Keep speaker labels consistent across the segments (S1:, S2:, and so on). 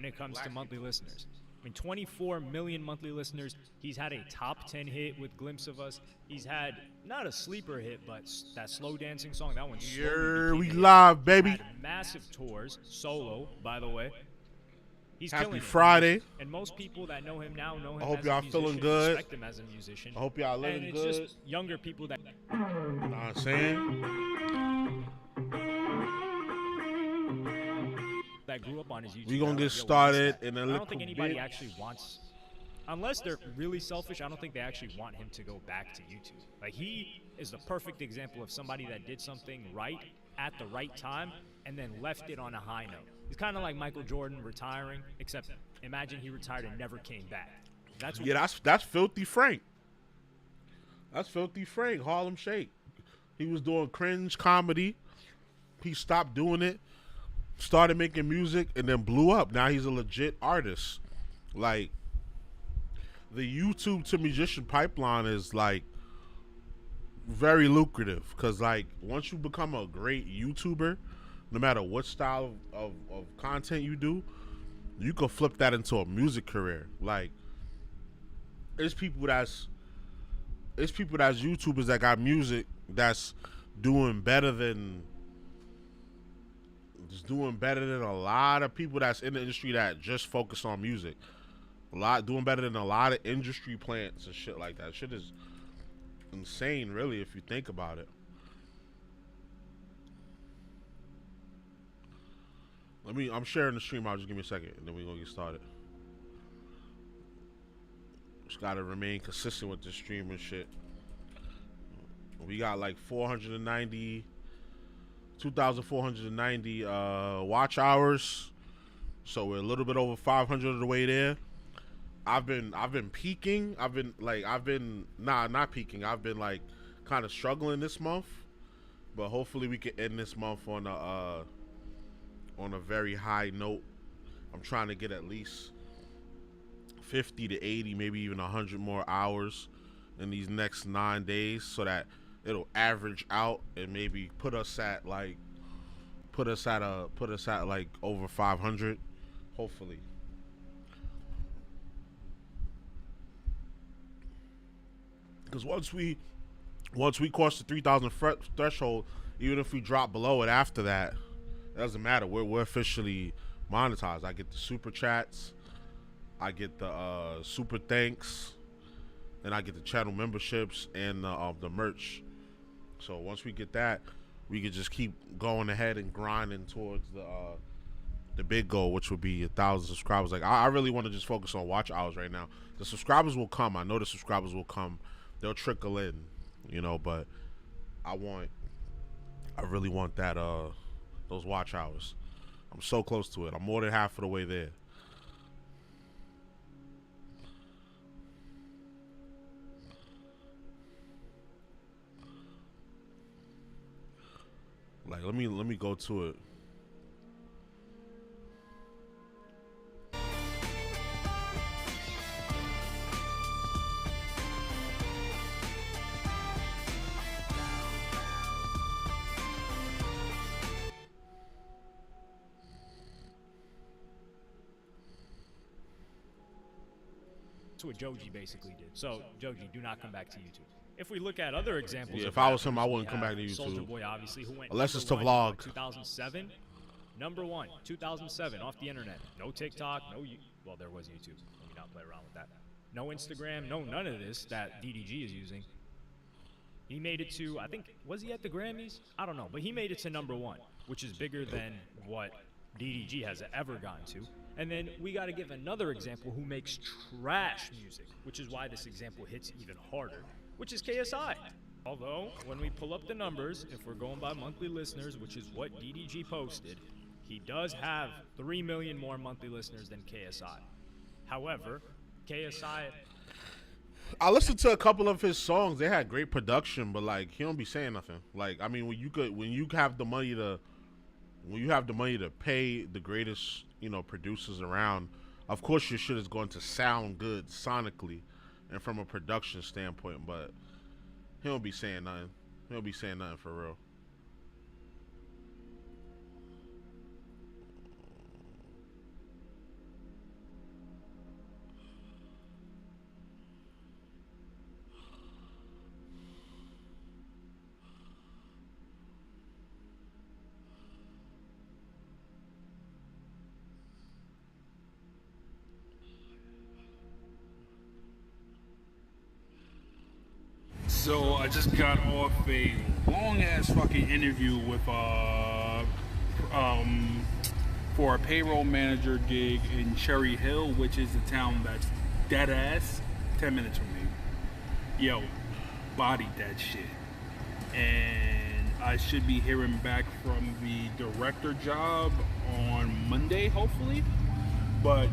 S1: when it comes to monthly listeners. I mean, 24 million monthly listeners. He's had a top 10 hit with Glimpse of Us. He's had not a sleeper hit, but that slow dancing song. That one.
S2: Yeah, we live, baby.
S1: He's had massive tours, solo, by the way. He's
S2: Happy Friday.
S1: And most people that know him now know him.
S2: I hope
S1: as
S2: y'all
S1: a musician,
S2: feeling good.
S1: Respect him as a musician.
S2: I hope y'all living
S1: and it's
S2: good.
S1: Just younger people that.
S2: You know what I'm saying?
S1: That grew up on his YouTube.
S2: We gonna get started in a little bit.
S1: I don't think anybody actually wants, unless they're really selfish, I don't think they actually want him to go back to YouTube. Like, he is the perfect example of somebody that did something right at the right time and then left it on a high note. He's kind of like Michael Jordan retiring, except imagine he retired and never came back.
S2: That's Filthy Frank. That's Filthy Frank, Harlem Shake. He was doing cringe comedy. He stopped doing it, started making music, and then blew up. Now he's a legit artist. Like, the YouTube to musician pipeline is like very lucrative, because like once you become a great YouTuber, no matter what style of content you do, you can flip that into a music career. Like, it's people that's YouTubers that got music that's doing better than a lot of people that's in the industry that just focus on music. Doing better than a lot of industry plants and shit like that. Shit is insane, really, if you think about it. I'm sharing the stream out. Just give me a second, and then we're gonna get started. Just gotta remain consistent with the stream and shit. We got like 2,490 watch hours, so we're a little bit over 500 of the way there. I've been peaking. I've been not peaking. I've been like kind of struggling this month, but hopefully we can end this month on a very high note. I'm trying to get at least 50 to 80, maybe even 100 more hours in these next 9 days, so that it'll average out and maybe put us at like over 500, hopefully. Because once we cross the 3,000 threshold, even if we drop below it after that, it doesn't matter. We're officially monetized. I get the super chats, I get the super thanks, and I get the channel memberships and the merch. So once we get that, we could just keep going ahead and grinding towards the big goal, which would be 1,000 subscribers. Like, I really want to just focus on watch hours right now. The subscribers will come. I know the subscribers will come. They'll trickle in, you know, but I really want that those watch hours. I'm so close to it. I'm more than half of the way there. Like, let me go to it.
S1: That's what Joji basically did. So, Joji, do not come back to YouTube. If we look at other examples,
S2: yeah, if I was him, I wouldn't come back to YouTube.
S1: Soldier Boy, obviously, who went
S2: unless it's to
S1: #1
S2: vlog.
S1: 2007, #1, 2007, off the internet. No TikTok, well, there was YouTube. Let me not play around with that. No Instagram, no none of this that DDG is using. He made it to, I think, was he at the Grammys? I don't know, but he made it to #1, which is bigger than what DDG has ever gotten to. And then we got to give another example who makes trash music, which is why this example hits even harder, which is KSI. Although, when we pull up the numbers, if we're going by monthly listeners, which is what DDG posted, he does have 3 million more monthly listeners than KSI. However, KSI...
S2: I listened to a couple of his songs. They had great production, but like, he don't be saying nothing. Like, I mean, when you have the money to pay the greatest, you know, producers around, of course your shit is going to sound good sonically and from a production standpoint, but he don't be saying nothing. He don't be saying nothing for real.
S3: So I just got off a long ass fucking interview with for a payroll manager gig in Cherry Hill, which is a town that's dead ass 10 minutes from me. Yo, bodied that shit. And I should be hearing back from the director job on Monday, hopefully. But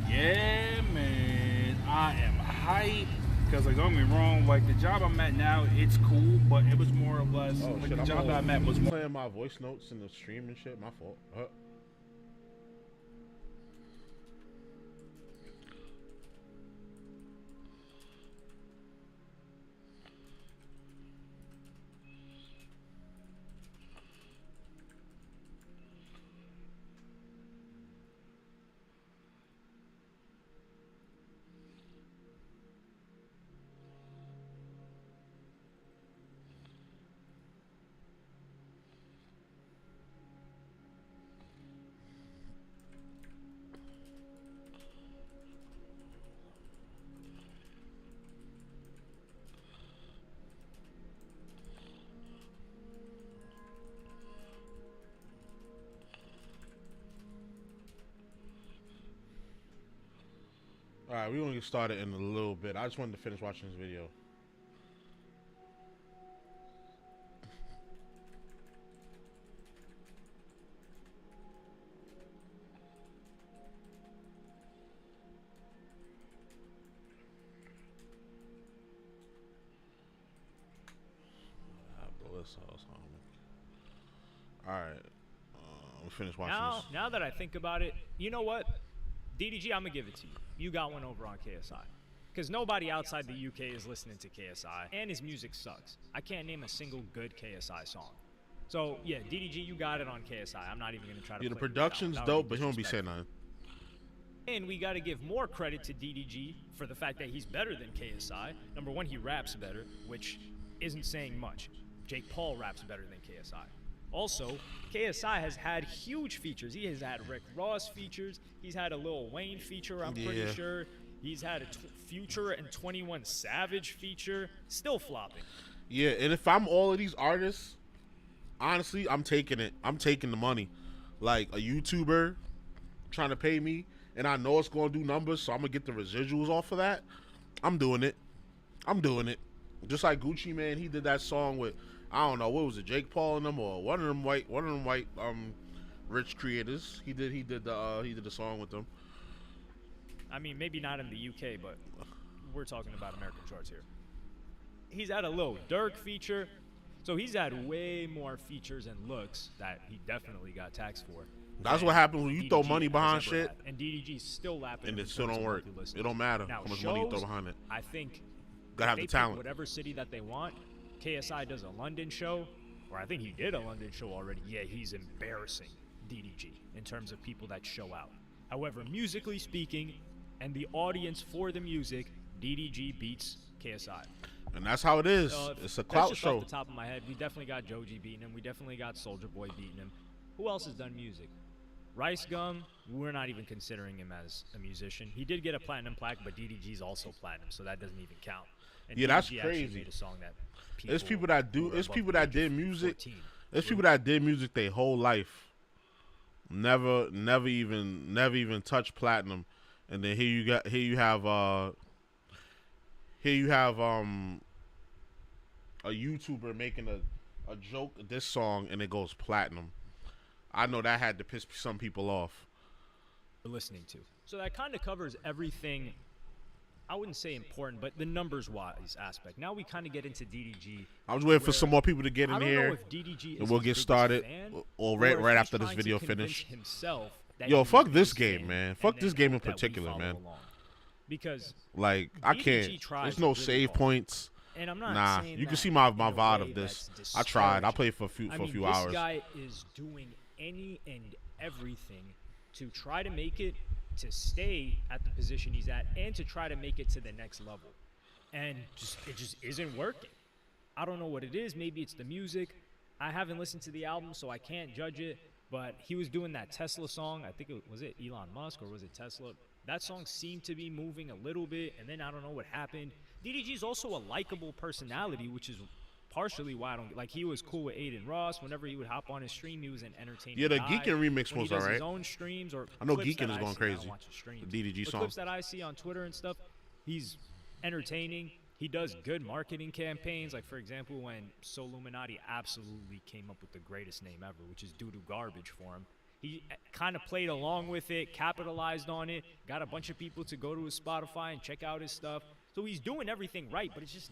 S3: yeah, man, I am hyped. Because, like, don't get me wrong, like, the job I'm at now, it's cool, but it was more or less, like, the job that I'm at was more...
S2: playing my voice notes in the stream and shit, my fault. Alright, we're gonna get started in a little bit. I just wanted to finish watching this video. Alright, we finished watching this.
S1: Now that I think about it, you know what? DDG, I'm gonna give it to you. You got one over on KSI. Because nobody outside the UK is listening to KSI, and his music sucks. I can't name a single good KSI song. So, yeah, DDG, you got it on KSI. I'm not even gonna try to
S2: the production's dope, but he won't be saying nothing.
S1: And we gotta give more credit to DDG for the fact that he's better than KSI. Number one, he raps better, which isn't saying much. Jake Paul raps better than KSI. Also, KSI has had huge features. He has had Rick Ross features. He's had a Lil Wayne feature, I'm pretty sure. He's had a Future and 21 Savage feature. Still flopping.
S2: Yeah, and if I'm all of these artists, honestly, I'm taking it. I'm taking the money. Like a YouTuber trying to pay me, and I know it's going to do numbers, so I'm going to get the residuals off of that. I'm doing it. I'm doing it. Just like Gucci Mane, he did that song with, I don't know, what was it, Jake Paul and them, or one of them white rich creators. He did the song with them.
S1: I mean, maybe not in the UK, but we're talking about American charts here. He's had a Lil Durk feature, so he's had way more features and looks that he definitely got taxed for.
S2: That's what happens when you throw money behind shit.
S1: And DDG's still lapping.
S2: And it still don't work. It don't matter
S1: now,
S2: how much
S1: shows,
S2: money you throw behind it.
S1: I think
S2: gotta have the talent.
S1: Whatever city that they want. KSI does a London show, or I think he did a London show already. Yeah, he's embarrassing DDG in terms of people that show out. However, musically speaking, and the audience for the music, DDG beats KSI.
S2: And that's how it is. It's a clout show.
S1: Off the top of my head, we definitely got Joji beating him. We definitely got Soulja Boy beating him. Who else has done music? Rice Gum, we're not even considering him as a musician. He did get a platinum plaque, but DDG's also platinum, so that doesn't even count. And
S2: yeah,
S1: DDG
S2: that's crazy.
S1: made a song that
S2: There's people that do. There's people that did music. 14. There's people that did music their whole life. Never even touched platinum, and then here you have a YouTuber making a joke of this song and it goes platinum. I know that had to piss some people off.
S1: Listening to. So that kind of covers everything. I wouldn't say important, but the numbers-wise aspect. Now we kind of get into DDG.
S2: I was waiting for some more people to get in here,
S1: know if DDG
S2: and we'll get started, or right after this video finishes. Yo, fuck this game, man. Fuck this game in particular, man.
S1: Because
S2: like I can't. There's no save points.
S1: And I'm not
S2: saying you can see my VOD of this. I tried. I played for a few hours.
S1: This guy is doing any and everything to try to make it to stay at the position he's at and to try to make it to the next level. And it just isn't working. I don't know what it is. Maybe it's the music. I haven't listened to the album, so I can't judge it. But he was doing that Tesla song. I think was it Elon Musk or was it Tesla? That song seemed to be moving a little bit, and then I don't know what happened. DDG is also a likable personality, which is partially why I don't like. He was cool with Aiden Ross. Whenever he would hop on his stream, he was an entertaining
S2: Yeah, the
S1: guy.
S2: Geekin remix
S1: when
S2: was
S1: he does
S2: alright.
S1: his own streams or
S2: I know
S1: clips
S2: Geekin
S1: that
S2: is
S1: I
S2: going
S1: see, I don't
S2: crazy.
S1: watch his streams.
S2: The DDG
S1: The
S2: song.
S1: clips that I see on Twitter and stuff, he's entertaining. He does good marketing campaigns. Like, for example, when So Illuminati absolutely came up with the greatest name ever, which is doo-doo garbage for him. He kind of played along with it, capitalized on it, got a bunch of people to go to his Spotify and check out his stuff. So he's doing everything right, but it's just...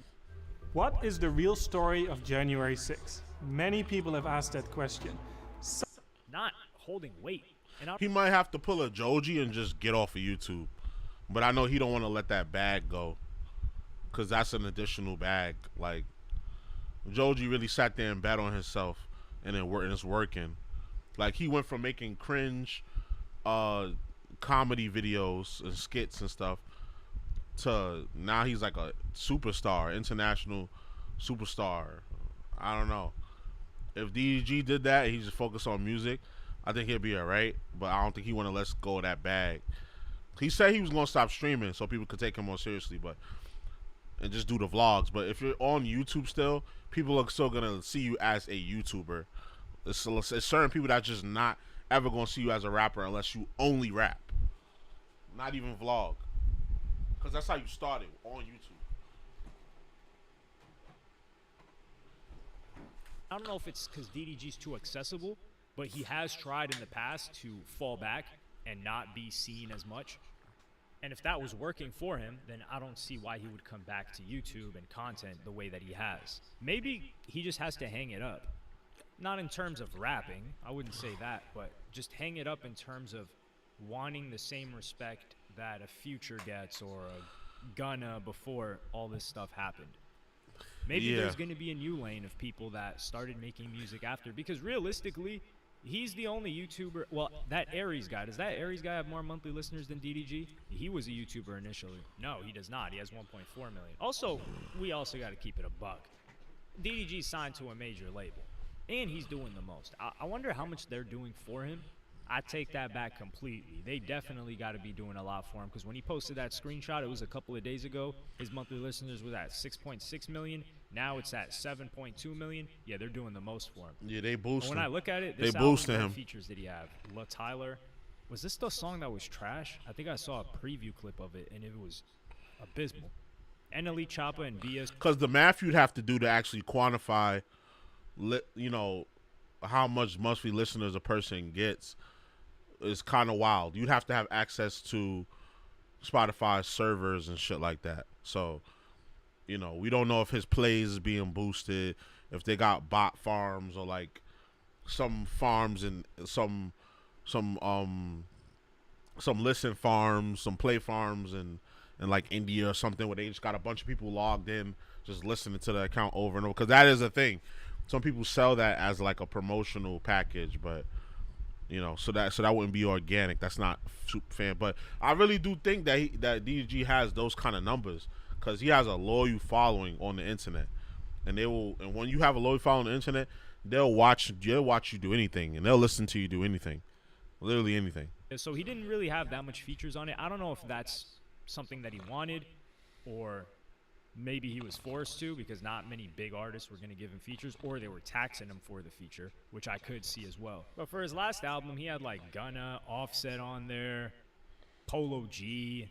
S4: What is the real story of January 6th? Many people have asked that question.
S1: not holding weight. And
S2: He might have to pull a Joji and just get off of YouTube. But I know he don't want to let that bag go, because that's an additional bag. Like, Joji really sat there and bet on himself, and it's working. Like, he went from making cringe comedy videos and skits and stuff to now he's like a superstar, international superstar. I don't know. If DDG did that, he just focused on music, I think he'd be alright. But I don't think he want to let go of that bag. He said he was gonna stop streaming so people could take him more seriously, and just do the vlogs. But if you're on YouTube still, people are still gonna see you as a YouTuber. It's certain people that just not ever gonna see you as a rapper unless you only rap, not even vlog, because that's how you started on YouTube.
S1: I don't know if it's because DDG's too accessible, but he has tried in the past to fall back and not be seen as much. And if that was working for him, then I don't see why he would come back to YouTube and content the way that he has. Maybe he just has to hang it up. Not in terms of rapping, I wouldn't say that, but just hang it up in terms of wanting the same respect that a Future gets or a Gunna before all this stuff happened. Maybe there's going to be a new lane of people that started making music after, because realistically, he's the only YouTuber. Well, that Aries guy, does that Aries guy have more monthly listeners than DDG? He was a YouTuber initially. No, he does not. He has 1.4 million. Also, we also got to keep it a buck. DDG signed to a major label, and he's doing the most. I wonder how much they're doing for him. I take that back completely. They definitely got to be doing a lot for him, because when he posted that screenshot, it was a couple of days ago. His monthly listeners was at 6.6 million. Now it's at 7.2 million. Yeah, they're doing the most for him.
S2: Yeah, they boosted him.
S1: When I look at it,
S2: They
S1: this album,
S2: boosted
S1: what
S2: him.
S1: features did he have? La Tyler. Was this the song that was trash? I think I saw a preview clip of it, and it was abysmal. NLE Choppa and BS.
S2: Because the math you'd have to do to actually quantify, how much monthly listeners a person gets is kind of wild. You'd have to have access to Spotify servers and shit like that. So, we don't know if his plays is being boosted, if they got bot farms or like some farms and some listen farms, some play farms and like India or something, where they just got a bunch of people logged in just listening to the account over and over. Because that is a thing. Some people sell that as like a promotional package, but so that wouldn't be organic. That's not super fan. But I really do think that that DDG has those kind of numbers, because he has a loyal following on the internet, and when you have a loyal following on the internet, they'll watch you do anything, and they'll listen to you do anything, literally anything.
S1: So he didn't really have that much features on it. I don't know if that's something that he wanted, or maybe he was forced to, because not many big artists were going to give him features, or they were taxing him for the feature, which I could see as well. But for his last album, he had like Gunna, Offset on there, Polo G,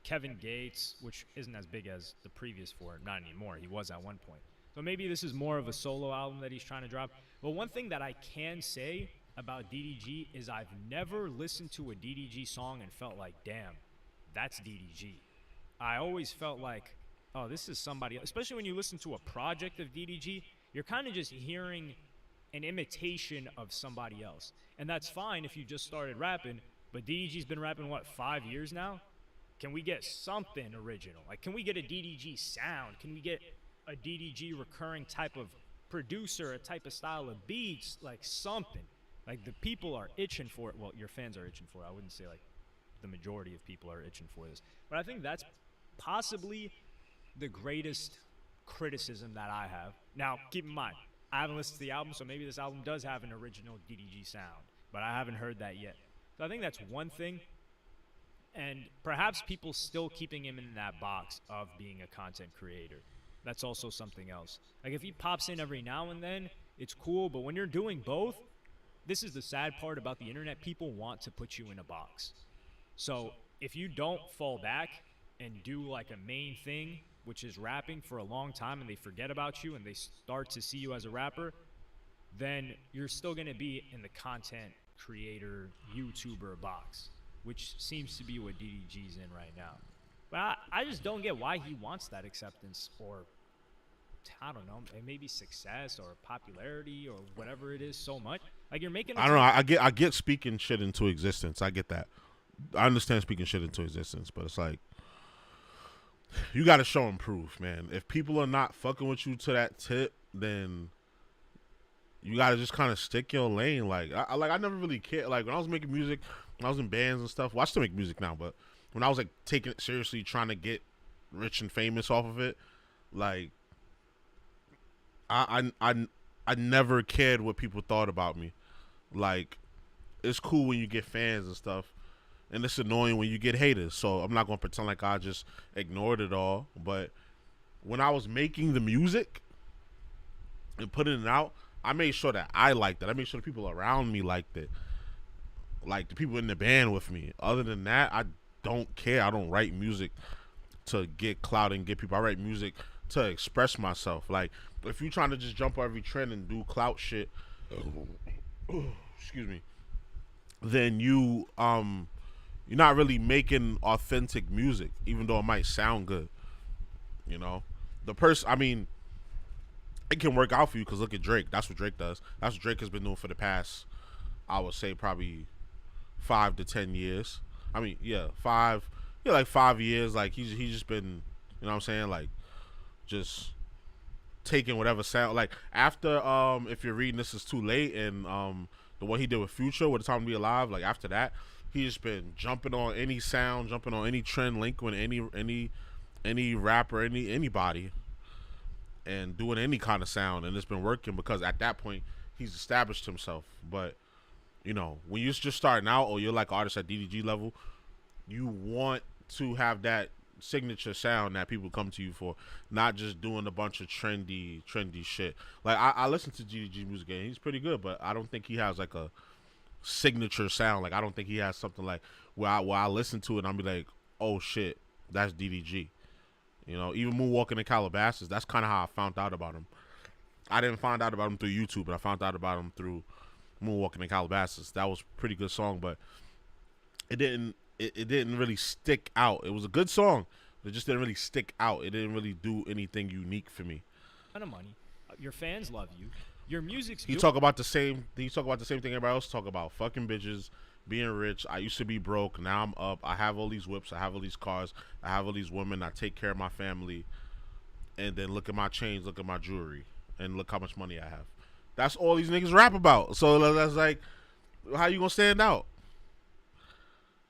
S1: Kevin Gates, which isn't as big as the previous four, not anymore. He was at one point. So maybe this is more of a solo album that he's trying to drop. But one thing that I can say about DDG is I've never listened to a DDG song and felt like, damn, that's DDG. I always felt like, oh, this is somebody, especially when you listen to a project of DDG, you're kind of just hearing an imitation of somebody else. And that's fine if you just started rapping, but DDG's been rapping, 5 years now? Can we get something original? Like, can we get a DDG sound? Can we get a DDG recurring type of producer, a type of style of beats, like something? Like, the people are itching for it. Well, your fans are itching for it. I wouldn't say, like, the majority of people are itching for this. But I think that's possibly the greatest criticism that I have. Now, keep in mind, I haven't listened to the album, so maybe this album does have an original DDG sound. but I haven't heard that yet. So I think that's one thing. And perhaps people still keeping him in that box of being a content creator. That's also something else. Like if he pops in every now and then, it's cool. But when you're doing both, this is the sad part about the internet. People want to put you in a box. So if you don't fall back and do like a main thing, which is rapping for a long time, and they forget about you and they start to see you as a rapper, then you're still going to be in the content creator, YouTuber box, which seems to be what DDG's in right now. But I just don't get why he wants that acceptance, or I don't know, maybe success or popularity or whatever it is so much. Like you're making.
S2: I don't know. I get speaking shit into existence. I get that. I understand speaking shit into existence, but it's like you got to show and prove, man. If people are not fucking with you to that tip, then you got to just kind of stick your lane. Like I never really cared. Like when I was making music, when I was in bands and stuff. Well, I still make music now, but when I was like taking it seriously, trying to get rich and famous off of it, like I never cared what people thought about me. Like it's cool when you get fans and stuff, and it's annoying when you get haters. So I'm not gonna pretend like I just ignored it all. But when I was making the music and putting it out, I made sure that I liked it. I made sure the people around me liked it, like the people in the band with me. Other than that, I don't care. I don't write music to get clout and get people. I write music to express myself. Like if you're trying to just jump on every trend and do clout shit, excuse me, then you're not really making authentic music, even though it might sound good. You know, I mean, it can work out for you because look at Drake. That's what Drake does. That's what Drake has been doing for the past, I would say, probably 5 to 10 years. I mean, like 5 years. Like he's just been, you know what I'm saying? Like just taking whatever sound. Like after if you're reading This Is Too Late and the one he did with Future, with The Time to Be Alive, like after that, he's just been jumping on any sound, jumping on any trend, linking any rapper, anybody, and doing any kind of sound, and it's been working because at that point he's established himself. But you know, when you're just starting out or you're like an artist at DDG level, you want to have that signature sound that people come to you for, not just doing a bunch of trendy shit. Like I listen to DDG music and he's pretty good, but I don't think he has like a signature sound. Like I don't think he has something like where I listen to it and I'll be like, oh shit, that's DDG. You know, even Moonwalking in Calabasas, that's kind of how I found out about him. I didn't find out about him through YouTube, but I found out about him through Moonwalking in Calabasas. That was a pretty good song, but it didn't really stick out. It was a good song, but it just didn't really stick out. It didn't really do anything unique for me.
S1: Ton of money. Your fans love you. Your music's
S2: He talk about the same thing everybody else talk about. Fucking bitches, being rich. I used to be broke. Now I'm up. I have all these whips. I have all these cars. I have all these women. I take care of my family. And then look at my chains. Look at my jewelry. And look how much money I have. That's all these niggas rap about. So that's like, how you gonna stand out?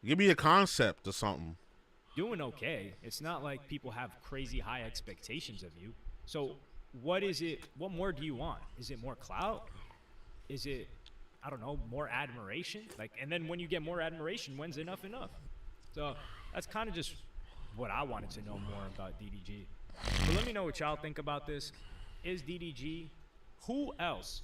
S2: Give me a concept or something.
S1: Doing okay. It's not like people have crazy high expectations of you. So what is it? What more do you want? Is it more clout? Is it, I don't know, more admiration? Like, and then when you get more admiration, when's enough? So that's kind of just what I wanted to know more about DDG. But let me know what y'all think about this. Is DDG, who else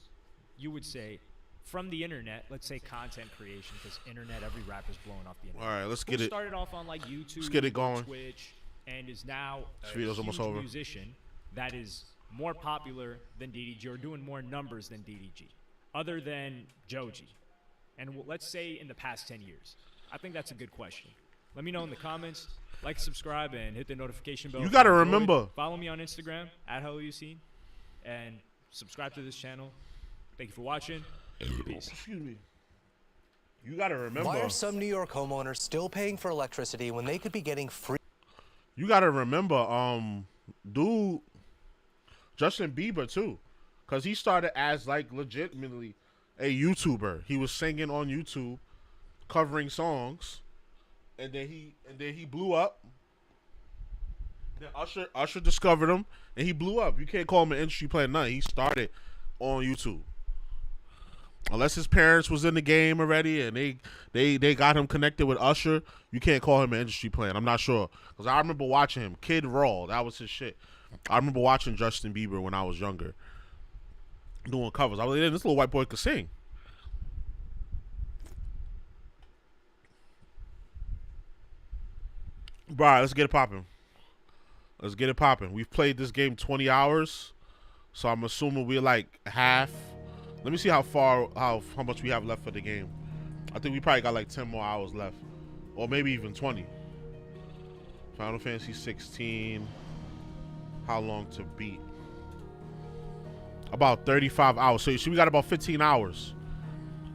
S1: you would say from the internet, let's say content creation, because internet, every rapper's blowing off the internet.
S2: All right, let's get it.
S1: Started off on like YouTube,
S2: let's get it going.
S1: Twitch, and is now a
S2: Video's almost over.
S1: musician that is more popular than DDG or doing more numbers than DDG, other than Joji. And let's say in the past 10 years. I think that's a good question. Let me know in the comments. Like, subscribe, and hit the notification bell.
S2: You got to remember.
S1: Follow me on Instagram, @HelloYouSeen, and subscribe to this channel. Thank you for watching. Peace.
S2: Excuse me. You got to remember.
S5: Why are some New York homeowners still paying for electricity when they could be getting free?
S2: You got to remember, dude, Justin Bieber too, because he started as like legitimately a YouTuber. He was singing on YouTube, covering songs, and then he blew up. Then Usher discovered him, and he blew up. You can't call him an industry player, nothing. He started on YouTube. Unless his parents was in the game already and they got him connected with Usher, you can't call him an industry plant. I'm not sure. Because I remember watching him. Kid Raw, that was his shit. I remember watching Justin Bieber when I was younger. Doing covers. I was like, this little white boy could sing. Bro, let's get it popping. Let's get it popping. We've played this game 20 hours. So I'm assuming we're like half. Let me see how much we have left for the game. I think we probably got like 10 more hours left. Or maybe even 20. Final Fantasy 16. How long to beat? About 35 hours. So we got about 15 hours.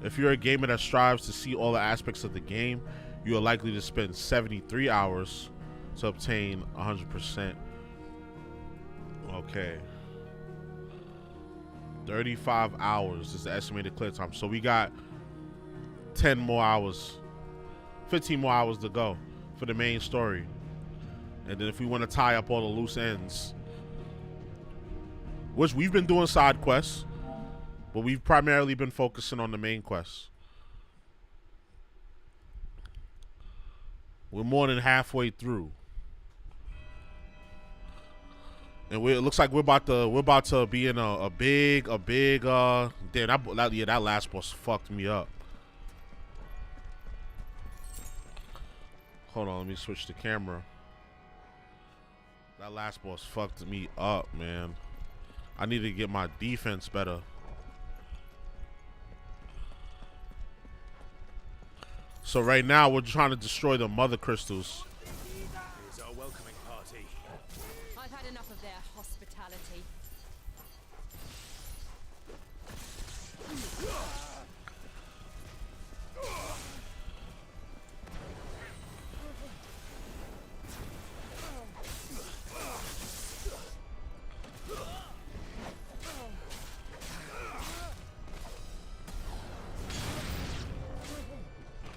S2: If you're a gamer that strives to see all the aspects of the game, you are likely to spend 73 hours to obtain 100%. Okay. 35 hours is the estimated clear time. So we got 10 more hours, 15 more hours to go for the main story. And then if we want to tie up all the loose ends, which we've been doing side quests, but we've primarily been focusing on the main quests. We're more than halfway through. And it looks like we're about to be in a big damn, that last boss fucked me up. Hold on, let me switch the camera. That last boss fucked me up, man. I need to get my defense better. So right now we're trying to destroy the mother crystals.
S6: Here's our welcoming party.
S7: I've had enough of their hospitality.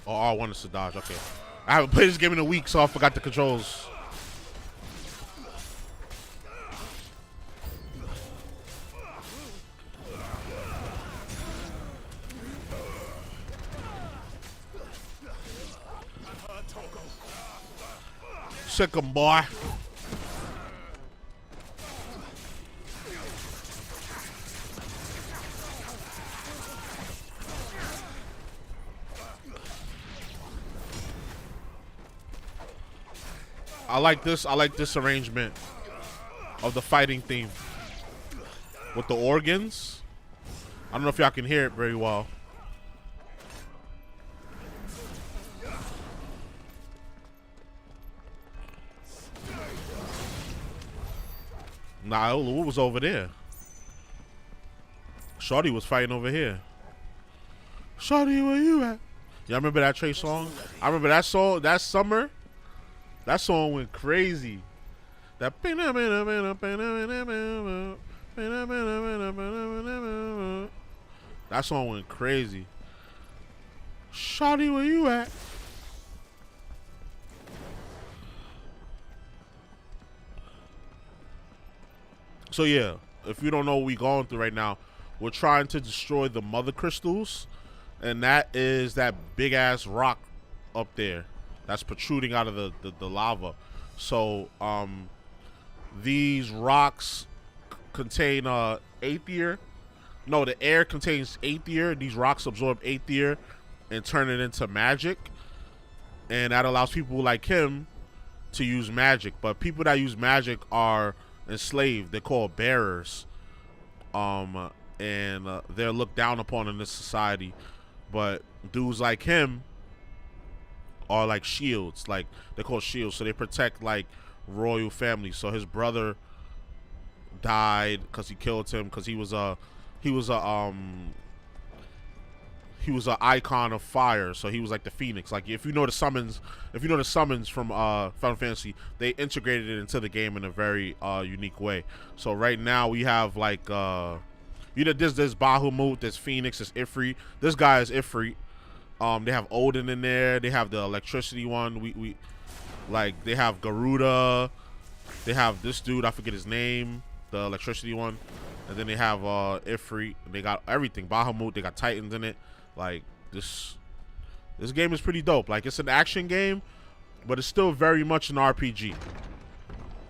S2: Oh, R1 is to dodge. Okay. I haven't played this game in a week, so I forgot the controls. Sick 'em, boy. I like this arrangement of the fighting theme with the organs. I don't know if y'all can hear it very well. Nah, what was over there? Shorty was fighting over here. Shorty, where you at? Y'all remember that Trey song? I remember that song, that summer. That song went crazy. That song went crazy. Shawty, where you at? So yeah, if you don't know what we're going through right now, we're trying to destroy the mother crystals, and that is that big ass rock up there that's protruding out of the lava. So these rocks contain aether. No, the air contains aether. These rocks absorb aether and turn it into magic, and that allows people like him to use magic. But people that use magic are enslaved. They're called bearers, and they're looked down upon in this society. But dudes like him are like shields, like they're called shields, so they protect like royal families. So his brother died because he killed him because he was an icon of fire. So he was like the phoenix. Like if you know the summons from Final Fantasy, they integrated it into the game in a very unique way. So right now we have like there's Bahamut, there's Phoenix, there's Ifrit. This guy is Ifrit. They have Odin in there. They have the electricity one. We they have Garuda. They have this dude, I forget his name, the electricity one. And then they have Ifrit. They got everything. Bahamut. They got Titans in it. Like this game is pretty dope. Like it's an action game, but it's still very much an RPG.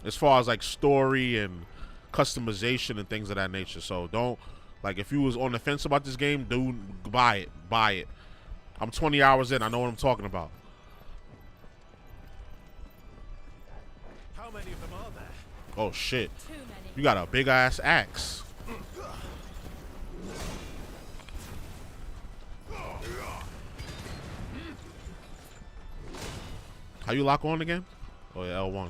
S2: As far as like story and customization and things of that nature. So don't, like, if you was on the fence about this game, dude, buy it. Buy it. I'm 20 hours in. I know what I'm talking about.
S6: How many of them are there?
S2: Oh shit.
S7: Too many.
S2: You got a big ass axe. How you lock on again? Oh yeah, L1.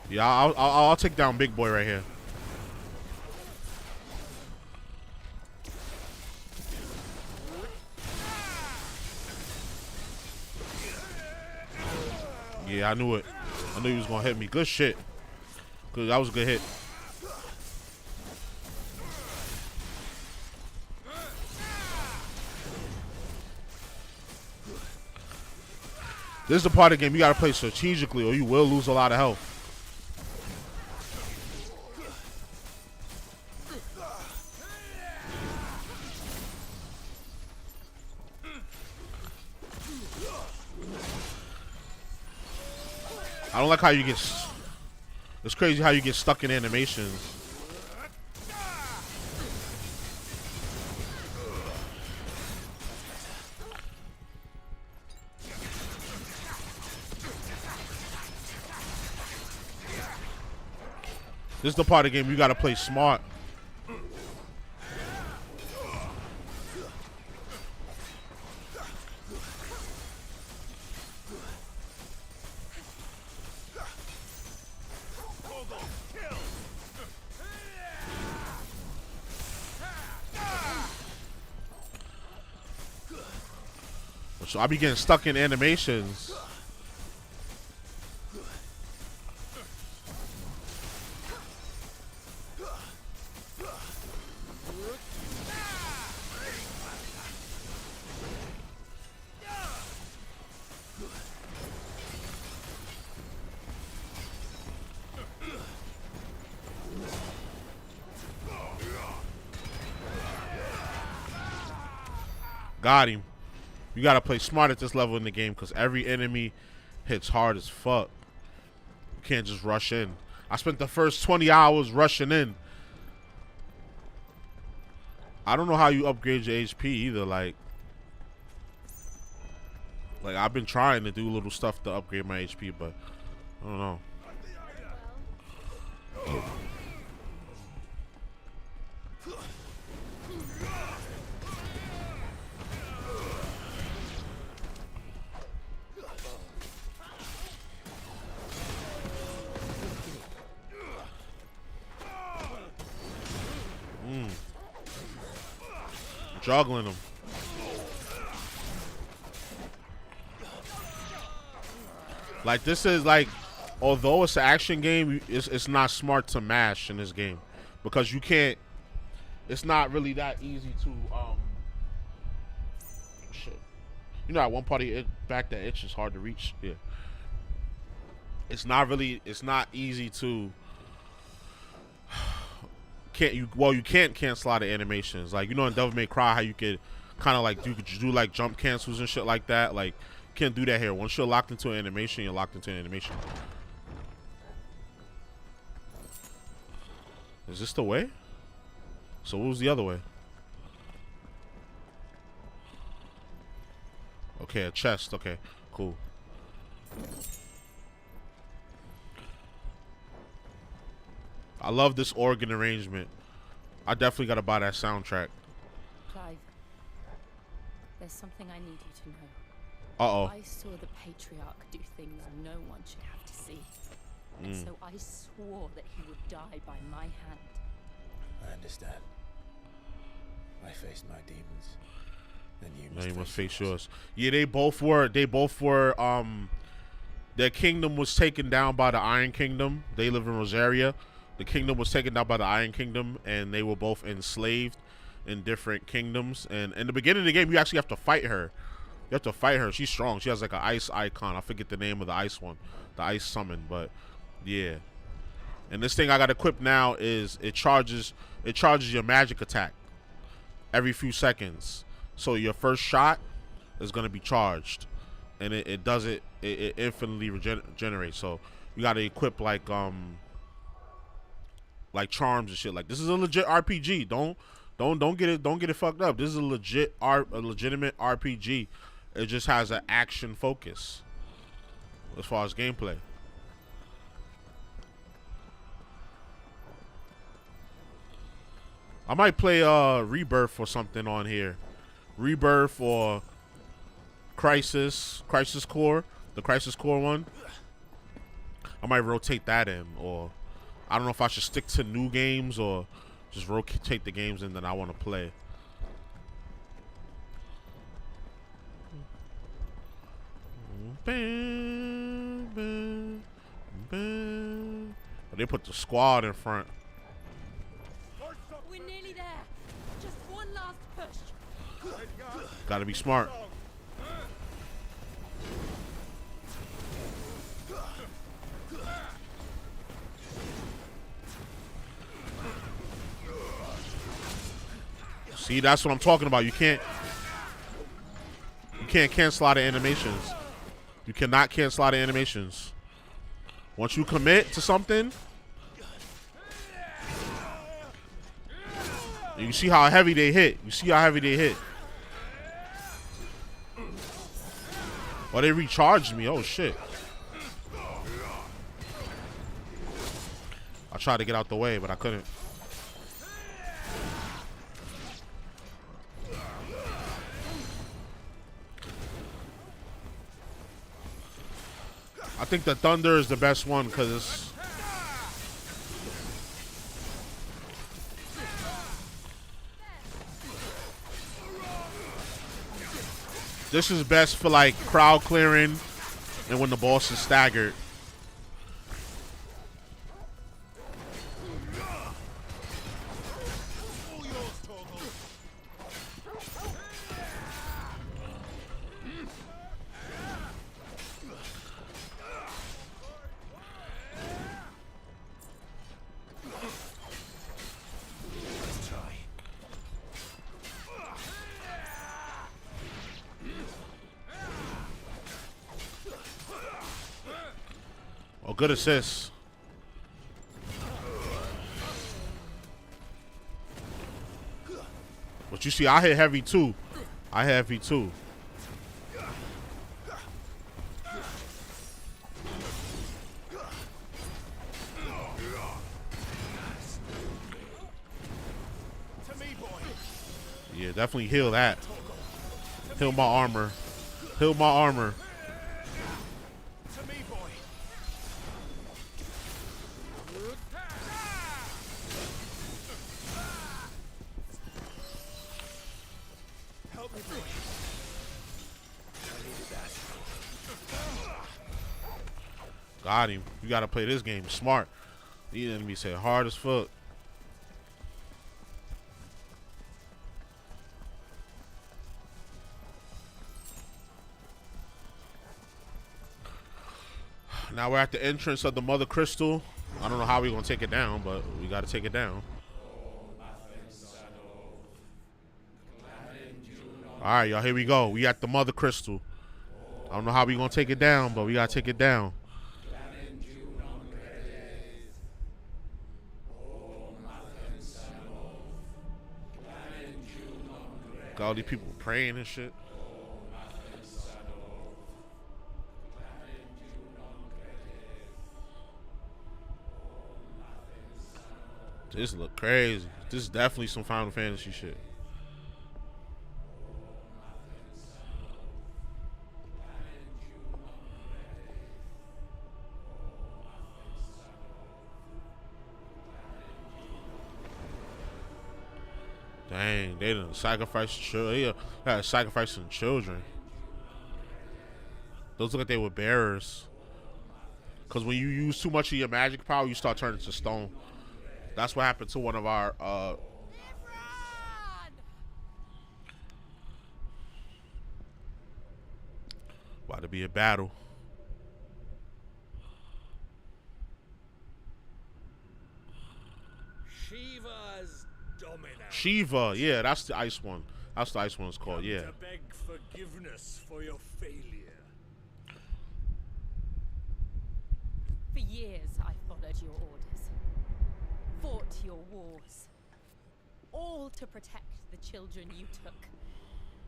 S2: Yeah, I'll take down big boy right here. Yeah, I knew it. I knew he was gonna hit me. Good shit. Good, that was a good hit. This is the part of the game you gotta play strategically, or you will lose a lot of health. I don't like how you get. It's crazy how you get stuck in animations. This is the part of the game you gotta play smart. So I be getting stuck in animations. Got him. You gotta play smart at this level in the game because every enemy hits hard as fuck. You can't just rush in. I spent the first 20 hours rushing in. I don't know how you upgrade your HP either. Like I've been trying to do little stuff to upgrade my HP, but I don't know. Juggling them. Like this is like, although it's an action game, it's not smart to mash in this game because you can't. It's not really that easy to shit. You know, at one part of your back that itch is hard to reach. Yeah. It's not really. It's not easy to. You can't cancel out of animations. Like, you know, in Devil May Cry, how you could kind of like do like jump cancels and shit like that. Like, you can't do that here. Once you're locked into an animation, you're locked into an animation. Is this the way? So what was the other way? Okay, a chest. Okay, cool. I love this organ arrangement. I definitely gotta buy that soundtrack.
S7: Clive, there's something I need you to know.
S2: Uh-oh.
S7: I saw the Patriarch do things no one should have to see. And so I swore that he would die by my hand.
S6: I understand. I faced my demons. Then you
S2: Now you must face
S6: yours.
S2: yours. Yeah, they both were their kingdom was taken down by the Iron Kingdom. They live in Rosaria. The kingdom was taken down by the Iron Kingdom, and they were both enslaved in different kingdoms. And in the beginning of the game, you actually have to fight her. You have to fight her. She's strong. She has like an ice icon. I forget the name of the ice one, the ice summon. But yeah. And this thing I got equipped now is it charges your magic attack every few seconds. So your first shot is gonna be charged, and it does it infinitely regenerates. So you gotta equip like charms and shit. Like, this is a legit RPG. Don't get it fucked up. This is a legitimate RPG. It just has an action focus as far as gameplay. I might play Rebirth or something on here. Rebirth or Crisis Core, the Crisis Core one. I might rotate that in, or I don't know if I should stick to new games or just rotate the games in that I want to play. They put the squad in front.
S7: We're nearly there. Just one last push.
S2: Gotta be smart. See, that's what I'm talking about. You can't cancel out the animations. You cannot cancel out the animations. Once you commit to something, you see how heavy they hit. Oh, they recharged me. Oh, shit. I tried to get out the way, but I couldn't. I think the Thunder is the best one because this is best for like crowd clearing and when the boss is staggered. Oh, good assist. But you see, I hit heavy too. Yeah, definitely heal that. Heal my armor. Got him. You gotta play this game smart. These enemies hit hard as fuck. Now we're at the entrance of the Mother Crystal. I don't know how we're gonna take it down, but we gotta take it down. Alright, y'all, here we go. We at the Mother Crystal. I don't know how we gonna take it down, but we gotta take it down. Got all these people praying and shit. This look crazy. This is definitely some Final Fantasy shit. Dang, they done sacrificed children. They had sacrificing children. Those look like they were bearers. Because when you use too much of your magic power, you start turning to stone. That's what happened to one of our About to be a battle.
S6: Shiva's dominant.
S2: Shiva, yeah, that's the ice one. That's the ice one it's called, yeah.
S6: To beg forgiveness for your failure.
S7: For years, I followed your orders, fought your wars, all to protect the children you took,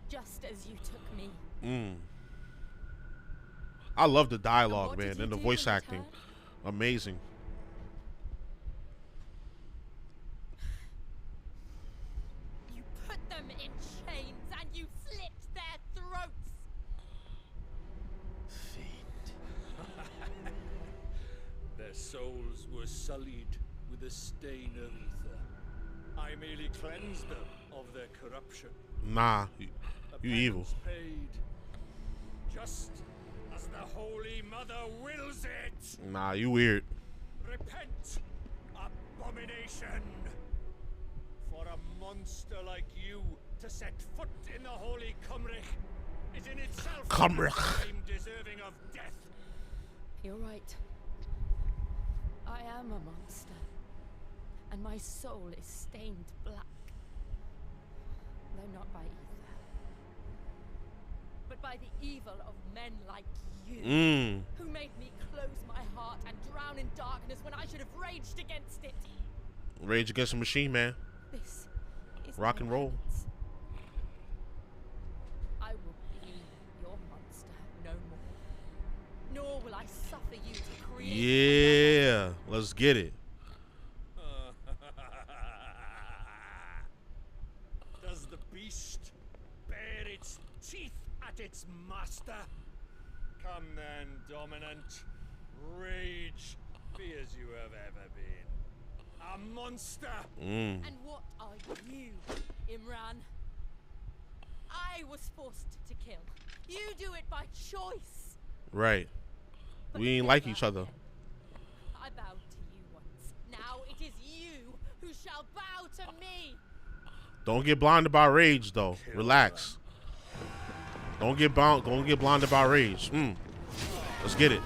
S7: just as you took me.
S2: I love the dialogue,
S7: what
S2: man,
S7: did you
S2: and the
S7: do
S2: voice
S7: in
S2: acting.
S7: return?
S2: Amazing.
S7: You put them in chains and you slit their throats.
S6: Fiend. Their souls were sullied with a stain of ether. I merely cleansed them of their corruption.
S2: Nah, you
S6: A
S2: evil.
S6: penance paid, just as the Holy Mother wills it.
S2: Nah, you weird.
S6: Repent, abomination! For a monster like you to set foot in the Holy Cumric is in itself
S2: Cumric.
S6: a crime deserving of death.
S7: You're right. I am a monster, and my soul is stained black. Though not by ether, but by the evil of men like you, who made me close my heart and drown in darkness when I should have raged against it.
S2: Rage Against the Machine, man.
S7: This is
S2: Rock
S7: my
S2: and roll.
S7: penance. I will be your monster no more. Nor will I suffer you to create.
S2: Yeah, let's get it.
S6: Does the beast bare its teeth at its master? Come then, dominant. Rage, be as you have ever been. A monster!
S7: And what are you, Imran? I was forced to kill. You do it by choice.
S2: Right.
S7: But
S2: We ain't
S7: never
S2: like each other.
S7: again. I bowed to you once. Now it is you who shall bow to me.
S2: Don't get blinded by rage, though. Relax. Don't get blinded by rage. Let's get it.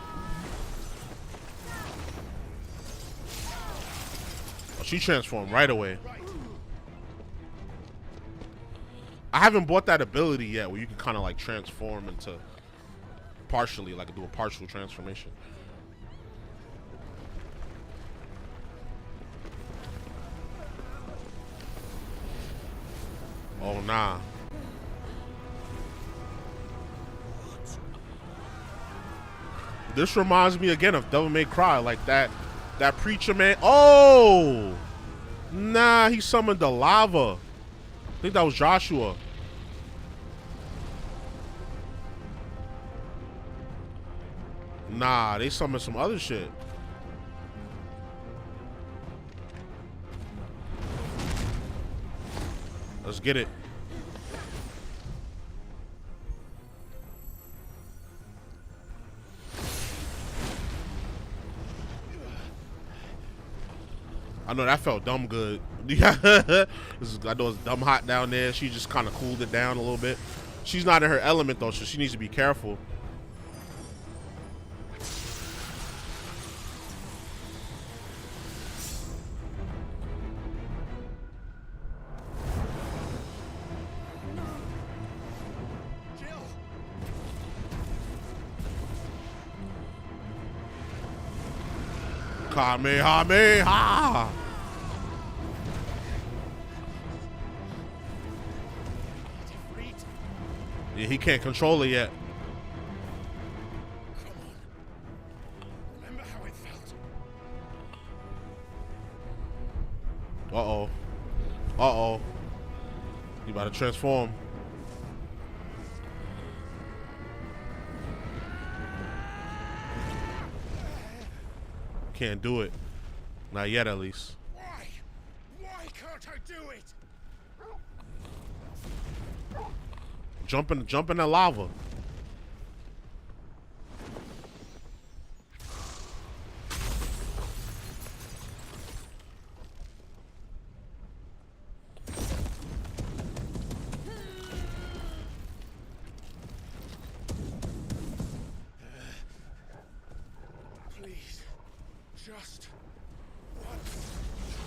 S2: Oh, she transformed right away. I haven't bought that ability yet where you can kind of like transform into partially, like do a partial transformation. Oh, nah. This reminds me again of Devil May Cry, like that preacher man. Oh! Nah, he summoned the lava. I think that was Joshua. Nah, they summoned some other shit. Let's get it. I know that felt dumb good. I know it's dumb hot down there. She just kind of cooled it down a little bit. She's not in her element though, so she needs to be careful. Kamehameha! Yeah, he can't control it yet.
S6: Come on. Remember how it felt?
S2: Uh-oh. Uh-oh. You about to transform. Can't do it. Not yet, at least.
S6: Why? Why can't I do it?
S2: Jump in the lava.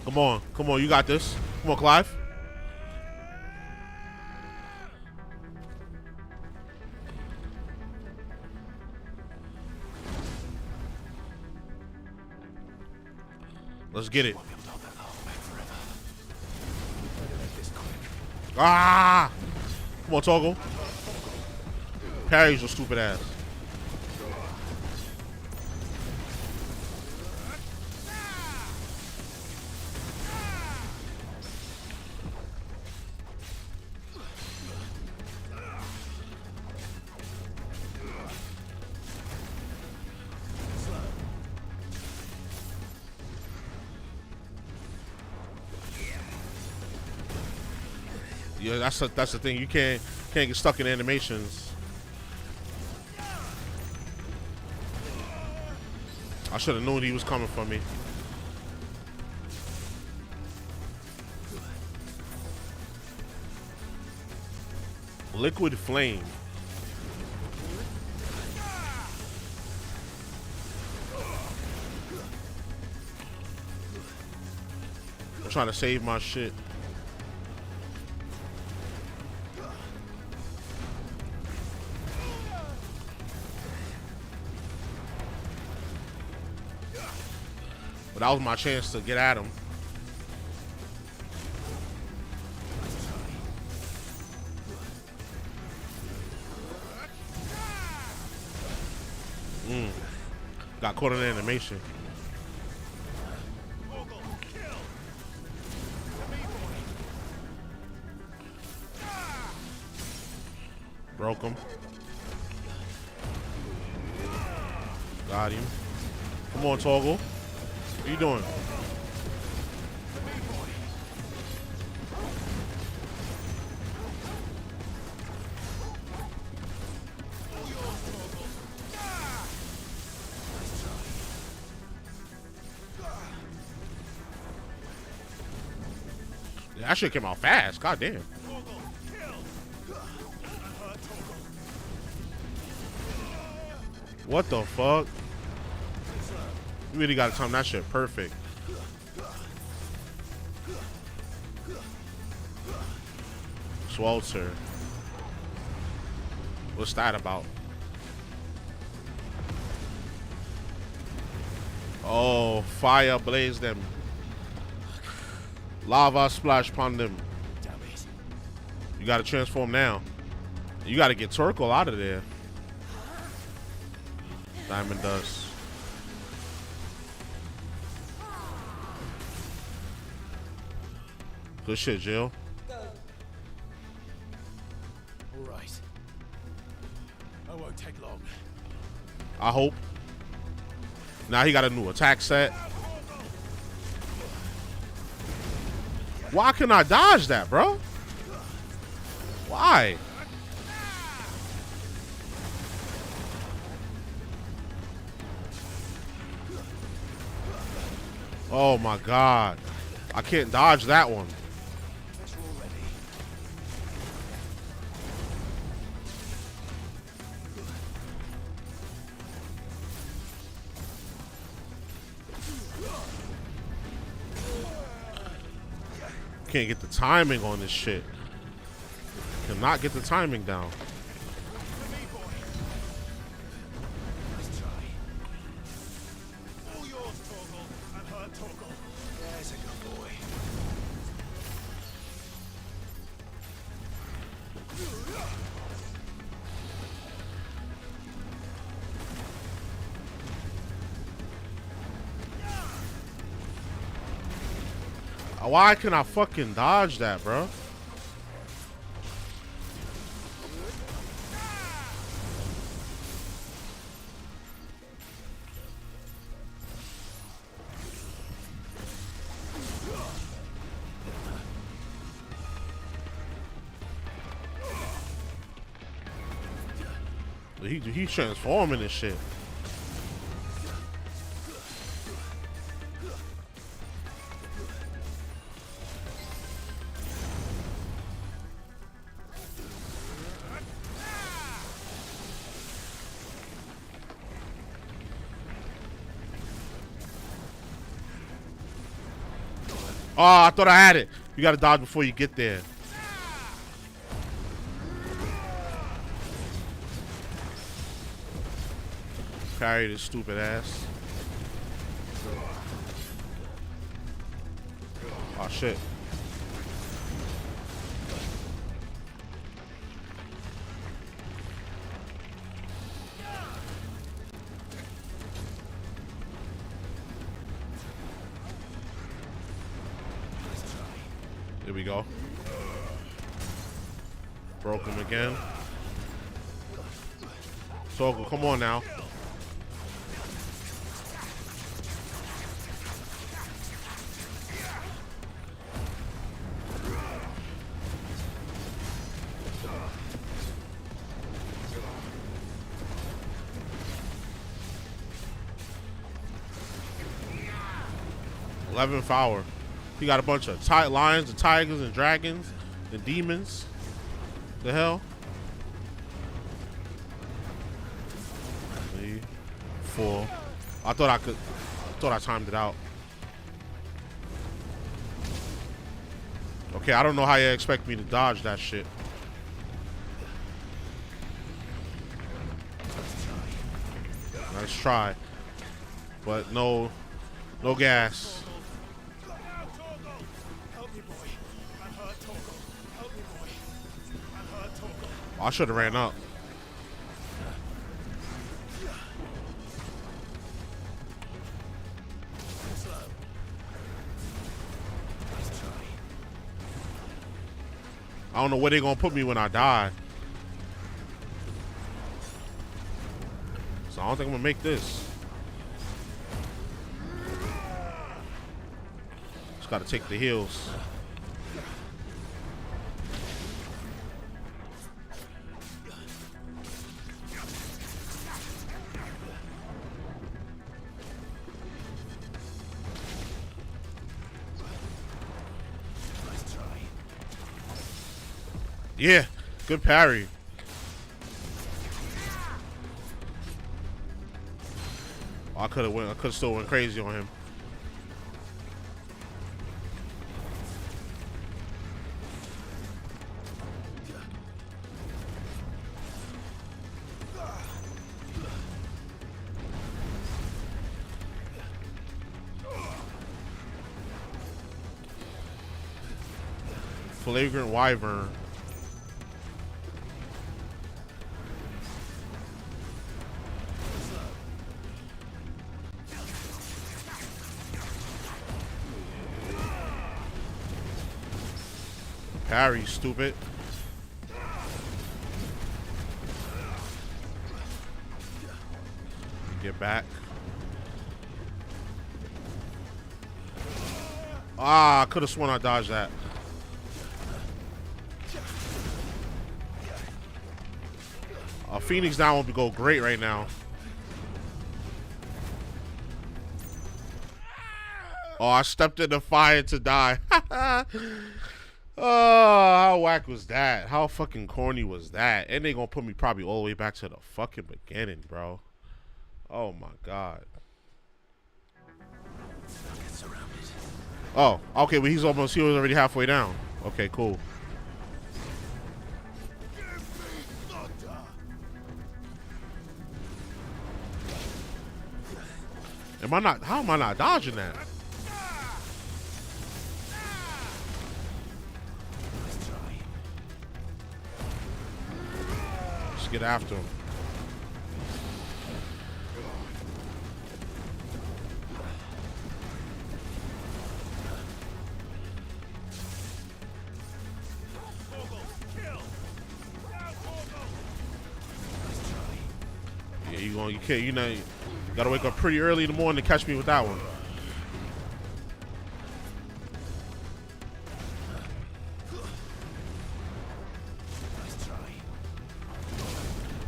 S2: Come on, come on, you got this. Come on, Clive. Let's get it. Ah! Come on, Toggle. Parry's your stupid ass. Yeah, that's the thing. You can't get stuck in animations. I should have known he was coming for me. Liquid flame. I'm trying to save my shit. But that was my chance to get at him. Got caught in the animation. Broke him. Got him. Come on, Toggle. What are you doing? Yeah, that shit came out fast. God damn. What the fuck? You really gotta time that shit perfect. Swelter. What's that about? Oh, fire blaze them. Lava splash upon them. You gotta transform now. You gotta get Torkoal out of there. Diamond dust. Good shit, Jill.
S6: All right. I won't take long.
S2: I hope. Now he got a new attack set. Why can I dodge that, bro? Why? Oh my God. I can't dodge that one. Can't get the timing on this shit. Cannot get the timing down. Why can I fucking dodge that, bro? He's transforming this shit. Oh, I thought I had it. You gotta dodge before you get there. Parry this stupid ass. Oh shit. Here we go. Broke him again. Toggle, come on now. Hour. He got a bunch of lions and tigers and dragons and demons. The hell? 3, 4. I thought I timed it out. Okay, I don't know how you expect me to dodge that shit. Nice try. But no gas. I should have ran up. I don't know where they're gonna put me when I die. So I don't think I'm gonna make this. Just gotta take the heals. Yeah, good parry. Oh, I could have still went crazy on him. Flagrant Wyvern. Parry, stupid. Get back. Ah, I could have sworn I dodged that. Phoenix down would go great right now. Oh, I stepped in the fire to die. Oh, how whack was that? How fucking corny was that? And they gonna put me probably all the way back to the fucking beginning, bro. Oh my god. Oh, okay, but he was already halfway down. Okay, cool. How am I not dodging that? Let's get after him. Yeah, you gotta wake up pretty early in the morning to catch me with that one.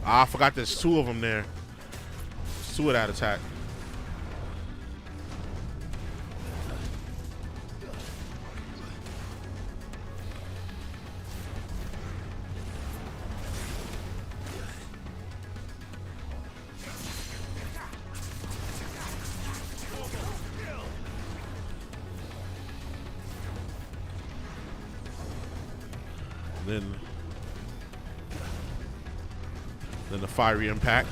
S2: Ah, I forgot there's two of them there. There's two of that attack. Then the fiery impact.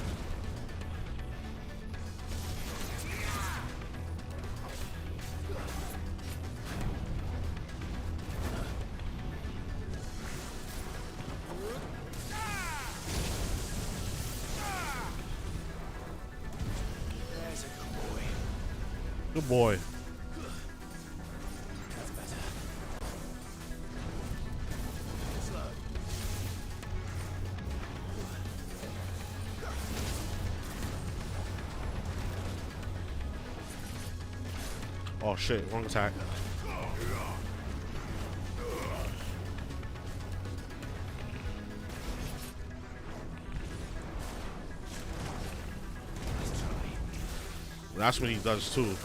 S2: Good boy. Oh shit, wrong attack. That's what he does too.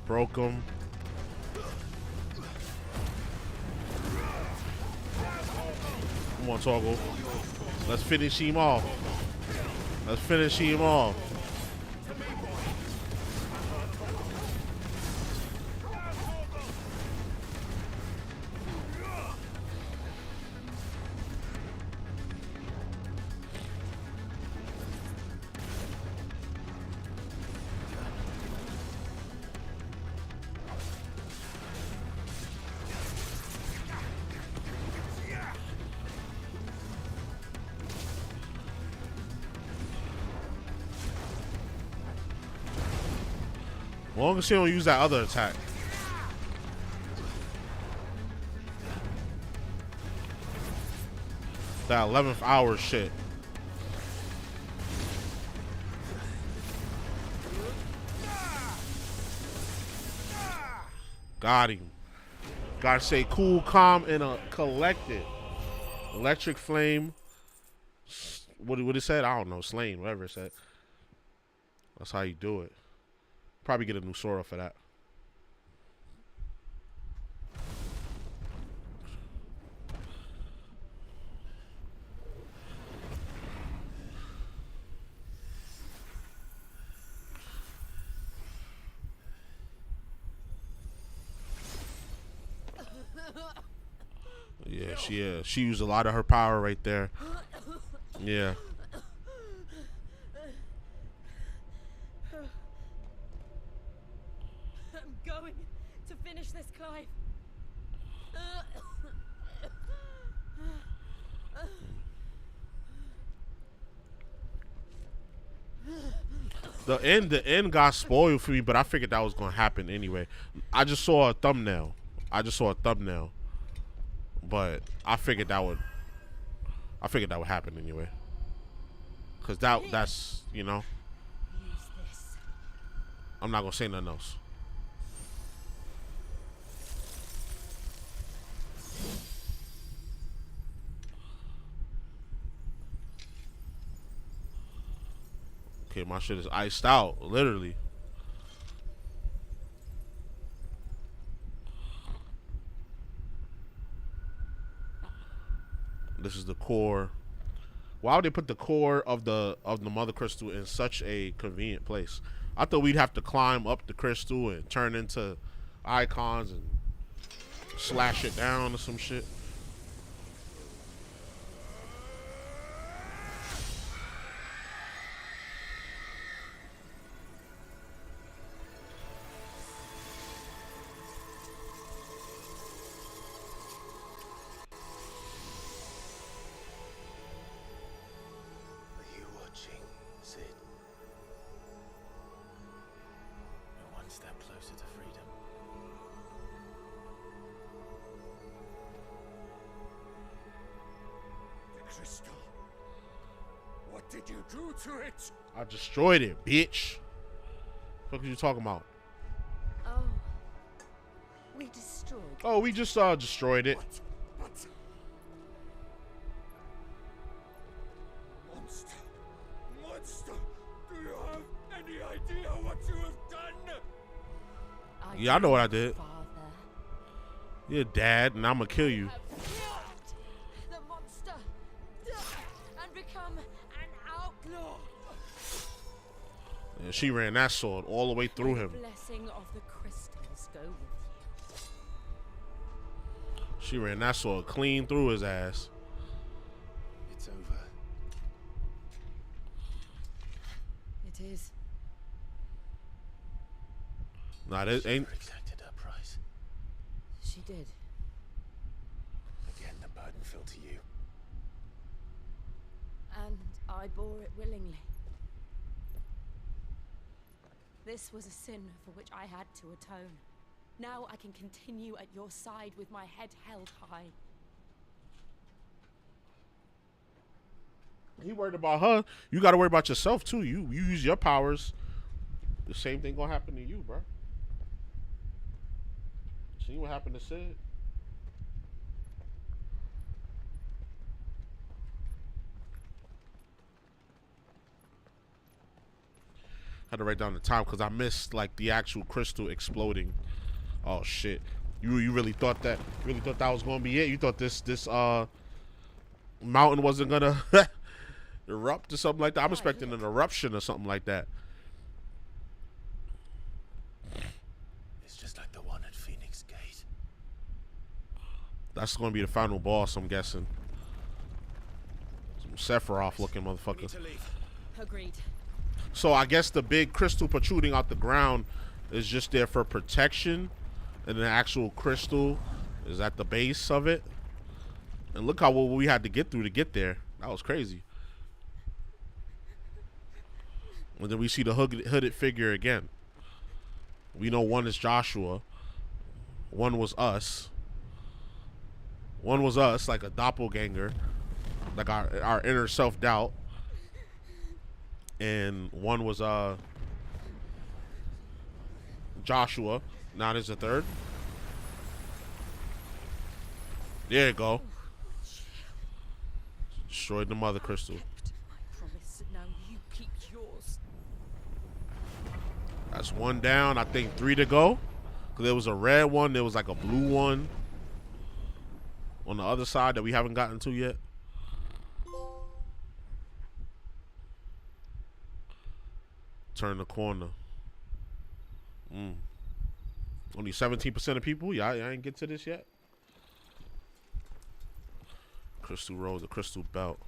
S2: Broke him. Come on, Toggle. Let's finish him off. Let's finish him off. As long as he don't use that other attack. That 11th hour shit. Got him. Gotta say cool, calm, and collected. Electric flame. What it said? I don't know. Slain, whatever it said. That's how you do it. Probably get a new Sora for that. Yeah, she used a lot of her power right there. Yeah.
S7: Going to finish this, Clive.
S2: The end got spoiled for me, but I figured that was gonna happen anyway. I just saw a thumbnail. But I figured that would happen anyway. Cause that's, you know. I'm not gonna say nothing else. Okay, my shit is iced out, literally. This is the core. Why would they put the core of the mother crystal in such a convenient place? I thought we'd have to climb up the crystal and turn into icons and slash it down or some shit.
S6: Crystal. What did you do to it?
S2: I destroyed it, bitch. What are you talking about?
S7: Oh, we destroyed.
S2: Oh, we just destroyed it.
S6: What? Monster! Do you have any idea what you have done?
S2: Yeah, I know what I did.
S7: Father.
S2: You're dad, and I'm gonna kill you.
S7: The monster and become an
S2: And she ran that sword all the way through him.
S7: The blessing of the crystals go with you.
S2: She ran that sword clean through his ass.
S6: It's over.
S7: It is.
S2: Nah, this ain't.
S6: Exacted her price.
S7: She did.
S6: Again, the burden fell to you.
S7: And I bore it willingly. This was a sin for which I had to atone. Now I can continue at your side with my head held high.
S2: He worried about her. You got to worry about yourself too. You use your powers. The same thing gonna happen to you, bro. See what happened to Sid? Had to write down the time because I missed like the actual crystal exploding. Oh shit! You really thought that? You really thought that was gonna be it? You thought this mountain wasn't gonna erupt or something like that? I'm expecting an eruption or something like that.
S6: It's just like the one at Phoenix Gate.
S2: That's gonna be the final boss, I'm guessing. Some Sephiroth looking motherfucker.
S6: To leave.
S7: Agreed.
S2: So I guess the big crystal protruding out the ground is just there for protection, and the actual crystal is at the base of it. And look how what we had to get through to get there. That was crazy. And then we see the hooded figure again. We know one is Joshua. One was us. One was us, like a doppelganger, like our inner self-doubt. And one was Joshua. Now there's a third. There you go. Destroyed the mother crystal.
S7: I promise. Now you keep yours.
S2: That's one down. I think 3 to go. Cause there was a red one. There was like a blue one on the other side that we haven't gotten to yet. Turn the corner. Only 17% of people. Yeah, I ain't get to this yet. Crystal Rose, the crystal belt.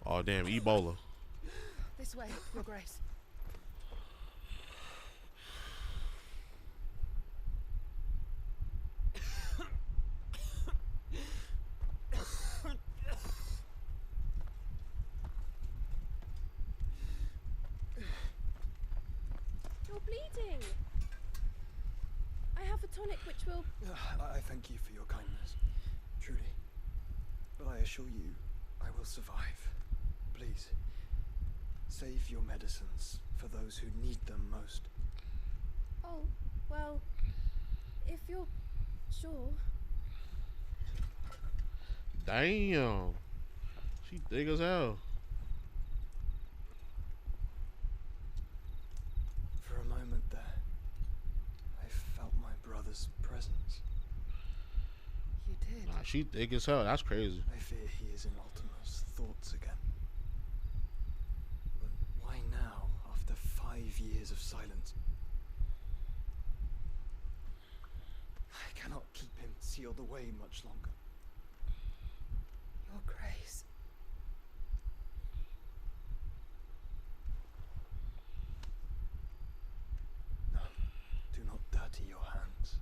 S2: Oh damn, Ebola.
S7: This way, Your Grace.
S8: Bleeding. I have a tonic which will...
S9: I thank you for your kindness, truly. But I assure you, I will survive. Please, save your medicines for those who need them most.
S8: Oh, well, if you're sure.
S2: Damn. She thick as hell.
S9: For a moment there, I felt my brother's presence.
S8: You did?
S2: Nah, she thick as hell. That's crazy.
S9: I fear he is in Ultima's thoughts again. But why now, after 5 years of silence? I cannot keep him sealed away much longer.
S8: Your Grace.
S9: No, do not dirty your hands.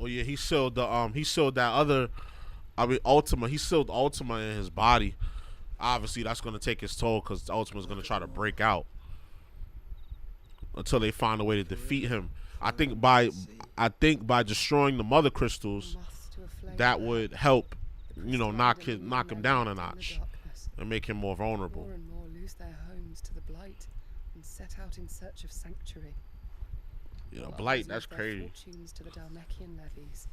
S2: Oh yeah, he sealed that other, Ultima. He sealed Ultima in his body. Obviously, that's gonna take its toll because Ultima's gonna try to break out until they find a way to defeat him. I think by destroying the mother crystals, that would help, knock him down a notch and make him more vulnerable.
S10: More and more lose their homes to the blight and set out in search of sanctuary.
S2: Blight, that's crazy.
S10: Fortunes to the Dalmekian levies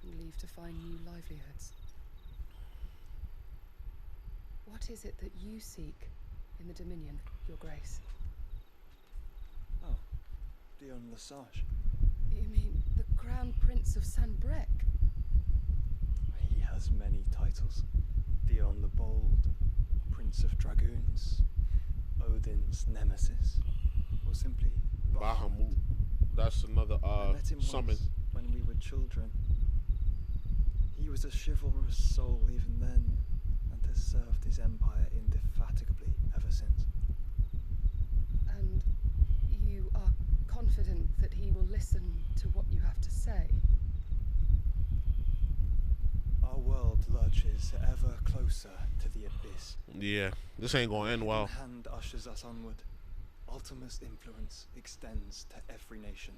S10: and leave to find new livelihoods. What is it that you seek in the Dominion, Your Grace?
S9: Oh, Dion Lesage.
S10: You mean the Crown Prince of Sanbrec?
S9: us many titles. Dion the Bold, Prince of Dragoons, Odin's Nemesis, or simply
S2: Bahamut. That's another
S9: I met him
S2: summon.
S9: once when we were children. He was a chivalrous soul even then, and has served his empire indefatigably ever since.
S10: And you are confident that he will listen to what you have to say?
S9: Our world lurches ever closer to the abyss.
S2: Yeah, this ain't gonna end well.
S9: One hand ushers us onward. Ultima's influence extends to every nation,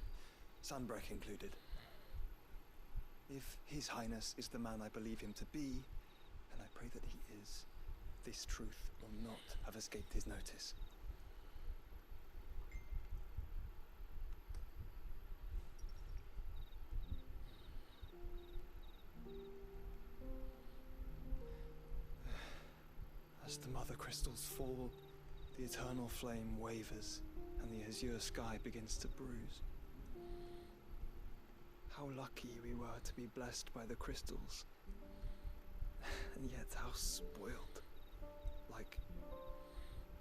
S9: Sanbreque included. If His Highness is the man I believe him to be, and I pray that he is, this truth will not have escaped his notice. As the mother crystals fall, the eternal flame wavers, and the azure sky begins to bruise. How lucky we were to be blessed by the crystals, and yet how spoiled. Like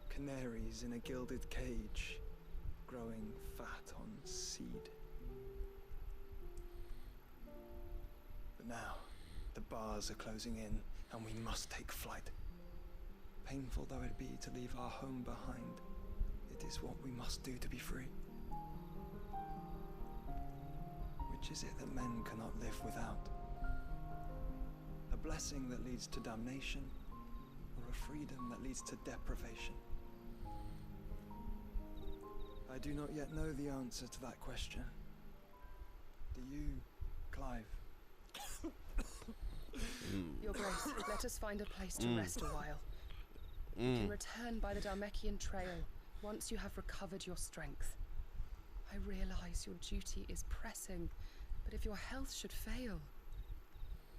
S9: canaries in a gilded cage, growing fat on seed. But now, the bars are closing in, and we must take flight. Painful though it be to leave our home behind, it is what we must do to be free. Which is it that men cannot live without? A blessing that leads to damnation, or a freedom that leads to deprivation? I do not yet know the answer to that question. Do you, Clive?
S10: Your Grace, let us find a place to rest a while. You can return by the Dharmekian trail once you have recovered your strength. I realize your duty is pressing, but if your health should fail...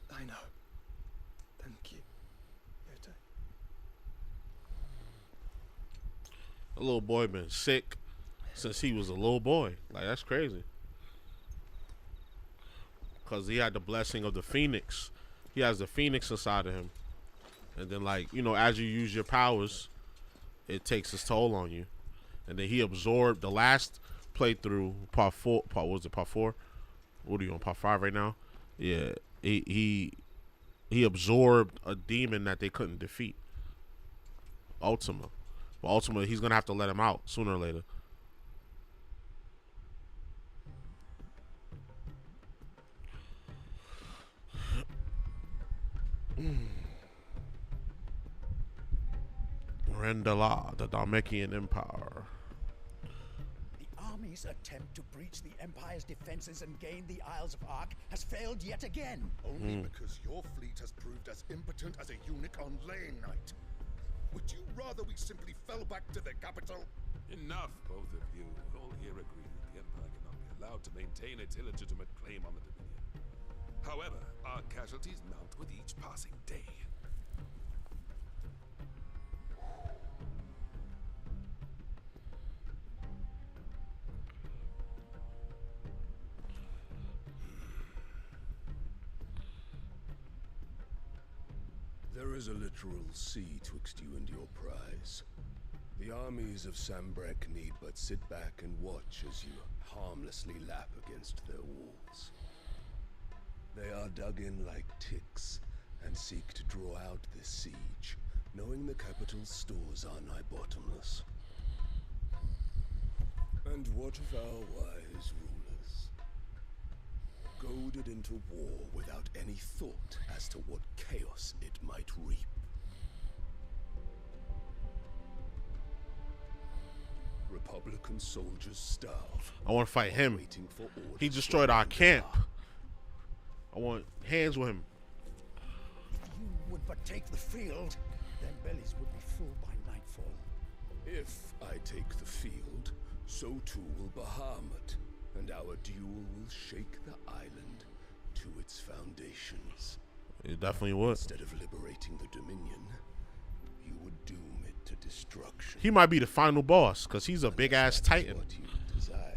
S9: I know. Thank you, Yote.
S2: A little boy been sick since he was a little boy. Like, that's crazy. Because he had the blessing of the Phoenix. He has the Phoenix inside of him. And then, like, you know, as you use your powers, it takes its toll on you. And then he absorbed the last playthrough, part 4. What was it, part 4? What are you on, part 5 right now? Yeah, he absorbed a demon that they couldn't defeat. Ultima. But Ultima, he's going to have to let him out sooner or later. Rendala, the Dharmekian Empire.
S11: The army's attempt to breach the Empire's defenses and gain the Isles of Ark has failed yet again.
S12: Only because your fleet has proved as impotent as a eunuch on laying night. Would you rather we simply fell back to the capital?
S13: Enough, both of you. All here agree that the Empire cannot be allowed to maintain its illegitimate claim on the Dominion. However, our casualties mount with each passing day.
S14: There is a literal sea twixt you and your prize. The armies of Sanbreque need but sit back and watch as you harmlessly lap against their walls. They are dug in like ticks and seek to draw out this siege, knowing the capital's stores are nigh bottomless. And what of our wise rulers? Goaded into war without any thought as to what chaos it might reap. Republican soldiers starve.
S2: I want to fight him. He destroyed our camp. I want hands with him.
S11: If you would but take the field, their bellies would be full by nightfall.
S14: If I take the field, so too will Bahamut, and our duel will shake the island to its foundations.
S2: It definitely would.
S14: Instead of liberating the Dominion, you would doom it to destruction.
S2: He might be the final boss, because he's a big-ass titan.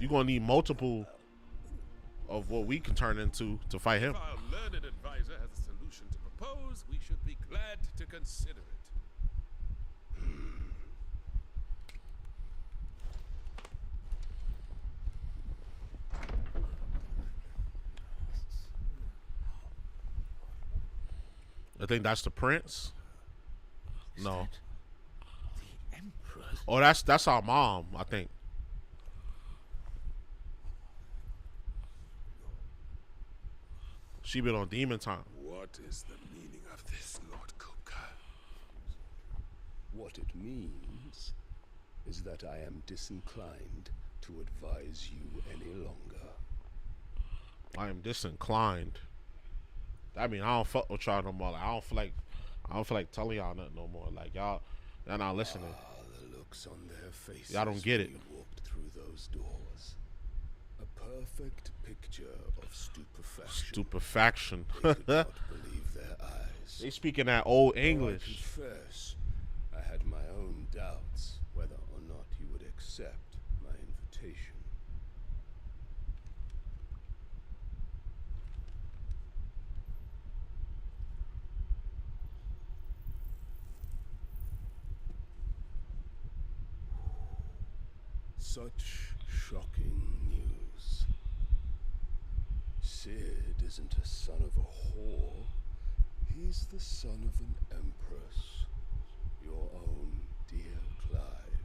S2: You're going to need multiple of what we can turn into to fight him.
S13: If our learned advisor has a solution to propose, consider it.
S2: I think that's the prince. No.
S6: The Emperor.
S2: Oh, that's our mom, I think. She been on demon time.
S13: What is the meaning of this, Lord Kupka?
S14: What it means is that I am disinclined to advise you any longer.
S2: I am disinclined. I mean, I don't fuck with y'all no more. Like, I don't feel like telling y'all nothing no more. Like y'all not listening.
S14: The looks on their faces.
S2: Y'all don't get it.
S14: when you walked through those doors. A perfect picture of stupefaction.
S2: Stupefaction.
S14: They could not believe their eyes.
S2: They speaking that old
S14: Though
S2: English.
S14: I confess, I had my own doubts whether or not you would accept my invitation. Such shocking news. Sid isn't a son of a whore. He's the son of an empress. Your own dear Clive.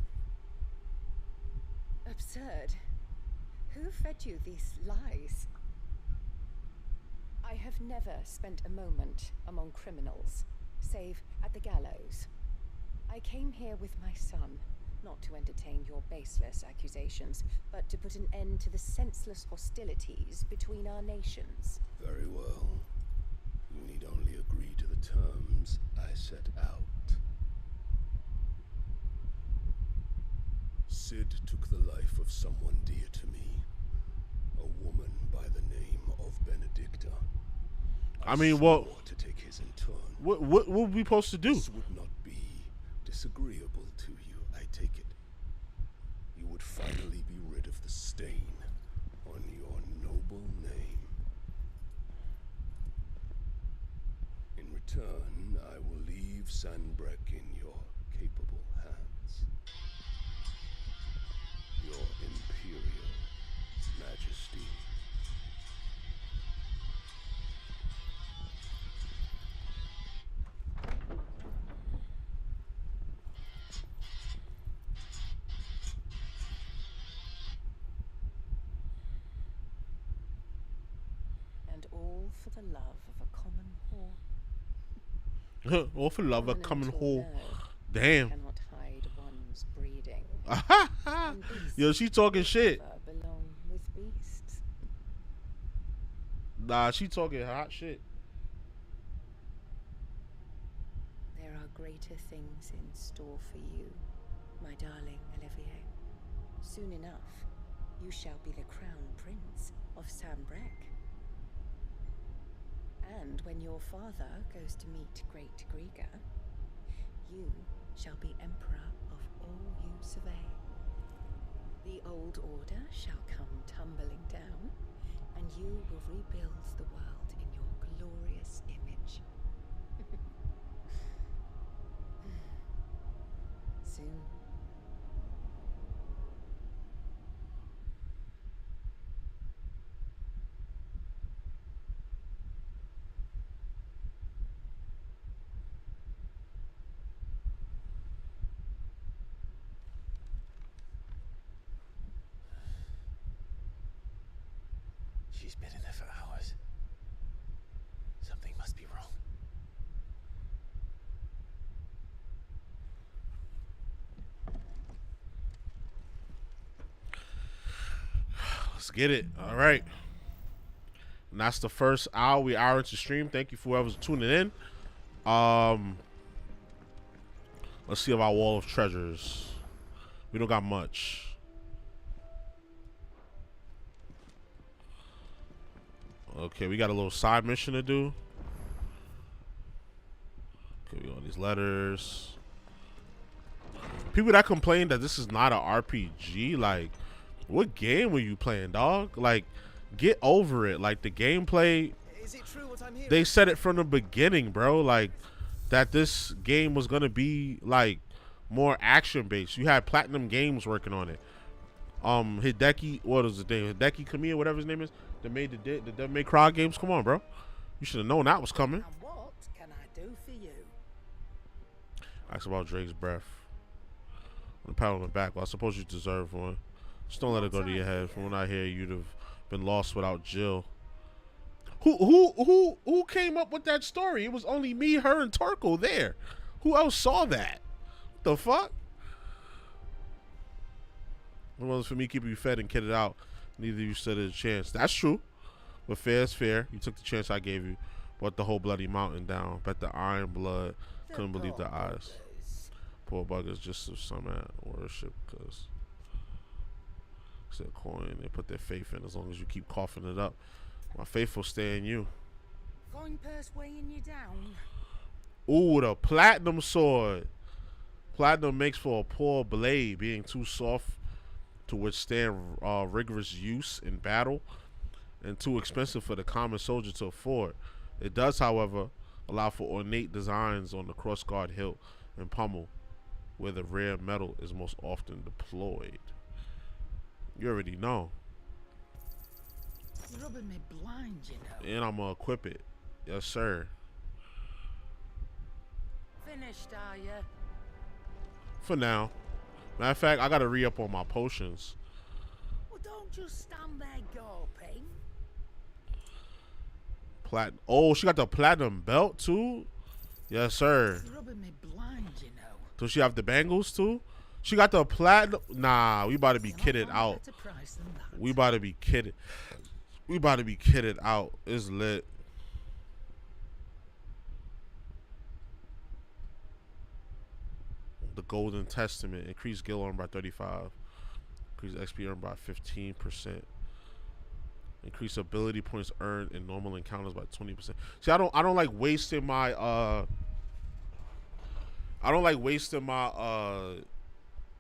S15: Absurd. Who fed you these lies? I have never spent a moment among criminals, save at the gallows. I came here with my son, not to entertain your baseless accusations, but to put an end to the senseless hostilities between our nations.
S14: Very well. You need only agree to the terms I set out. Sid took the life of someone dear to me, a woman by the name of Benedicta.
S2: I mean, what?
S14: To take his in turn.
S2: What were we supposed to do?
S14: This would not be disagreeable to you, I take it. You would finally be rid of the stain on your noble name. In return, I will leave Sanbreque in your capable hands. Your Imperial Majesty.
S15: And all for the love of a common whore.
S2: All for love, a
S15: Woman
S2: common
S15: until
S2: whore.
S15: now
S2: Damn.
S15: Cannot hide one's breeding.
S2: Yo, she talking shit.
S15: Never belong with beasts.
S2: Nah, she talking hot shit.
S15: There are greater things in store for you, my darling Olivier. Soon enough, you shall be the crown prince of Sanbreque. And when your father goes to meet Great Griga, you shall be emperor of all you survey. The old order shall come tumbling down, and you will rebuild the world in your glorious image. Soon.
S6: She's been in there for hours. Something must be wrong.
S2: Let's get it. All right. And that's the first hour. We hour into stream. Thank you for whoever's tuning in. Let's see about Wall of Treasures. We don't got much. Okay, we got a little side mission to do. Okay, we got these letters. People that complain that this is not an RPG, like, what game were you playing, dog? Like, get over it. Like, the gameplay,
S9: Is it true what I'm hearing?
S2: they said it from the beginning, bro. Like, that this game was gonna be like more action based. You had Platinum Games working on it. Hideki, what is his name? Hideki Kamiya, whatever his name is, that made the Devil May Cry games. Come on, bro. You should have known that was coming.
S11: And what can I do for you?
S2: Ask about Drake's breath. On the pat on the back. Well, I suppose you deserve one. Just don't let it go to your head. From when I hear, you'd have been lost without Jill. Who came up with that story? It was only me, her, and Torko there. Who else saw that? What the fuck? It was for me keeping you fed and kitted out. Neither of you stood a chance. That's true. But fair is fair. You took the chance I gave you. Brought the whole bloody mountain down. Bet the iron blood. Couldn't believe their eyes. Poor buggers just some at worship because it's a coin they put their faith in. As long as you keep coughing it up, my faith will stay in you.
S11: Fine purse weighing you down.
S2: Ooh, the platinum sword. Platinum makes for a poor blade, being too soft to withstand rigorous use in battle and too expensive for the common soldier to afford. It does, however, allow for ornate designs on the crossguard hilt and pommel, where the rare metal is most often deployed. You already know.
S11: You're rubbing me blind, you know.
S2: And I'm gonna equip it. Yes, sir.
S11: Finished, are you?
S2: For now. Matter of fact, I gotta re-up on my potions.
S11: Well, don't just stand there gawping.
S2: Oh, she got the platinum belt too? Yes, sir.
S11: You're rubbing me blind, you know.
S2: Does she have the bangles too? She got the platinum. Nah, we about to be kidded out. We about to be kidded. We about to be kidded out. It's lit. The Golden Testament. Increase skill earned by 35. Increase XP earned by 15%. Increase ability points earned in normal encounters by 20%. See, I don't like wasting my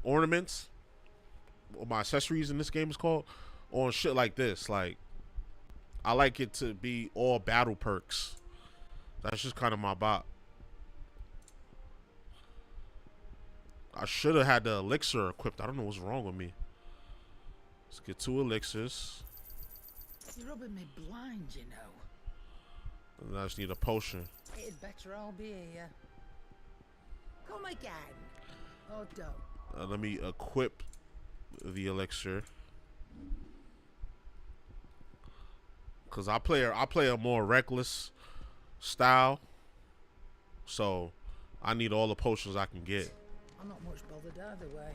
S2: ornaments or my accessories in this game is called on shit like this. Like, I like it to be all battle perks. That's just kind of my bot. I should have had the elixir equipped. I don't know what's wrong with me. Let's get 2 elixirs.
S11: You're rubbing me blind, you know.
S2: And I just need a potion.
S11: It'd better all be here. Come again. Oh, don't.
S2: Let me equip the elixir. Cause I play a more reckless style. So I need all the potions I can get.
S11: I'm not much bothered either way.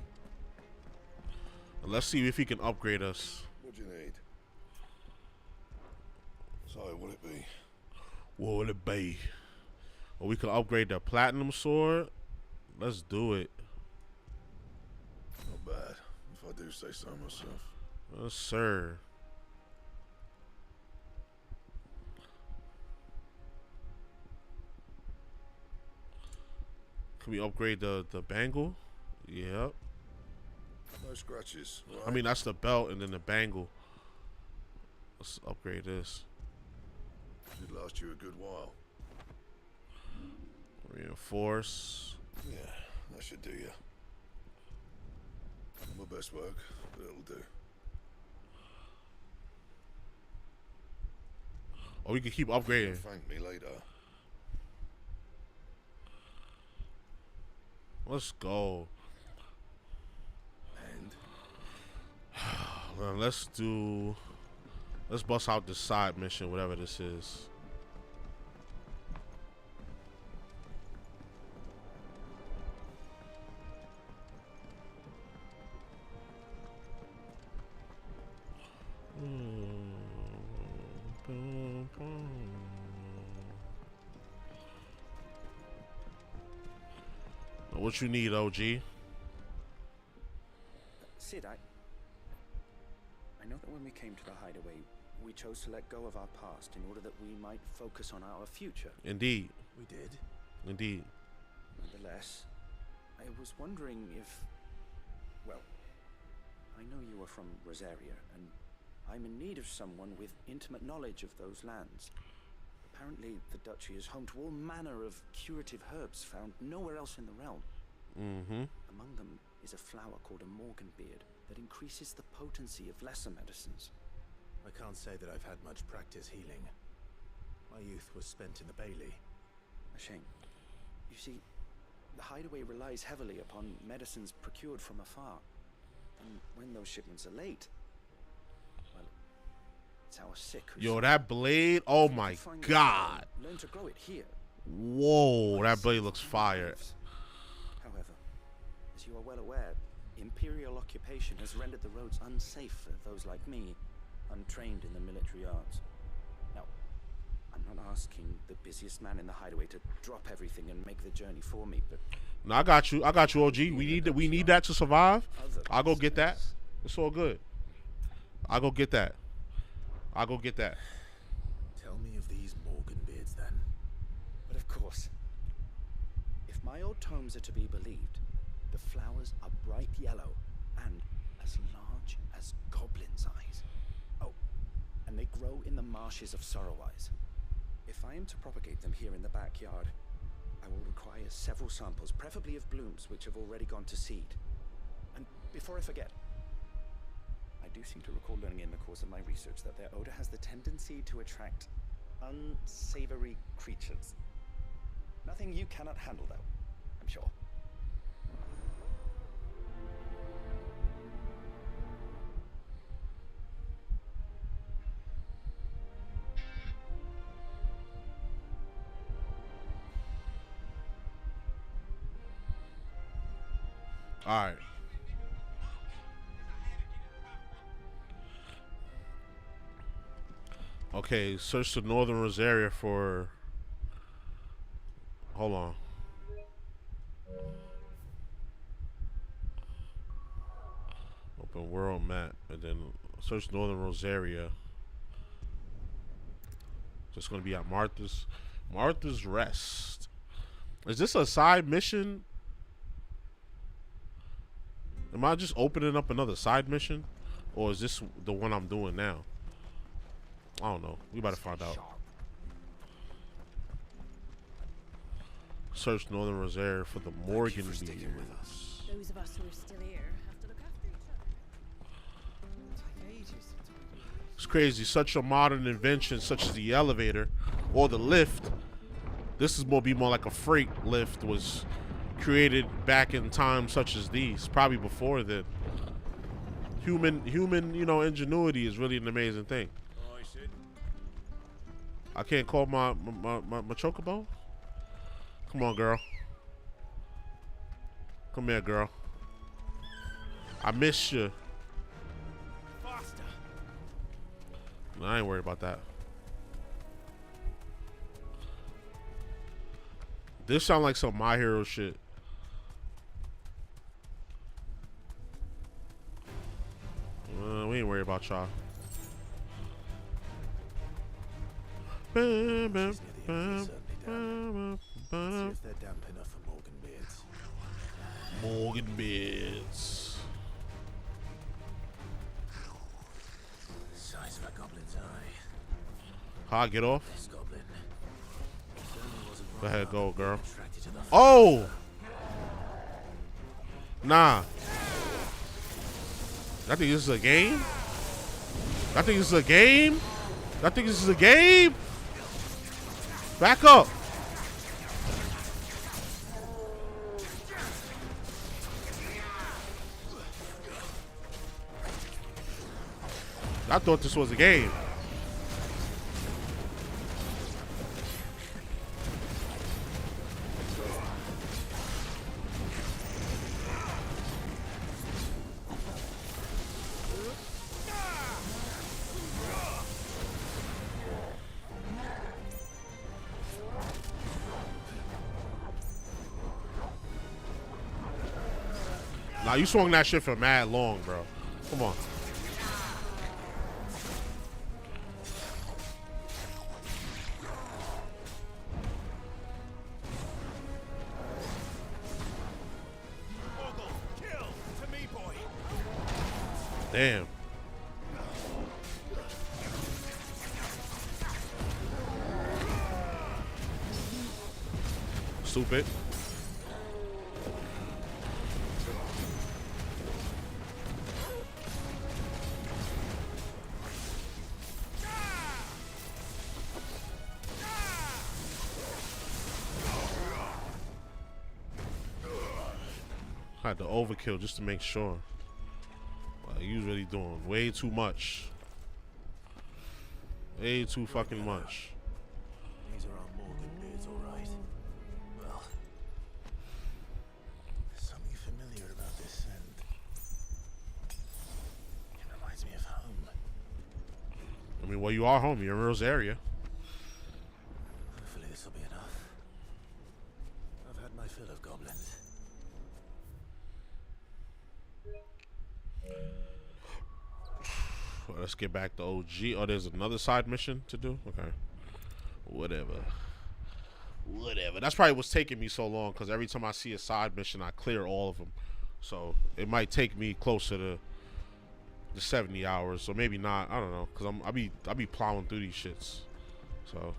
S2: Let's see if he can upgrade us.
S12: What do you need? Sorry, what it be?
S2: What would it be? Well, we can upgrade the platinum sword. Let's do it.
S12: Not bad, if I do say so myself.
S2: Yes, sir. Can we upgrade the bangle? Yep.
S12: No scratches, right?
S2: I mean, that's the belt and then the bangle. Let's upgrade this.
S12: Should last you a good while.
S2: Reinforce.
S12: Yeah, that should do you. Not my best work, but it'll do.
S2: Oh, we can keep upgrading.
S12: Thank me later.
S2: Let's go.
S12: And
S2: well, let's bust out this side mission, whatever this is. What you need, OG?
S16: Sid, I know that when we came to the hideaway, we chose to let go of our past in order that we might focus on our future.
S2: Indeed.
S16: We did.
S2: Indeed.
S16: Nonetheless, I was wondering if... Well, I know you are from Rosaria, and I'm in need of someone with intimate knowledge of those lands. Apparently, the duchy is home to all manner of curative herbs found nowhere else in the realm.
S2: Mm-hmm.
S16: Among them is a flower called a morganbeard that increases the potency of lesser medicines.
S17: I can't say that I've had much practice healing. My youth was spent in the Bailey.
S16: A shame. You see, the hideaway relies heavily upon medicines procured from afar. And when those shipments are late, well, it's our sick who
S2: Yo, that blade, oh my god.
S16: Learn to grow it here.
S2: Whoa, that blade looks fire.
S16: However, as you are well aware, imperial occupation has rendered the roads unsafe for those like me, untrained in the military arts. Now, I'm not asking the busiest man in the hideaway to drop everything and make the journey for me, but
S2: No, I got you, OG. We need that to survive. I'll go get that. It's all good. I'll go get that.
S17: Tell me of these morganbeards then.
S16: But of course, if my old tomes are to be believed, the flowers are bright yellow and as large as goblins' eyes. Oh, and they grow in the marshes of Sorrowise. If I am to propagate them here in the backyard, I will require several samples, preferably of blooms which have already gone to seed. And before I forget, I do seem to recall learning in the course of my research that their odor has the tendency to attract unsavory creatures. Nothing you cannot handle, though, I'm sure.
S2: All right. Okay, search the northern Rosaria for... Hold on. Open world map, and then search northern Rosaria. So it's going to be at Martha's Rest. Is this a side mission? Am I just opening up another side mission? Or is this the one I'm doing now? I don't know. We about to find out. Search northern Rosaria for the Morgan beads.
S7: Those of us who are still here have to look after each other.
S2: It's crazy. Such a modern invention, such as the elevator or the lift. This is be more like a freight lift, was created back in times such as these, probably before then. Human, you know, ingenuity is really an amazing thing. I can't call my chocobo. Come on, girl. Come here, girl. I miss you. No, I ain't worried about that. This sound like some My Hero shit. We ain't worried about y'all.
S17: See if they're damp enough for
S2: Morganbeards.
S17: Size of a goblin's eye.
S2: How I get off?
S17: This goblin certainly wasn't
S2: Go ahead, go, girl.
S17: attracted to the
S2: Oh! Nah. I think this is a game. I think this is a game. I think this is a game. Back up. I thought this was a game. Nah, you swung that shit for mad long, bro. Come on. Damn. Stupid. Had to overkill just to make sure. You was really doing way too much. Way too fucking much.
S17: These are our Morgan beards, all right. Well, there's something familiar about this scent. It reminds me of home.
S2: I mean, well, you are home. You're in Rose area.
S17: Hopefully this will be enough. I've had my fill of goblins.
S2: Well, let's get back to OG. Oh, there's another side mission to do? Okay. Whatever. That's probably what's taking me so long, because every time I see a side mission, I clear all of them. So it might take me closer to the 70 hours, or maybe not. I don't know, because I be plowing through these shits. So.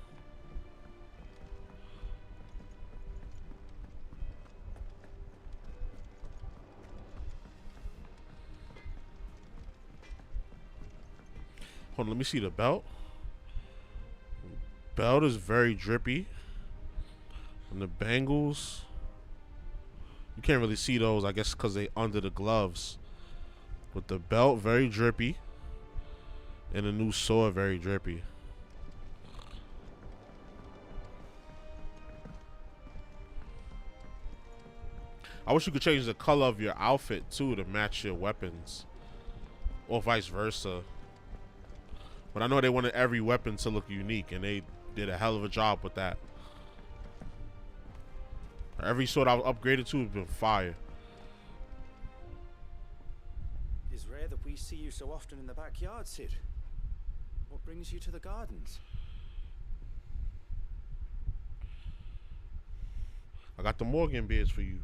S2: Hold on, let me see the belt. Belt is very drippy. And the bangles, you can't really see those, I guess, because they under the gloves. But the belt, very drippy. And the new sword, very drippy. I wish you could change the color of your outfit, too, to match your weapons. Or vice versa. But I know they wanted every weapon to look unique, and they did a hell of a job with that. Every sword I've upgraded to has been fire.
S16: It is rare that we see you so often in the backyard, Sid. What brings you to the gardens?
S2: I got the Morgan beards for you.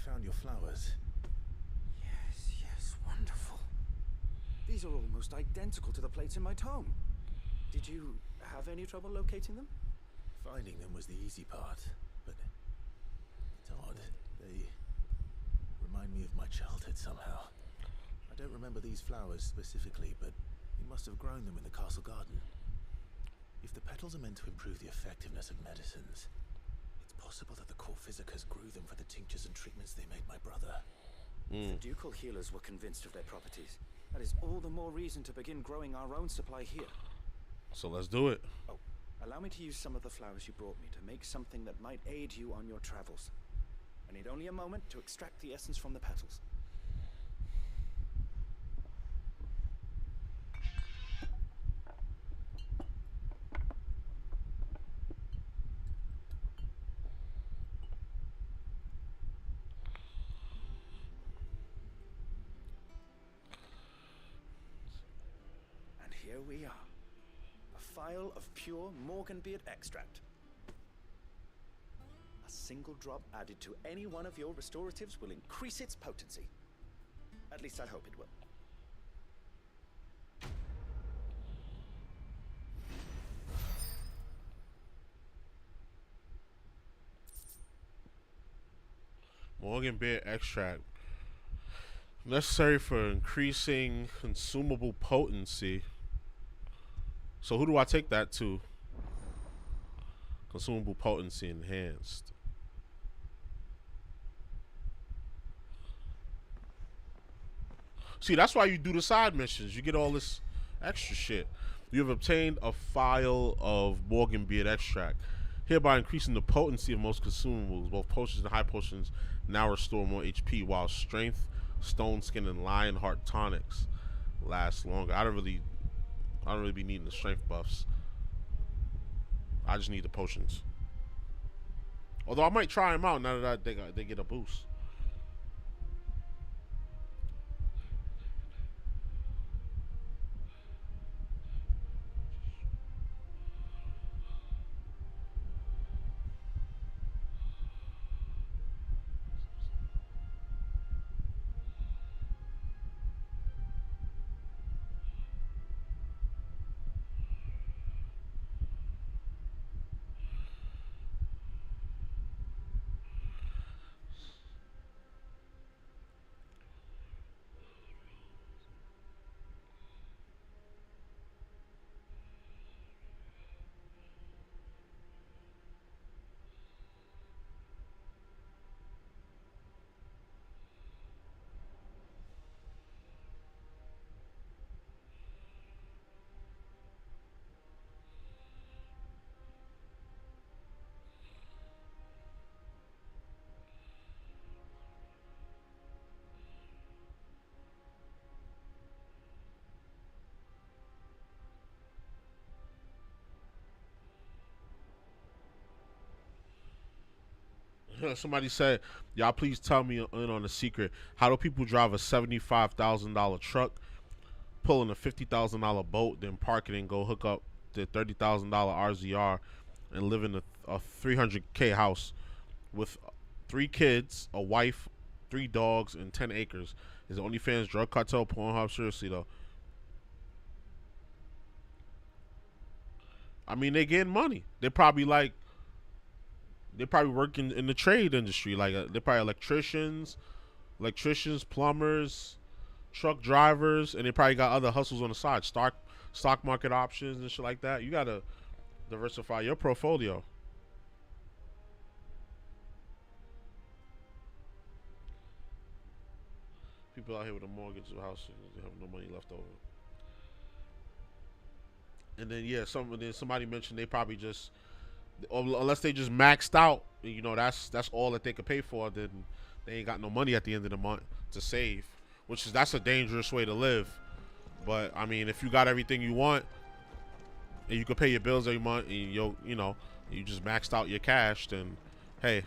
S17: Found your flowers.
S16: Yes, wonderful. These are almost identical to the plates in my tome. Did you have any trouble locating them?
S17: Finding them was the easy part, but it's odd. They remind me of my childhood somehow. I don't remember these flowers specifically, but you must have grown them in the castle garden. If the petals are meant to improve the effectiveness of medicines, possible that the court physicers grew them for the tinctures and treatments they made my brother.
S16: The ducal healers were convinced of their properties. That is all the more reason to begin growing our own supply here.
S2: So let's do it.
S16: Oh, allow me to use some of the flowers you brought me to make something that might aid you on your travels. I need only a moment to extract the essence from the petals. Here we are. A phial of pure Morganbeard extract. A single drop added to any one of your restoratives will increase its potency. At least I hope it will.
S2: Morganbeard extract. Necessary for increasing consumable potency. So who do I take that to? Consumable potency enhanced. See, that's why you do the side missions. You get all this extra shit. You have obtained a phial of Morganbeard extract, hereby increasing the potency of most consumables. Both potions and high potions now restore more HP, while strength, stone skin, and lionheart tonics last longer. I don't really be needing the strength buffs. I just need the potions. Although I might try them out now that they get a boost. Somebody said, y'all please tell me in on the secret. How do people drive a $75,000 truck, pull in a $50,000 boat, then park it and go hook up the $30,000 RZR and live in a $300K house with 3 kids, a wife, 3 dogs, and 10 acres? Is the OnlyFans drug cartel Pornhub? Seriously though. I mean, they getting money. They're probably working in the trade industry. Like they're probably electricians, plumbers, truck drivers, and they probably got other hustles on the side, stock market options and shit like that. You gotta diversify your portfolio. People out here with a mortgage or house, they have no money left over. And then yeah, somebody mentioned they probably just, unless they just maxed out, you know, that's all that they could pay for, then they ain't got no money at the end of the month to save, that's a dangerous way to live. But I mean, if you got everything you want and you can pay your bills every month and you just maxed out your cash, then hey,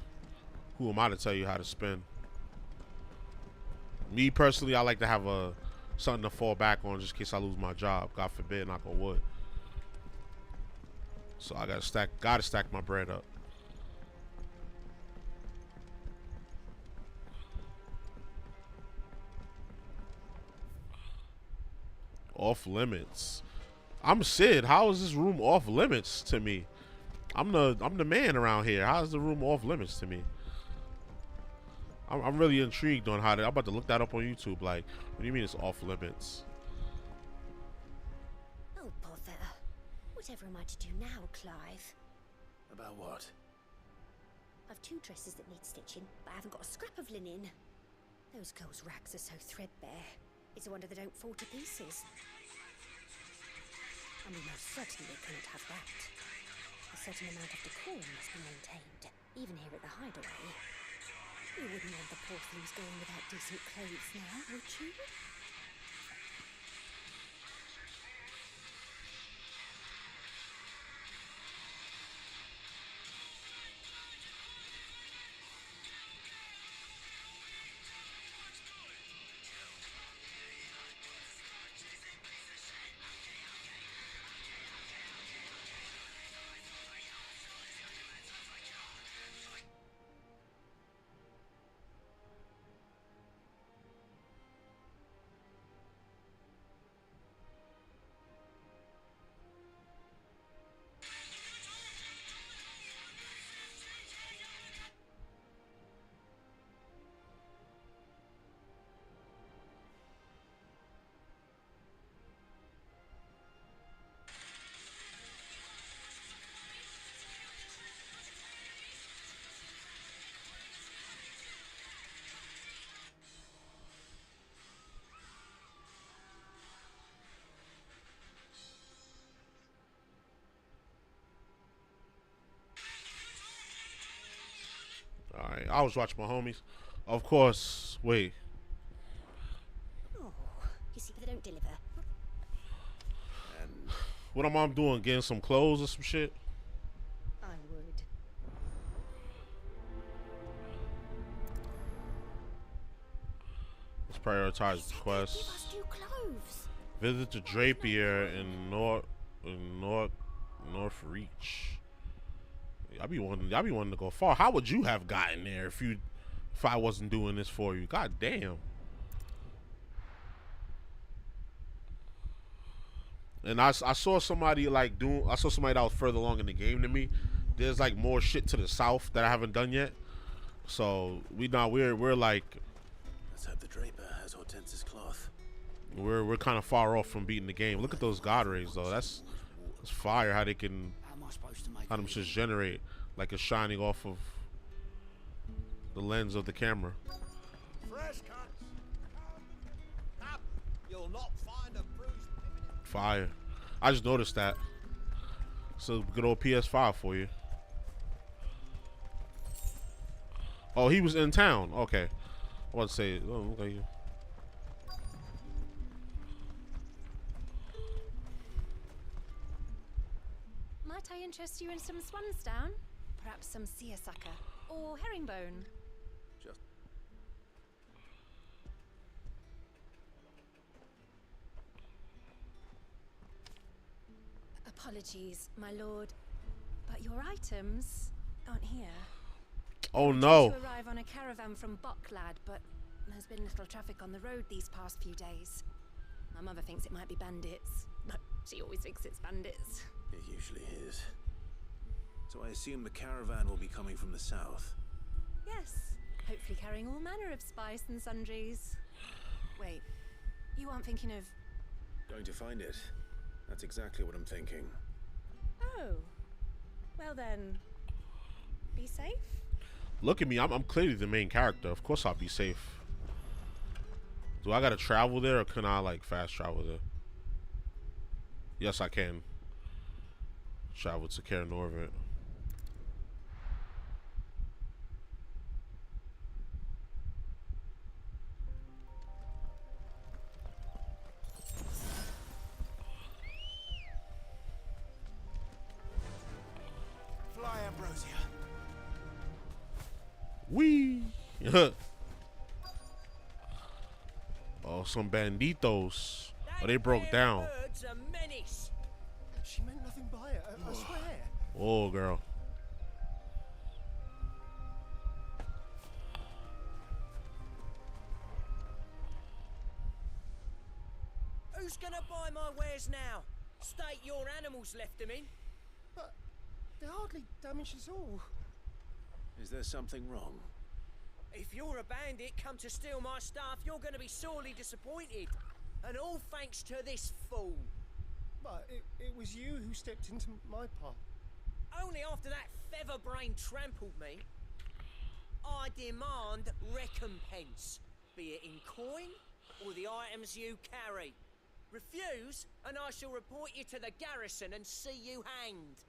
S2: who am I to tell you how to spend? Me personally, I like to have something to fall back on just in case I lose my job. God forbid, knock on wood. So I gotta stack my bread up. Off limits. I'm Sid. How is this room off limits to me? I'm the man around here. How is the room off limits to me? I'm really intrigued on how I'm about to look that up on YouTube. Like, what do you mean it's off limits?
S18: Oh, bother. Whatever am I to do now, Clive?
S17: About what?
S18: I've 2 dresses that need stitching, but I haven't got a scrap of linen. Those girls' rags are so threadbare. It's a wonder they don't fall to pieces. And we most certainly couldn't have that. A certain amount of decorum must be maintained, even here at the hideaway. You wouldn't want the poor things going without decent clothes now, would you?
S2: Alright, I was watching my homies. Of course, wait.
S18: Oh, you see, but they don't deliver.
S2: What am I doing? Getting some clothes or some shit?
S18: I would.
S2: Let's prioritize the quest.
S18: Give us new clothes.
S2: Visit the Drapier in North Reach. I be wanting to go far. How would you have gotten there if I wasn't doing this for you? God damn. And I saw somebody I saw somebody that was further along in the game than me. There's like more shit to the south that I haven't done yet. So we're like,
S17: let's hope the Draper has Hortense's cloth.
S2: We're kind of far off from beating the game. Look at those God rays though. That's fire how they can, how them just generate like it's shining off of the lens of the camera.
S6: Fresh cuts. Up. You'll not find a bruised
S2: Fire. I just noticed that. So good old PS5 for you. Oh, he was in town. Okay. I want to say, oh, okay.
S10: Might I interest you in some swan's down? Perhaps some seersucker?
S7: or herringbone?
S17: Just
S7: Apologies, my lord, but your items aren't here.
S2: Oh
S7: They were
S2: no.
S7: due to arrive on a caravan from Bucklad, but there's been little traffic on the road these past few days. My mother thinks it might be bandits, but she always thinks it's bandits.
S17: it usually is. So I assume the caravan will be coming from the south.
S7: Yes, hopefully carrying all manner of spice and sundries. Wait, you aren't thinking of...
S17: Going to find it. That's exactly what I'm thinking.
S7: Oh, well then, be safe?
S2: Look at me. I'm clearly the main character. Of course I'll be safe. Do I gotta travel there, or can I like fast travel there? Yes, I can. Travel to Kaer Norvit.
S11: Fly, Ambrosia.
S2: Wee. Oh, some banditos. Oh, they broke down.
S6: Bird's a menace.
S9: She meant nothing by it, I swear.
S2: Oh, girl.
S6: Who's gonna buy my wares now? State your animals left them in.
S9: But they hardly damaged us all.
S17: Is there something wrong?
S6: If you're a bandit come to steal my stuff, you're gonna be sorely disappointed. And all thanks to this fool.
S9: But it was you who stepped into my path.
S6: Only after that feather-brain trampled me. I demand recompense, be it in coin or the items you carry. Refuse, and I shall report you to the garrison and see you hanged.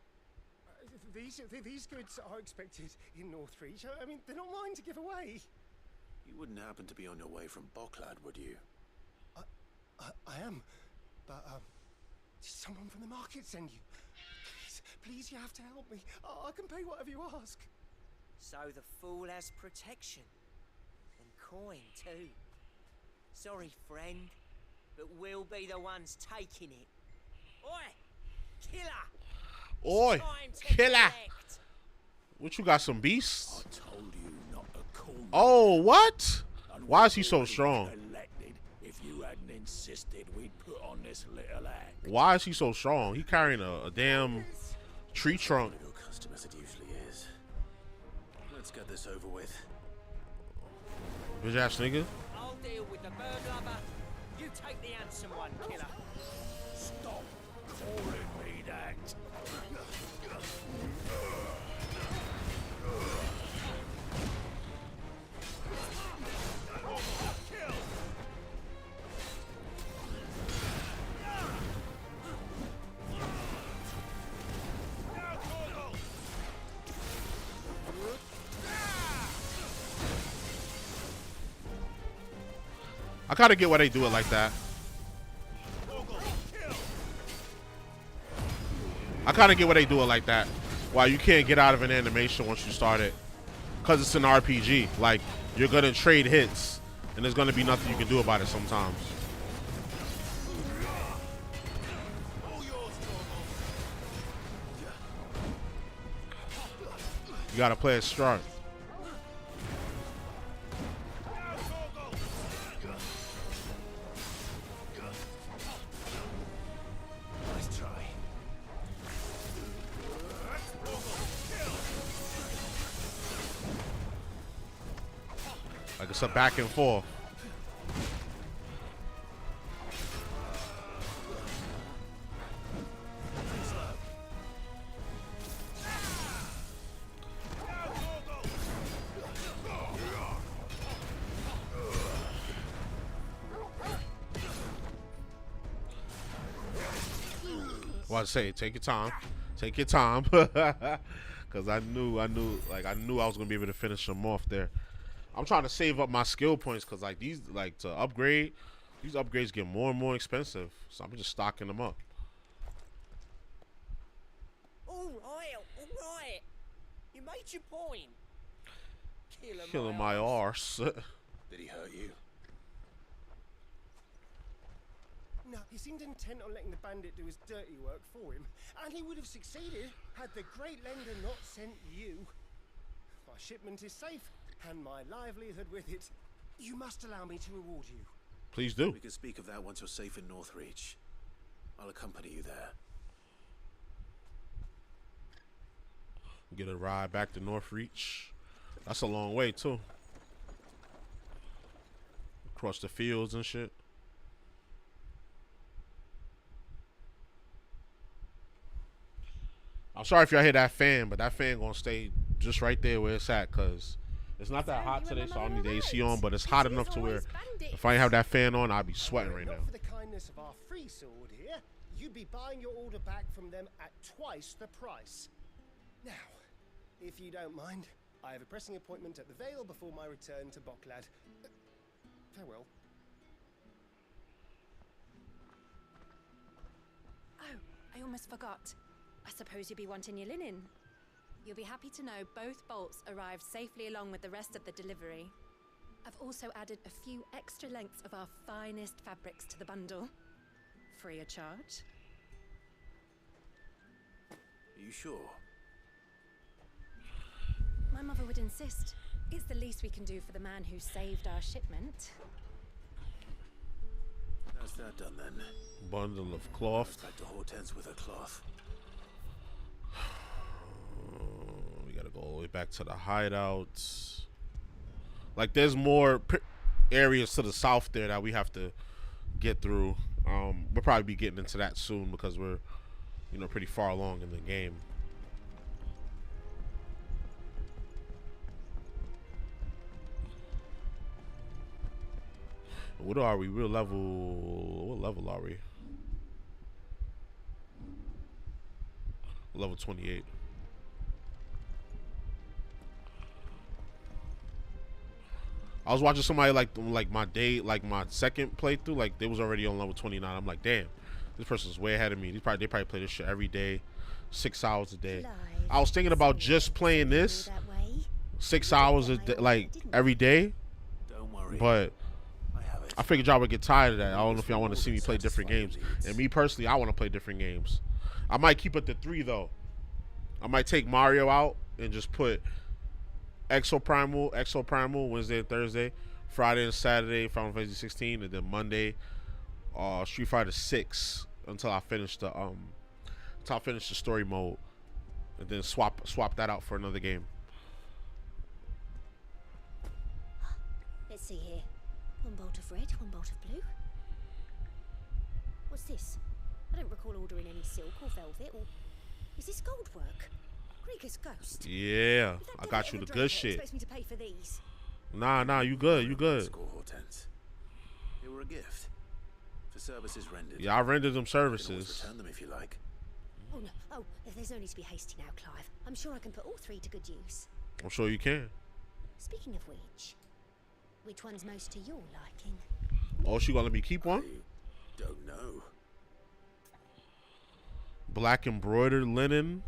S9: These goods are expected in Northreach. I mean, they're not mine to give away.
S17: You wouldn't happen to be on your way from Bucklad, would you?
S9: I am, but did someone from the market send you? Please, you have to help me. I can pay whatever you ask.
S6: So the fool has protection. And coin, too. Sorry, friend, but we'll be the ones taking it. Oi! Killer!
S2: Oi! Killer!
S6: Collect.
S2: What, you got some beasts?
S11: I told you not to call me.
S2: Oh, what? Why is he so strong?
S11: Elected. If you hadn't insisted, we'd put on this little act.
S2: Why is he so strong? He carrying a damn tree trunk.
S17: Your customers it usually is. Let's get this over with.
S2: Bitch ass nigga.
S6: I'll deal with the bird lover. You take the handsome one, killer.
S11: Stop calling me that.
S2: I kind of get why they do it like that. I kind of get why they do it like that. Why you can't get out of an animation once you start it. Because it's an RPG. Like, you're going to trade hits. And there's going to be nothing you can do about it sometimes. You got to play it strong.
S11: Nice try.
S2: Like it's a back and forth. Well, I say, take your time. Take your time. Because I knew I was going to be able to finish them off there. I'm trying to save up my skill points because, like, these, like, to upgrade, these upgrades get more and more expensive. So I'm just stocking them up.
S6: All right. You made your point.
S2: Killing my arse.
S14: Did he hurt you?
S19: No, he seemed intent on letting the bandit do his dirty work for him, and he would have succeeded had the great lender not sent you. My shipment is safe, and my livelihood with it. You must allow me to reward you.
S2: Please do.
S17: We can speak of that once you're safe in Northreach. I'll accompany you there.
S2: Get a ride back to Northreach. That's a long way too. Across the fields and shit. I'm sorry if y'all hear that fan, but that fan gonna stay just right there where it's at, cause it's not that hot today, so I don't need the AC on, but it's hot enough to where if I ain't have that fan on, I'd be sweating right now.
S19: Not for the kindness of our free sword here, you'd be buying your order back from them at twice the price. Now, if you don't mind, I have a pressing appointment at the Vale before my return to Boklad. Farewell.
S18: Oh, I almost forgot. I suppose you'll be wanting your linen. You'll be happy to know both bolts arrived safely along with the rest of the delivery. I've also added a few extra lengths of our finest fabrics to the bundle. Free of charge.
S17: Are you sure?
S18: My mother would insist. It's the least we can do for the man who saved our shipment.
S17: How's that done then?
S2: Bundle of cloth.
S17: Back to Hortense with her cloth.
S2: We gotta go all the way back to the hideouts. Like, there's more areas to the south there that we have to get through. We'll probably be getting into that soon because we're, you know, pretty far along in the game. What are we? We're level. What level are we? Level 28. I was watching somebody like my second playthrough, like they was already on level 29. I'm like, damn, this person's way ahead of me. They probably play this shit every day, 6 hours a day. I was thinking about just playing this 6 hours a day, like every day.
S17: Don't worry.
S2: But I figured y'all would get tired of that. I don't know if y'all want to see me play different games. And me personally, I want to play different games. I might keep it to 3 though. I might take Mario out and just put Exo Primal Wednesday and Thursday, Friday and Saturday Final Fantasy 16, and then Monday Street Fighter 6 until I finish the story mode, and then swap that out for another game.
S18: Let's see here. One bolt of red, one bolt of blue. What's this? I don't recall ordering any silk or velvet, or is this gold work? Krieger's ghost.
S2: Yeah, I got you the good shit.
S18: Expects me to pay for these.
S2: Nah, you good, you good.
S17: Score, Hortense. They were a gift for services rendered.
S2: Yeah, I rendered them services.
S17: Return them if you like.
S18: Oh no! Oh, there's no need to be hasty now, Clive. I'm sure I can put all 3 to good use.
S2: I'm sure you can.
S18: Speaking of which one's most to your liking?
S2: Oh, she gonna let me keep one?
S17: I don't know.
S2: Black embroidered linen,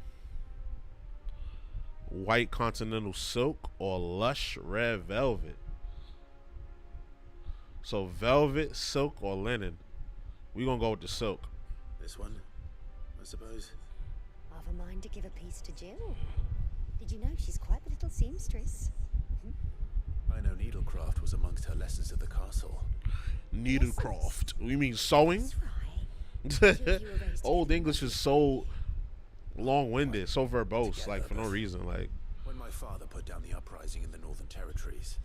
S2: white continental silk, or lush red velvet. So velvet, silk, or linen. We gonna go with the silk.
S17: This one, I suppose.
S18: I've a mind to give a piece to Jill. Did you know she's quite the little seamstress?
S17: I know needlecraft was amongst her lessons at the castle.
S2: Needlecraft? You mean sewing? Old English is so long-winded, so verbose, like for no reason. Like,
S17: when my father put down the uprising in the Northern Territories,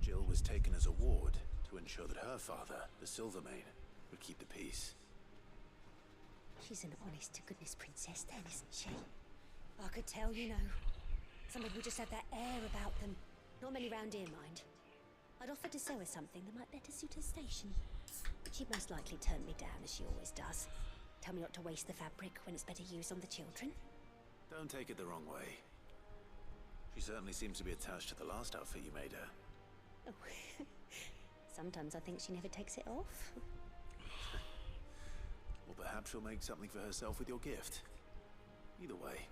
S17: Jill was taken as a ward to ensure that her father, the Silvermane, would keep the peace.
S18: She's an honest-to-goodness princess then, isn't she? I could tell, you know. Some people just have that air about them. Not many round here, mind. I'd offered to sew her something that might better suit her station. She'd most likely turn me down, as she always does. Tell me not to waste the fabric when it's better used on the children.
S17: Don't take it the wrong way. She certainly seems to be attached to the last outfit you made her.
S18: Oh. Sometimes I think she never takes it off.
S17: Or perhaps she'll make something for herself with your gift. Either way,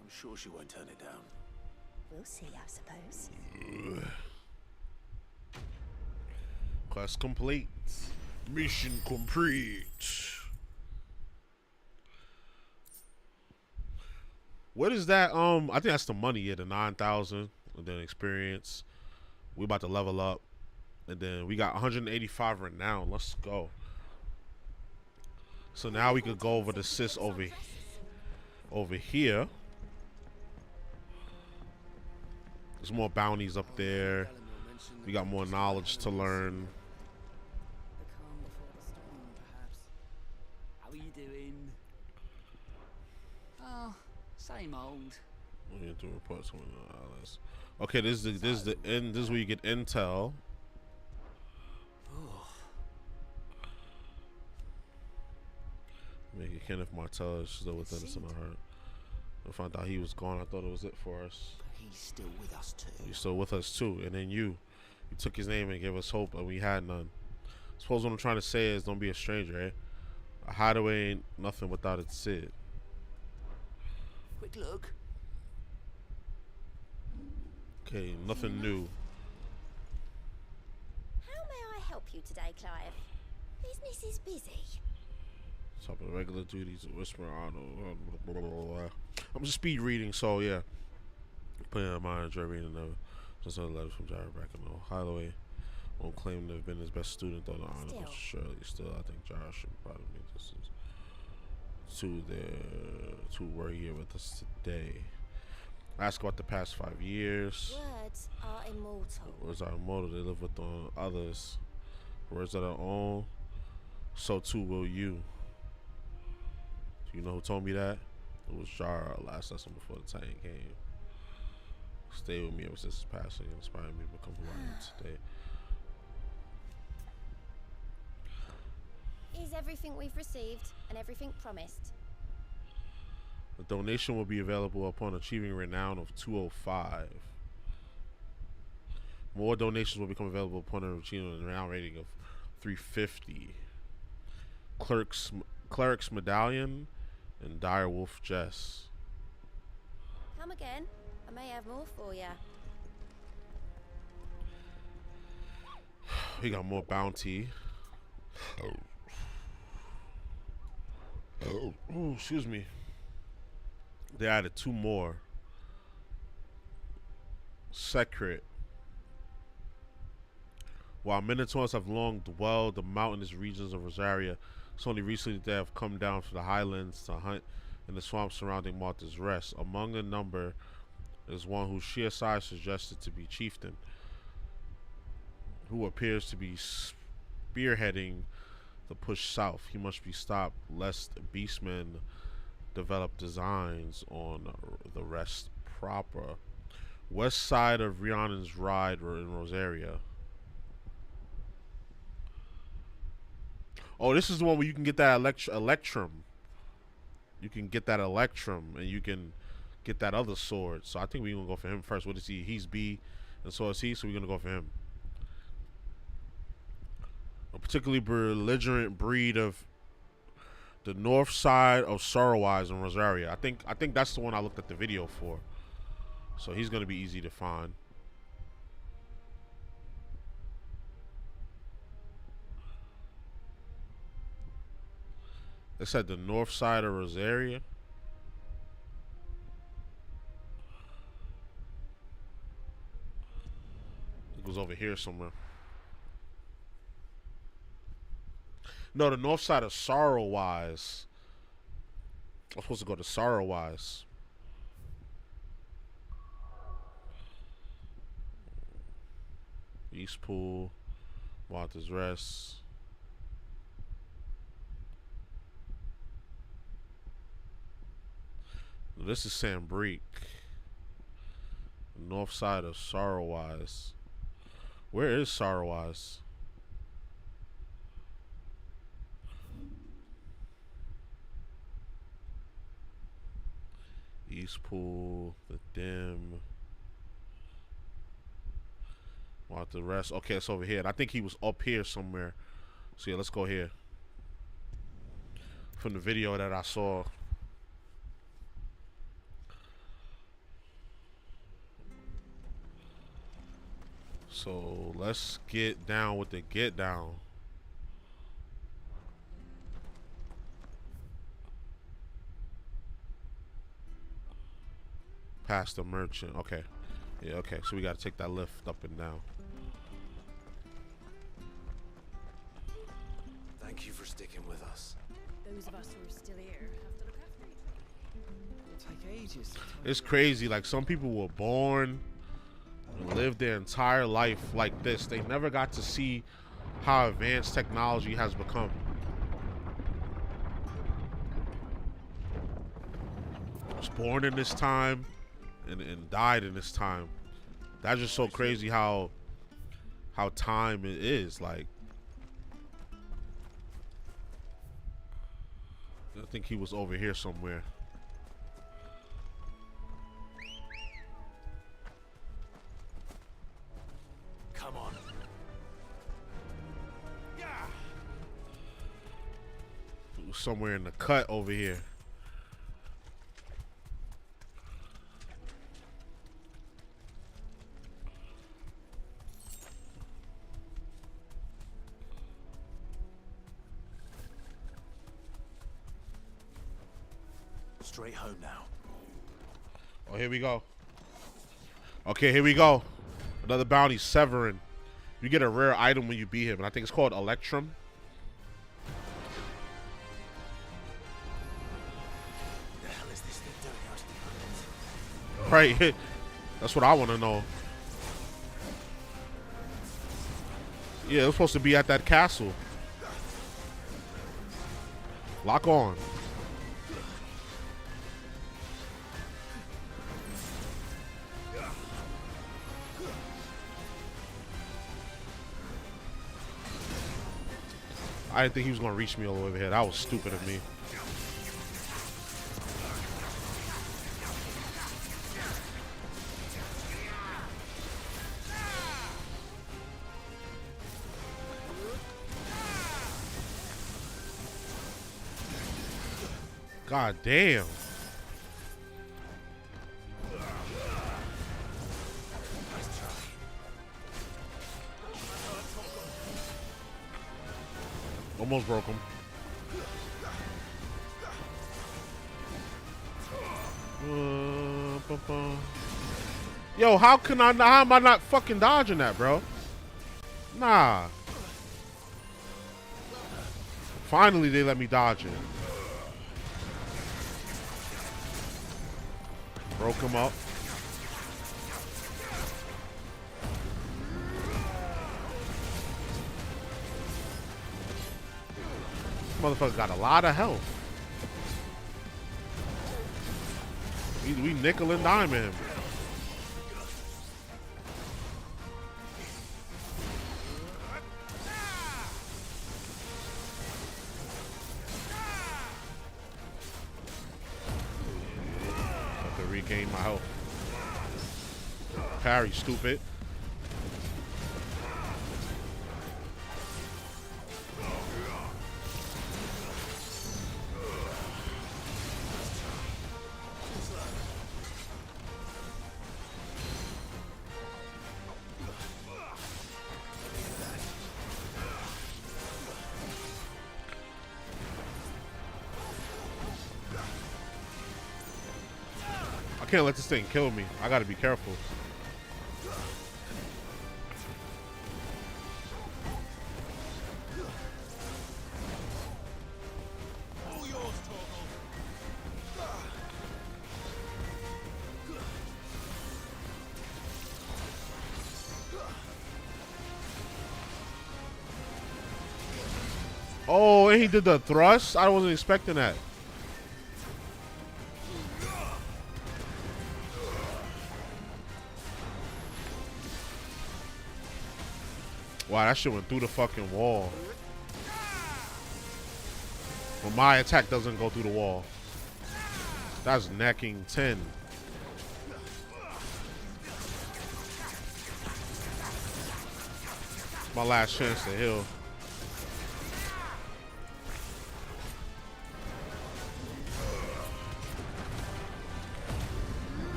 S17: I'm sure she won't turn it down.
S18: We'll see, I suppose.
S2: Quest complete. Mission complete. What is that? I think that's the money, yeah, the 9,000, and then experience. We about to level up, and then we got 185 renown. Let's go. So now we could go over the sis over here. There's more bounties up there. We got more knowledge to learn.
S20: How are you doing? Oh, same old.
S2: We need to report something to Alice. Okay, this is the end. This is where you get intel. Make Kenneth Martell is still with us in our heart. I found out he was gone. I thought it was it for us.
S20: He's still with us too.
S2: He's still with us too. And then you took his name and gave us hope, and we had none. I suppose what I'm trying to say is, don't be a stranger, eh? A hideaway ain't nothing without its Sid.
S20: Quick look.
S2: Okay, nothing new.
S18: How may I help you today, Clive? Business is busy.
S2: Top of the regular duties, whisper on. I'm just speed reading, so yeah. Putting in mind, enjoy reading another. Just another letter from Jared back in the Hideaway. Won't claim to have been his best student, though the honor was surely still. I think Jared should be proud of me. This is to were here with us today. Ask about the past 5 years.
S18: Words are immortal.
S2: Words are immortal. They live with others. Words that are own, so too will you. Do you know who told me that? It was Jar last lesson before the Titan came. Stay with me ever since his passing and inspired me to become who I am today.
S18: Is everything we've received and everything promised?
S2: The donation will be available upon achieving renown of 205. More donations will become available upon achieving a renown rating of 350. Cleric's Medallion and Direwolf Jess.
S18: Come again. I may have more for you.
S2: We got more bounty. Oh, excuse me. They added 2 more. Secret. While Minotaurs have long dwelled the mountainous regions of Rosaria, it's only recently they have come down from the highlands to hunt in the swamps surrounding Martha's Rest. Among the number is one whose sheer size suggested to be chieftain, who appears to be spearheading the push south. He must be stopped lest beastmen develop designs on the rest proper. West side of Rhiannon's Ride in Rosaria. Oh, this is the one where you can get that Electrum. You can get that Electrum, and you can get that other sword. So I think we're going to go for him first. What is he? He's B, and so is he, so we're going to go for him. A particularly belligerent breed of the north side of Sorrowwise in Rosaria. I think that's the one I looked at the video for. So he's going to be easy to find. It said the north side of Rosaria. It goes over here somewhere. No, the north side of Sorrowwise. I'm supposed to go to Sorrowwise. East Pool, Martha's Rest. This is Sambreek. North side of Sorrowwise. Where is Sorrowwise? East Pool, the Dim. Martha's Rest. Okay, it's over here. And I think he was up here somewhere. So yeah, let's go here. From the video that I saw. So let's get down with the get down. Past the merchant. Okay. Yeah, okay. So we got to take that lift up and down.
S5: Thank you for sticking with us.
S7: Those of us who are still here have to look after each other.
S20: It'll take ages.
S2: It's crazy. Like, some people were born and lived their entire life like this. They never got to see how advanced technology has become. Was born in this time and died in this time. That's just so crazy how time it is. Like, I think he was over here somewhere.
S20: Come on.
S2: It was somewhere in the cut over here.
S20: Straight home now.
S2: Oh, here we go. Okay, here we go. Another bounty, Severin. You get a rare item when you beat him, and I think it's called Electrum.
S20: The hell is this thing doing out in the island?
S2: Right. That's what I want to know. Yeah, it was supposed to be at that castle. Lock on. I didn't think he was going to reach me all the way over here. That was stupid of me. God damn. Almost broke him. Yo, how am I not fucking dodging that, bro? Nah. Finally, they let me dodge it. Broke him up. Motherfucker got a lot of health. We nickel and dime him. Have to regain my health. Parry, stupid. I can't let this thing kill me. I gotta be careful. Oh, and he did the thrust? I wasn't expecting that. Wow, that shit went through the fucking wall. Well, my attack doesn't go through the wall. That's necking 10. My last chance to heal.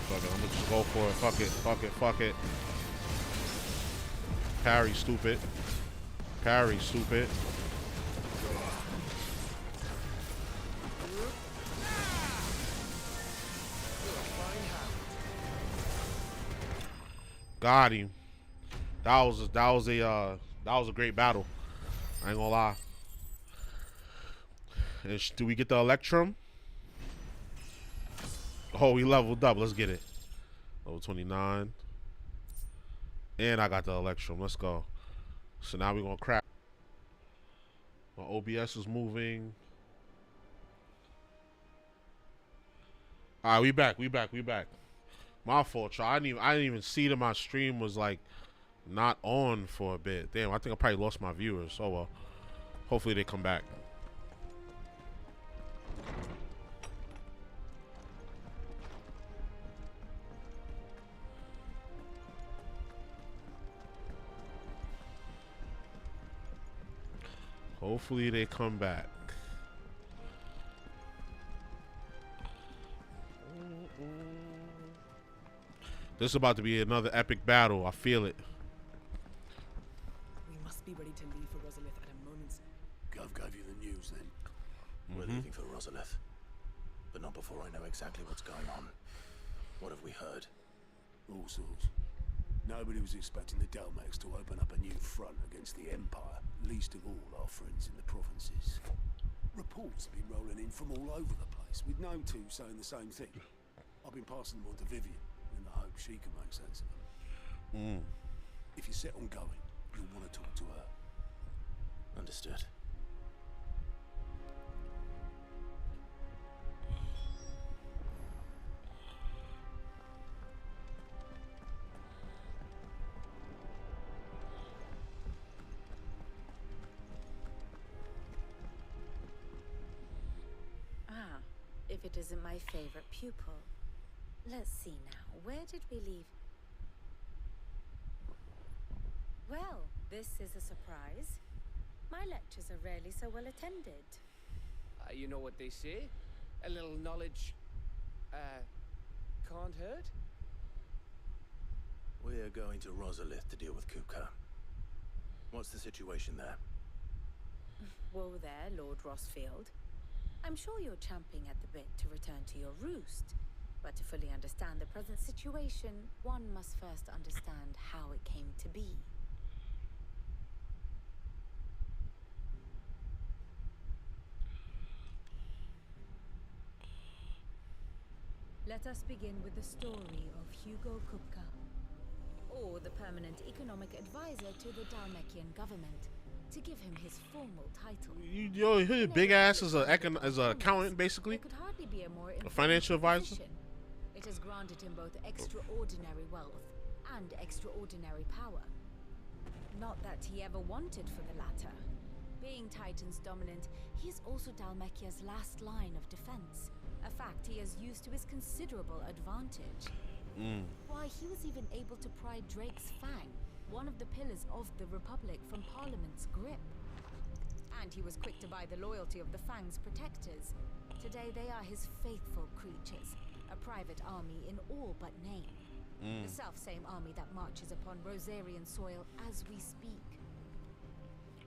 S2: Fuck it, I'm gonna just go Go for it. Fuck it. Fuck it. Fuck it. Parry, stupid. Parry, stupid. Got him. That was a great battle. I ain't gonna lie. Do we get the Electrum? Oh, we leveled up. Let's get it. Level 29. And I got the Electrum. Let's go. So now we're gonna crack. My OBS is moving. All right, we back. We back. We back. My fault, y'all. I didn't even see that my stream was like not on for a bit. Damn, I think I probably lost my viewers. Oh well. Hopefully they come back. Hopefully they come back. This is about to be another epic battle. I feel it.
S21: We must be ready to leave for Rosalith at a moment's.
S17: Gov gave you the news then. We're leaving for Rosalith, but not before I know exactly what's going on. What have we heard?
S14: All sorts. Nobody was expecting the Dalmacs to open up a new front against the Empire, least of all our friends in the provinces. Reports have been rolling in from all over the place, with no two saying the same thing. I've been passing them on to Vivian, in the hope she can make sense of them. If you're set on going, you'll want to talk to her.
S17: Understood.
S22: If it isn't my favorite pupil. Let's see now. Where did we leave? Well, this is a surprise. My lectures are rarely so well attended.
S23: You know what they say? A little knowledge, can't hurt?
S17: We're going to Rosalith to deal with Kupka. What's the situation there?
S22: Whoa there, Lord Rossfield. I'm sure you're champing at the bit to return to your roost. But to fully understand the present situation, one must first understand how it came to be. Let us begin with the story of Hugo Kupka, or the permanent economic advisor to the Dalmekian government, to give him his formal title.
S2: Yo, his big ass is an accountant, basically.
S22: Could hardly be
S2: A financial advisor.
S22: Position. It has granted him both extraordinary wealth and extraordinary power. Not that he ever wanted for the latter. Being Titan's dominant, he is also Dalmekia's last line of defense, a fact he has used to his considerable advantage. Why, he was even able to pry Drake's Fang, one of the pillars of the Republic, from Parliament's grip. And he was quick to buy the loyalty of the Fang's protectors. Today they are his faithful creatures, a private army in all but name. The self-same army that marches upon Rosarian soil as we speak.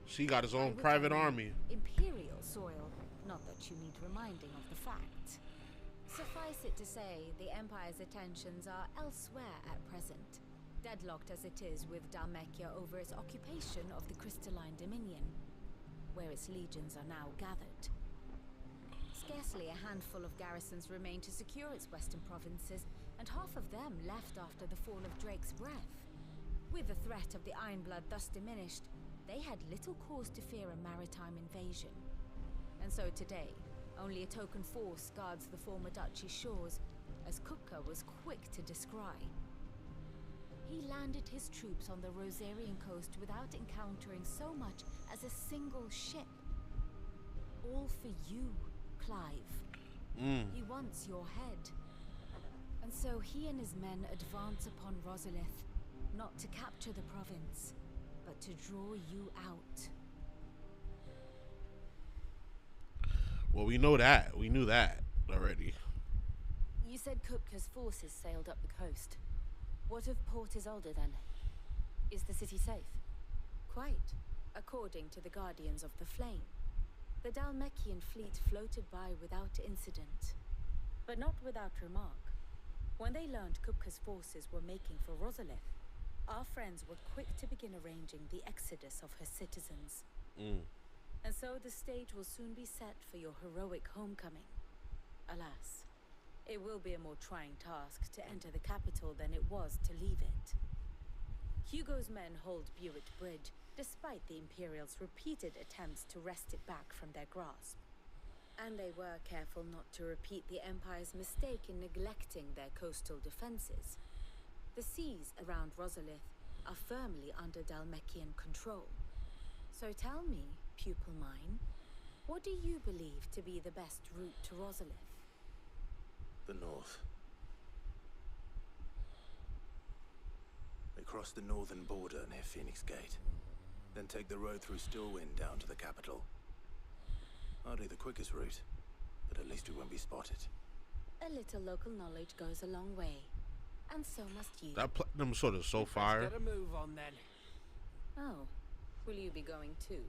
S2: She got his own private army.
S22: Imperial soil, not that you need reminding of the fact. Suffice it to say, the Empire's attentions are elsewhere at present. Deadlocked as it is with Dalmekia over its occupation of the Crystalline Dominion, where its legions are now gathered. Scarcely a handful of garrisons remain to secure its western provinces, and half of them left after the fall of Drake's Breath. With the threat of the Ironblood thus diminished, they had little cause to fear a maritime invasion. And so today, only a token force guards the former duchy's shores, as Kupka was quick to descry. He landed his troops on the Rosarian coast without encountering so much as a single ship. All for you, Clive. He wants your head. And so he and his men advance upon Rosalith, not to capture the province, but to draw you out.
S2: Well, we know that. We knew that already.
S7: You said Kupka's forces sailed up the coast. What of Port Isolde then? Is the city safe?
S22: Quite, according to the Guardians of the Flame. The Dhalmekian fleet floated by without incident, but not without remark. When they learned Kupka's forces were making for Rosalith, our friends were quick to begin arranging the exodus of her citizens. And so the stage will soon be set for your heroic homecoming. Alas, it will be a more trying task to enter the capital than it was to leave it. Hugo's men hold Buick Bridge, despite the Imperials' repeated attempts to wrest it back from their grasp. And they were careful not to repeat the Empire's mistake in neglecting their coastal defenses. The seas around Rosalith are firmly under Dhalmekian control. So tell me, pupil mine, what do you believe to be the best route to Rosalith?
S17: The north. They cross the northern border near Phoenix Gate, then take the road through Stillwind down to the capital. Hardly the quickest route, but at least we won't be spotted.
S22: A little local knowledge goes a long way, and so must you.
S2: That platinum sword is so fire.
S23: Let's get a move on then.
S22: Oh, will you be going too?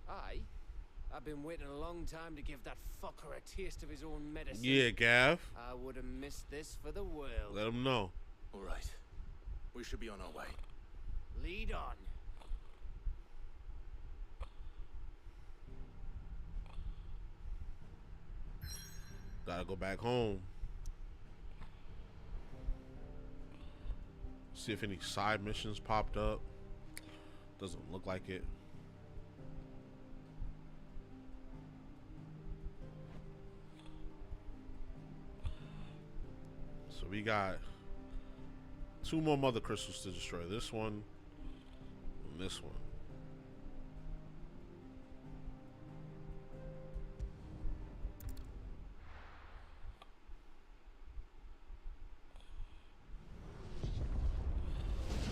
S23: Aye. I've been waiting a long time to give that fucker a taste of his own medicine.
S2: Yeah, Gav.
S23: I would have missed this for the world.
S2: Let him know.
S17: All right. We should be on our way.
S23: Lead on.
S2: Gotta go back home. See if any side missions popped up. Doesn't look like it. So we got 2 more mother crystals to destroy. This one and this one.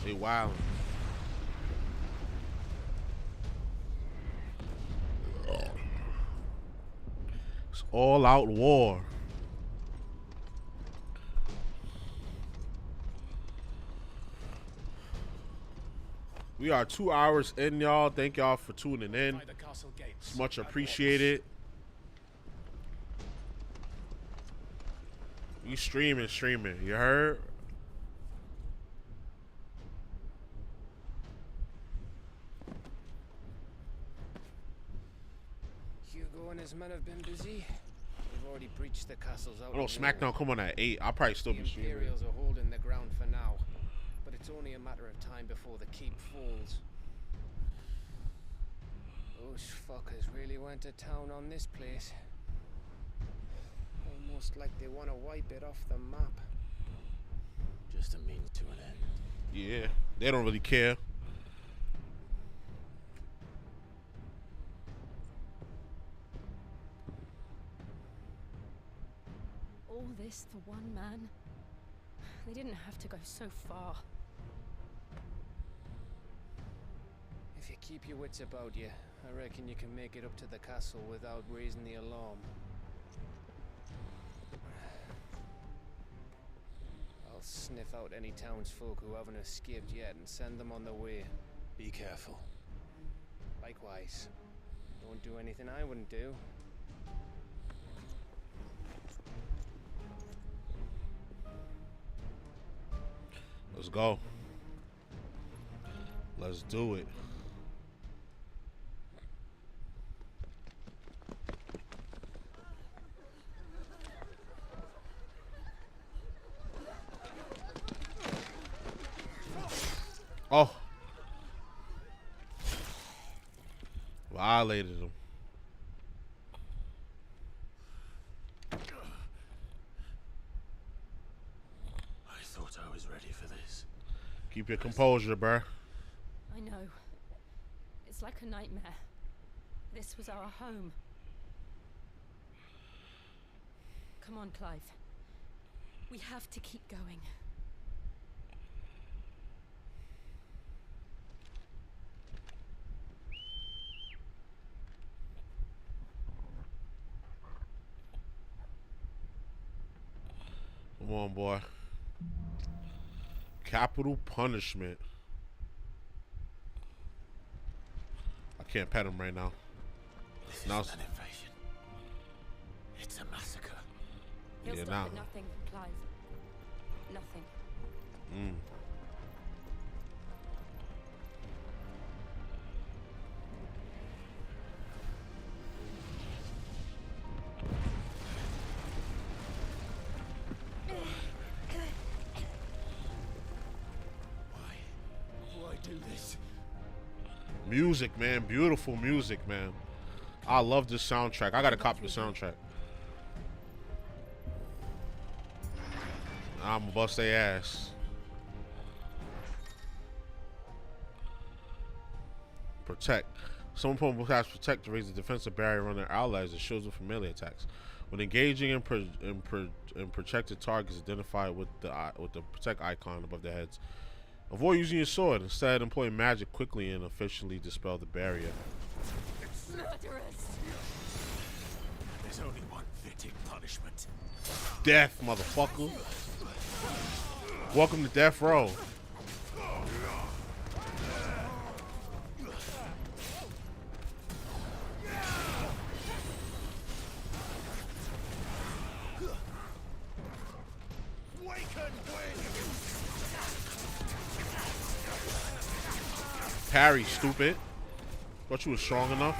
S2: They wildin'. It's all out war. We are 2 hours in, y'all. Thank y'all for tuning in. It's much appreciated. You streaming. You heard?
S23: Hugo and his men have been busy. They've already breached the castles out.
S2: I know SmackDown come on at 8. I'll probably still be streaming.
S23: The Imperials are holding the ground for now, but it's only a matter of time before the keep falls. Those fuckers really went to town on this place. Almost like they want to wipe it off the map.
S17: Just a means to an end.
S2: Yeah, they don't really care.
S7: All this for one man? They didn't have to go so far.
S23: If you keep your wits about you, I reckon you can make it up to the castle without raising the alarm. I'll sniff out any townsfolk who haven't escaped yet and send them on their way.
S17: Be careful.
S23: Likewise. Don't do anything I wouldn't do.
S2: Let's go. Let's do it. Oh. Violated him.
S17: I thought I was ready for this.
S2: Keep your composure, bruh.
S7: I know. It's like a nightmare. This was our home. Come on, Clive. We have to keep going.
S2: Come on, boy. Capital punishment. I can't pet him right now.
S17: This
S2: Now
S17: isn't an invasion. It's a massacre.
S7: He'll
S2: Yeah,
S7: stop
S2: nah.
S7: at nothing, Clive. Nothing.
S17: Why do this?
S2: Music, man. Beautiful music, man. I love this soundtrack. I gotta copy the soundtrack. I'm gonna bust their ass. Protect. Some opponent has protect to raise the defensive barrier on their allies and shields with familiar attacks. When engaging in protected targets identified with the protect icon above their heads, avoid using your sword. Instead, employ magic quickly and efficiently dispel the barrier.
S7: Murderers!
S17: There's only one fitting punishment.
S2: Death, motherfucker. Welcome to Death Row. Parry, stupid. Thought you was strong enough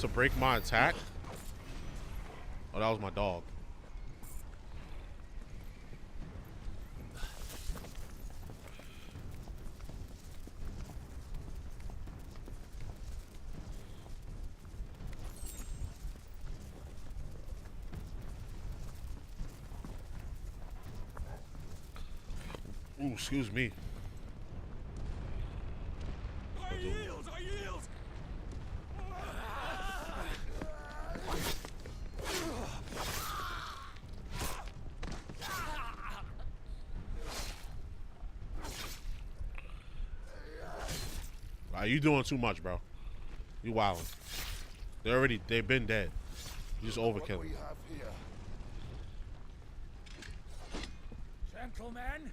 S2: to break my attack? Oh, that was my dog. Ooh, excuse me.
S6: I yield! I yield!
S2: You doing too much, bro. You wildin'. They've been dead. You just overkilling.
S11: Gentlemen,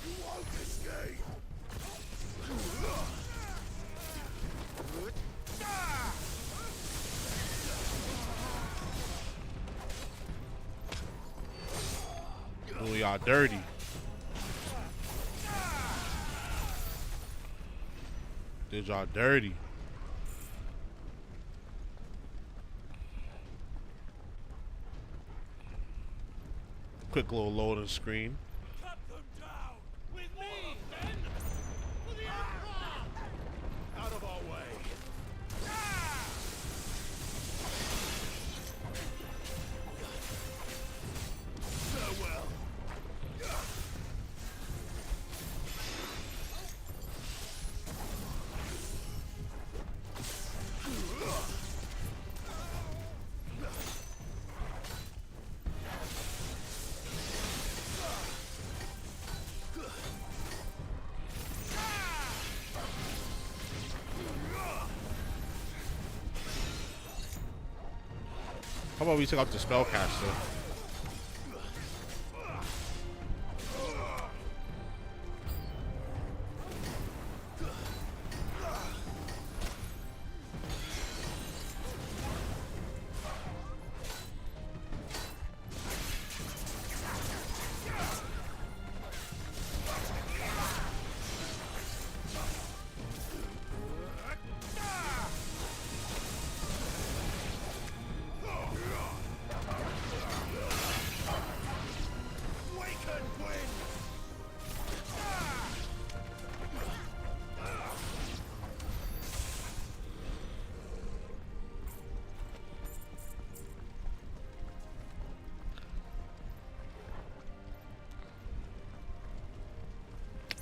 S12: You won't escape.
S2: Oh, y'all dirty. Did y'all dirty. Quick little loading screen.
S6: Cut them down! With me, men! For the Emperor!
S17: Out of our way.
S12: Farewell.
S2: How about we take out the spellcaster?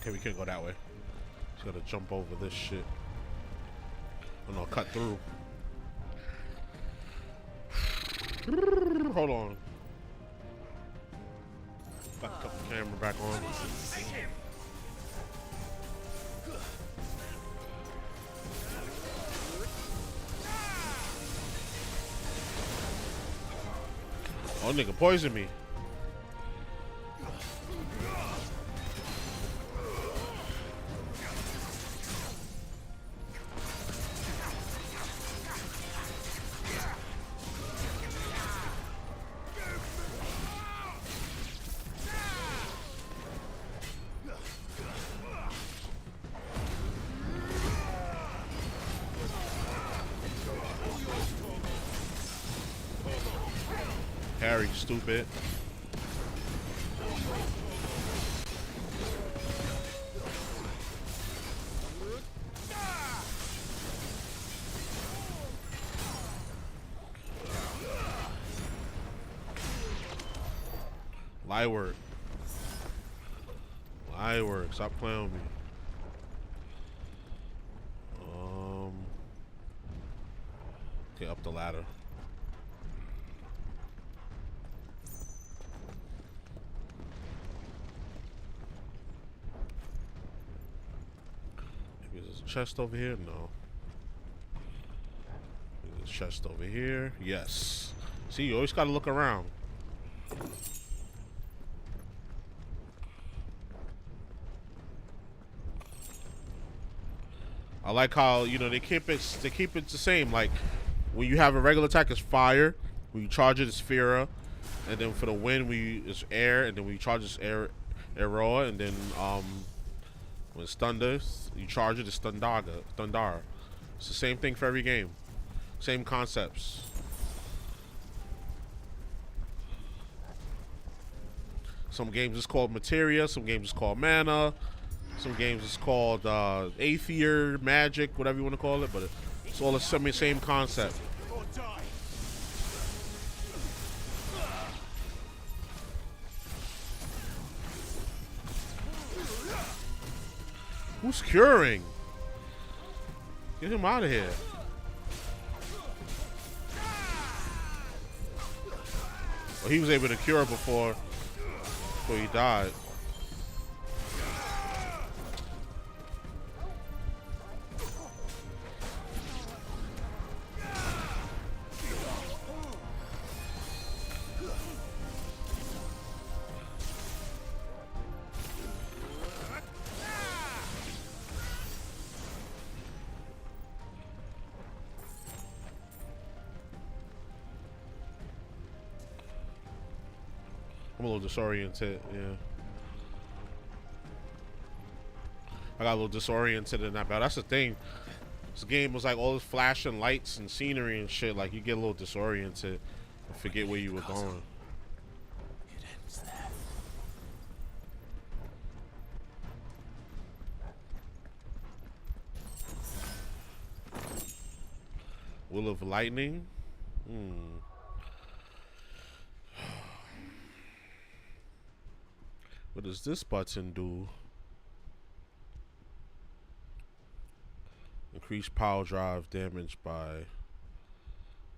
S2: Okay, we can't go that way. Just gotta jump over this shit. Oh no, cut through. Hold on. Got the camera back on. Oh, nigga, poison me. Harry, stupid. Light work. Light work. Stop playing with me. Okay, up the ladder. Maybe there's a chest over here? No. Maybe there's a chest over here? Yes. See, you always gotta look around. I like how, you know, they keep it the same. Like when you have a regular attack, it's fire. When you charge it, it's Sphera. And then for the wind, it's air. And then when you charge it's arrow. And then when it's thunder, you charge it, it's Thundara. It's the same thing for every game. Same concepts. Some games it's called materia. Some games it's called mana. Some games it's called Aether, magic, whatever you want to call it, but it's all the same concept. Who's curing? Get him out of here. Well, he was able to cure before he died. I'm a little disoriented, yeah. I got a little disoriented in that battle. That's the thing. This game was like all this flashing lights and scenery and shit. Like you get a little disoriented and forget where you were going.
S17: It ends there.
S2: Will of Lightning? What does this button do? Increase power drive damage by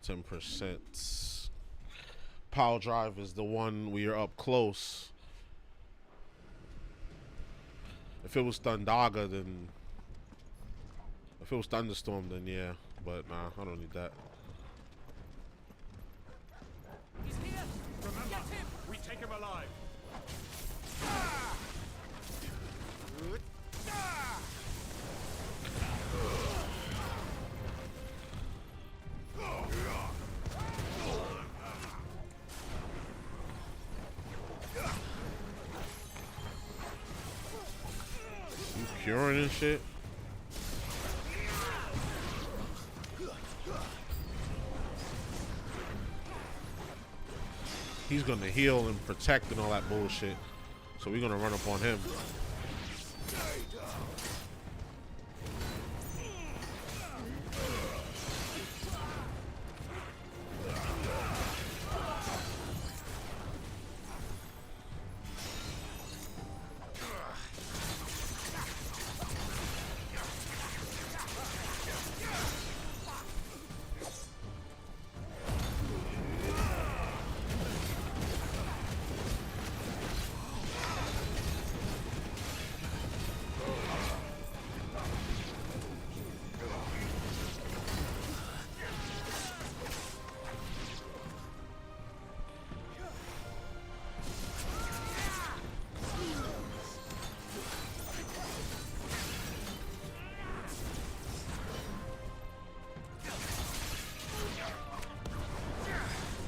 S2: 10%. Power drive is the one where you're up close. If it was Thundaga, then... If it was Thunderstorm, then yeah. But nah, I don't need that.
S6: He's here! Remember, get him! We take him alive!
S2: You curing and shit? He's gonna heal and protect and all that bullshit. So we're gonna run up on him.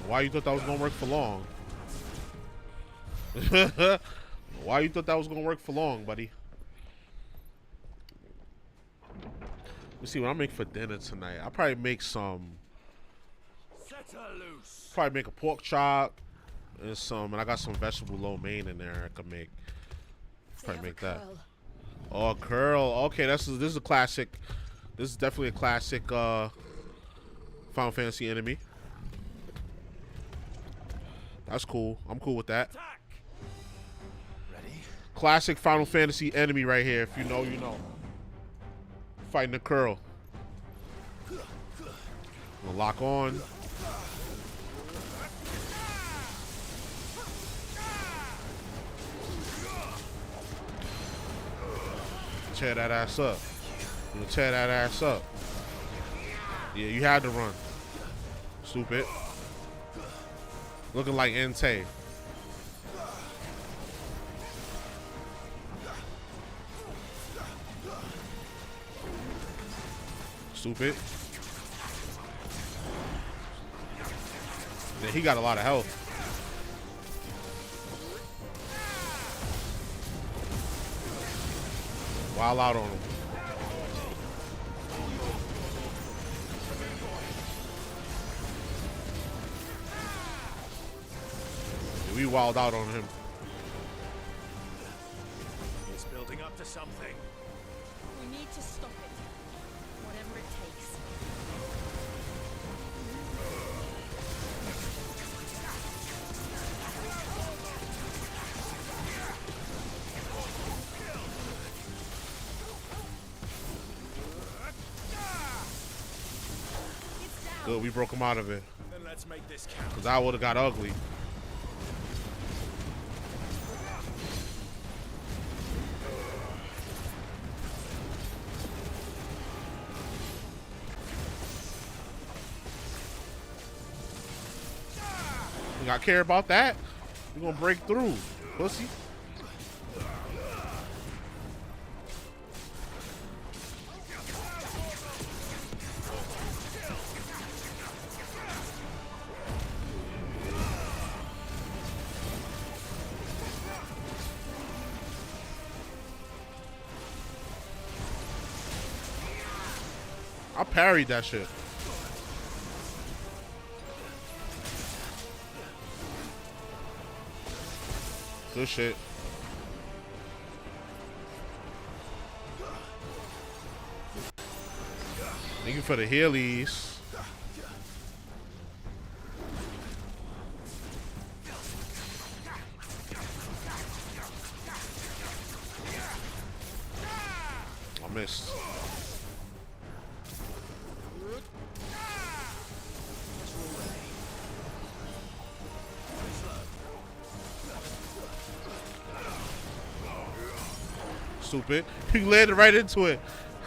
S2: Why you thought that was gonna work for long? Why you thought that was gonna work for long, buddy? Let's see what I make for dinner tonight. I'll probably make some. Probably make a pork chop and I got some vegetable lo mein in there. I could make. Probably make that. Oh, curl. Okay, this is a classic. This is definitely a classic Final Fantasy enemy. That's cool. I'm cool with that.
S17: Ready?
S2: Classic Final Fantasy enemy right here. If you know, you know. Fighting the curl. Gonna lock on. Tear that ass up. You tear that ass up. Yeah, you had to run. Stupid. Looking like Entei. Stupid. Yeah, he got a lot of health. Wild out on him. Yeah, we wild out on him.
S17: It's building up to something.
S7: We need to stop it. Whatever it takes.
S2: Good, we broke him out of it.
S17: Then let's make this count.
S2: Cause that would have got ugly. You got care about that? We're gonna break through, pussy. I parried that shit. Good shit. Thank you for the healies. I missed. Stupid. He landed right into it.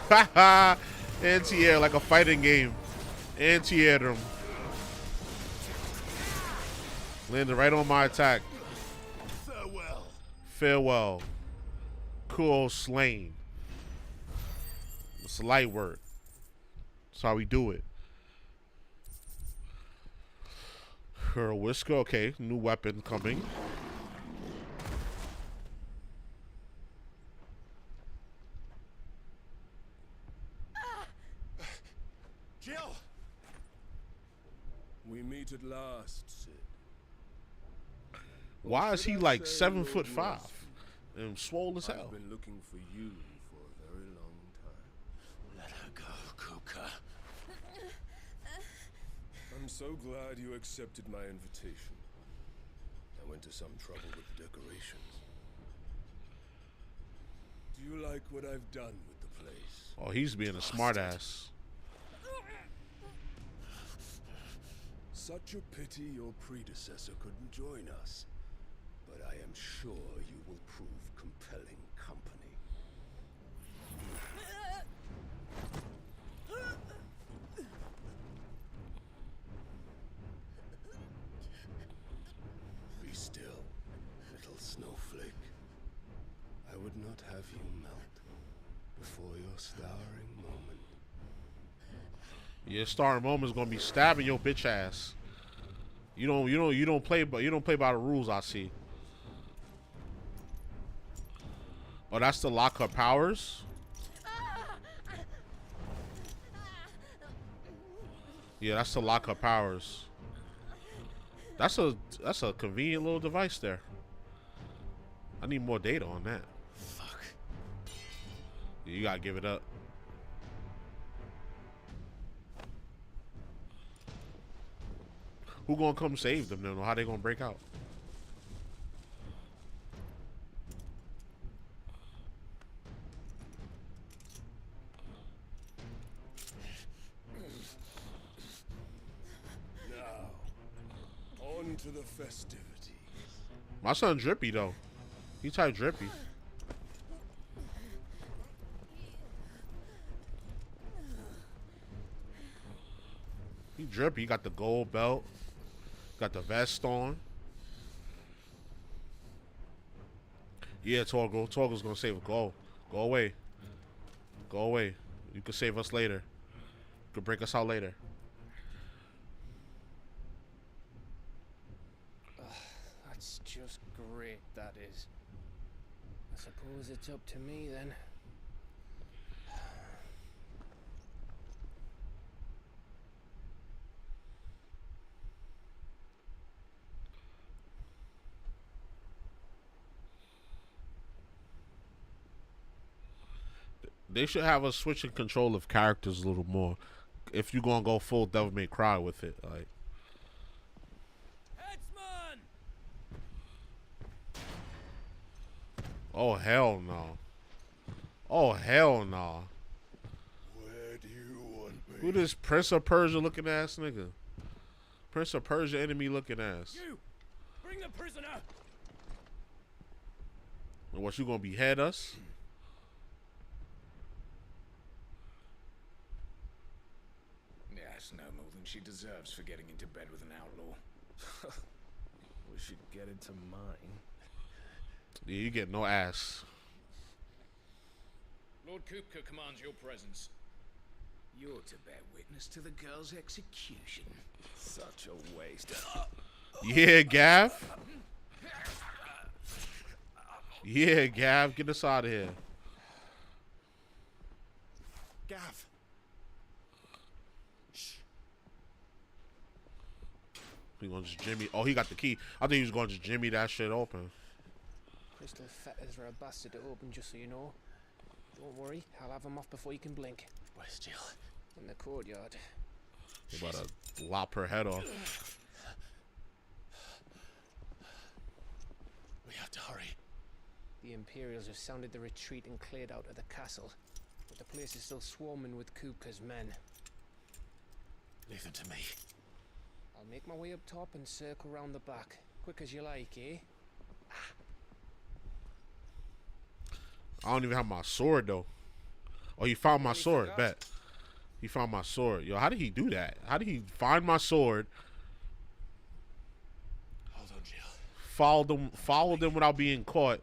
S2: Haha. Anti-air like a fighting game. Anti-aired him. Landed right on my attack.
S12: Farewell.
S2: Farewell. Cool slain. It's light work. That's how we do it. Her whisker. Okay. New weapon coming.
S12: Jill!
S14: We meet at last, Sid.
S2: Why is he like 7'5" and swole as hell?
S14: I've been looking for you for a very long time.
S17: Let her go, Kuka.
S14: I'm so glad you accepted my invitation. I went to some trouble with the decorations. Do you like what I've done with the place?
S2: Oh, he's being a smartass.
S14: Such a pity your predecessor couldn't join us. But I am sure you will prove compelling company. Be still, little snowflake. I would not have you melt before your starring moment.
S2: Your starring moment is gonna be stabbing your bitch ass. You don't play by the rules. I see. Oh, that's to lock her powers. Yeah, that's to lock her powers. That's a convenient little device there. I need more data on that.
S17: Fuck.
S2: Yeah, you gotta give it up. Who gonna come save them then? Or how they gonna break out?
S14: Now, on to the festivities.
S2: My son drippy though. He type drippy. He drippy. He got the gold belt. Got the vest on. Yeah, Torgal. Torgal's gonna save a goal. Go away. Go away. You can save us later. You can break us out later.
S23: That's just great, that is. I suppose it's up to me then.
S2: They should have us switching control of characters a little more. If you gonna go full Devil May Cry with it, like.
S6: Headsman!
S2: Oh hell no. Oh hell no.
S12: Where do you want me?
S2: Who this Prince of Persia looking ass nigga? Prince of Persia enemy looking ass.
S6: You! Bring the prisoner!
S2: And what, you gonna behead us?
S1: Yes, no more than she deserves for getting into bed with an outlaw.
S17: We should get into mine.
S2: Yeah, you get no ass.
S1: Lord Kupka commands your presence. You're to bear witness to the girl's execution.
S17: Such a waste.
S2: Yeah, Gav. Yeah, Gav, get us out of here.
S19: Gav.
S2: He gonna just jimmy. Oh, he got the key. I think he was gonna just jimmy that shit open.
S23: Crystal fetters are a bastard to open, just so you know. Don't worry, I'll have them off before you can blink.
S17: Where's Jill?
S23: In the courtyard.
S2: He about to lop her head off.
S17: We have to hurry.
S23: The Imperials have sounded the retreat and cleared out of the castle, but the place is still swarming with Kupka's men.
S17: Leave them to me.
S23: I'll make my way up top and circle round the back. Quick as you like, eh?
S2: I don't even have my sword though. Oh, he found my sword. Bet. He found my sword. Yo, how did he do that? How did he find my sword?
S17: Hold on, Jill.
S2: Followed them without being caught.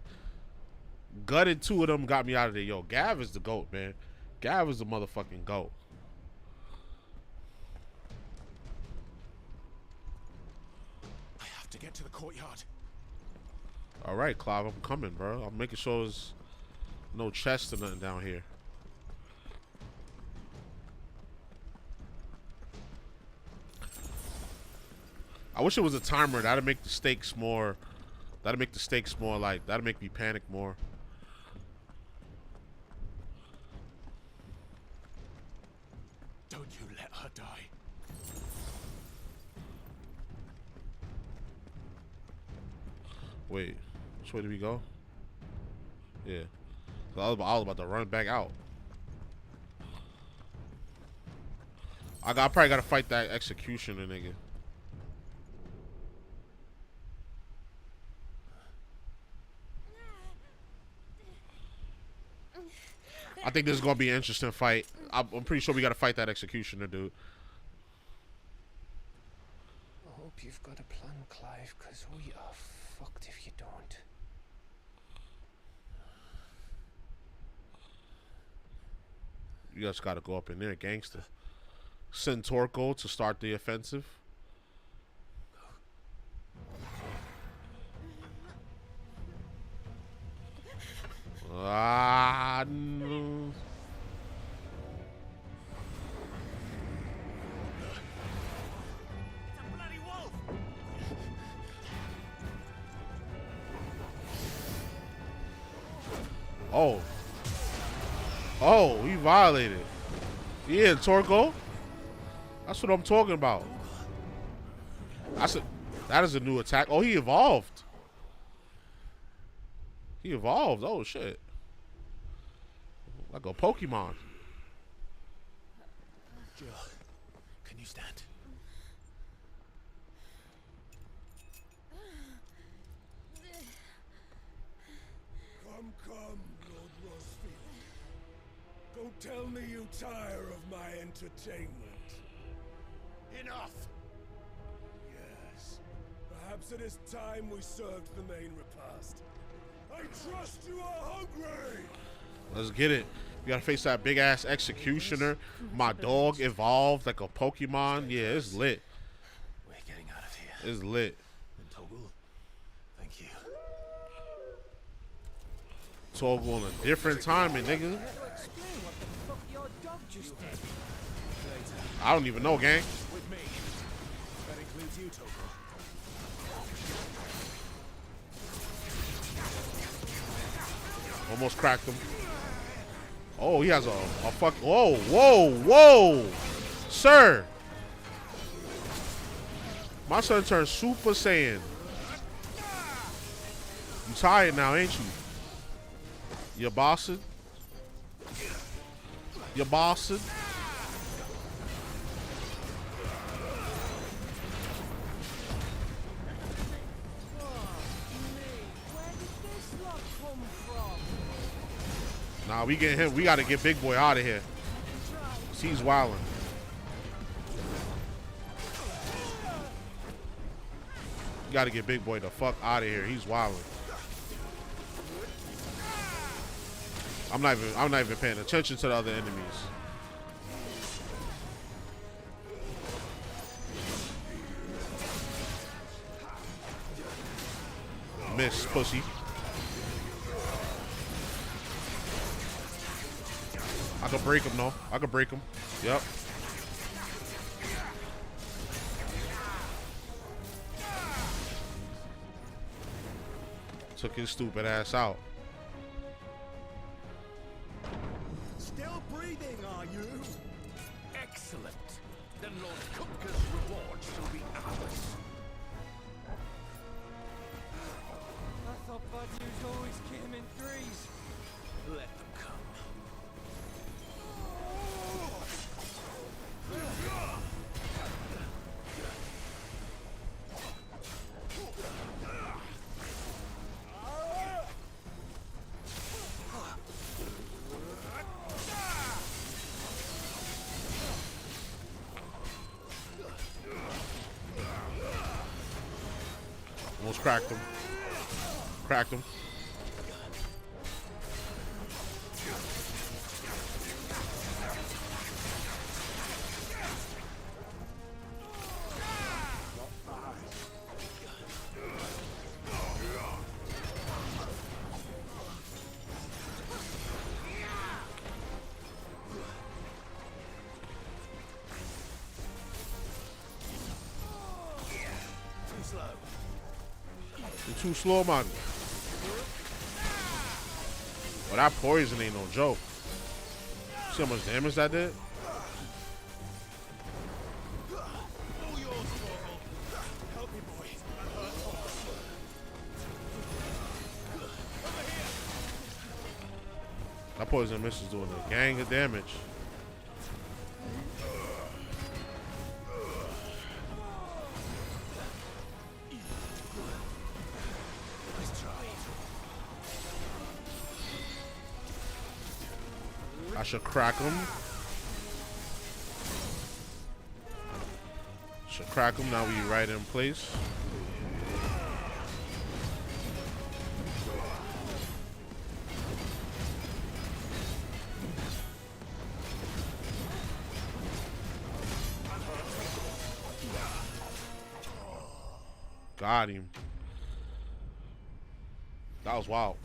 S2: Gutted two of them, got me out of there. Yo, Gav is the GOAT, man. Gav is the motherfucking GOAT.
S17: I have to get to the courtyard.
S2: All right, Clive, I'm coming, bro. I'm making sure there's no chest or nothing down here. I wish it was a timer. That'd make the stakes more. That'd make the stakes more like. That'd make me panic more.
S17: Don't you let her die.
S2: Wait, which way did we go? Yeah, so I was about to run back out. I probably gotta fight that executioner nigga. I think this is gonna be an interesting fight. I'm pretty sure we gotta fight that executioner dude.
S23: I hope you've got a plan, Clive, because we are fucked if you don't.
S2: You just gotta go up in there, gangster. Send Torko to start the offensive. Ah, no. Oh. Oh, he violated. Yeah, Torgo. That's what I'm talking about. That is a new attack. Oh, he evolved. He evolved. Oh, shit. Like a Pokemon.
S17: Jill, can you stand?
S12: Come, Lord Rosfield. Don't tell me you tire of my entertainment. Enough! Yes, perhaps it is time we served the main repast. I trust you are hungry!
S2: Let's get it. We gotta face that big ass executioner. My dog evolved like a Pokemon. Yeah, it's lit.
S17: We're getting out of here.
S2: It's lit.
S17: And Toggle, thank you.
S2: Toggle on a different timing, nigga. I don't even know, gang.
S17: With me. That includes you, Toggle.
S2: Almost cracked him. Oh, he has a fuck. Whoa, whoa, whoa. Sir. My son turned Super Saiyan. You tired now, ain't you? You bossing? You bossing? Nah, we get him. We gotta get Big Boy out of here. He's wilding. You gotta get Big Boy the fuck out of here. He's wilding. I'm not even paying attention to the other enemies. Miss pussy. I can break him though. I can break him. Yep. Took his stupid ass out.
S11: Still breathing, are you?
S1: Excellent. Then Lord Kupka's reward shall be ours.
S23: I thought bad news always came in threes.
S1: Let them come.
S2: Almost cracked him. Cracked him. You're too slow, man. Well, that poison ain't no joke. See how much damage that did? That poison mist is doing a gang of damage. I should crack him. Should crack him. Now we right in place. Got him. That was wild.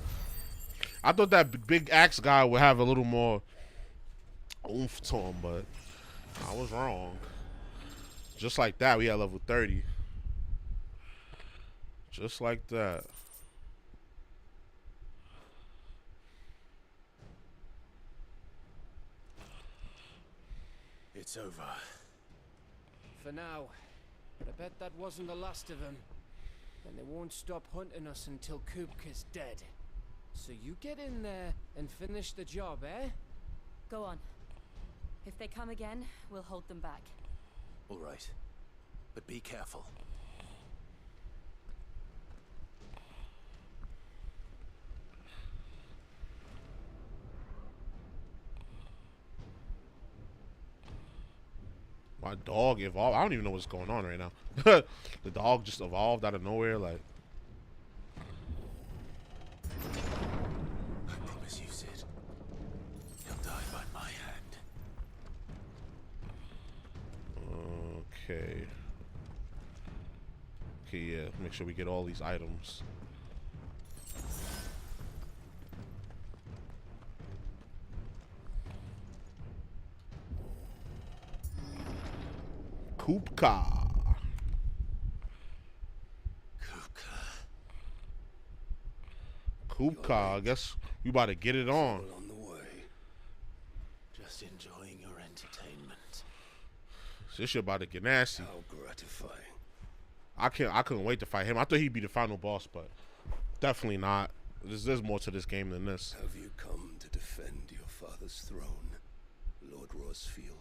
S2: I thought that big axe guy would have a little more oomph to him, but I was wrong. Just like that, we had level 30. Just like that.
S17: It's over.
S23: For now. But I bet that wasn't the last of them. And they won't stop hunting us until Kupka's dead. So you get in there and finish the job, eh?
S7: Go on. If they come again, we'll hold them back.
S17: All right. But be careful.
S2: My dog evolved. I don't even know what's going on right now. The dog just evolved out of nowhere, like.
S17: I promise you, Sid. He'll die by my hand.
S2: Okay. Okay, yeah. Make sure we get all these items. Kupka. Kupka. I guess we about to get it on.
S17: On the way. Just enjoying your entertainment.
S2: This shit about to get nasty.
S14: How gratifying.
S2: I couldn't wait to fight him. I thought he'd be the final boss, but definitely not. There's more to this game than this.
S14: Have you come to defend your father's throne, Lord Rosfield?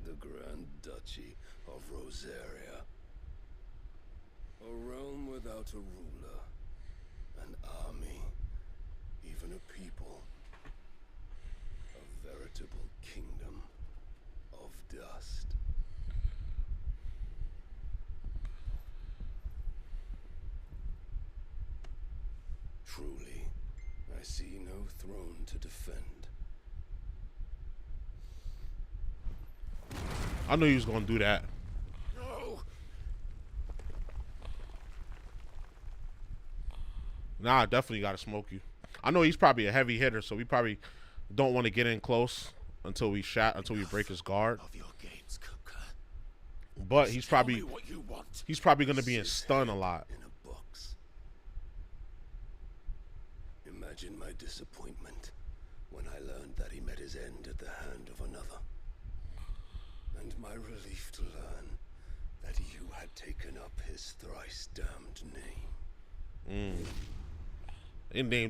S14: The Grand Duchy of Rosaria. A realm without a ruler, an army, even a people. A veritable kingdom of dust. Truly, I see no throne to defend.
S2: I knew he was gonna do that.
S14: No.
S2: Nah, I definitely gotta smoke you. I know he's probably a heavy hitter, so we probably don't want to get in close until we break his guard.
S17: Of your games, Kupka.
S2: But he's probably
S17: what you want.
S2: he's probably gonna be in stun a lot.
S14: In a box. Imagine my disappointment when I learned that he met his end at the hand of another. And my relief to learn that you had taken up his thrice damned name.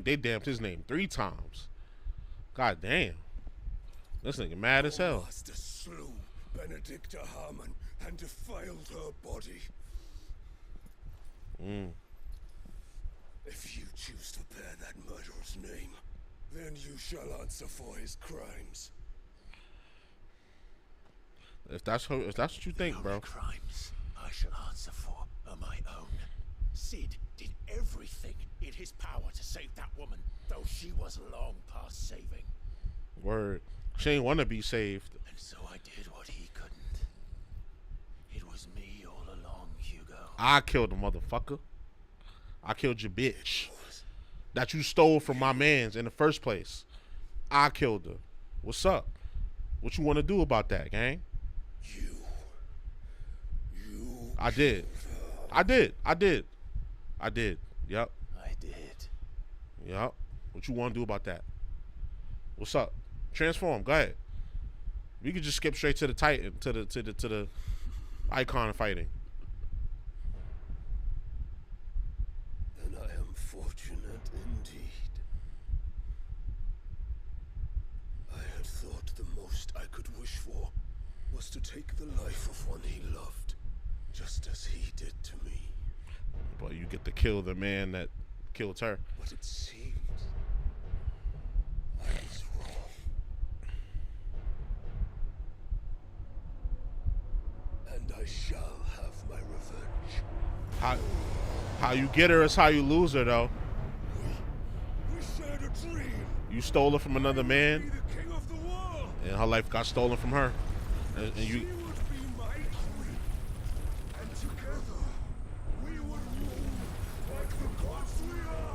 S2: They damned his name 3 times. God damn. This nigga mad as hell.
S12: Master slew Benedicta Harmon and defiled her body. If you choose to bear that murderer's name, then you shall answer for his crimes.
S2: If that's what you think, bro.
S17: Crimes I shall answer for are my own. Sid did everything in his power to save that woman, though she was long past saving.
S2: Word. She ain't want to be saved.
S17: And so I did what he couldn't. It was me all along, Hugo.
S2: I killed the motherfucker. I killed your bitch. That you stole from my mans in the first place. I killed her. What's up? What you want to do about that, gang? I did. Yep.
S17: I did.
S2: Yep. What you want to do about that? What's up? Transform. Go ahead. We could just skip straight to the Titan, to the icon fighting.
S14: Then I am fortunate indeed. I had thought the most I could wish for was to take the life of one he loved, just as he did to me.
S2: But you get to kill the man that killed her.
S14: But it seems I was wrong. And I shall have my revenge.
S2: How you get her is how you lose her, though.
S12: We shared a dream.
S2: You stole her from another man,
S12: Be the king of the world.
S2: and her life got stolen from her. And
S12: She
S2: you,
S12: would be my queen. And together, we would rule like the gods we are.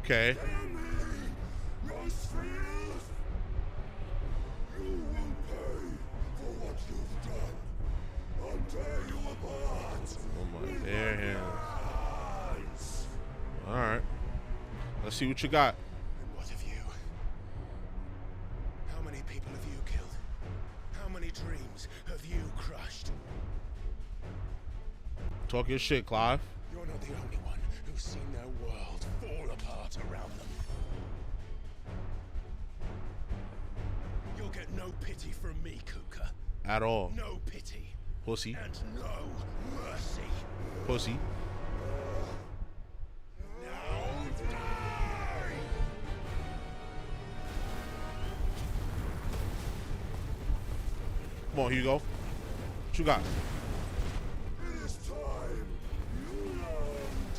S2: Okay. Oh my dear hands. All right. Let's see what you got.
S12: And what of you? How many people have you killed? How many dreams have you crushed?
S2: Talk your shit, Clive.
S12: You're not the only one who's seen their world fall apart around them. You'll get no pity from me, Kuka.
S2: At all.
S12: No pity.
S2: Pussy.
S12: And no mercy.
S2: Pussy.
S12: Now die!
S2: Come on, Hugo. What you got?
S12: It is time you learned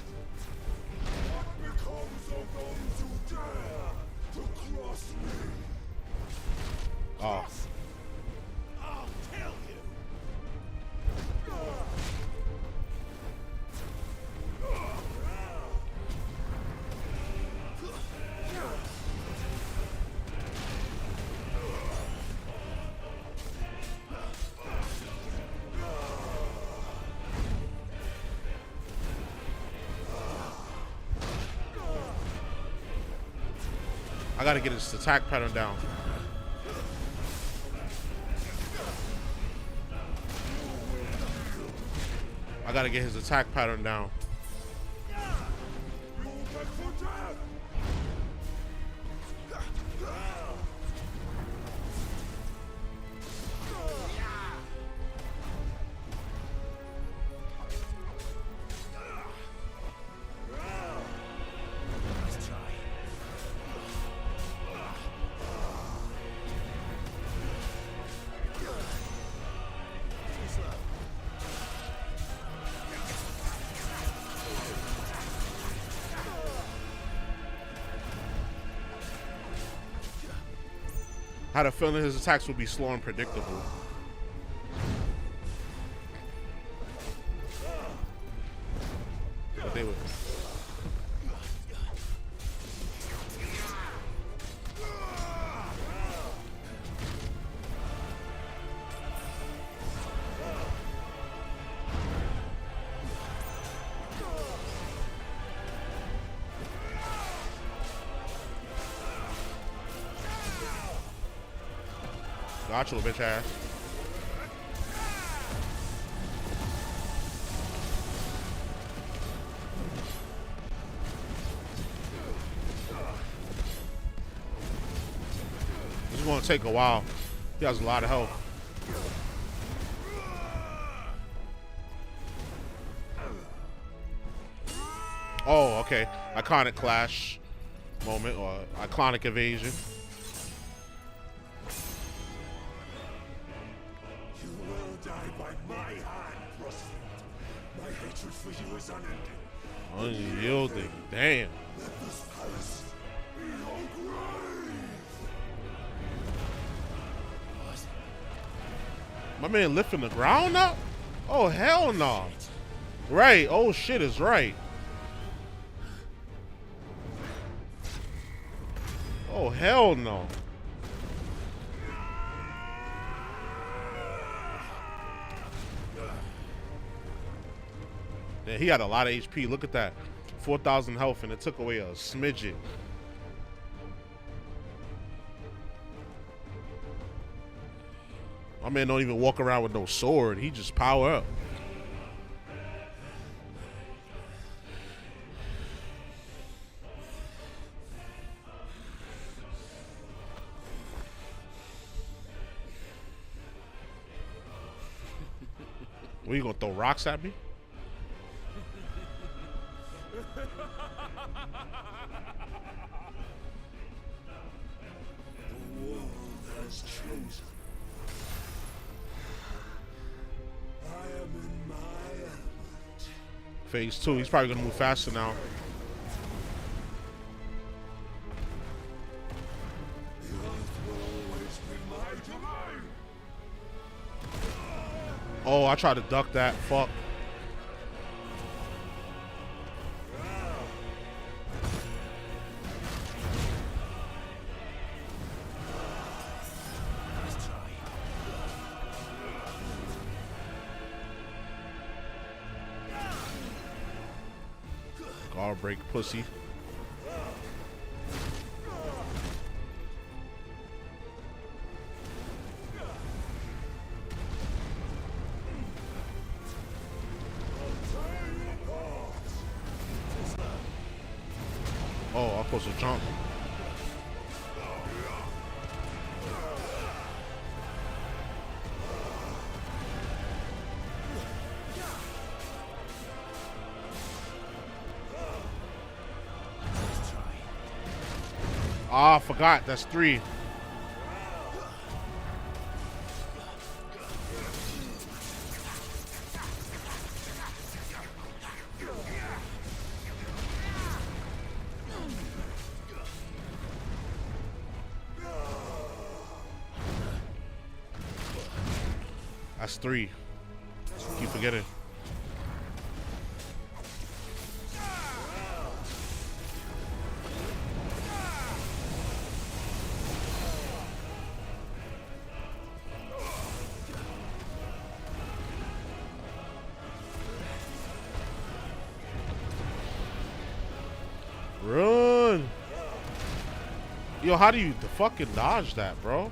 S12: what becomes of those who dare to cross me.
S2: Oh.
S12: I'll kill you.
S2: I gotta get his attack pattern down. I gotta get his attack pattern down. I had a feeling his attacks would be slow and predictable. But they would. Gotcha, little bitch ass. This is gonna take a while. He has a lot of health. Oh, okay. Iconic clash moment or iconic evasion. Unyielding, damn. My man lifting the ground up? Oh, hell no. Right, oh shit is right. Oh, hell no. Yeah, he had a lot of HP. Look at that. 4,000 health, and it took away a smidgen. My man don't even walk around with no sword. He just power up. What, you gonna throw rocks at me?
S12: The world has chosen. I am in my element.
S2: Phase 2. He's probably gonna move faster now.
S12: The earth will always be my domain.
S2: Oh, I tried to duck that. Fuck. break, pussy. Oh, I'm supposed to jump. Ah, I forgot. That's 3. That's 3. Keep forgetting. Run! Yo, how do you fucking dodge that, bro?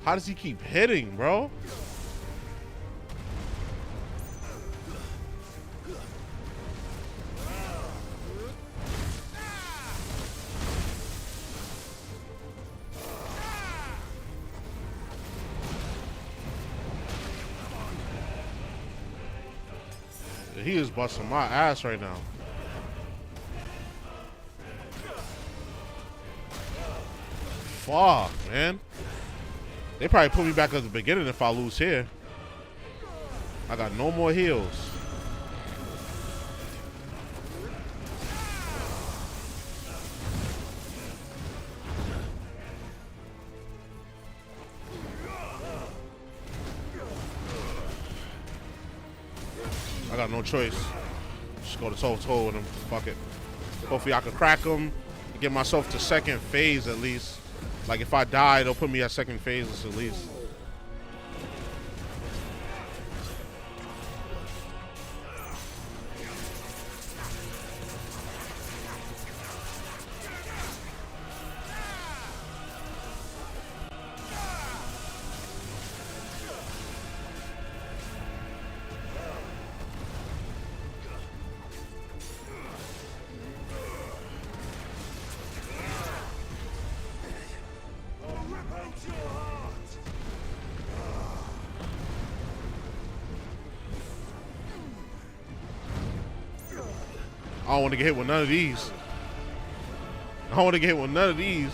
S2: How does he keep hitting, bro? He is busting my ass right now. Fuck, man. They probably put me back at the beginning if I lose here. I got no more heals. I got no choice. Just go to toe-to-toe with him. Fuck it. Hopefully I can crack him and get myself to second phase at least. Like if I die, they'll put me at second phase at least. I don't want to get hit with none of these. I don't want to get hit with none of these.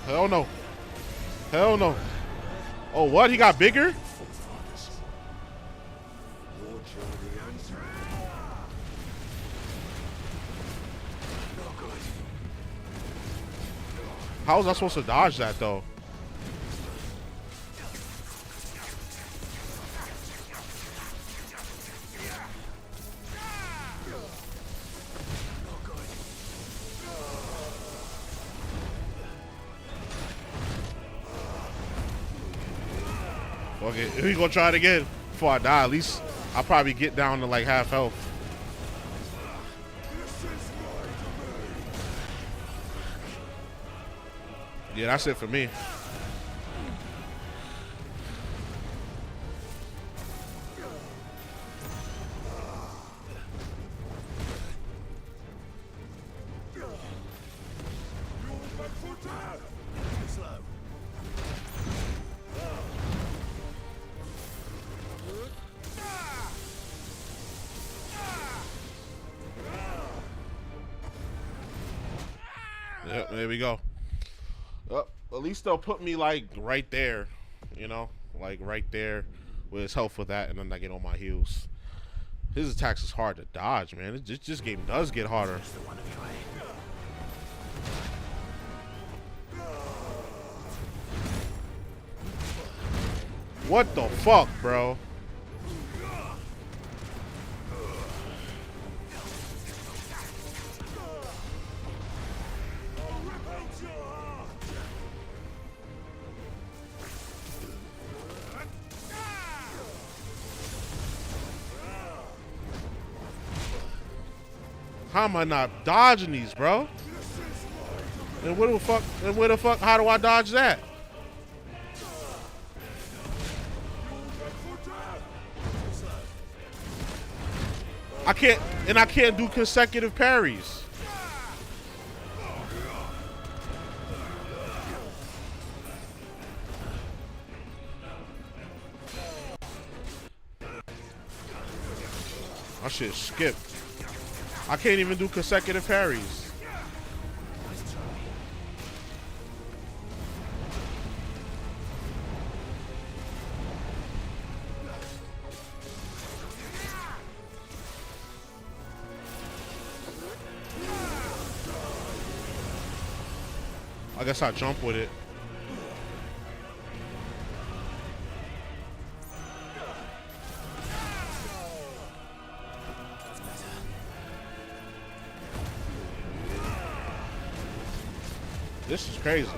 S2: Hell no. Hell no. Oh, what? He got bigger? How was I supposed to dodge that, though? Okay, we gonna try it again before I die. At least I'll probably get down to like half health. Yeah, that's it for me. Yep, there we go. At least they'll put me like right there, you know, like right there with his health with that, and then I get on my heals. His attacks is hard to dodge, man. This game does get harder. What the fuck, bro? How am I not dodging these, bro? And where the fuck, how do I dodge that? I can't do consecutive parries. My shit skipped. I can't even do consecutive parries. I guess I jump with it. This is crazy.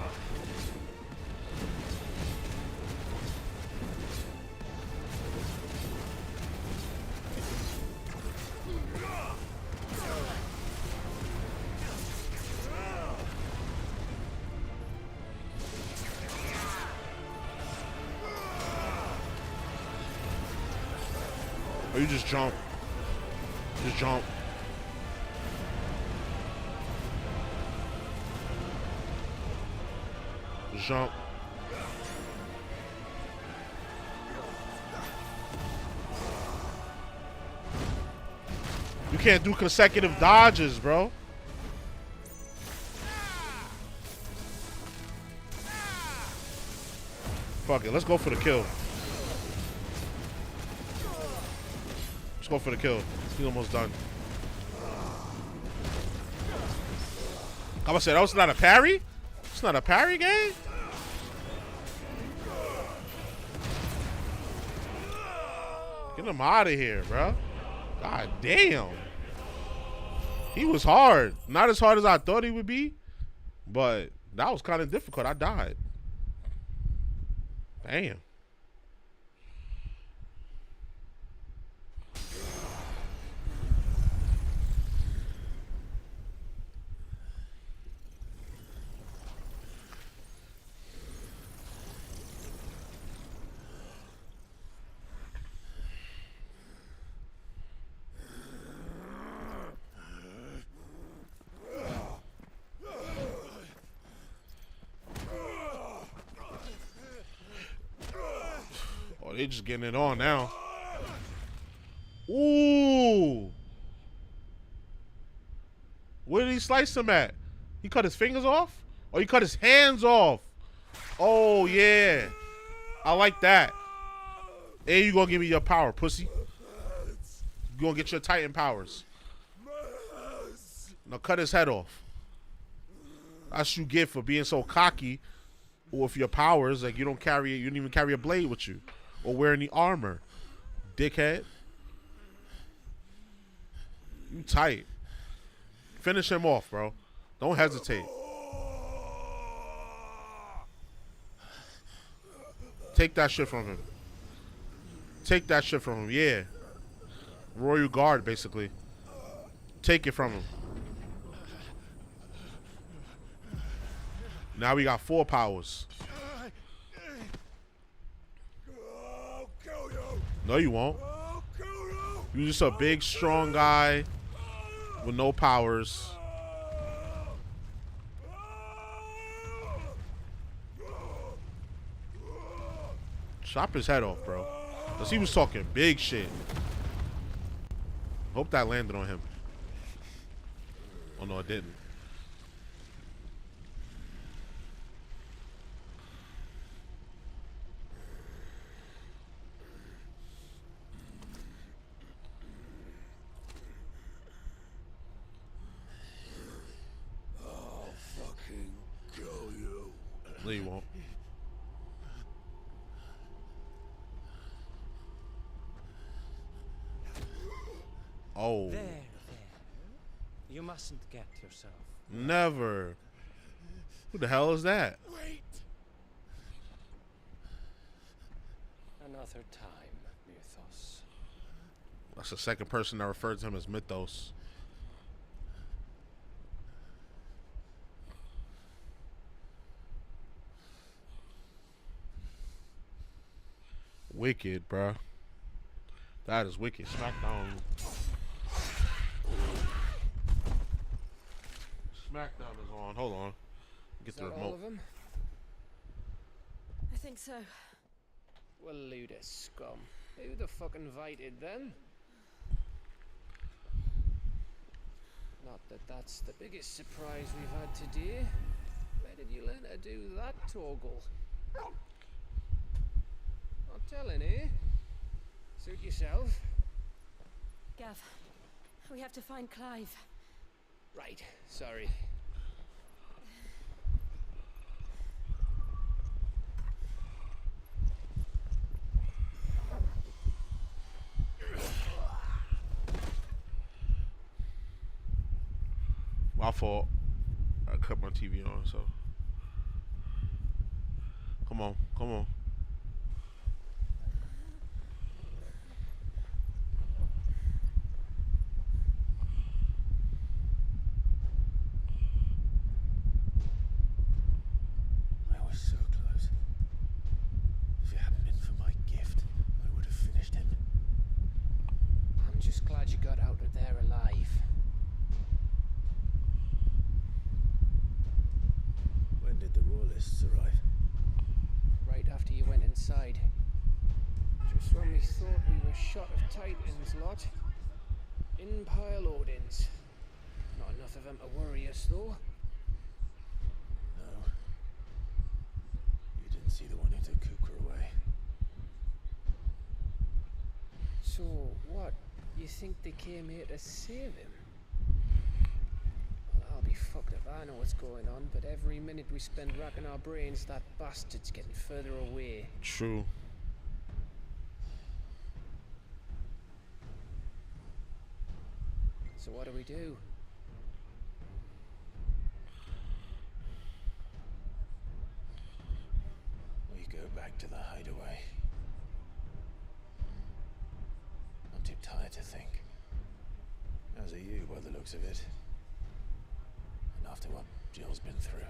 S2: Or you just jump. Just jump. Jump. You can't do consecutive dodges, bro. Fuck it, let's go for the kill. Let's go for the kill. He's almost done. I'm gonna say that was not a parry? It's not a parry game? Get him out of here, bro. God damn. He was hard. Not as hard as I thought he would be, but that was kind of difficult. I died. Damn. They just getting it on now. Ooh. Where did he slice him at? He cut his fingers off? Or he cut his hands off? Oh, yeah. I like that. And you gonna give me your power, pussy. You gonna get your Titan powers. Now cut his head off. That's what you get for being so cocky with your powers. Like you don't even carry a blade with you. Or wearing the armor, dickhead. You tight. Finish him off, bro. Don't hesitate. Take that shit from him. Take that shit from him, yeah. Royal Guard, basically. Take it from him. Now we got 4 powers. No, you won't. You're just a big, strong guy with no powers. Chop his head off, bro. Because he was talking big shit. Hope that landed on him. Oh, no, it didn't. No, you won't. Oh.
S23: There. You mustn't get yourself.
S2: Never. Who the hell is that?
S23: Wait. Another time, Mythos.
S2: That's the second person that referred to him as Mythos. Wicked, bruh. That is wicked. Smackdown. Smackdown is on. Hold on. Get the remote.
S23: All of them?
S7: I think so.
S23: Well, Luda scum. Who the fuck invited them? Not that that's the biggest surprise we've had today. Where did you learn to do that, Torgal? Not telling, eh? Suit yourself.
S7: Gav, we have to find Clive.
S23: Right, sorry.
S2: My fault. I cut my TV on, so. Come on, come on.
S17: I was so close. If it hadn't been for my gift, I would have finished him.
S23: I'm just glad you got out of there alive.
S17: When did the Royalists arrive?
S23: Right after you went inside. Just when we thought we were shot of Titans, lot. In pile Odins. Not enough of them to worry us, though.
S17: No. You didn't see the one who took Kukra away.
S23: So, what? You think they came here to save him? Well, I'll be fucked if I know what's going on, but every minute we spend racking our brains, that bastard's getting further away.
S2: True.
S23: So what do we do?
S17: We go back to the hideaway. I'm too tired to think. As are you, by the looks of it. And after what Jill's been through.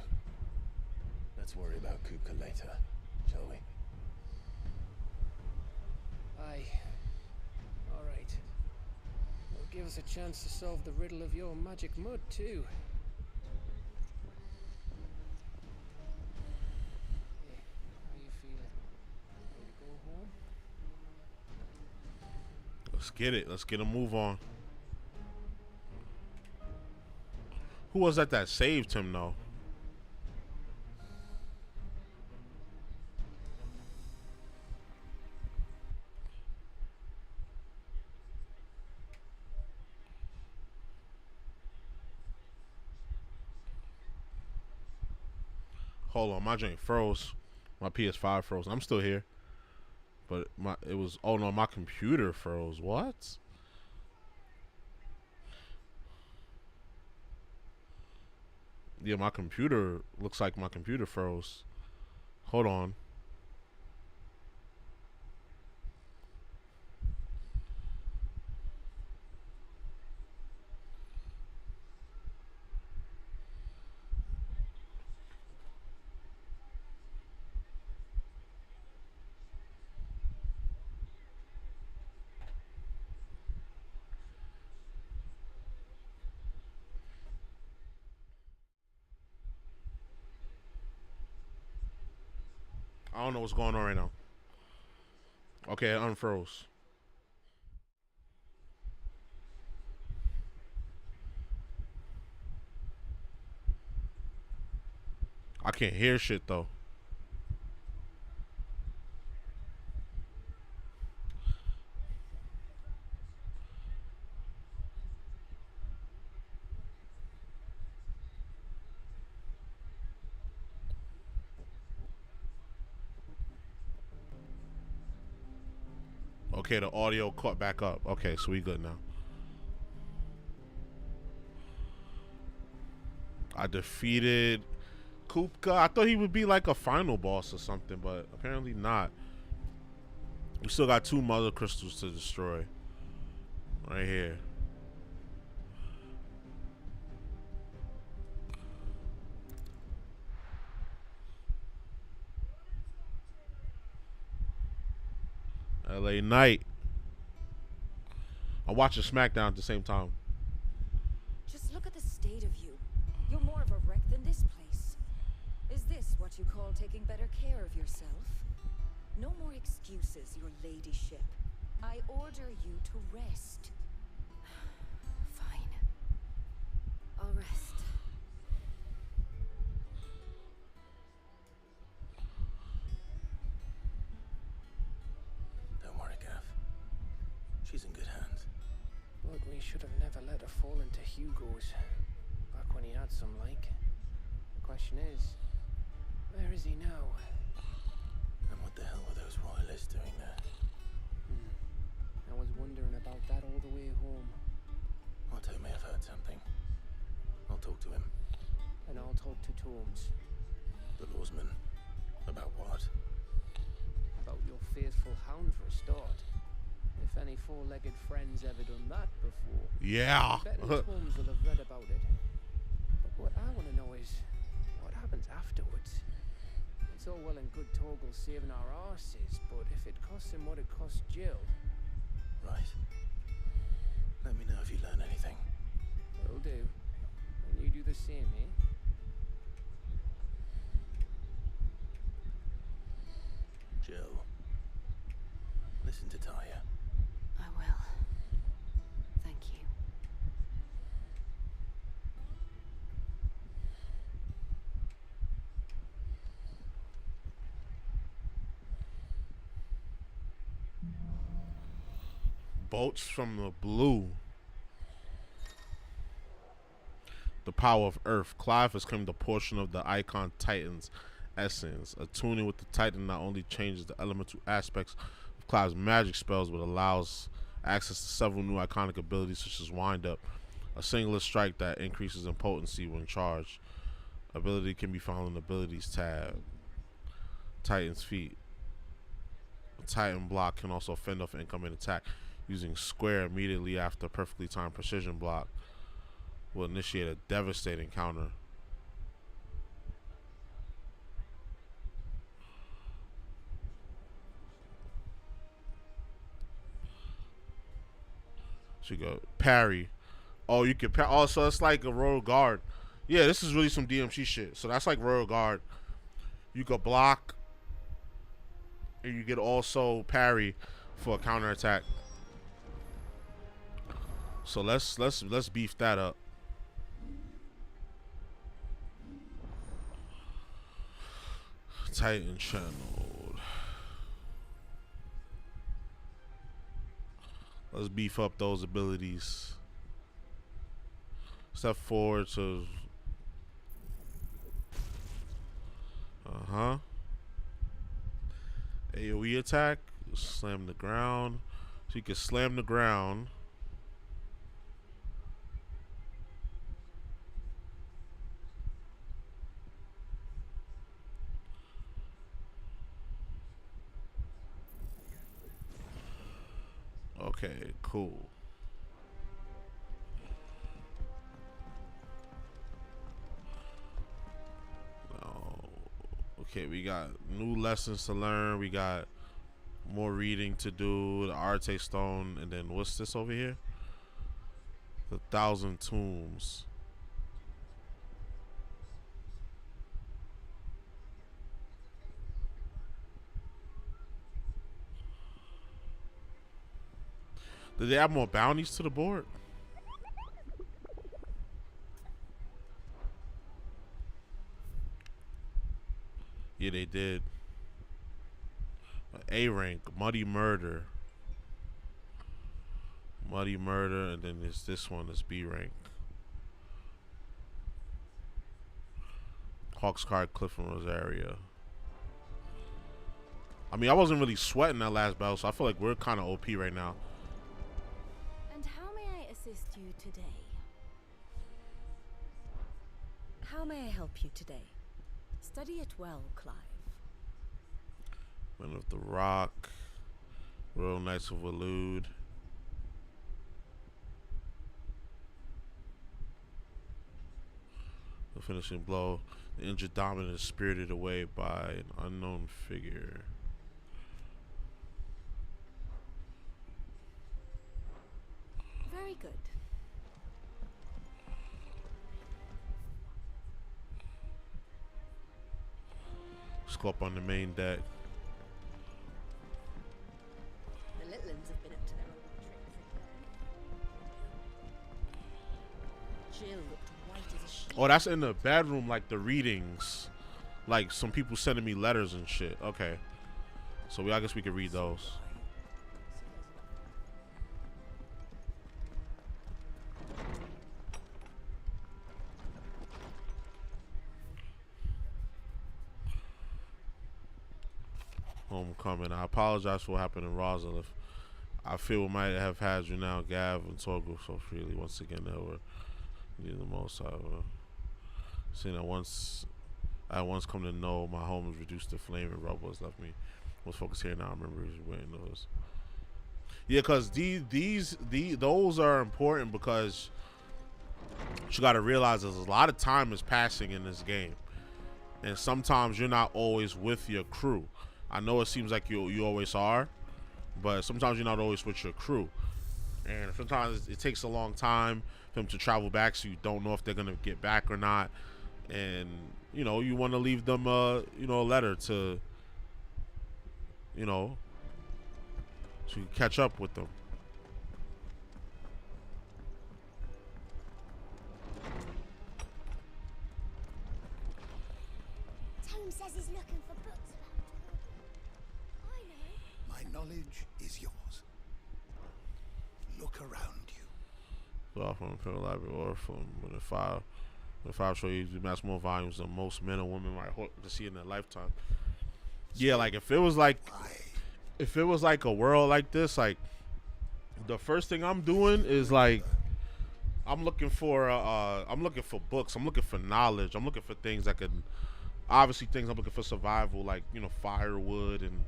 S17: Let's worry about Kupka later, shall we?
S23: Aye. Alright. It'll give us a chance to solve the riddle of your magic mud, too. Hey, how you feeling? Ready to go home?
S2: Let's get it. Let's get a move on. Who was that saved him, though? Hold on, my joint froze. My PS5 froze. I'm still here. But my computer froze. What? Yeah, my computer looks like my computer froze. Hold on. I don't know what's going on right now. Okay, it unfroze. I can't hear shit though. Okay, the audio caught back up. Okay, so we good now. I defeated Kupka. I thought he would be like a final boss or something, but apparently not. We still got 2 mother crystals to destroy. Right here. LA Knight. I'm watching SmackDown at the same time.
S3: Just look at the state of you. You're more of a wreck than this place. Is this what you call taking better care of yourself? No more excuses, your ladyship. I order you to rest. Fine. I'll rest.
S17: Don't worry, Gav. She's in good hands.
S23: But we should have never let her fall into Hugo's. Back when he had some like. The question is, where is he now?
S17: And what the hell were those royalists doing there?
S23: I was wondering about that all the way home.
S17: Otto may have heard something. I'll talk to him.
S23: And I'll talk to Tomes.
S17: The lawsman. About what?
S23: About your faithful hound for a start. If any four-legged friend's ever done that before.
S2: Yeah.
S23: I bet Tomes will have read about it. But what I want to know is, what happens afterwards? It's all well and good Torgal saving our arses, but if it costs him what it cost Jill...
S17: Right. Let me know if you learn anything.
S23: Will do. And you do the same, eh?
S17: Jill. Listen to Taya.
S18: I will. Thank you.
S2: Bolts from the blue. The power of Earth. Clive has claimed a portion of the Icon Titan's essence. Attuning with the Titan not only changes the elemental aspects of Clive's magic spells, but allows access to several new iconic abilities such as Wind Up, a singular strike that increases in potency when charged. Ability can be found in the Abilities tab. Titan's Feet. A Titan block can also fend off incoming attack. Using square immediately after perfectly timed precision block will initiate a devastating counter. So you go parry. Oh, you can parry. Oh, so it's like a Royal Guard. Yeah, this is really some DMC shit. So that's like Royal Guard. You could block, and you get also parry for a counter attack. So let's beef that up. Titan channeled. Let's beef up those abilities. Step forward to AoE attack. Slam the ground. So you can slam the ground. Okay, cool. Okay, we got new lessons to learn. We got more reading to do. The Arte Stone, and then what's this over here? The 1,000 Tombs. Did they add more bounties to the board? Yeah, they did. A rank, Muddy Murder. Muddy Murder, and then there's this one, is B rank. Hawks Card, Cliff and Rosaria. I mean, I wasn't really sweating that last battle, so I feel like we're kind of OP right now.
S7: And how may I assist you today? How may I help you today? Study it well, Clive.
S2: Men of the Rock, Royal Knights of Elude. The finishing blow. The injured dominant is spirited away by an unknown figure.
S7: Very good.
S2: Let's go up on the main deck.
S18: The little ones have been up to their old tricks. Jill looked white as a sheet.
S2: Oh, that's in the bedroom, like the readings. Like some people sending me letters and shit. Okay. So I guess we could read those. Homecoming. I apologize for what happened in Rosalith. I feel we might have had you now, Gav and Torgo, so freely. Once again, they were needing the most. Seeing that I once come to know my home was reduced to flame and rubble has left me. Was focused here now. I remember he was wearing those. Yeah, because those are important because you got to realize there's a lot of time is passing in this game, and sometimes you're not always with your crew. I know it seems like you always are, but sometimes you're not always with your crew, and sometimes it takes a long time for them to travel back, so you don't know if they're gonna get back or not, and you know you want to leave them a letter to so you can catch up with them.
S18: Tome says he's looking for books about I know.
S11: My knowledge is yours. Look around you.
S2: Well, from Imperial Library or from the file show you the maximum volumes than most men and women might hope to see in their lifetime. Yeah, like if it was like a world like this, like the first thing I'm doing is like I'm looking for books, I'm looking for knowledge, I'm looking for things that can obviously things I'm looking for survival, like firewood and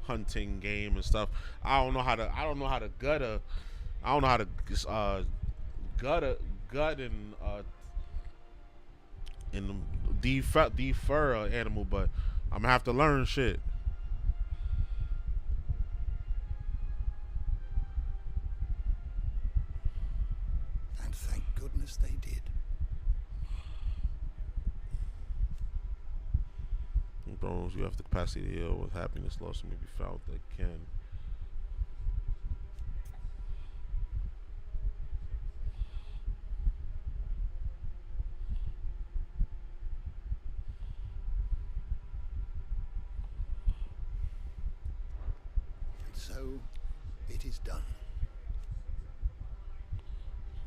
S2: hunting game and stuff. I don't know how to gut and defer an animal, but I'm gonna have to learn shit.
S11: And thank goodness they did.
S2: In bones, you have the capacity to heal with happiness lost may be found that can.
S11: So, it is done.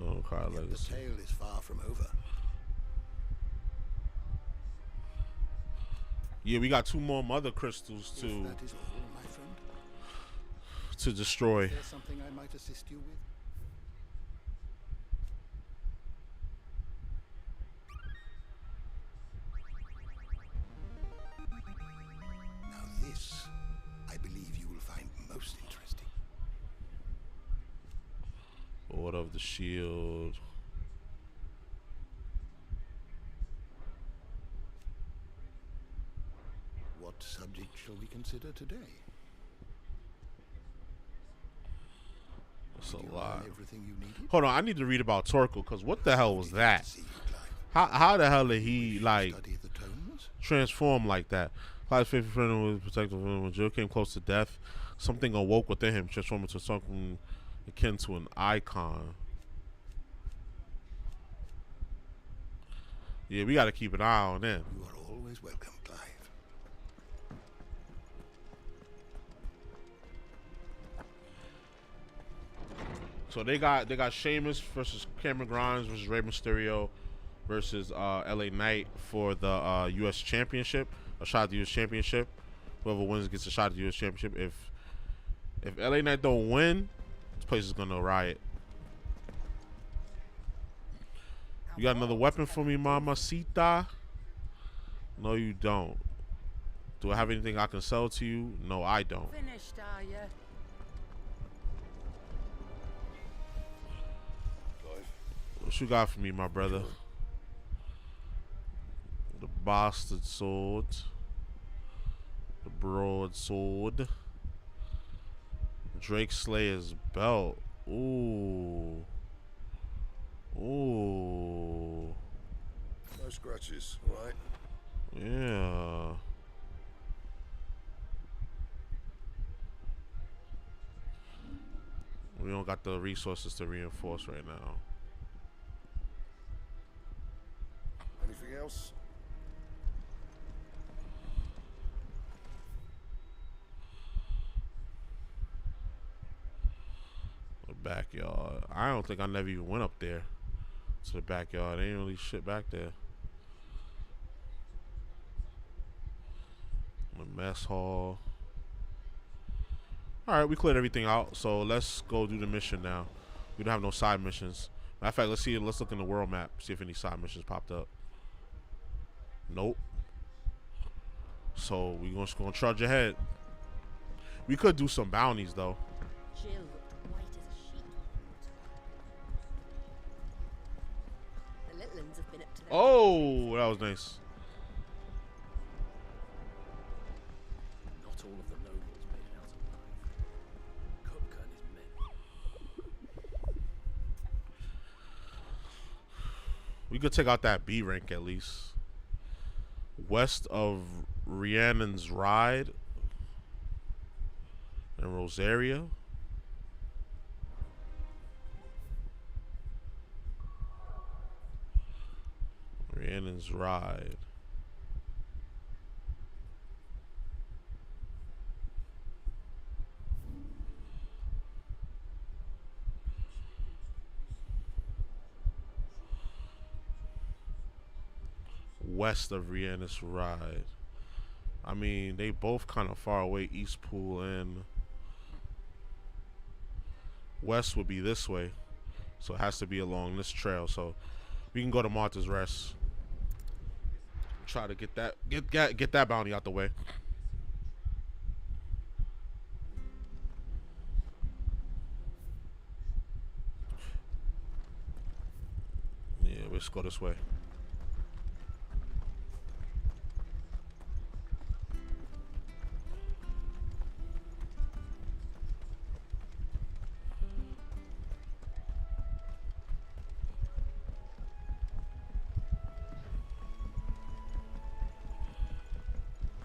S2: Oh,
S11: Yet the tale is far from over.
S2: Yeah, we got 2 more mother crystals
S11: If that is all, my friend.
S2: to destroy.
S11: Is there something I might assist you with? Now this, I believe you will find most interesting.
S2: Order of the Shield.
S11: What subject shall we consider today?
S2: That's
S11: Did
S2: a
S11: you
S2: lot.
S11: learn everything you needed?
S2: Hold on, I need to read about Torkel, because what the hell was that? How the hell did he like transform like that? Clive's favorite friend was protective of him. When Jill came close to death, something awoke within him, transforming into something akin to an icon. Yeah, we got to keep an eye on them.
S11: You are always welcome, Clive.
S2: So they got Sheamus versus Cameron Grimes versus Rey Mysterio versus LA Knight for the US Championship, a shot at the US Championship. Whoever wins gets a shot at the US Championship. If LA Knight don't win, this place is gonna riot. You got another weapon for me, mamacita? No, you don't. Do I have anything I can sell to you? No, I don't.
S4: Finished, are you?
S2: What you got for me, my brother? The bastard sword. The broadsword. Drake Slayer's belt. Ooh. Ooh.
S14: No scratches, right?
S2: Yeah. We don't got the resources to reinforce right now.
S14: Anything else?
S2: The backyard. I don't think I never even went up there to the backyard. Ain't really shit back there. The mess hall. Alright, we cleared everything out. So let's go do the mission now. We don't have no side missions. Matter of fact, let's look in the world map, see if any side missions popped up. Nope. So we just gonna trudge ahead. We could do some bounties though.
S7: Jill looked white as a sheet.
S18: The little ones have been up to their
S2: Oh, that was nice.
S16: Not all of the nobles made it out alive. Kupka and his men.
S2: We could take out that B rank at least. West of Rhiannon's Ride and Rosaria. Rhiannon's Ride. West of Rhiannon's Ride. I mean, they both kind of far away. East Pool and West would be this way, so it has to be along this trail. So we can go to Martha's Rest. Try to get that bounty out the way. Yeah, let's go this way.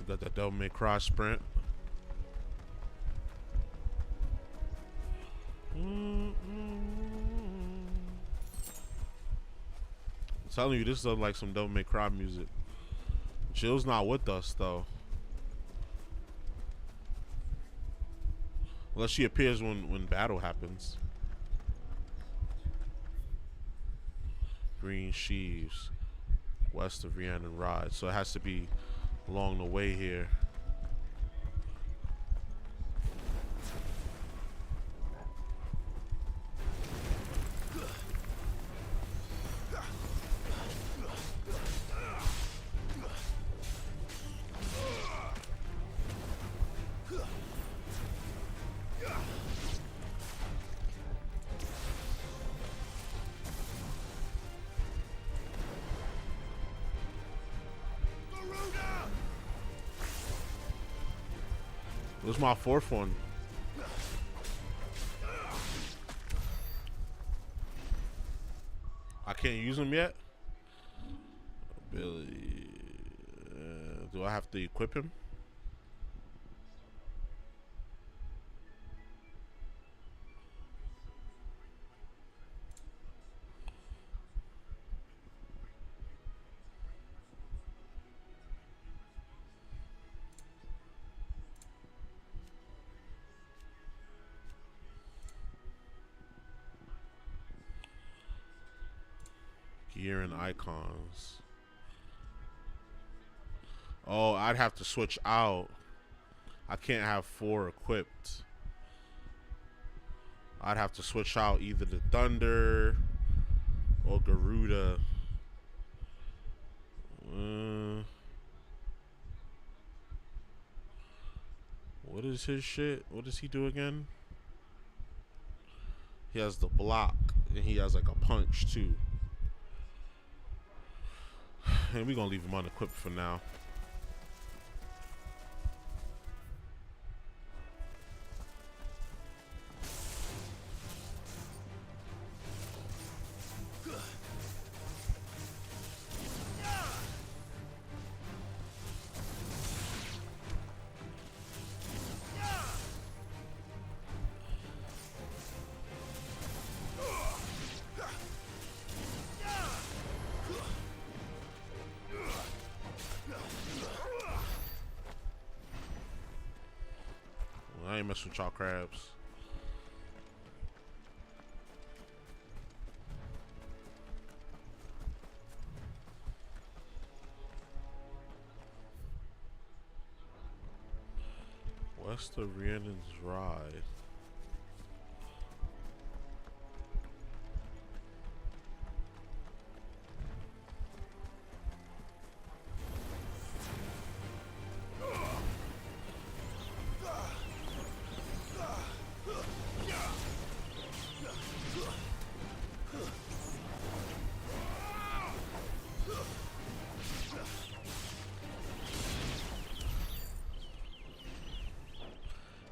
S2: Got that Devil May Cry sprint. I'm telling you, this is like some Devil May Cry music. Jill's not with us though. Unless she appears when battle happens. Green Sheaves. West of Rhiannon Ride. So it has to be along the way here. This is my fourth one. I can't use them yet. Billy, do I have to equip him? Gear and icons. Oh, I'd have to switch out. I can't have 4 equipped. I'd have to switch out either the Thunder or Garuda. What is his shit? What does he do again? He has the block, and he has like a punch too. And we're gonna leave him unequipped for now. I ain't messing with y'all crabs. West of Rhiannon's Ride.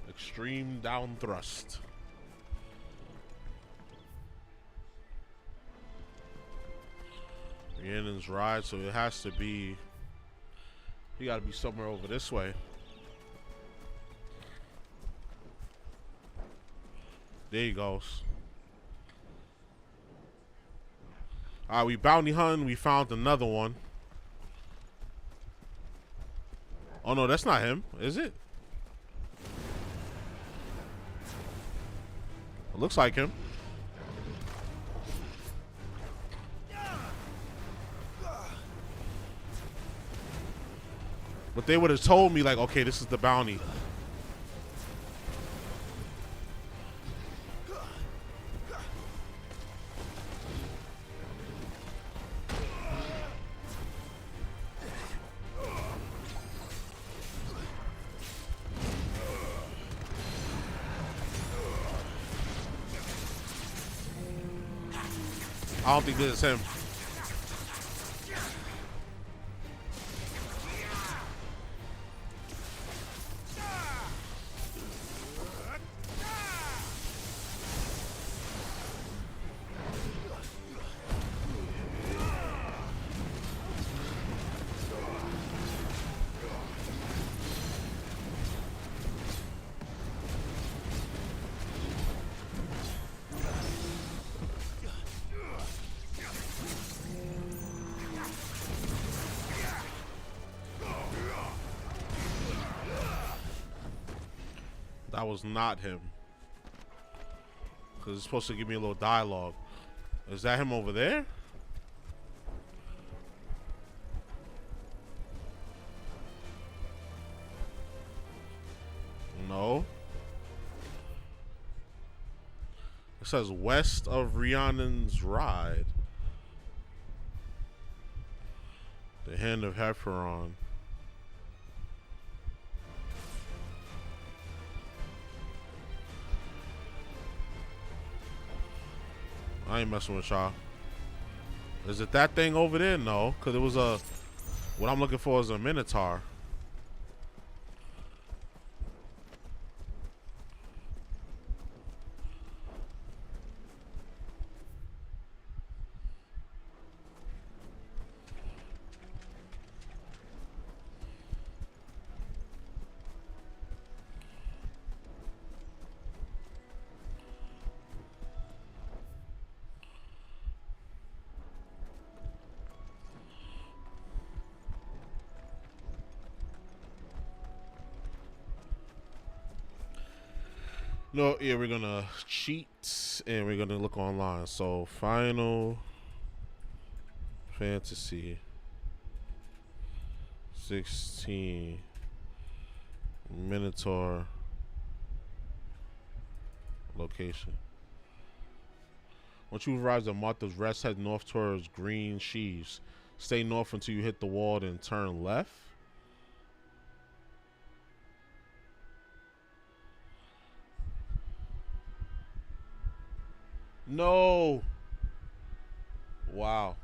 S2: Extreme down thrust. Rhiannon's Ride, so it has to be. You gotta be somewhere over this way. There he goes. Alright, we bounty hunting. We found another one. Oh no, that's not him, is it? It looks like him. But they would have told me, like, okay, this is the bounty. I don't think this is him. That was not him. Because it's supposed to give me a little dialogue. Is that him over there? No. It says west of Rhiannon's Ride. The Hand of Hepharon. I ain't messing with y'all. Is it that thing over there? No, because it was a. What I'm looking for is a Minotaur. No, yeah, we're gonna cheat and we're gonna look online. So, Final Fantasy 16 Minotaur location. Once you arrive at Martha's Rest, head north towards Green Sheaves. Stay north until you hit the wall, then turn left. No. Wow.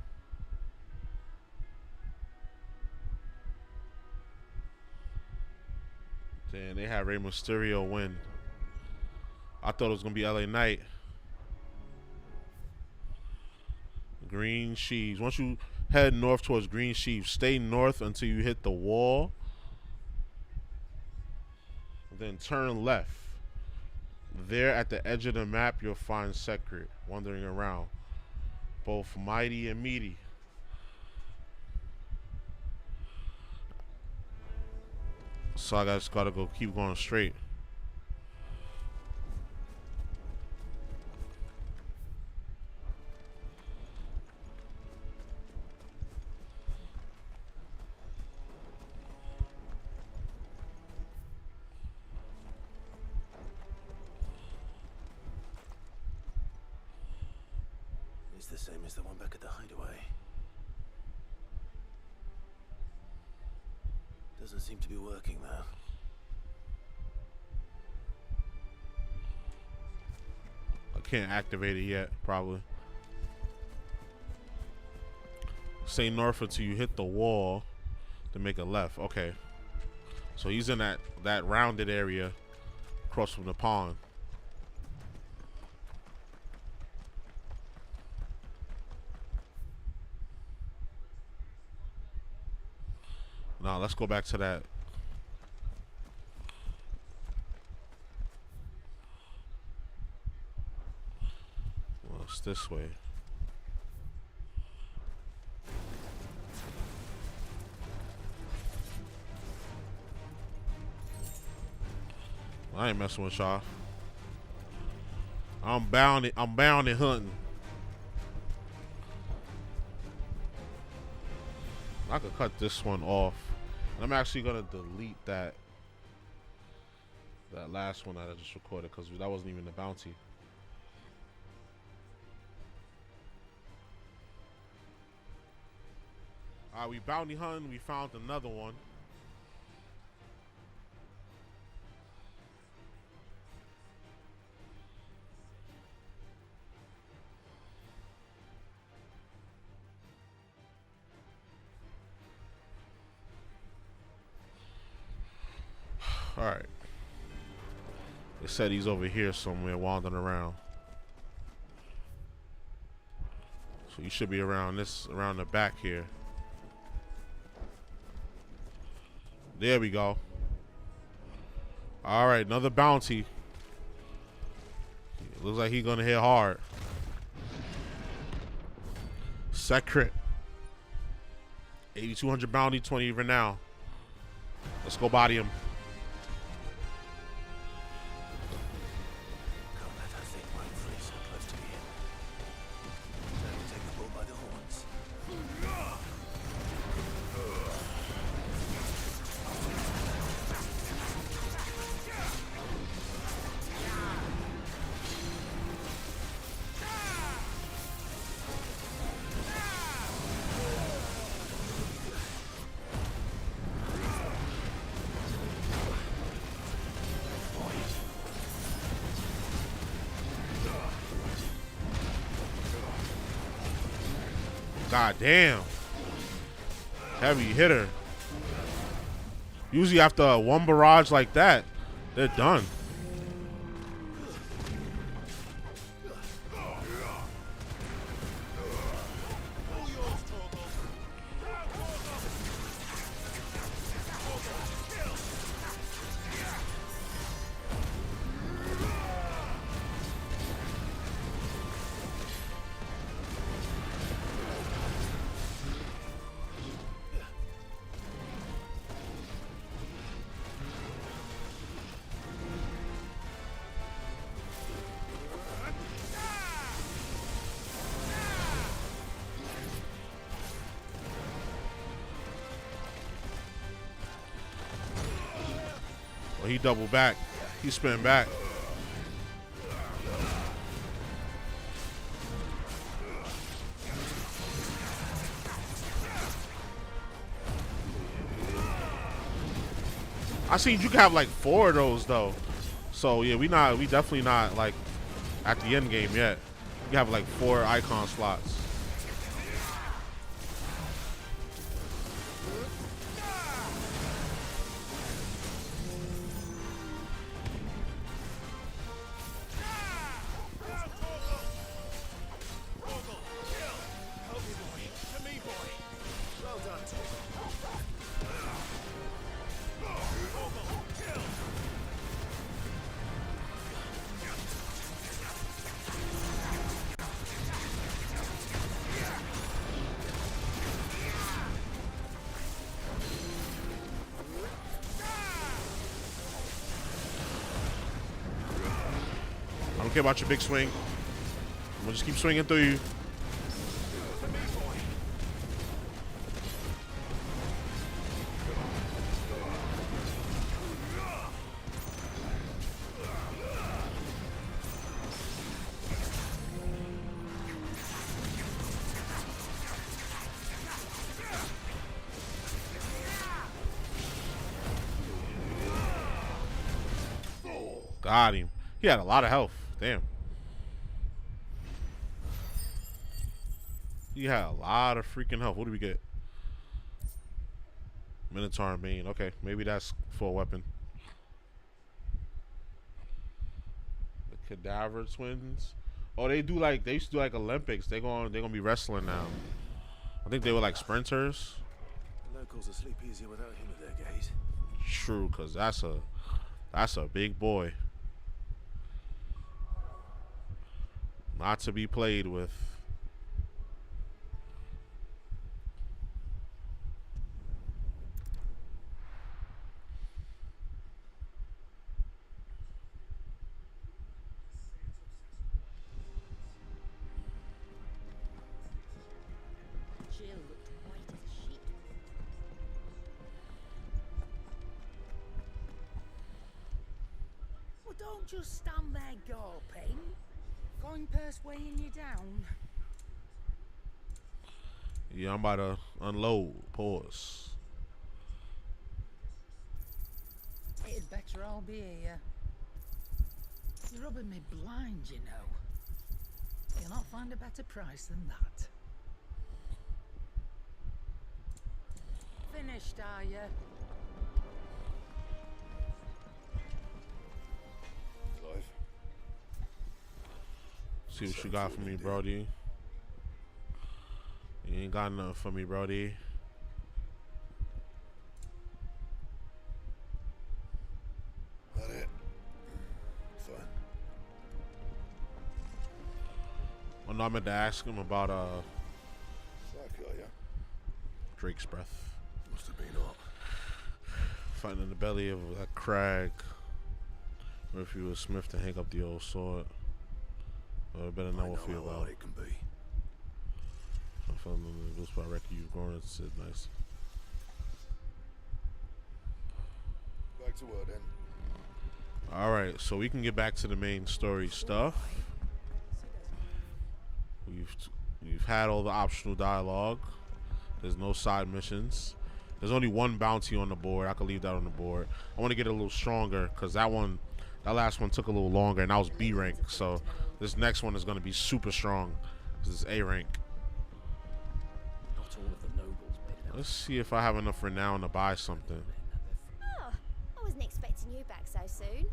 S2: Damn, they had Rey Mysterio win. I thought it was going to be LA Knight. Green Sheaves. Once you head north towards Green Sheaves, stay north until you hit the wall. Then turn left. There at the edge of the map, you'll find Secret wandering around. Both mighty and meaty. So I just gotta go keep going straight.
S17: It's the same as the one back at the hideaway. Doesn't seem to be working though.
S2: I can't activate it yet, probably. Stay north until you hit the wall to make a left. Okay. So he's in that rounded area across from the pond. Now let's go back to that. Well, it's this way. I ain't messing with y'all. I'm bound and hunting. I could cut this one off. I'm actually gonna delete that last one that I just recorded because that wasn't even the bounty. Alright, we bounty hunting. We found another one. Alright. They said he's over here somewhere wandering around. So you should be around the back here. There we go. Alright, another bounty. Looks like he's gonna hit hard. Secret. 8,200 bounty, 20 even now. Let's go body him. God damn. Heavy hitter. Usually after one barrage like that, they're done. Well, he doubled back. He spin back. I seen you can have like 4 of those though. So yeah, we definitely not like at the end game yet. We have like 4 icon slots. I don't care about your big swing. I'm gonna just keep swinging through you. Got him. He had a lot of health. Damn. He had a lot of freaking health. What do we get? Minotaur main. Okay, maybe that's for a weapon. The Cadaver Twins. Oh, they used to do like Olympics. They're gonna be wrestling now. I think they were like sprinters.
S17: The locals will sleep easier without him at their gate.
S2: True, cause that's a big boy. Not to be played with.
S18: Jill looked white as a sheet. Well, don't just stand there gawping. Coin-purse weighing you down.
S2: Yeah, I'm about to unload. Pause.
S4: It'd better all be here. You're rubbing me blind, you know. You'll not find a better price than that. Finished, are you?
S14: Clive.
S2: See what you got for me, Brody. You ain't got nothing for me, Brody.
S14: That it? Fine.
S2: Oh no, I meant to ask him about
S14: Psycho, yeah?
S2: Drake's breath.
S14: Must have been hot.
S2: Fighting in the belly of that crag. Or if you was Smith to hang up the old sword. I better know what feel about
S14: it can be.
S2: I fell in the blue spot record you've grown. It's nice.
S14: Back to work then.
S2: Alright, so we can get back to the main story stuff. We've had all the optional dialogue. There's no side missions. There's only 1 bounty on the board. I could leave that on the board. I want to get it a little stronger because that last one took a little longer and that was B rank. So this next one is going to be super strong. This is A rank.
S16: Not all of the nobles bid enough.
S2: Let's see if I have enough renown to buy something.
S18: Oh, I wasn't expecting you back so soon.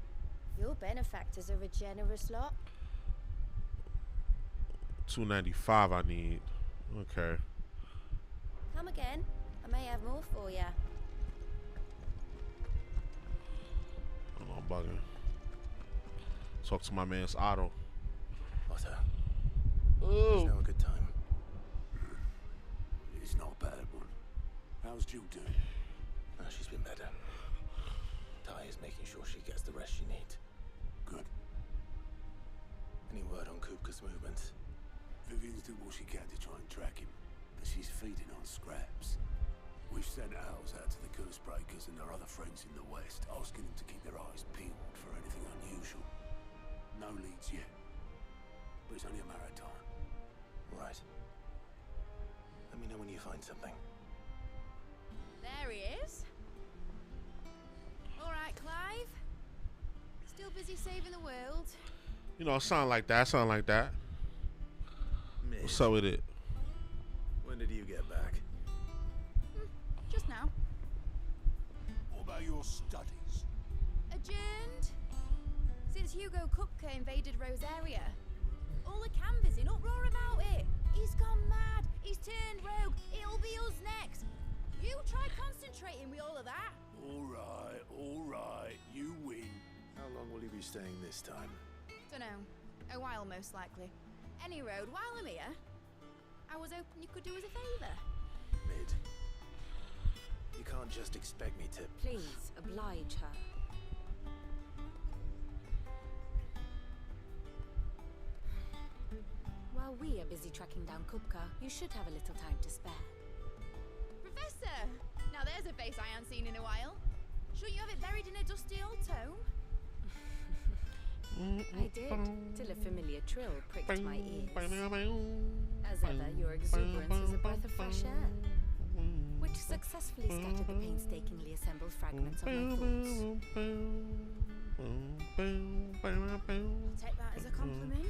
S18: Your benefactors are a generous lot.
S2: 295 I need. Okay.
S18: Come again. I may have more for you.
S2: Hold on, bugging. Talk to my man's Otto.
S17: Otto.
S2: Oh.
S17: Is now a good time?
S14: It's not a bad one. How's Jill doing?
S17: Oh, she's been better. Ty is making sure she gets the rest she needs.
S14: Good.
S17: Any word on Kupka's movements?
S14: Vivian's doing what she can to try and track him, but she's feeding on scraps. We've sent owls out to the curse breakers and their other friends in the west, asking them to keep their eyes peeled for anything unusual. No leads yet, but it's only a matter of time.
S17: Right. Let me know when you find something.
S18: There he is. All
S8: right, Clive? Still busy saving the world?
S2: You know, sound like that. Sound like that.
S17: Midge,
S2: What's up with it?
S17: when did you get back?
S8: Just now.
S12: What about your studies?
S8: Adjourned? Since Hugo Kupka invaded Rosaria. All the canvas in uproar about it. He's gone mad. He's turned rogue. It'll be us next. You try concentrating with all of that.
S12: All right, you win.
S17: How long will you be staying this time?
S8: Dunno. A while, most likely. Any road, while I'm here, I was hoping you could do us a favour.
S17: Mid, you can't just expect me to...
S22: Please, oblige her. While we are busy tracking down Kupka, you should have a little time to spare.
S8: Professor! Now there's a face I haven't seen in a while. Shouldn't you have it buried in a dusty old tome?
S22: I did, till a familiar trill pricked my ears. As ever, your exuberance is a breath of fresh air, which successfully scattered the painstakingly assembled fragments of my thoughts.
S8: I'll take that as a compliment.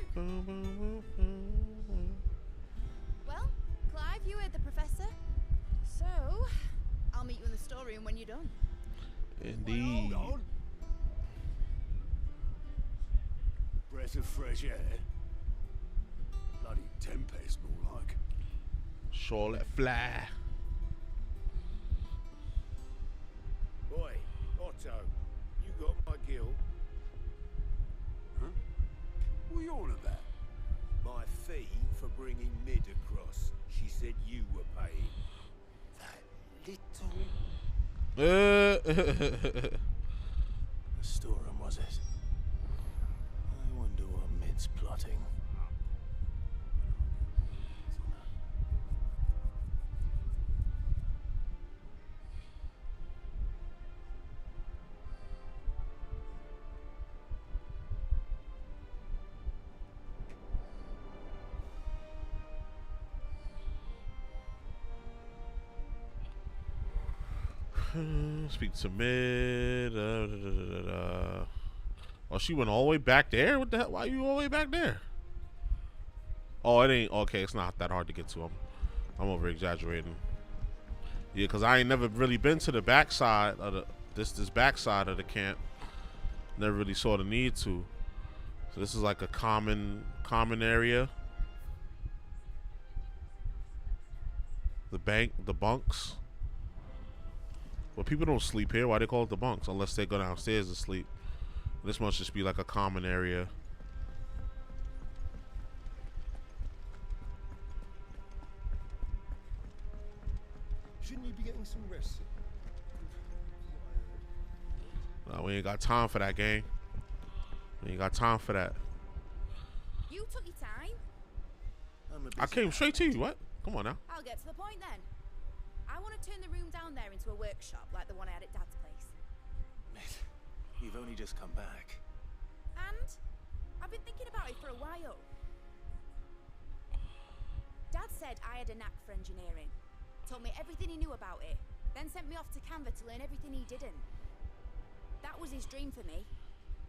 S8: Well, Clive, you heard the professor. So, I'll meet you in the storeroom when you're done.
S2: Indeed.
S12: Hold on. Breath of fresh air. Bloody tempest, more like.
S2: Sure, let fly.
S12: Boy, Otto, you got my gill. Huh? What are you on about? My fee for bringing Mid across. She said you were paying. That little...
S17: The storeroom, was it? I wonder what Mid's plotting.
S2: Speak to Mid. Oh, she went all the way back there? What the hell? Why are you all the way back there? Oh, it ain't. Okay, it's not that hard to get to. I'm over exaggerating. Yeah, because I ain't never really been to the backside of the this backside of the camp. Never really saw the need to. So this is like a common area. The bunks. But people don't sleep here. Why they call it the bunks? Unless they go downstairs to sleep. This must just be like a common area.
S19: Shouldn't you be getting some rest?
S2: No, we ain't got time for that, gang. We ain't got time for that.
S8: You took your time.
S2: I came straight to you. What? Come on now.
S8: I'll get to the point then. I want to turn the room down there into a workshop like the one I had at Dad's place.
S17: Mid, you've only just come back.
S8: And I've been thinking about it for a while. Dad said I had a knack for engineering. Told me everything he knew about it. Then sent me off to Canva to learn everything he didn't. That was his dream for me.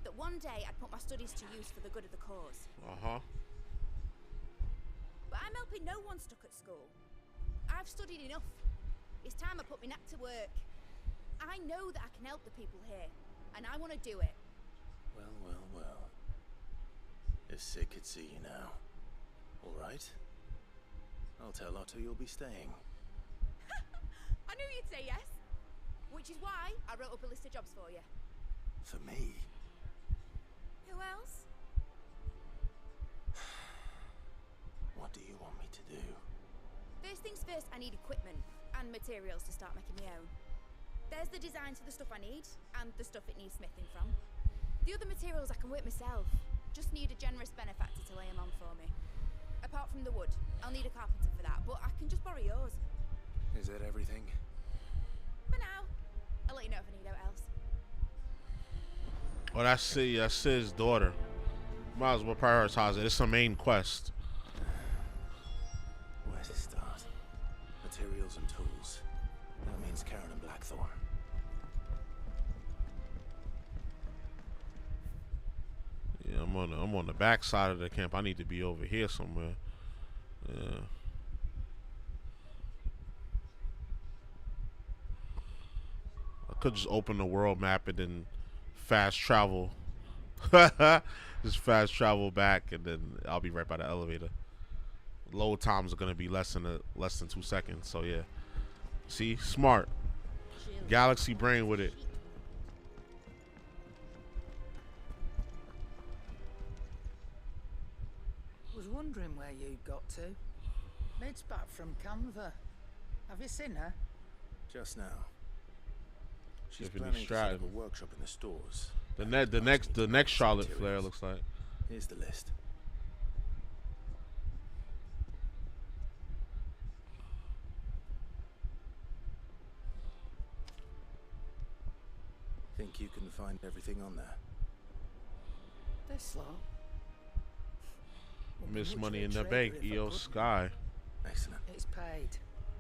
S8: That one day I'd put my studies to use for the good of the cause.
S2: Uh-huh.
S8: But I'm helping no one stuck at school. I've studied enough. It's time I put my knack to work. I know that I can help the people here, and I want to do it.
S17: Well, well, well. If Sid could see you now. All right. I'll tell Otto you'll be staying.
S8: I knew you'd say yes. Which is why I wrote up a list of jobs for you.
S17: For me?
S8: Who else?
S17: What do you want me to do?
S8: First things first, I need equipment and materials to start making my own. There's the designs for the stuff I need, and the stuff it needs smithing from. The other materials I can work myself. Just need a generous benefactor to lay them on for me. Apart from the wood, I'll need a carpenter for that, but I can just borrow yours.
S17: Is that everything?
S8: For now. I'll let you know if I need out else.
S2: Oh, that's Sid's daughter. Might as well prioritize it. It's a main quest.
S17: Where to start? Materials and tools. That means Karen and Blackthorn.
S2: I'm on the back side of the camp. I need to be over here somewhere. Yeah. I could just open the world map and then fast travel. Just fast travel back, and then I'll be right by the elevator. Load times are gonna be less than 2 seconds. So yeah. See, smart. Galaxy brain with it.
S4: Was wondering where you got to. Mid's back from Canva. Have you seen her?
S17: Just now. She's
S2: Tiffany
S17: planning to set up
S2: Stratton.
S17: a workshop in the stores.
S2: The next Charlotte Flair looks like.
S17: Here's the list. Think you can find everything on there?
S4: This lot.
S2: Miss Money in the Bank, EO Sky.
S17: Excellent.
S4: It's paid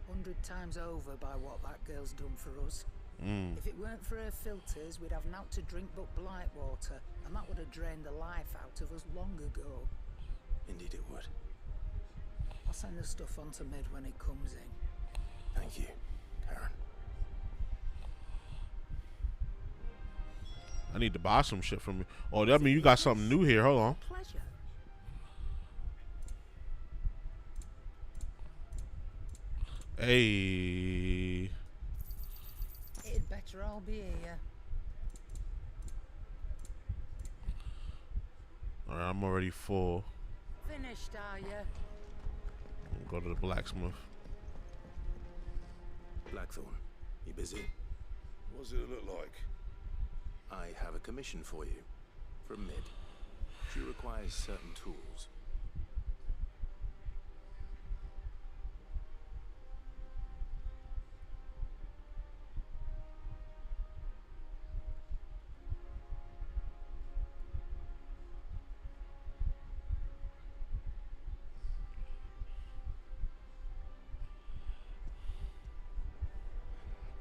S4: 100 times over by what that girl's done for us. If it weren't for her filters, we'd have naught to drink but blight water, and that would have drained the life out of us long ago.
S17: Indeed it would.
S4: I'll send the stuff on to Mid when it comes in.
S17: Thank you, Karen.
S2: I need to buy some shit from you. Oh, that mean you got something new here. Hold on.
S4: Pleasure.
S2: Hey.
S4: It'd better all be here.
S2: Alright, I'm already full.
S4: Finished, are you?
S2: Go to the blacksmith.
S17: Blackthorn, you busy?
S14: What does it look like?
S17: I have a commission for you. From Mid. She requires certain tools.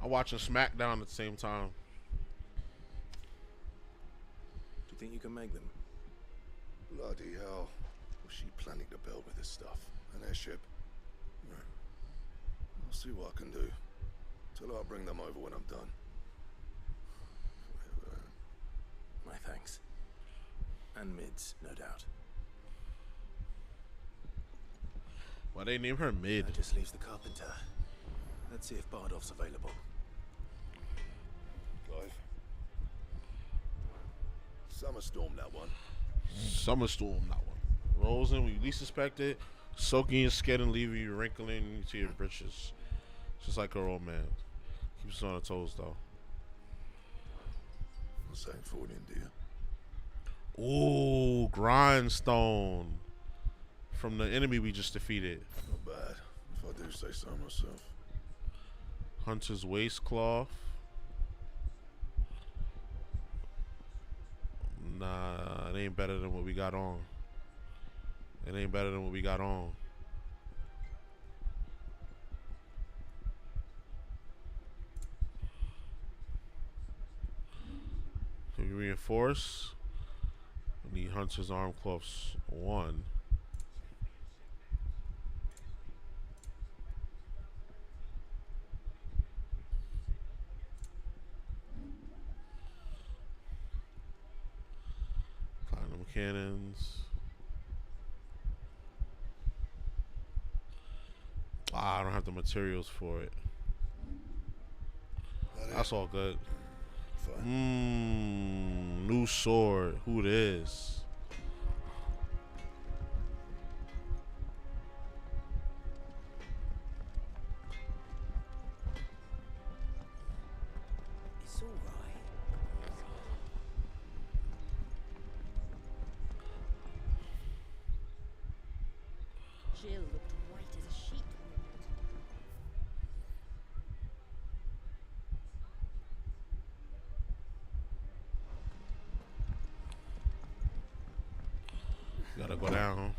S2: I'm watching SmackDown at the same time.
S17: Do you think you can make them?
S14: Bloody hell. What's she planning to build with this stuff? An airship? I'll see what I can do. Tell her I'll bring them over when I'm done.
S17: My thanks. And Mid's, no doubt.
S2: Why they name her Mid?
S17: That just leaves the carpenter. Let's see if Bardolph's available.
S14: Clive. Summer Storm, that one.
S2: Summer Storm, that one. Rolls in when you least expect it, soaking your skin and leaving you wrinkling to your britches. Just like her old man. Keeps us on our toes, though.
S14: What's that for you, dear?
S2: Ooh, grindstone. From the enemy we just defeated.
S14: Not bad, if I do say so myself.
S2: Hunter's waistcloth. Nah, it ain't better than what we got on. It ain't better than what we got on. Can we reinforce? We need Hunter's arm cloths 1. Platinum cannons. I don't have the materials for it. That's all good. New sword. Who this?
S4: It's all right.
S18: Jill looked white as a sheet.
S2: Gotta go down.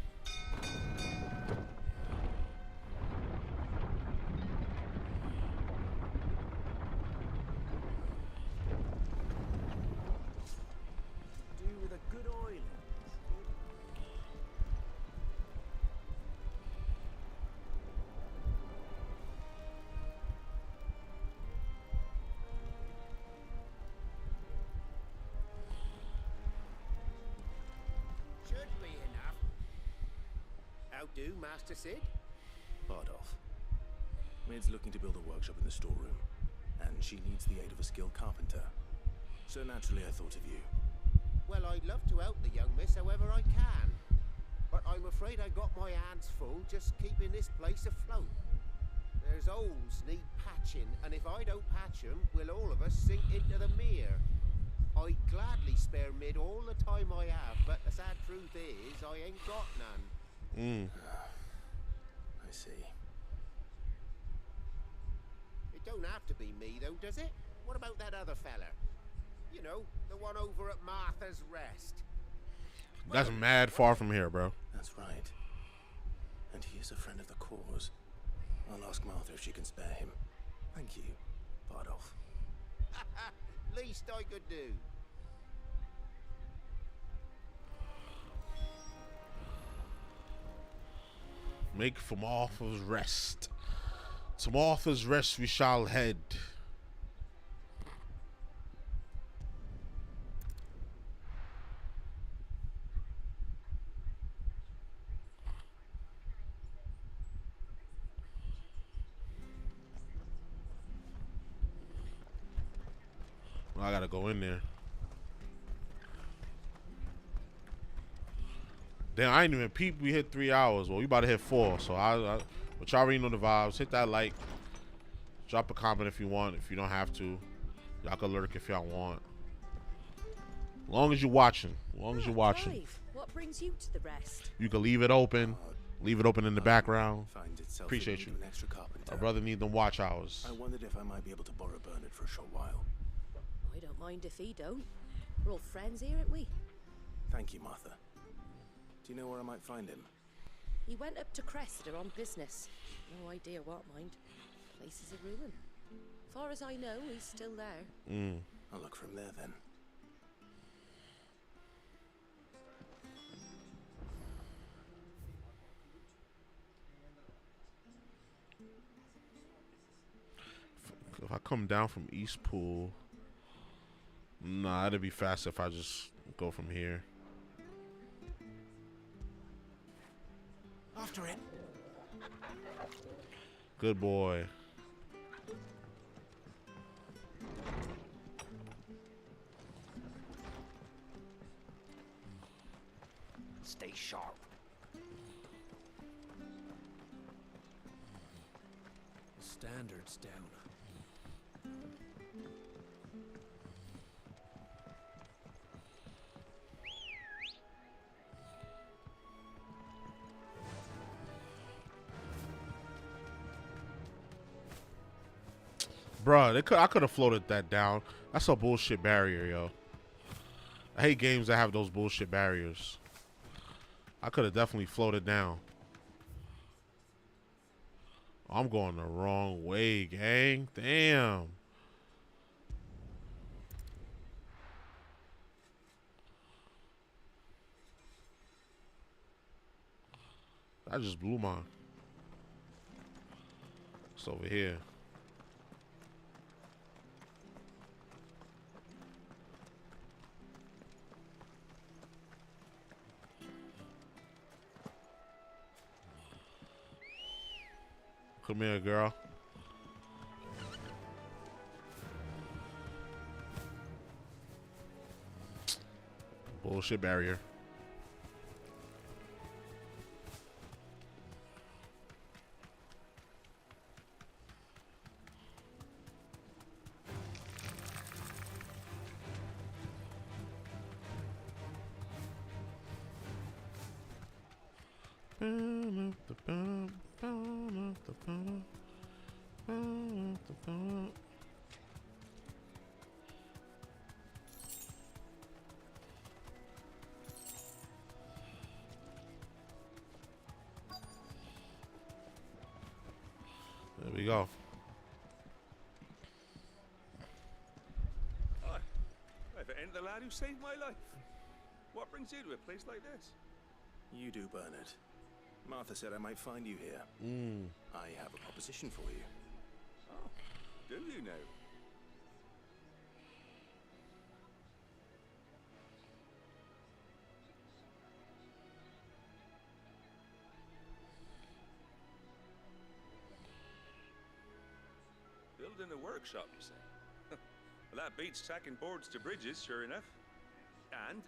S11: Do with a good oil.
S10: do, Master Sid?
S17: Bardolph. Maid's looking to build a workshop in the storeroom, and she needs the aid of a skilled carpenter. So naturally I thought of you.
S10: Well, I'd love to help the young miss however I can. But I'm afraid I got my hands full just keeping this place afloat. There's holes need patching, and if I don't patch them, we'll all of us sink into the mere. I'd gladly spare Mid all the time I have, but the sad truth is, I ain't got none.
S17: I see.
S10: It don't have to be me, though, does it? What about that other fella? You know, the one over at Martha's Rest.
S2: That's mad far from here, bro.
S17: That's right. And he is a friend of the cause. I'll ask Martha if she can spare him. Thank you, Bardolph.
S10: Least I could do.
S2: Make for Martha's Rest. To Martha's Rest we shall head. I gotta go in there. Damn, I ain't even peep. We hit 3 hours. Well, we about to hit 4. So but y'all already know the vibes. Hit that like. Drop a comment if you want. If you don't have to, y'all can lurk if y'all want. Long as you're watching. Long as you're watching.
S13: Clive, what brings you to the rest?
S2: You can leave it open. Leave it open in the background. Appreciate you.
S17: An extra carpenter.
S2: Our brother need them watch hours.
S17: I wondered if I might be able to borrow Bernard for a short while.
S13: I don't mind if he don't. We're all friends here, aren't we?
S17: Thank you, Martha. Do you know where I might find him?
S13: He went up to Cressida on business. No idea what, mind. Place is a ruin. Far as I know, he's still there.
S17: I'll look from there then.
S2: If I come down from East Pool, nah, it'd be faster if I just go from here.
S11: After it.
S2: Good boy.
S10: Stay sharp.
S23: The standard's down.
S2: Bruh, I could have floated that down. That's a bullshit barrier, yo. I hate games that have those bullshit barriers. I could have definitely floated down. I'm going the wrong way, gang. Damn. I just blew mine. It's over here. Come here, girl. Bullshit barrier. There we go.
S15: Hi. If it ain't the lad who saved my life. What brings you to a place like this?
S17: You do, Bernard. Martha said I might find you here. I have a proposition for you.
S15: Oh, do you now? building a workshop, you say? Well, that beats tacking boards to bridges, sure enough. And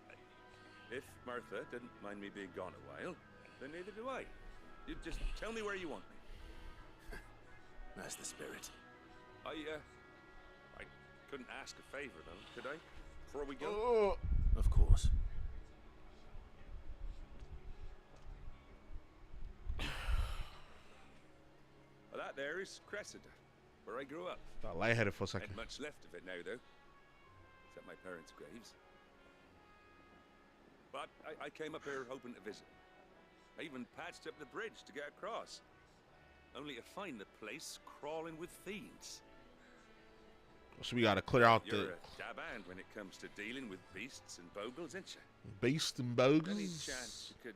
S15: if Martha didn't mind me being gone a while, then neither do I. You just tell me where you want me.
S17: That's the spirit.
S15: I couldn't ask a favor, though, could I? Before we go?
S2: Oh.
S17: Of course.
S15: Well, that there is Cressida, where I grew up.
S2: Got lightheaded for a second.
S15: Ain't much left of it now, though. Except my parents' graves. But I came up here hoping to visit. I even patched up the bridge to get across. Only to find the place crawling with fiends.
S2: So we gotta clear out
S15: You're
S2: the
S15: a dab hand when it comes to dealing with beasts and bogles, ain't you?
S2: beast and bogus.
S15: Any chance you could,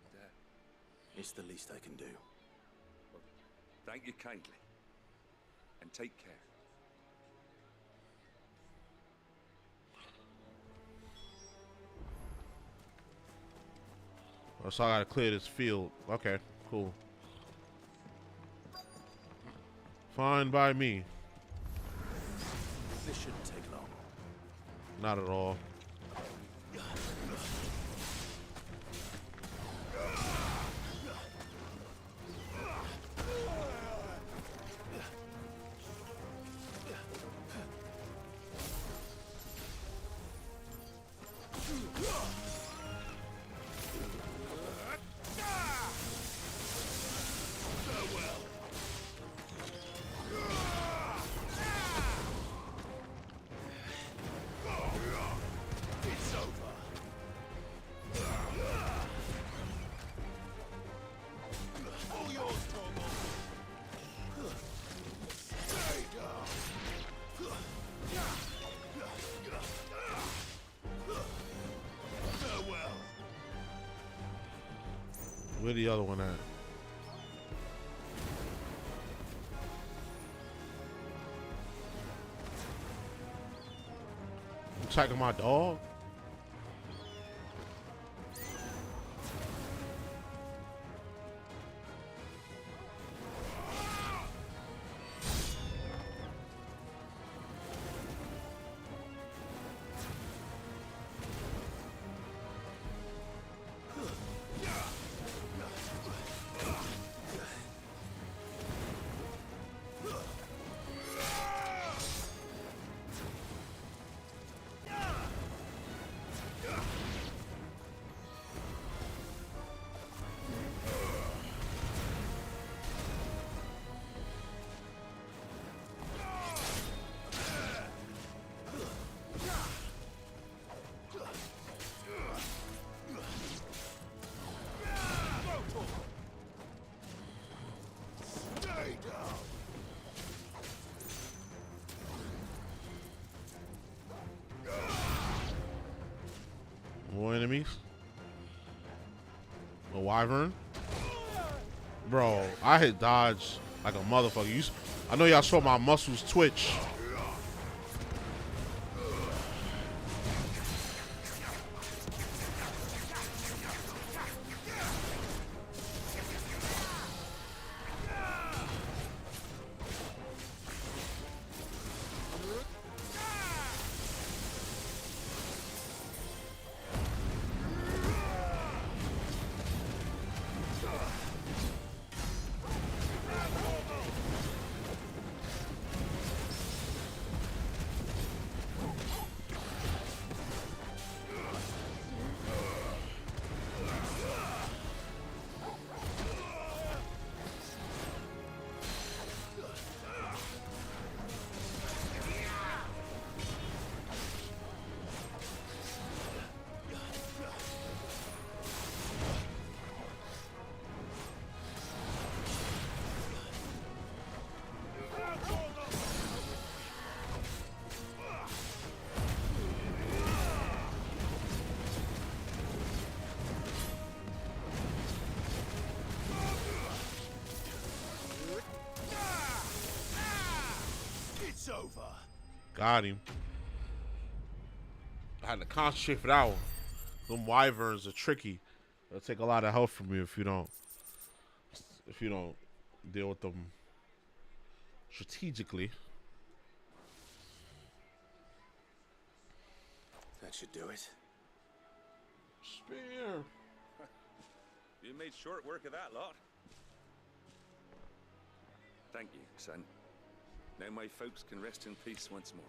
S17: It's the least I can do.
S15: well, thank you kindly. And take care.
S2: Oh, so I gotta clear this field. Okay, cool. Fine by me.
S17: This shouldn't take long.
S2: Not at all. Where the other one at? You attacking my dog? More enemies. A wyvern. Bro, I hit dodge like a motherfucker. I know y'all saw my muscles twitch.
S11: Over.
S2: Got him. I had to concentrate for that one. Them wyverns are tricky. They'll take a lot of health from you if you don't deal with them strategically.
S16: That should do it.
S2: Spear.
S15: You made short work of that lot. Thank you, son. Now my folks can rest in peace once more.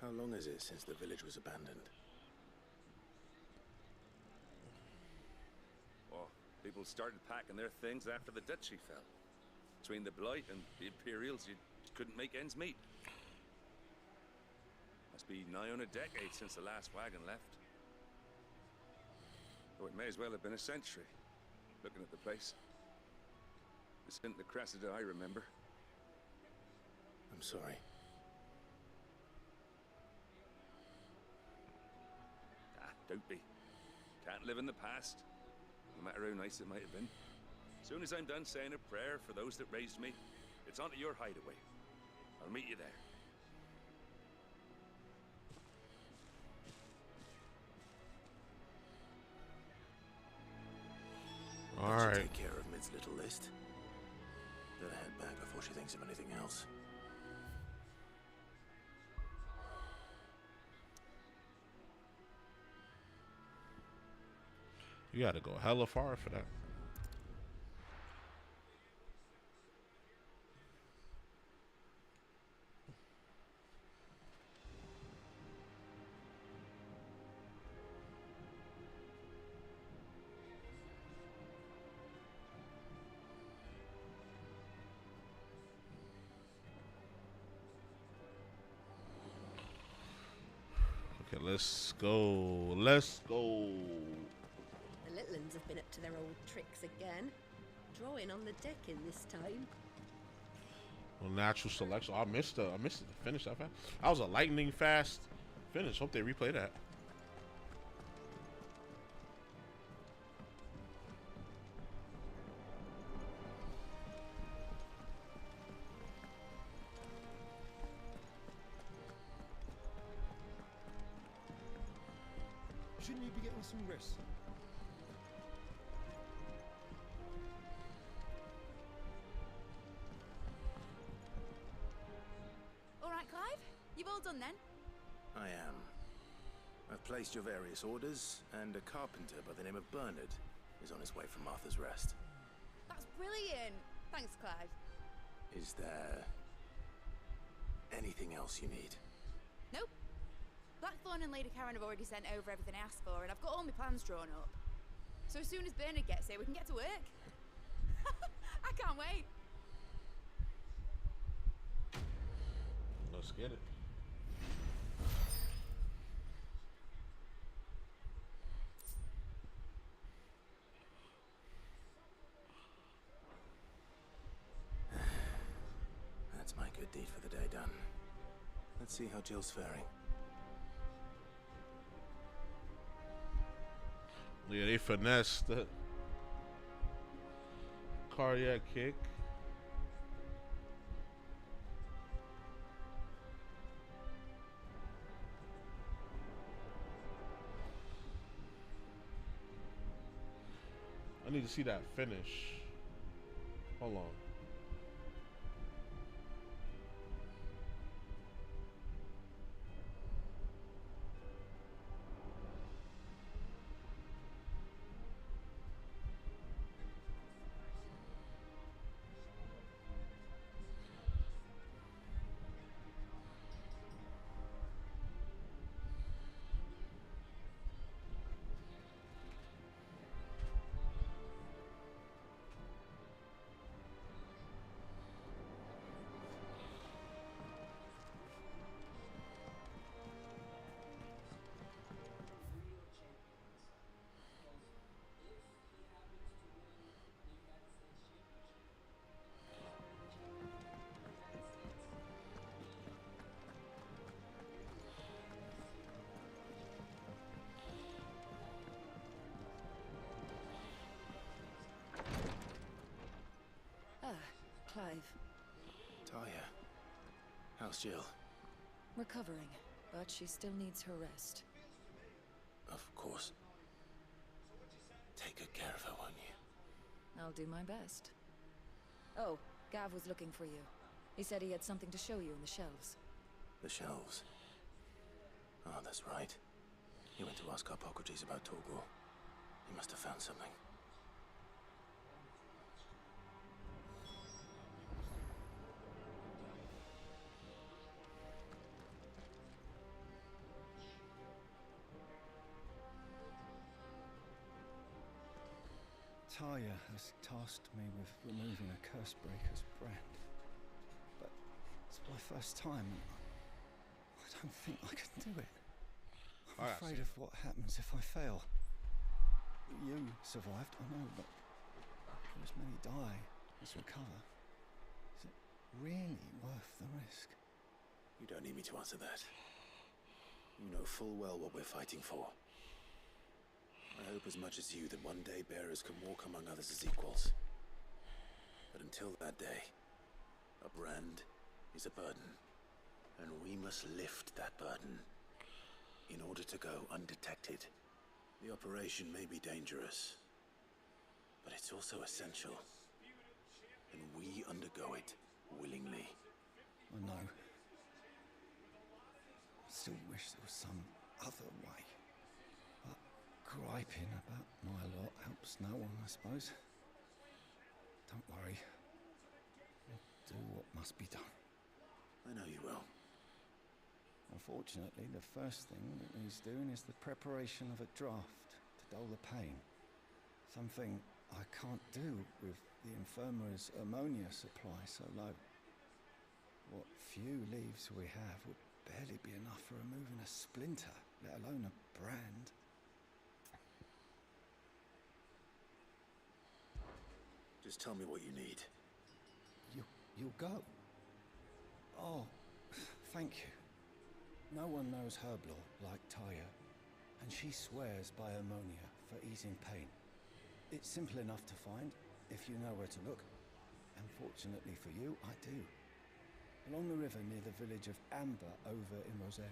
S16: How long is it since the village was abandoned?
S15: Well, people started packing their things after the duchy fell. Between the Blight and the Imperials, you couldn't make ends meet. Must be nigh on a decade since the last wagon left. Oh, it may as well have been a century, looking at the place. This isn't the Cressida I remember.
S16: I'm sorry.
S15: Ah, don't be. Can't live in the past, no matter how nice it might have been. As soon as I'm done saying a prayer for those that raised me, it's onto your hideaway. I'll meet you there.
S2: All right.
S16: Take care of Mid's little list. Better head back before she thinks of anything else.
S2: You gotta go hella far for that. Okay, let's go. Let's go.
S13: The little ones have been up to their old tricks again. Drawing on the deck in this time.
S2: Well, natural selection. I missed it to finish that fast. That was a lightning fast finish. Hope they replay that.
S12: Shouldn't you be getting some rest?
S8: All right, Clive? You've all done then?
S16: I am. I've placed your various orders, and a carpenter by the name of Bernard is on his way from Martha's Rest.
S8: That's brilliant. Thanks, Clive.
S16: Is there anything else you need?
S8: Nope. Blackthorn and Lady Karen have already sent over everything I asked for, and I've got all my plans drawn up. So as soon as Bernard gets here, we can get to work. I can't wait.
S2: Let's get it.
S16: That's my good deed for the day done. Let's see how Jill's faring.
S2: Yeah, they finessed the cardiac kick. I need to see that finish. Hold on.
S3: Clive.
S16: Talia, how's Jill?
S3: Recovering, but she still needs her rest.
S16: Of course. Take good care of her, won't you?
S3: I'll do my best. Oh, Gav was looking for you. He said he had something to show you in the shelves.
S17: The shelves. Ah, that's right. He went to ask Hippocrates about Torgor. He must have found something.
S11: Taya has tasked me with removing a Cursebreaker's brand. But it's my first time, and I don't think I can do it. I'm afraid of what happens if I fail. You survived, I know, but as many die as recover. Is it really worth the risk?
S17: You don't need me to answer that. You know full well what we're fighting for. I hope as much as you that one day bearers can walk among others as equals. But until that day, a brand is a burden, and we must lift that burden in order to go undetected. The operation may be dangerous, but it's also essential, and we undergo it willingly.
S11: I know. I still wish there was some other way. But griping about my lot helps no one, I suppose. Don't worry. I'll do what must be done.
S17: I know you will.
S11: Unfortunately, the first thing that he's doing is the preparation of a draft to dull the pain. Something I can't do with the infirmary's ammonia supply so low. What few leaves we have would barely be enough for removing a splinter, let alone a brand.
S17: Just tell me what you need.
S11: You'll go? Oh, thank you. No one knows herb lore like Taya, and she swears by ammonia for easing pain. It's simple enough to find if you know where to look. And fortunately for you, I do. Along the river near the village of Amber over in Rosaria.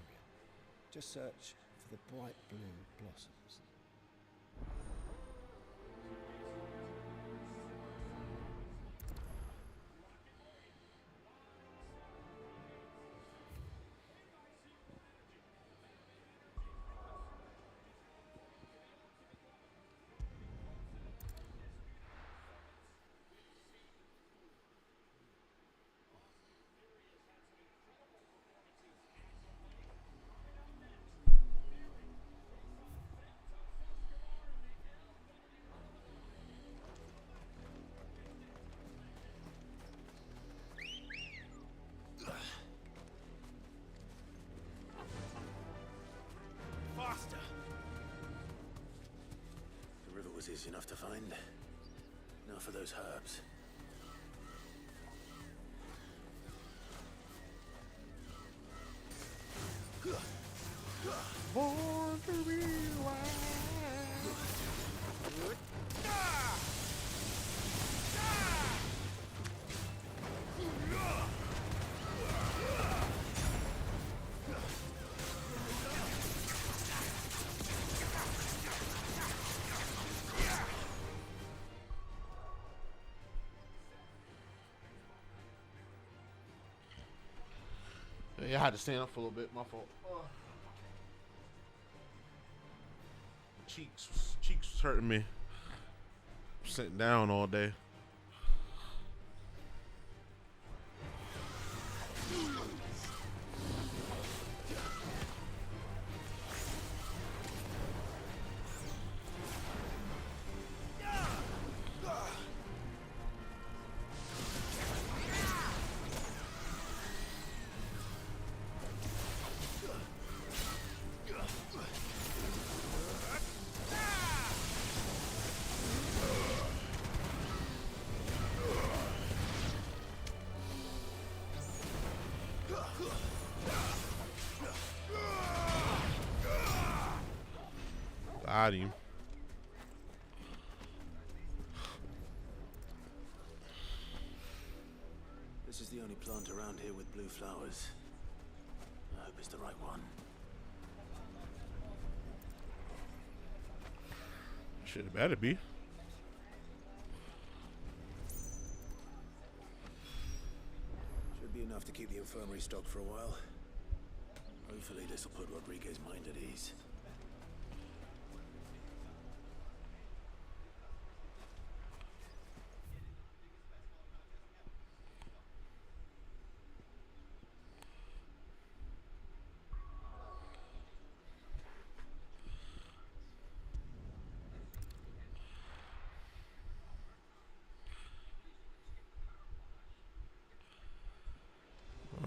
S11: Just search for the bright blue blossoms.
S17: Faster! The river was easy enough to find. Now for those herbs.
S2: Born to be wild. Yeah, I had to stand up for a little bit. My fault. Cheeks was hurting me. Sitting down all day. Got him.
S17: This is the only plant around here with blue flowers. I hope it's the right one.
S2: Shit, it better be.
S17: Should be enough to keep the infirmary stocked for a while. Hopefully this will put Rodriguez's mind at ease.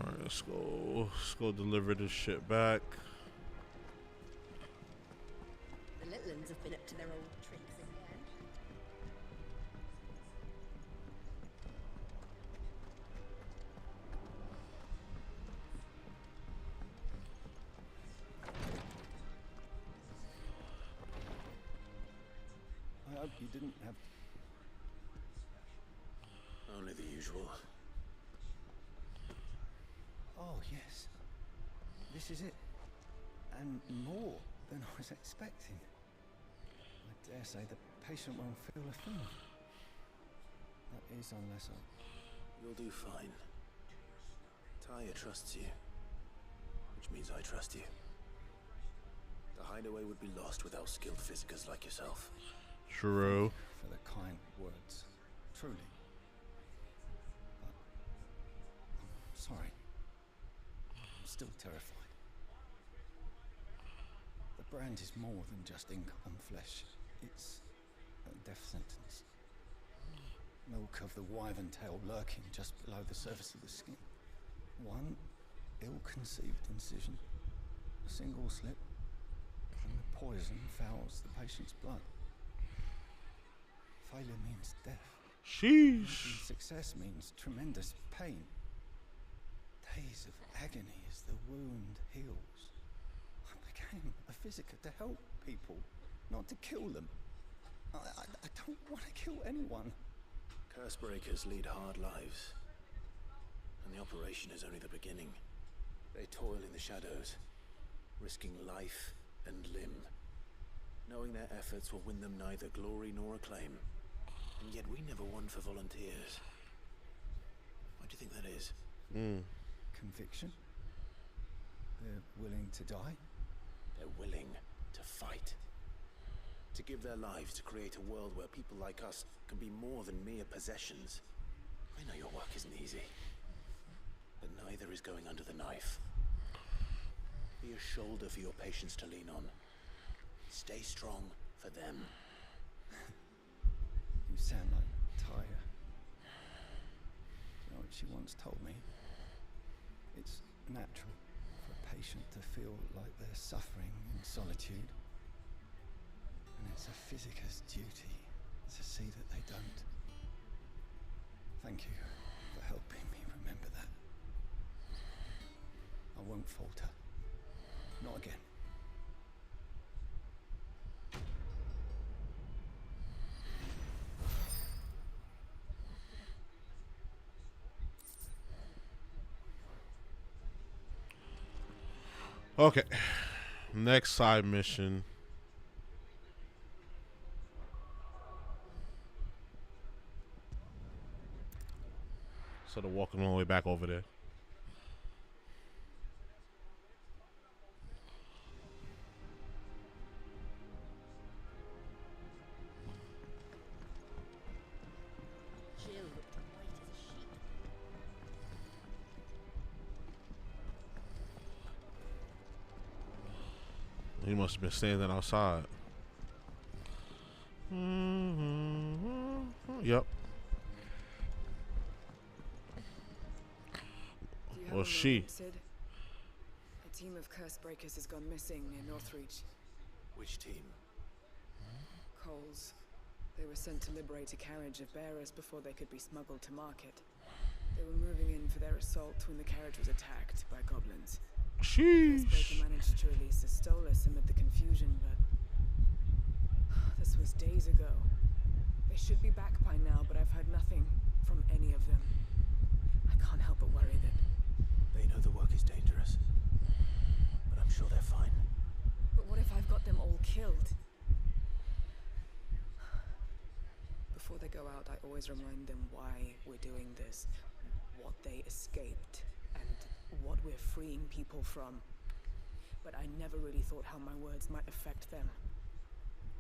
S2: Alright, let's go deliver this shit back.
S18: The little ones have been up to their old tricks again.
S11: I hope you didn't have...
S17: Only the usual.
S11: Oh, yes. This is it. And more than I was expecting. I dare say the patient won't feel a thing. That is unless I...
S17: You'll do fine. Taya trusts you. Which means I trust you. The hideaway would be lost without skilled physicers like yourself.
S2: True.
S11: For the kind words. Truly. But... I'm sorry. I'm still terrified. The brand is more than just ink on flesh. It's a death sentence. Milk of the wyvern tail lurking just below the surface of the skin. One ill-conceived incision, a single slip, and the poison fouls the patient's blood. Failure means death.
S2: Sheesh.
S11: Success means tremendous pain. Days of agony as the wound heals. I became a physiker to help people, not to kill them. I don't want to kill anyone.
S17: Curse breakers lead hard lives. And the operation is only the beginning. They toil in the shadows, risking life and limb, knowing their efforts will win them neither glory nor acclaim. And yet we never won for volunteers. Why do you think that is?
S11: Conviction? They're willing to die?
S17: They're willing to fight. To give their lives to create a world where people like us can be more than mere possessions. I know your work isn't easy, but neither is going under the knife. Be a shoulder for your patients to lean on. Stay strong for them.
S11: You sound like Taya. You know what she once told me? It's natural for a patient to feel like they're suffering in solitude. And it's a physiker's duty to see that they don't. Thank you for helping me remember that. I won't falter. Not again.
S2: Okay. Next side mission. Sort of walking all the way back over there.
S18: Jill looked white as a sheet.
S2: He must have been standing outside. Yep. Well, she.
S5: Sid? A team of curse breakers has gone missing near Northreach.
S17: Which team?
S5: Coles. They were sent to liberate a carriage of bearers before they could be smuggled to market. They were moving in for their assault when the carriage was attacked by goblins.
S2: Sheesh.
S5: Curse breaker managed to release a Stolas amid the confusion, but this was days ago. They should be back by now, but I've heard nothing from any of them. I can't help but worry that
S17: they know the work is dangerous, but I'm sure they're fine.
S5: But what if I've got them all killed? Before they go out, I always remind them why we're doing this, what they escaped, and what we're freeing people from. but I never really thought how my words might affect them.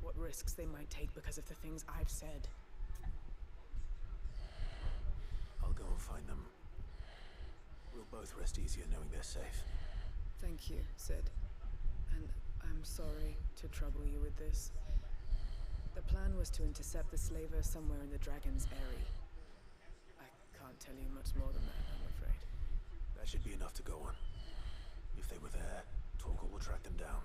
S5: What risks they might take because of the things I've said.
S17: I'll go and find them. We'll both rest easier knowing they're safe.
S5: Thank you, Sid. And I'm sorry to trouble you with this. The plan was to intercept the slaver somewhere in the Dragon's Eyrie. I can't tell you much more than that, I'm afraid.
S17: That should be enough to go on. If they were there, Torgal will track them down.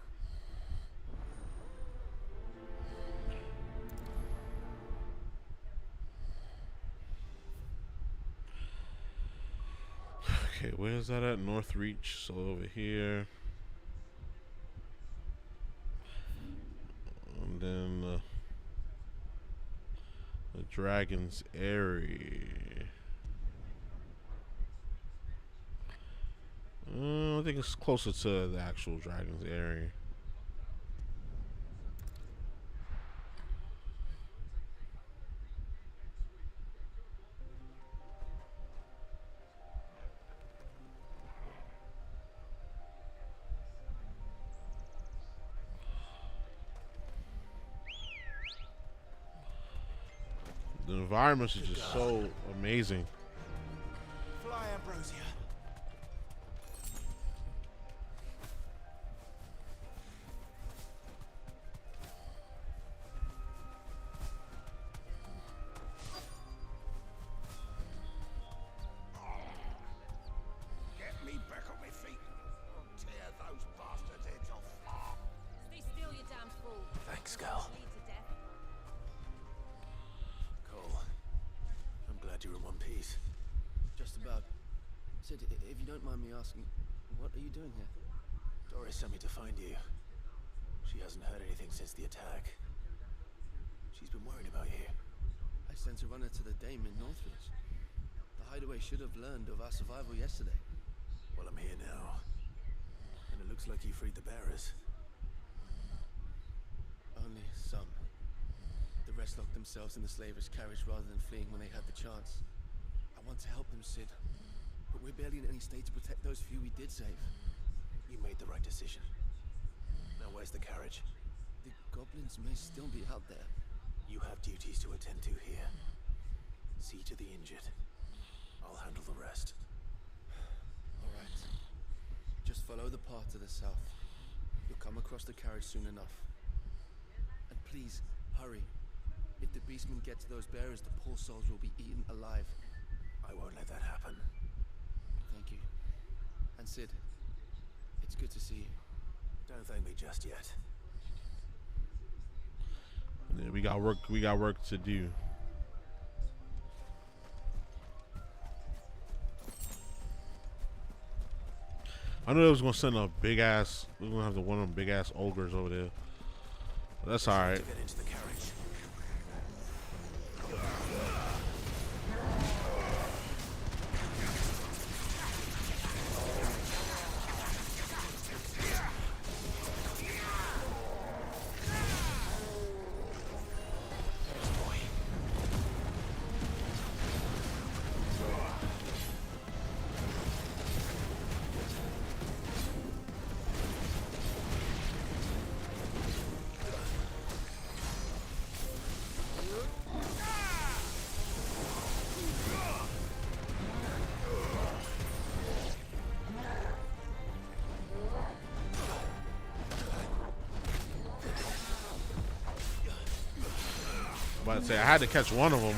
S2: Okay, where's that at? North Reach, so over here. And then the Dragon's Eyrie. I think it's closer to the actual Dragon's Eyrie. The environments are just so amazing.
S17: Fly, Ambrosia.
S12: Get me back on my feet. I'll tear those bastards' heads off.
S7: Stay still, you damn fool.
S17: Thanks, Gal.
S7: Lead to death.
S17: Cole, I'm glad you're in one piece.
S9: Just about. Sid, if you don't mind me asking, what are you doing here?
S17: Doris sent me to find you. She hasn't heard anything since the attack. She's been worried about you.
S9: I sent a runner to the Dame in Northridge. The hideaway should have learned of our survival yesterday.
S17: Well, I'm here now. And it looks like you freed the bearers.
S9: Only some. The rest locked themselves in the slaver's carriage rather than fleeing when they had the chance. I want to help them, Sid. But we're barely in any state to protect those few we did save.
S17: You made the right decision. Now where's the carriage?
S9: The goblins may still be out there.
S17: You have duties to attend to here. See to the injured. I'll handle the rest.
S9: All right. Just follow the path to the south. You'll come across the carriage soon enough. And please, hurry. If the beastmen get to those bearers, the poor souls will be eaten alive.
S17: I won't let that happen.
S9: Thank you. And Sid, it's good to see you.
S17: Don't thank me just yet.
S2: Yeah, we got work to do. I knew they was gonna send a big ass. We're gonna have one of them big ass ogres over there. But that's all right.
S17: Get into the carriage.
S2: I'd say I had to catch one of them.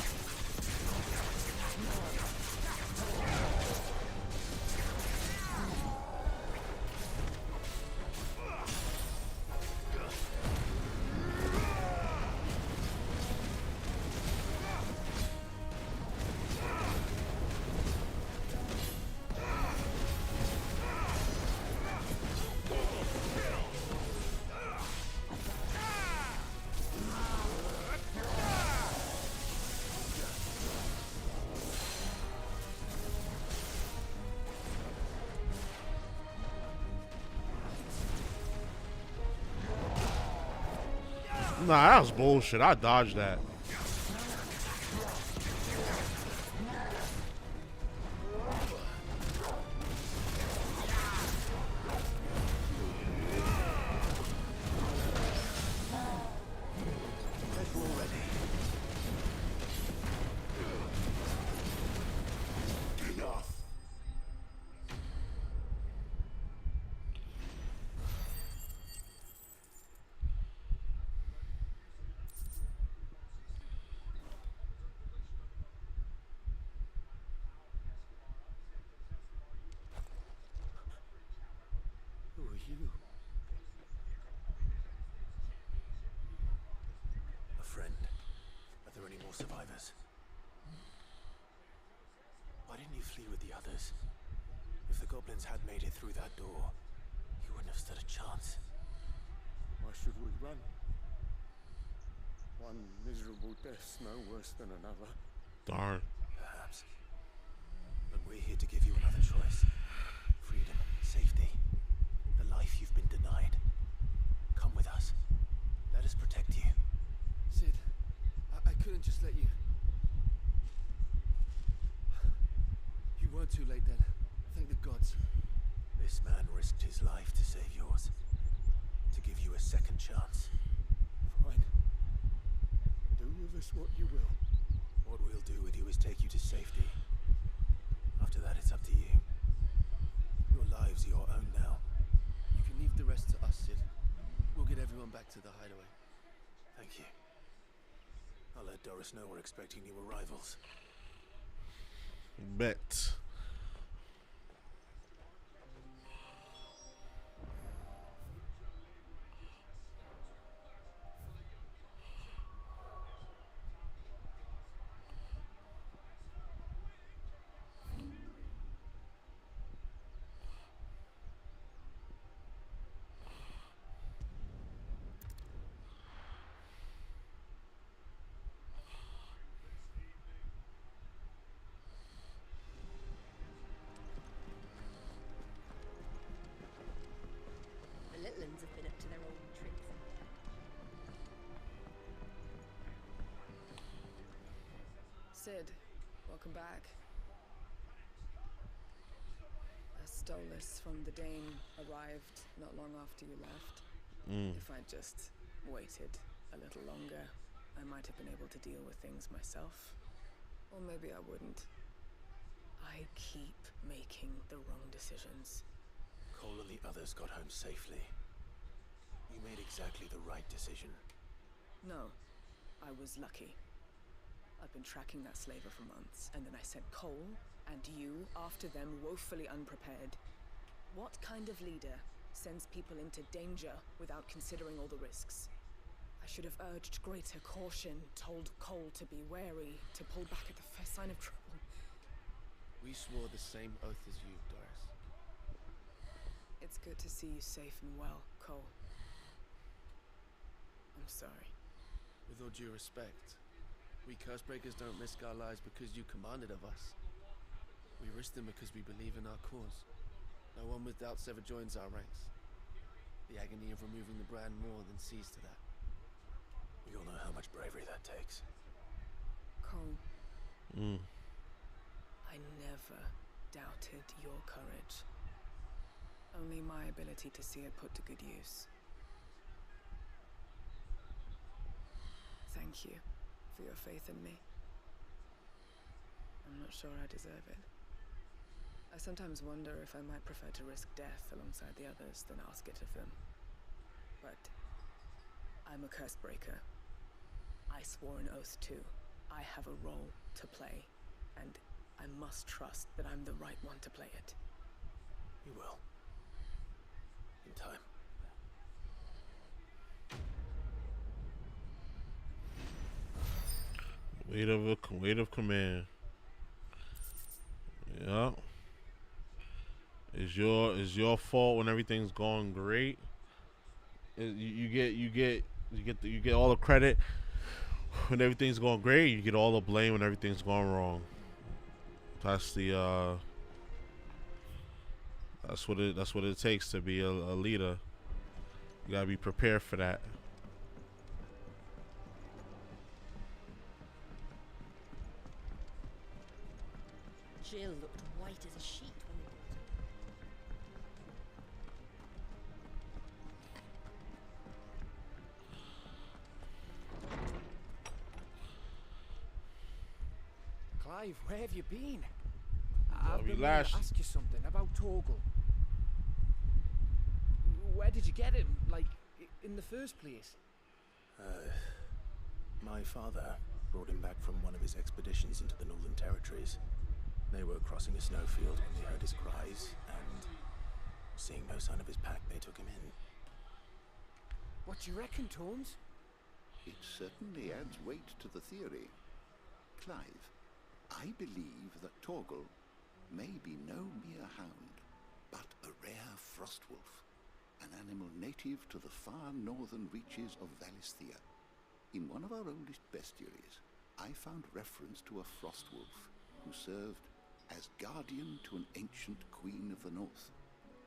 S2: Nah, that was bullshit. I dodged that.
S17: sole survivors. Why didn't you flee with the others? If the goblins had made it through that door, you wouldn't have stood a chance.
S12: Why should we run? One miserable death's no worse than another.
S2: Darn.
S17: Perhaps. But we're here to give you another choice. Freedom, safety, the life you've been denied. Come with us. Let us protect you.
S9: Sid, I couldn't just let you. You weren't too late then. Thank the gods.
S17: This man risked his life to save yours. To give you a second chance.
S12: Fine. Do with us what you will.
S17: What we'll do with you is take you to safety. After that, it's up to you. Your lives are your own now.
S9: You can leave the rest to us, Sid. We'll get everyone back to the hideaway.
S17: Thank you. I'll let Doris know we're expecting new arrivals.
S2: Bet.
S13: The little ones have been up to their old tricks.
S5: Sid, welcome back. A Stolas from the Dane arrived not long after you left. If I'd just waited a little longer, I might have been able to deal with things myself. Or maybe I wouldn't. I keep making the wrong decisions.
S17: Cole and the others got home safely. You made exactly the right decision.
S5: No, I was lucky. I've been tracking that slaver for months, and then I sent Cole and you after them woefully unprepared. What kind of leader sends people into danger without considering all the risks? I should have urged greater caution, told Cole to be wary, to pull back at the first sign of trouble.
S9: We swore the same oath as you, Doris.
S5: It's good to see you safe and well, Cole. I'm sorry.
S9: With all due respect, we Cursebreakers don't risk our lives because you commanded of us. We risk them because we believe in our cause. No one with doubts ever joins our ranks. The agony of removing the brand more than sees to that.
S17: We all know how much bravery that takes.
S5: Cole. I never doubted your courage. Only my ability to see it put to good use. Thank you for your faith in me. I'm not sure I deserve it. I sometimes wonder if I might prefer to risk death alongside the others than ask it of them. But I'm a Cursebreaker. I swore an oath too. I have a role to play, and I must trust that I'm the right one to play it.
S17: You will. In time.
S2: Weight of command. Yeah. Is your fault when everything's going great? You get all the credit when everything's going great. You get all the blame when everything's going wrong. That's the that's what it takes to be a leader. You gotta be prepared for that.
S13: Jill looked white as a sheet when they brought her.
S23: Clive, where have you been?
S2: Well,
S23: I've been meaning to ask you something about Torgal. Where did you get him? Like, in the first place?
S17: My father brought him back from one of his expeditions into the Northern Territories. They were crossing a snowfield when they heard his cries, and seeing no sign of his pack, they took him in.
S23: What do you reckon, Tomes?
S6: It certainly adds weight to the theory. Clive, I believe that Torgal may be no mere hound, but a rare frostwolf, an animal native to the far northern reaches of Valisthea. In one of our oldest bestiaries, I found reference to a frostwolf who served as guardian to an ancient queen of the north.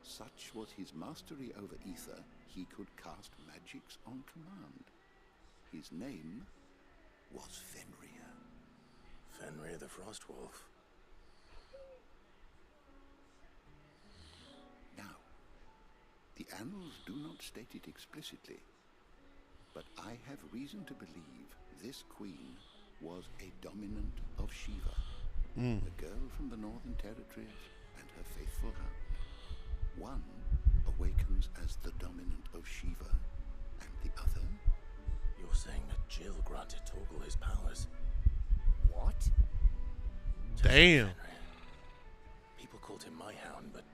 S6: Such was his mastery over ether, he could cast magics on command. His name was Fenrir.
S17: Fenrir the Frostwolf.
S6: Now, the annals do not state it explicitly, but I have reason to believe this queen was a dominant of Shiva, the girl from the Northern Territories and her faithful hound. One awakens as the dominant of Shiva, and the other...
S17: You're saying that Jill granted Torgal his powers?
S16: What?
S2: Damn.
S17: People called him my hound, but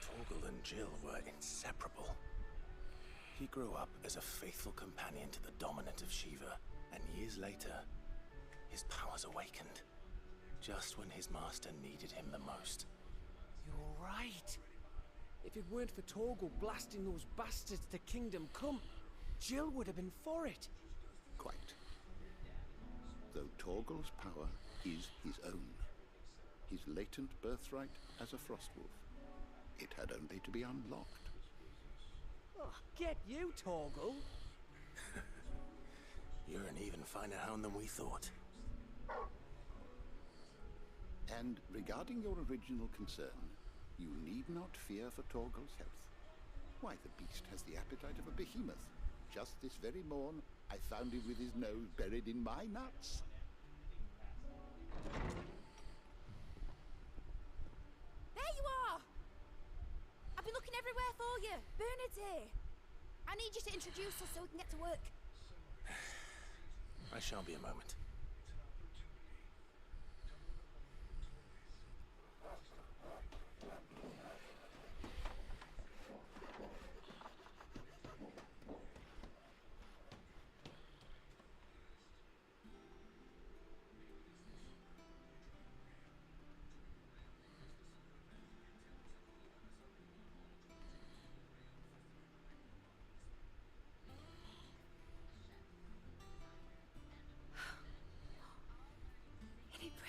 S17: Torgal and Jill were inseparable. He grew up as a faithful companion to the dominant of Shiva, and years later, his powers awakened, just when his master needed him the most.
S23: You're right. If it weren't for Torgal blasting those bastards to Kingdom Come, Jill would have been for it.
S6: Quite. Though Torgal's power is his own, his latent birthright as a frostwolf, it had only to be unlocked.
S23: Oh, get you, Torgal.
S17: You're an even finer hound than we thought.
S6: And regarding your original concern, you need not fear for Torgal's health. Why, the beast has the appetite of a behemoth. Just this very morn, I found him with his nose buried in my nuts.
S8: There you are! I've been looking everywhere for you. Bernard's here. I need you to introduce us so we can get to work.
S17: I shall be a moment.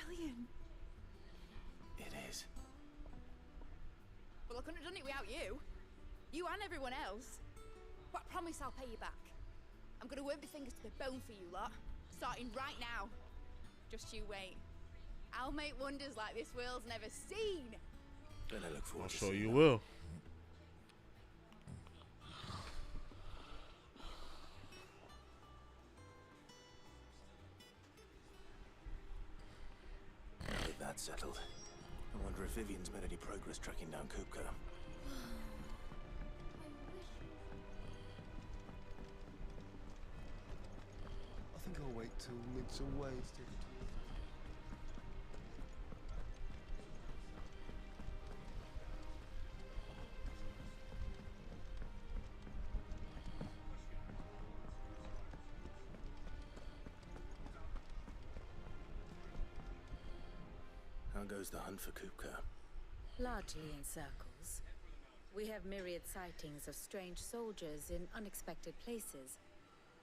S8: Brilliant.
S17: It is.
S8: Well, I couldn't have done it without you. You and everyone else. But I promise I'll pay you back. I'm gonna work my fingers to the bone for you lot, starting right now. Just you wait. I'll make wonders like this world's never seen.
S17: Then I look forward
S2: I'm
S17: to
S2: sure
S17: seeing
S2: you
S17: them.
S2: will.
S17: With that settled, I wonder if Vivian's made any progress tracking down Kupka.
S12: I think I'll wait till midsummer wasted.
S17: How goes the hunt for Kupka?
S22: Largely in circles. We have myriad sightings of strange soldiers in unexpected places,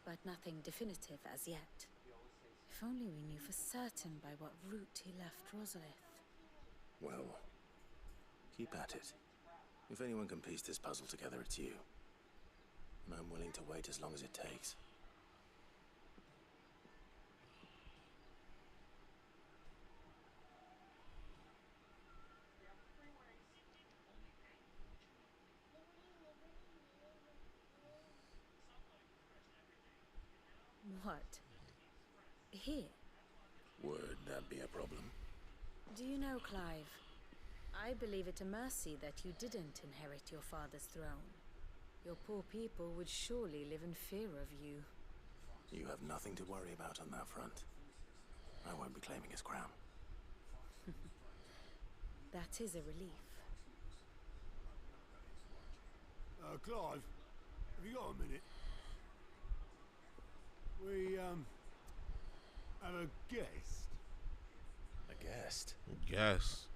S22: but nothing definitive as yet. If only we knew for certain by what route he left Rosalith.
S17: Well, keep at it. If anyone can piece this puzzle together, it's you. And I'm willing to wait as long as it takes.
S22: What? Here?
S17: Would that be a problem?
S22: Do you know, Clive? I believe it a mercy that you didn't inherit your father's throne. Your poor people would surely live in fear of you.
S17: You have nothing to worry about on that front. I won't be claiming his crown.
S22: That is a relief.
S12: Clive, have you got a minute? We, have a guest.
S17: best.
S2: Yes.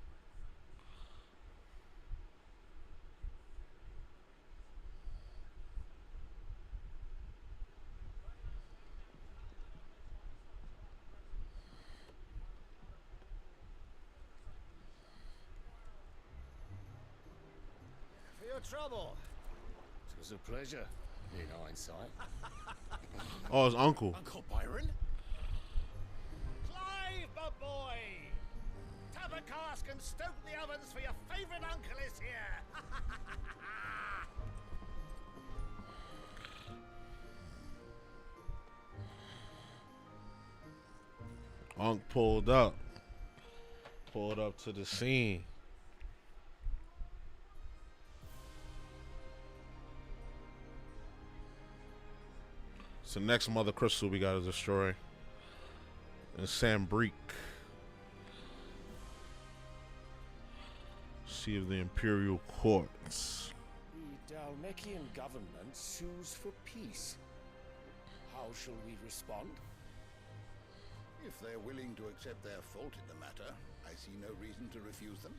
S11: For your trouble.
S1: It was a pleasure, in hindsight.
S2: Oh, his uncle.
S11: Uncle Byron? Clive, my boy! Tap a cask and stoke the ovens for your favorite uncle is here!
S2: Unc pulled up. Pulled up to the scene. It's the next mother crystal we gotta destroy. And Sambrique. Sea of the Imperial Courts.
S1: The Dalmekian government sues for peace. How shall we respond?
S6: If they're willing to accept their fault in the matter, I see no reason to refuse them.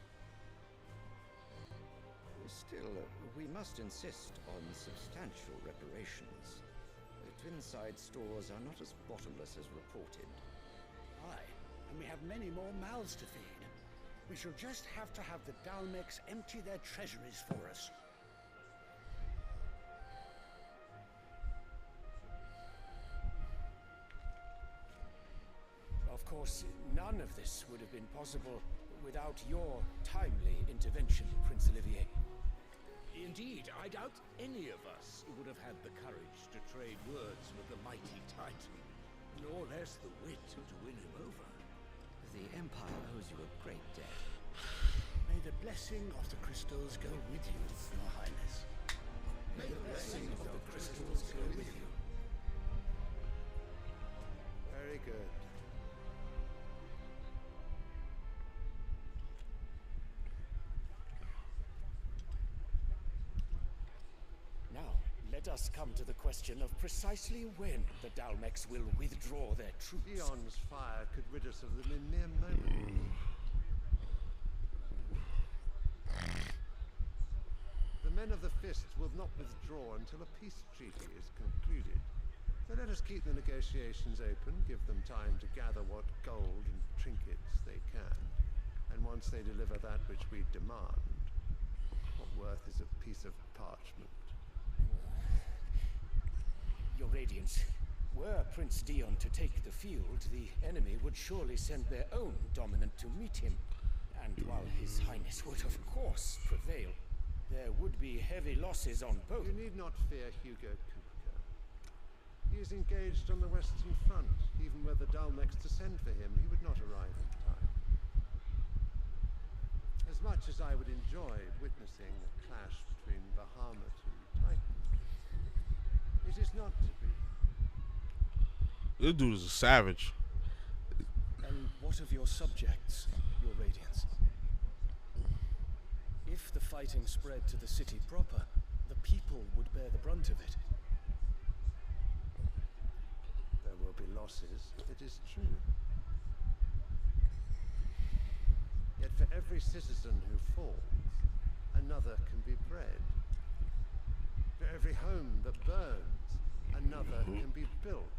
S20: Still, we must insist on substantial reparations. The Twinside stores are not as bottomless as reported.
S21: Aye, and we have many more mouths to feed. We shall just have to have the Dalmecs empty their treasuries for us.
S1: Of course, none of this would have been possible without your timely intervention, Prince Olivier.
S12: Indeed, I doubt any of us would have had the courage to trade words with the mighty Titan, nor less the wit to win him over.
S20: The Empire owes you a great debt.
S21: May the blessing of the crystals go with you, Your Highness.
S1: May the blessing of the crystals go with you.
S10: Very good.
S1: Now, let us come to the question of precisely when the Dalmecs will withdraw their troops.
S10: Leon's fire could rid us of them in mere moments. The men of the Fists will not withdraw until a peace treaty is concluded. So let us keep the negotiations open, give them time to gather what gold and trinkets they can. And once they deliver that which we demand, what worth is a piece of parchment?
S1: Your Radiance, were Prince Dion to take the field, the enemy would surely send their own dominant to meet him. And while His Highness would of course prevail, there would be heavy losses on both.
S10: You need not fear Hugo Kupka. He is engaged on the Western Front. Even were the Dalmecs to send for him, he would not arrive in time. As much as I would enjoy witnessing a clash between Bahamut and Titan, it is not to be.
S2: This dude is a savage.
S1: And what of your subjects, Your Radiance? If the fighting spread to the city proper, the people would bear the brunt of it.
S10: There will be losses, it is true. Yet for every citizen who falls, another can be bred. For every home that burns, another can be built.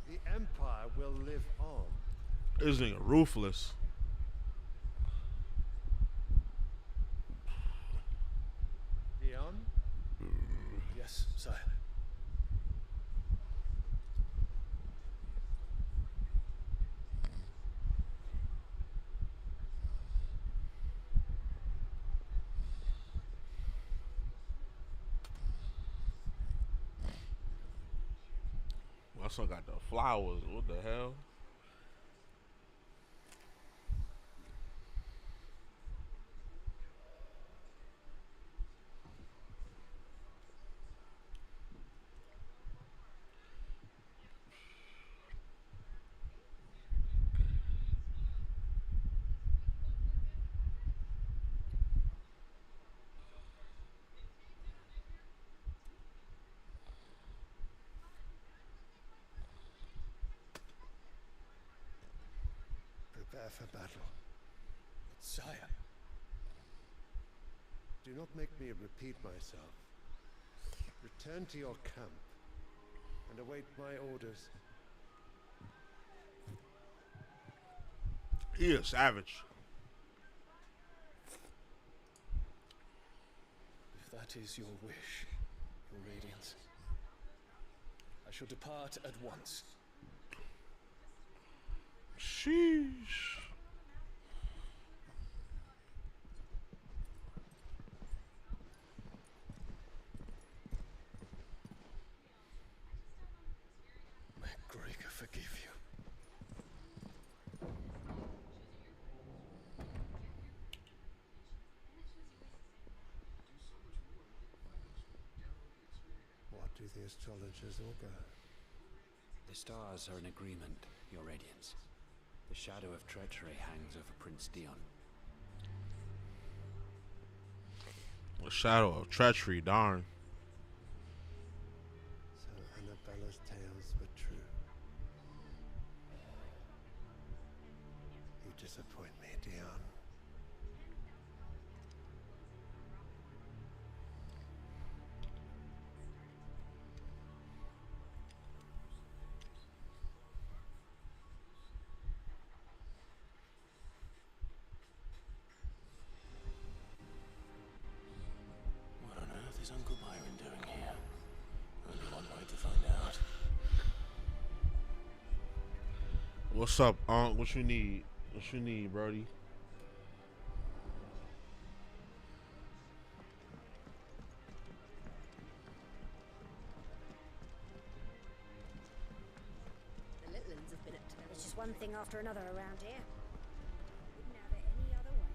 S10: The Empire will live on.
S2: This nigga ruthless.
S10: Dion?
S1: Yes, sire.
S2: My son got the flowers. What the hell?
S12: Prepare for battle. But sire, do not make me repeat myself. Return to your camp and await my orders.
S2: He is savage.
S11: If that is your wish, your radiance, I shall depart at once.
S2: Sheesh.
S11: May Gregor forgive you.
S12: What do the astrologers augur?
S4: The stars are in agreement, Your Radiance. The shadow of treachery hangs over Prince Dion.
S2: A shadow of treachery, darn.
S12: So Annabella's tales were true. You disappoint me, Dion.
S17: What on earth is Uncle Byron doing here? Only one way to find out.
S2: What's up, Unc? What you need? What you need, Brody?
S18: The little ones have been up to no. It's just one thing after another around here. Wouldn't have it any other way.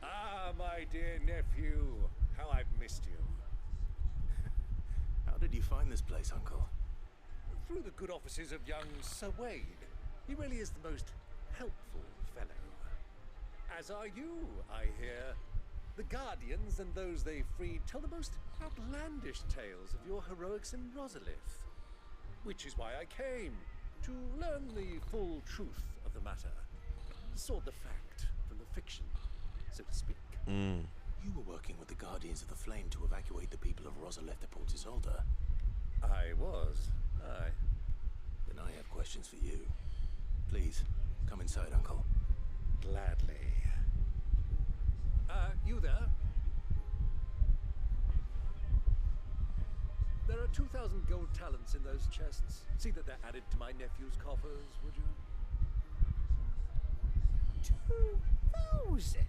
S14: Ah, my dear nephew, how I've missed you.
S17: How did you find this place, Uncle?
S14: Through the good offices of young Sir Wade. He really is the most helpful fellow. As are you, I hear. The Guardians and those they freed tell the most outlandish tales of your heroics in Rosalith. Which is why I came, to learn the full truth of the matter. Sort the fact from the fiction, so to speak.
S17: You were working with the Guardians of the Flame to evacuate the people of Rosalith to Port Isolde.
S14: I was, aye.
S17: Then I have questions for you. Please, come inside, Uncle.
S14: Gladly. You there? There are 2,000 gold talents in those chests. See that they're added to my nephew's coffers, would you? 2,000?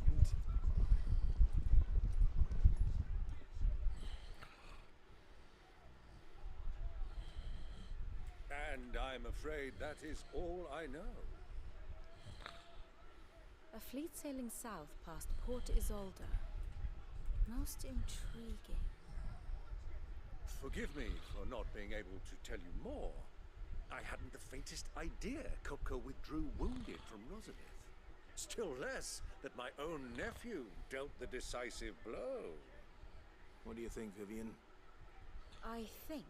S14: And I'm afraid that is all I know.
S22: A fleet sailing south past Port Isolde. Most intriguing.
S14: Forgive me for not being able to tell you more. I hadn't the faintest idea Kopko withdrew wounded from Rosalith. Still less that my own nephew dealt the decisive blow.
S17: What do you think, Vivian?
S22: I think,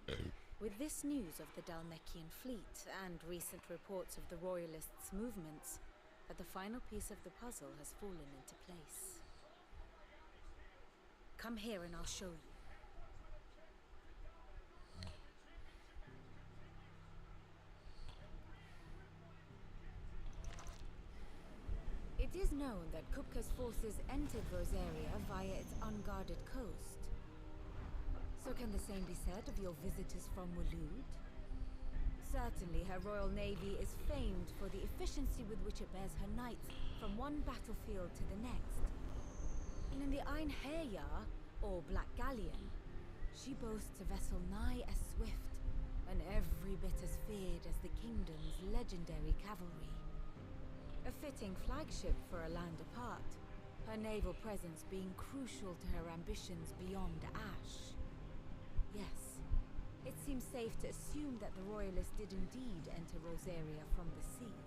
S22: with this news of the Dalmekian fleet and recent reports of the Royalists' movements, that the final piece of the puzzle has fallen into place. Come here and I'll show you. It is known that Kupka's forces entered Rosaria via its unguarded coast. So can the same be said of your visitors from Waloed? Certainly her royal navy is famed for the efficiency with which it bears her knights from one battlefield to the next. And in the Ein Herjar, or Black Galleon, She boasts a vessel nigh as swift, and every bit as feared as the kingdom's legendary cavalry. A fitting flagship for a land apart, her naval presence being crucial to her ambitions beyond Ash. Yes, it seems safe to assume that the Royalists did indeed enter Rosaria from the sea.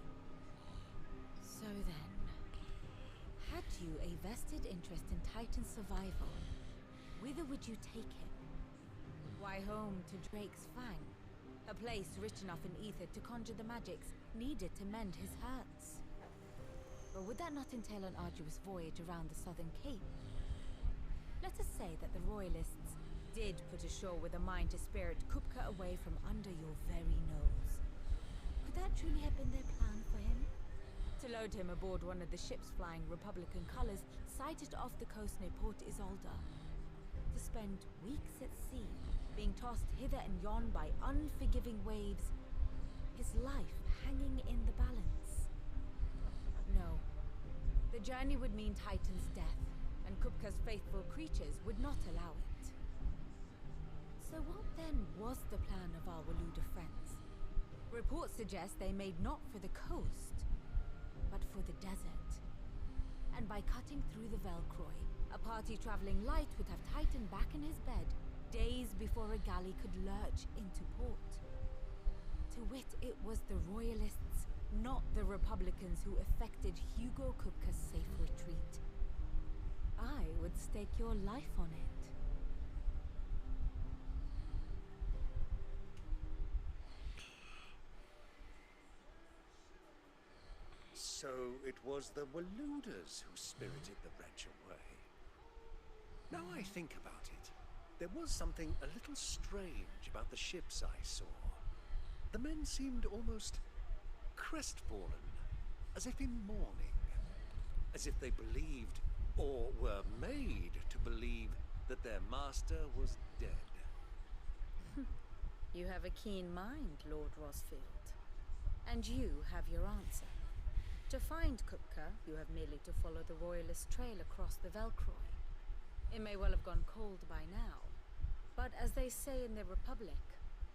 S22: So then, had you a vested interest in Titan's survival, whither would you take him? Why, home to Drake's Fang, a place rich enough in ether to conjure the magics needed to mend his hurts. But would that not entail an arduous voyage around the southern cape? Let us say that the Royalists did put ashore with a mind to spirit Kupka away from under your very nose. Could that truly have been their plan for him? To load him aboard one of the ships flying Republican colors sighted off the coast near Port Isolde. To spend weeks at sea, being tossed hither and yon by unforgiving waves, his life hanging in the balance. No. The journey would mean Titan's death, and Kupka's faithful creatures would not allow it. So what then was the plan of our Waluda friends? Reports suggest they made not for the coast, but for the desert. And by cutting through the Velcroy, a party traveling light would have Titan back in his bed days before a galley could lurch into port. To wit, it was the Royalists, not the Republicans, who effected Hugo Kupka's safe retreat. I would stake your life on it.
S14: So it was the Waludas who spirited the wretch away. Now I think about it, there was something a little strange about the ships I saw. The men seemed almost crestfallen, as if in mourning, as if they believed, or were made to believe, that their master was dead.
S22: You have a keen mind, Lord Rosfield. And you have your answer. To find Kupka, you have merely to follow the Royalist trail across the Velcroy. It may well have gone cold by now, but as they say in the Republic,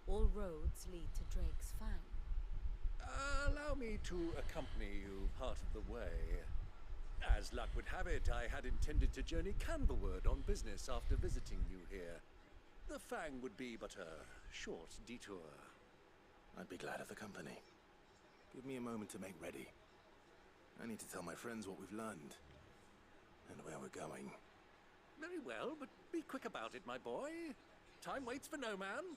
S22: all roads lead to Drake's Fang.
S14: Allow me to accompany you part of the way. As luck would have it, I had intended to journey Canberward on business after visiting you here. The Fang would be but a short detour.
S17: I'd be glad of the company. Give me a moment to make ready. I need to tell my friends what we've learned, and where we're going.
S14: Very well, but be quick about it, my boy. Time waits for no man.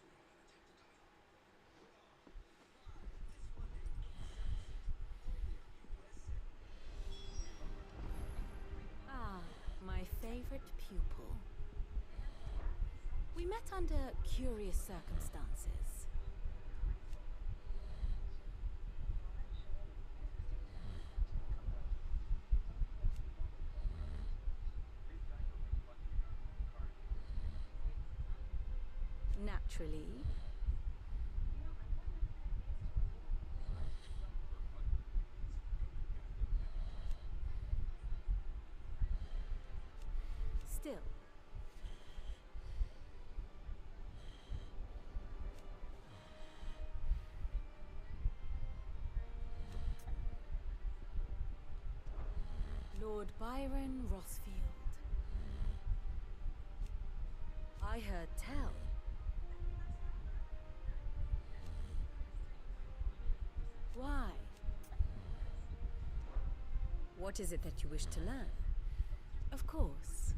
S22: Ah, my favorite pupil. We met under curious circumstances. Naturally. Still. Lord Byron Rosfield. I heard tell. Why? What is it that you wish to learn? Of course.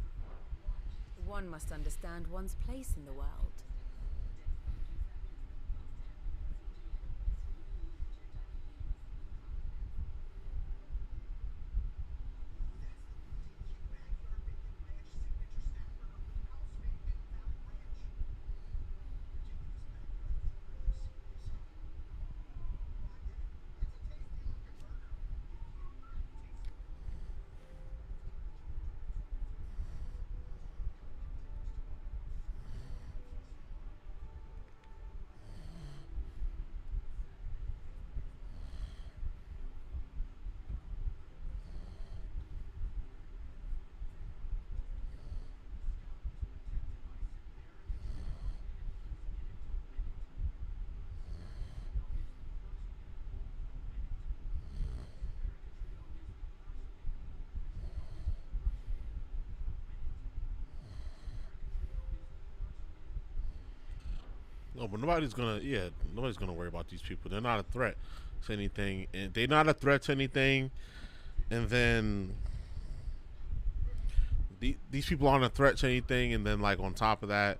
S22: One must understand one's place in the world.
S2: No, but nobody's gonna worry about these people. They're not a threat to anything, and they're not a threat to anything. And then these people aren't a threat to anything. And then, like, on top of that,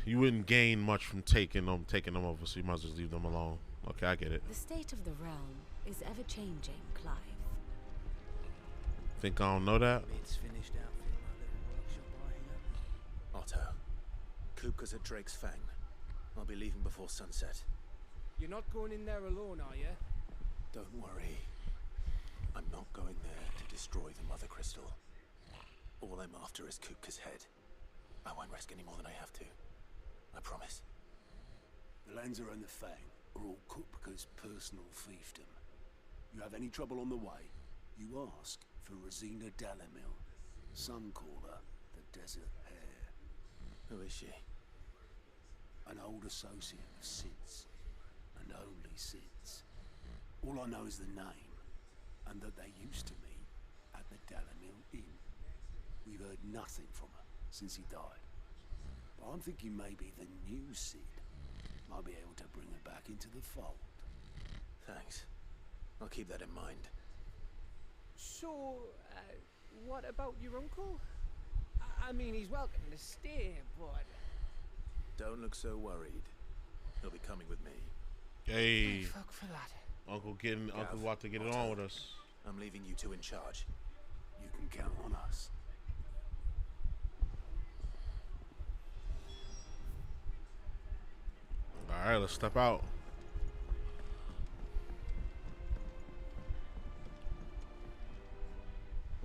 S2: you wouldn't gain much from taking them over. So you might as well just leave them alone. Okay, I get it.
S22: The state of the realm is ever changing, Clive.
S2: Think I don't know that?
S9: It's finished outfit, my little workshop I hear.
S17: Otto, Kupka's at Drake's Fang. I'll be leaving before sunset.
S23: You're not going in there alone, are you?
S17: Don't worry. I'm not going there to destroy the Mother Crystal. All I'm after is Kupka's head. I won't risk any more than I have to. I promise.
S12: The Lancer and the Fang are all Kupka's personal fiefdom. You have any trouble on the way, you ask for Rosina Dalamil. Some call her the Desert Hare.
S17: Who is she?
S12: An old associate of Sid's, and only Sid's. All I know is the name, and that they used to meet at the Dalamil Inn. We've heard nothing from her since he died. But I'm thinking maybe the new Sid might be able to bring her back into the fold.
S17: Thanks. I'll keep that in mind.
S23: So, what about your uncle? I mean, he's welcome to stay, but...
S17: Don't look so worried. He'll be coming with me.
S2: Hey.
S23: Oh, fuck for that.
S2: Uncle about to get it on with us.
S17: I'm leaving you two in charge.
S12: You can count on us.
S2: Alright, let's step out.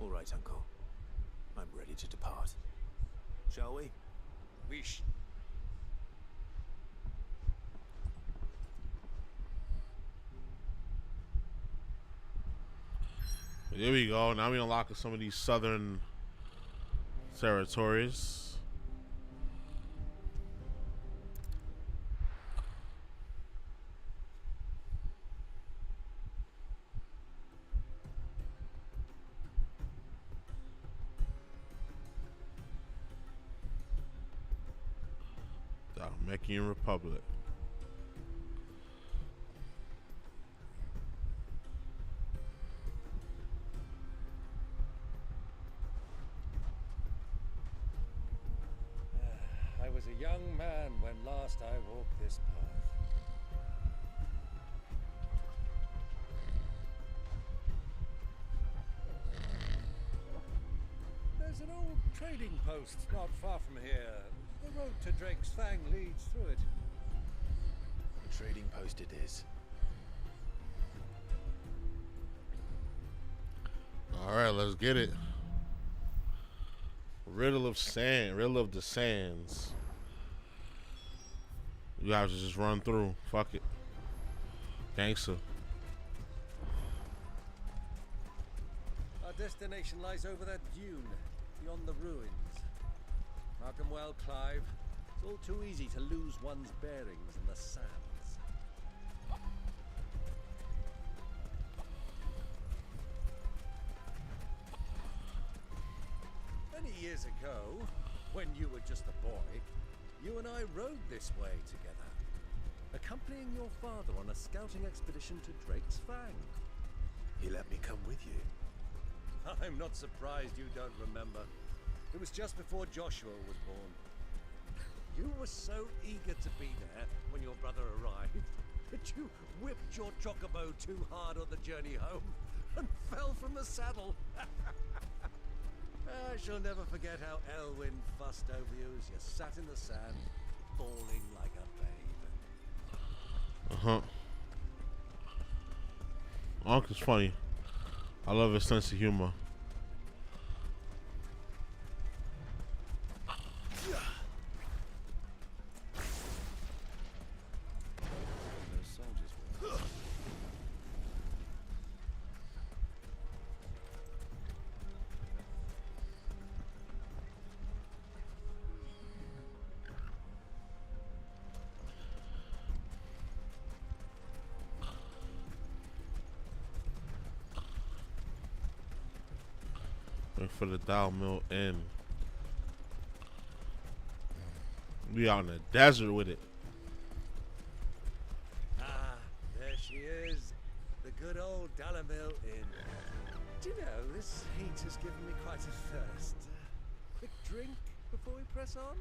S17: All right, Uncle. I'm ready to depart. Shall we?
S14: Wish.
S2: Here we go. Now we unlock some of these southern territories. Mexican Republic.
S14: I was a young man when last I walked this path. There's an old trading post not far from here. The road to Drake's Fang leads through it.
S17: The trading post it is.
S2: Alright, let's get it. Riddle of the Sands. You guys just run through. Fuck it. Gangster.
S14: Our destination lies over that dune, beyond the ruins. Mark 'em well, Clive. It's all too easy to lose one's bearings in the sands. Many years ago, when you were just a boy, you and I rode this way together, accompanying your father on a scouting expedition to Drake's Fang.
S17: He let me come with you.
S14: I'm not surprised you don't remember. It was just before Joshua was born. You were so eager to be there when your brother arrived that you whipped your chocobo too hard on the journey home and fell from the saddle. I shall never forget how Elwyn fussed over you as you sat in the sand, bawling like a babe.
S2: Uh-huh. Uncle's funny. I love his sense of humor. For the Dalamil Inn. We out in the desert with it.
S14: Ah, there she is. The good old Dalamil Inn. Do you know, this heat has given me quite a thirst. Quick drink before we press on?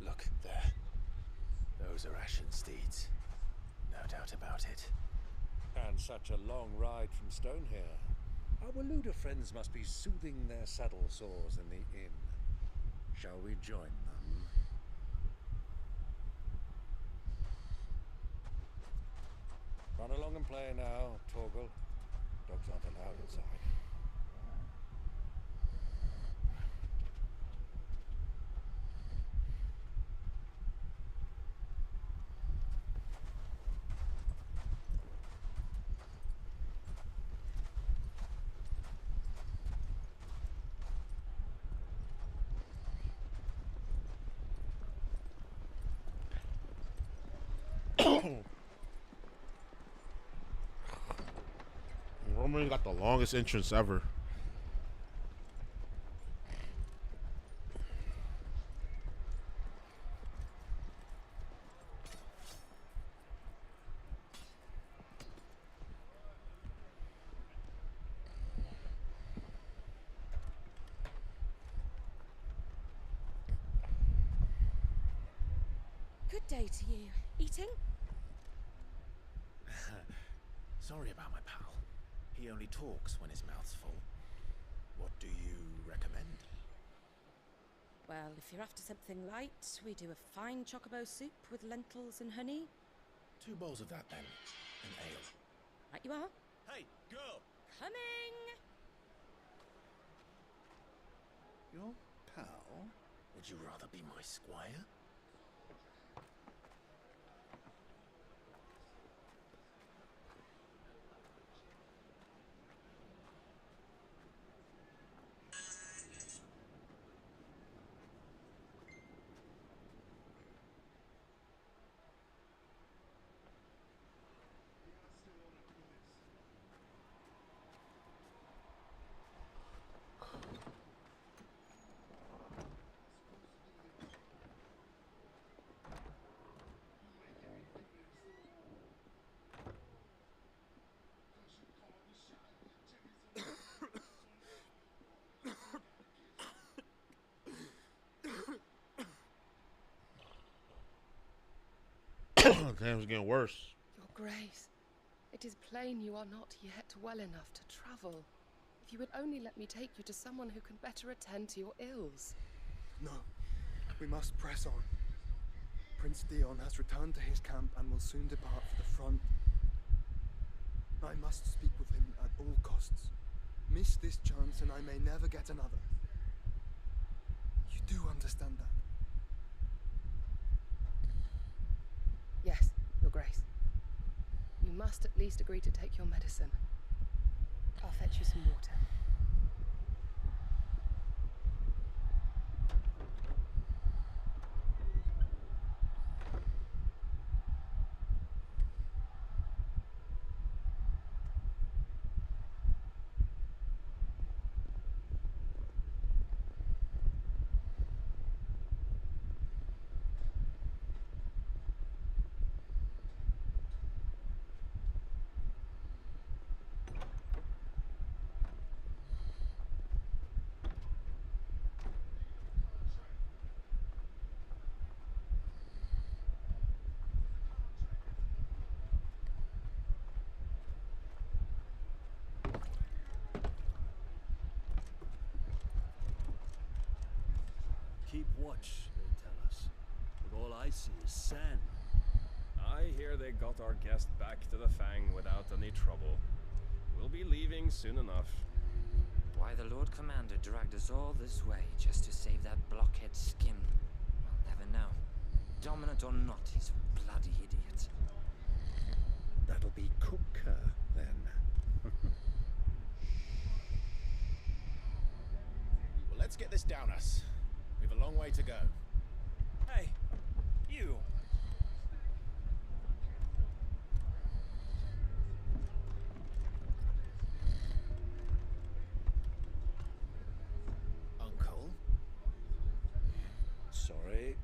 S17: Look, there. Those are Ashen steeds. No doubt about it.
S14: And such a long ride from Stonehere. Our Luda friends must be soothing their saddle sores in the inn. Shall we join them? Run along and play now, Torgal. Dogs aren't allowed inside.
S2: Roman got the longest entrance ever.
S13: Good day to you. Eating?
S17: Sorry about my pal. He only talks when his mouth's full. What do you recommend?
S13: Well, if you're after something light, we do a fine chocobo soup with lentils and honey.
S17: 2 bowls of that then, and ale.
S13: Right you are.
S17: Hey, girl!
S13: Coming!
S17: Your pal? Would you rather be my squire?
S2: Damn, it's getting worse.
S3: Your Grace, it is plain you are not yet well enough to travel. If you would only let me take you to someone who can better attend to your ills.
S15: No, we must press on. Prince Dion has returned to his camp and will soon depart for the front. I must speak with him at all costs. Miss this chance and I may never get another. You do understand that?
S3: Yes, Your Grace. You must at least agree to take your medicine. I'll fetch you some water.
S19: Keep watch, they tell us. But all I see is sand.
S24: I hear they got our guest back to the Fang without any trouble. We'll be leaving soon enough.
S5: Why the Lord Commander dragged us all this way just to save that blockhead skin, we'll never know. Dominant or not, he's a bloody idiot.
S19: That'll be Cooker, then.
S7: Well, let's get this down us. We've a long way to go. Hey, you!
S19: Uncle? Sorry.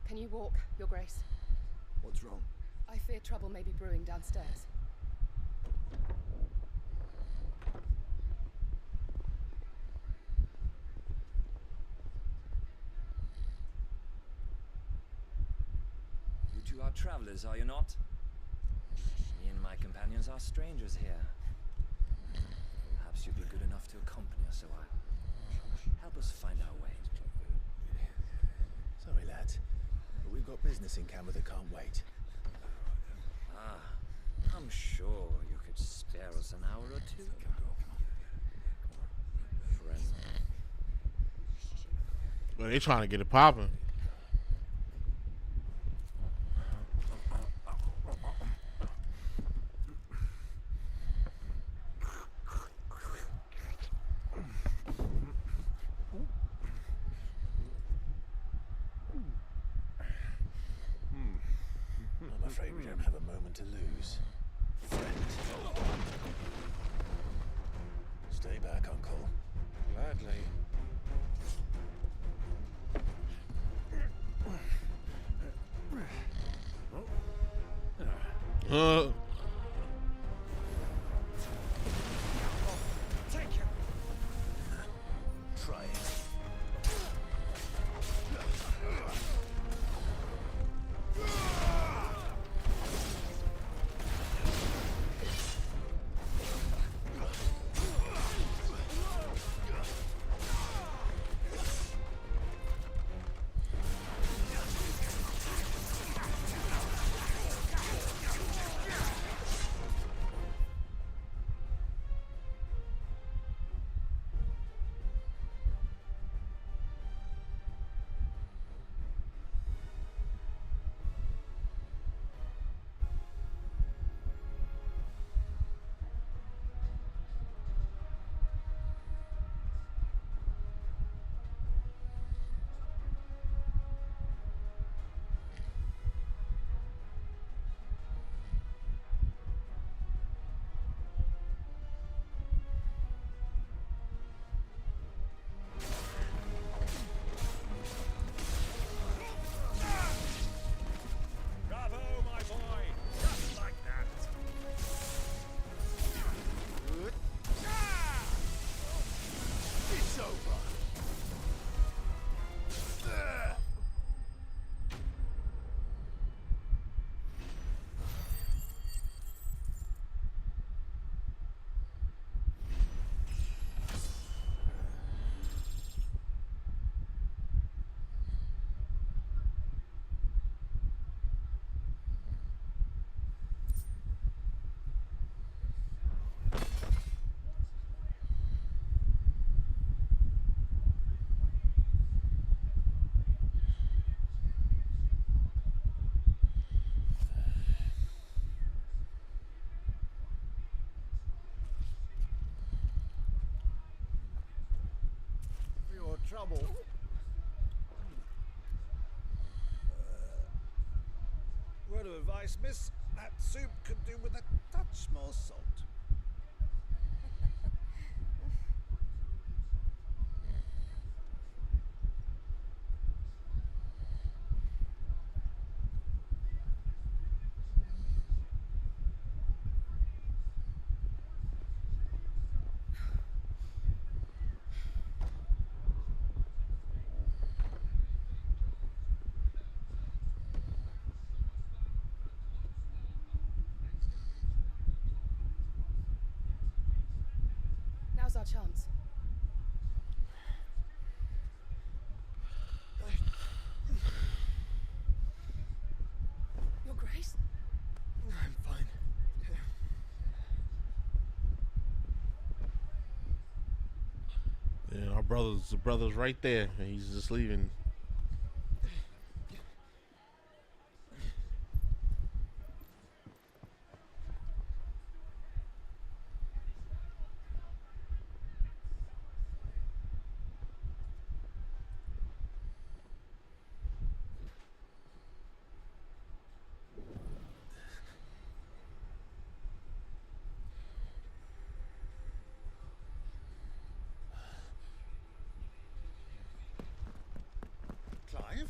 S3: Can you walk, Your Grace?
S15: What's wrong?
S3: I fear trouble may be brewing downstairs.
S5: You two are travelers, are you not? Me and my companions are strangers here. Perhaps you'd be good enough to accompany us a while. Help us find our way.
S17: Sorry, lads, but we've got business in camera that can't wait.
S5: Ah, I'm sure you could spare us an hour or two. Friend.
S2: Well, they trying to get it popping.
S17: I'm afraid we don't have a moment to lose. Friend. Stay back, Uncle.
S14: Gladly.
S19: Take you. Try it.
S14: Bravo, my boy! Just like that!
S19: It's over.
S7: For your trouble.
S14: Word of advice, miss. That soup could do with a touch more salt.
S3: Now's our chance. Your Grace?
S15: I'm fine.
S2: Yeah, our brother's right there, and he's just leaving.
S12: Clive?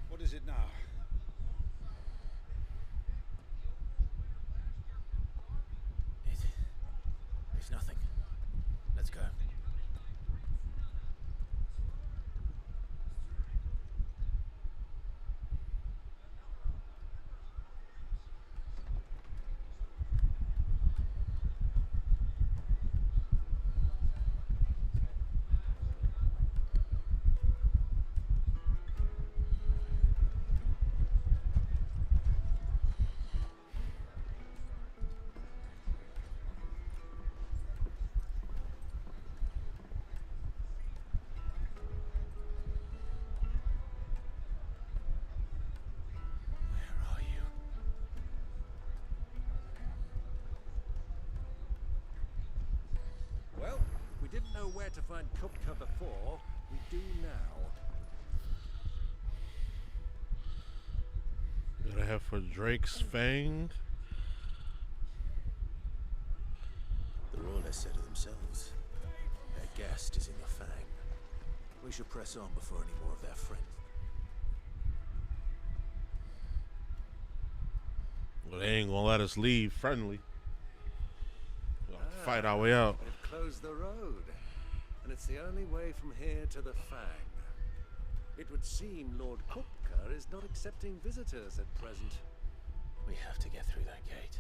S12: What is it now?
S17: It's nothing. Let's go.
S14: Well, we didn't know where to find Kupka before. We do now.
S2: Gotta head for Drake's Fang.
S17: The Rawlers said it themselves. Their guest is in the Fang. We should press on before any more of their friends.
S2: Well, they ain't gonna let us leave friendly. We'll have to fight our way out.
S14: They've closed the road, and it's the only way from here to the Fang. It would seem Lord Kupka is not accepting visitors at present.
S17: We have to get through that gate.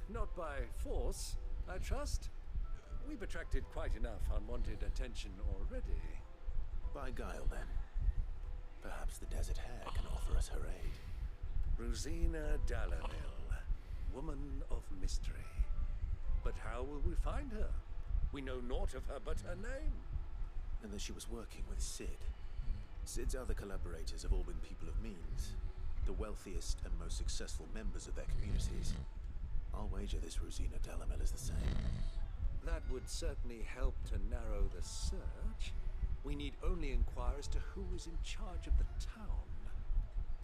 S14: Not by force, I trust. We've attracted quite enough unwanted attention already.
S17: By guile, then. Perhaps the Desert Hare can offer us her aid.
S14: Rosina Dalamil, woman of mystery. But how will we find her? We know naught of her but her name.
S17: And that she was working with Sid. Sid's other collaborators have all been people of means, the wealthiest and most successful members of their communities. I'll wager this Rosina Dalamil is the same.
S14: That would certainly help to narrow the search. We need only inquire as to who is in charge of the town.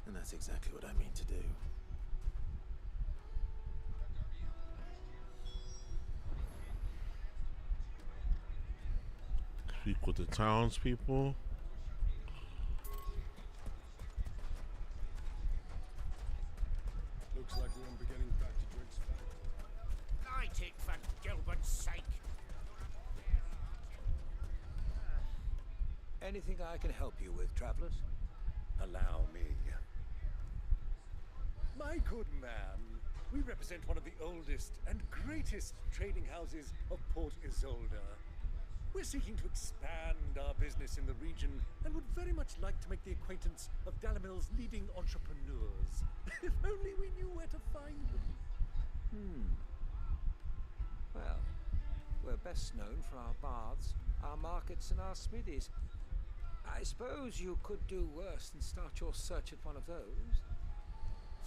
S17: And that's exactly what I mean to do.
S2: Speak with the townspeople.
S12: Looks like we won't be getting back to Drake's Fang.
S10: Light it for Gilbert's sake.
S4: Anything I can help you with, travelers?
S14: Allow me. My good man, we represent one of the oldest and greatest trading houses of Port Isolde. We're seeking to expand our business in the region and would very much like to make the acquaintance of Dalamil's leading entrepreneurs. If only we knew where to find them.
S4: Well, we're best known for our baths, our markets, and our smithies. I suppose you could do worse than start your search at one of those.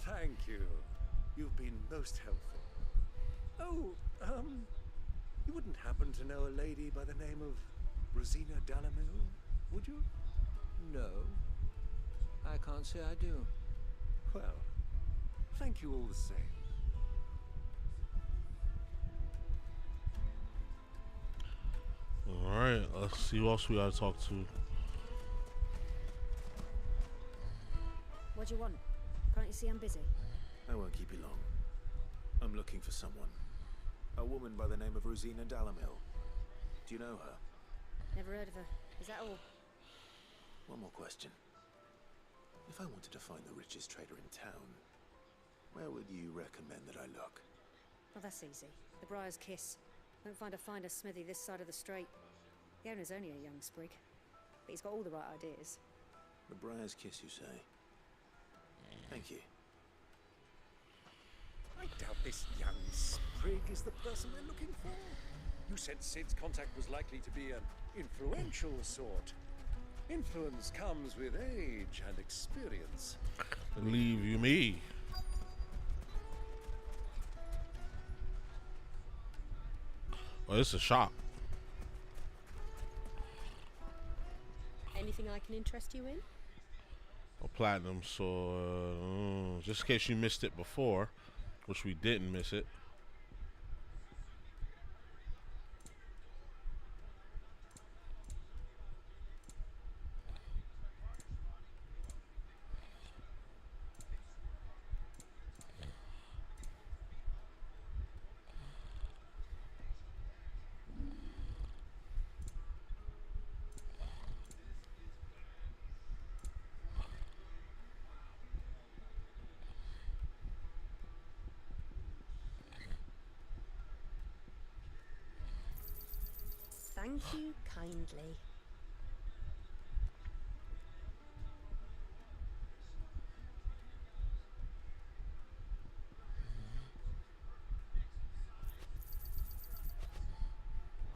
S14: Thank you. You've been most helpful. Oh, you wouldn't happen to know a lady by the name of Rosina Dalamil, would you?
S4: No, I can't say I do.
S14: Well, thank you all the same.
S2: Alright, let's see who else we gotta talk to.
S18: What do you want? Can't you see I'm busy?
S17: I won't keep you long. I'm looking for someone. A woman by the name of Rosina Dalamil. Do you know her?
S18: Never heard of her. Is that all?
S17: One more question. If I wanted to find the richest trader in town, where would you recommend that I look?
S18: Oh, that's easy. The Briar's Kiss. Won't find a finer smithy this side of the strait. The owner's only a young sprig, but he's got all the right ideas.
S17: The Briar's Kiss, you say? Thank you.
S14: I doubt this young sprig is the person we're looking for. You said Sid's contact was likely to be an influential sort. Influence comes with age and experience.
S2: Believe you me. Oh, it's a shop.
S18: Anything I can interest you in?
S2: A platinum sword. Just in case you missed it before, which we didn't miss it.
S18: Thank you kindly.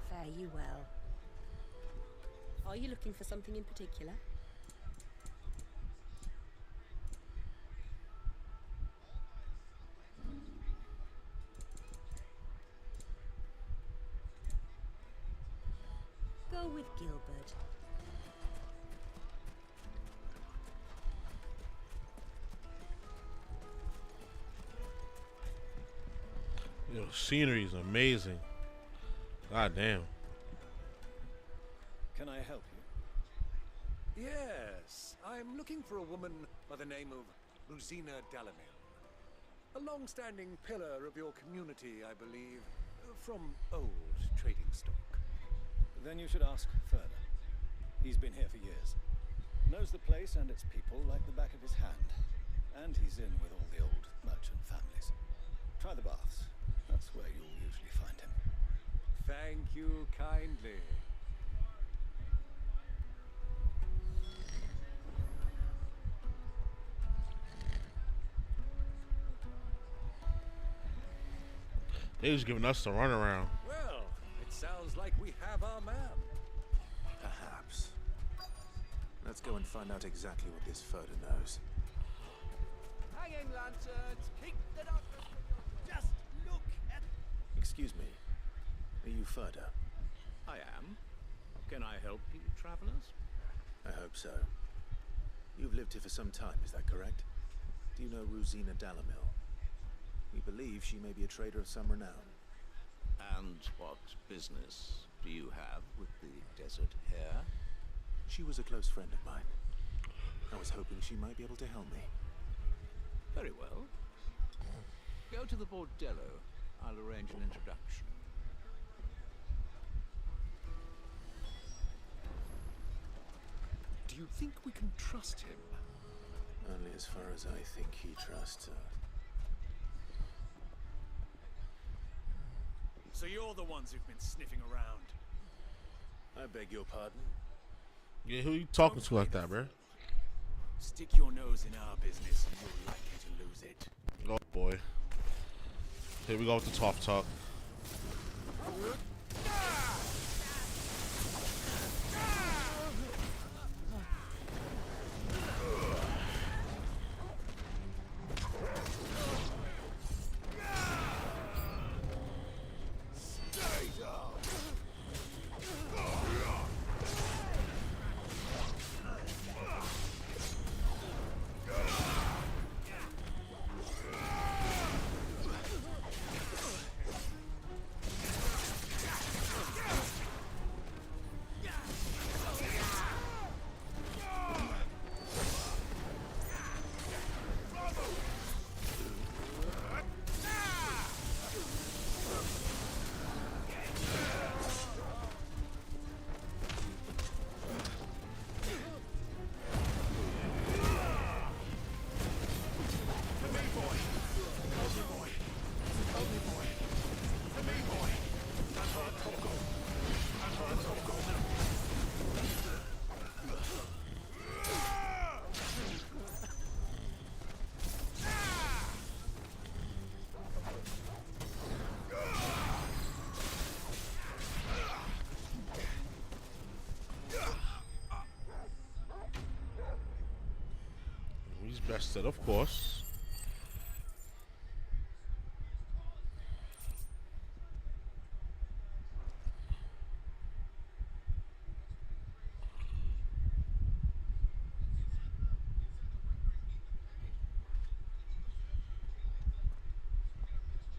S18: Fare you well. Are you looking for something in particular? Go with Gilbert.
S2: Yo, scenery is amazing. God damn.
S19: Can I help you?
S14: Yes, I'm looking for a woman by the name of Rosina Dalamil. A long-standing pillar of your community, I believe, from old trading stock.
S19: Then you should ask further. He's been here for years. Knows the place and its people like the back of his hand. And he's in with all the old merchant families. Try the baths. That's where you'll usually find him.
S14: Thank you kindly.
S2: They just giving us the runaround.
S14: Well, it sounds like we have our man.
S17: Perhaps. Let's go and find out exactly what this Furter knows.
S7: Hanging lanterns, keep the darkness from your... Just look at...
S17: Excuse me. Are you Furter?
S6: I am. Can I help you, travelers?
S17: I hope so. You've lived here for some time, is that correct? Do you know Rosina Dalamil? We believe she may be a trader of some renown.
S6: And what business do you have with the desert hare?
S17: She was a close friend of mine. I was hoping she might be able to help me.
S6: Very well. Go to the bordello. I'll arrange an introduction.
S14: Do you think we can trust him?
S17: Only as far as I think he trusts her.
S7: So you're the ones who've been sniffing around.
S17: I beg your pardon?
S2: Yeah, who you talking to like that, bro?
S7: Stick your nose in our business and you're likely to lose it.
S2: Oh boy. Here we go with the tough talk. Vested, of course.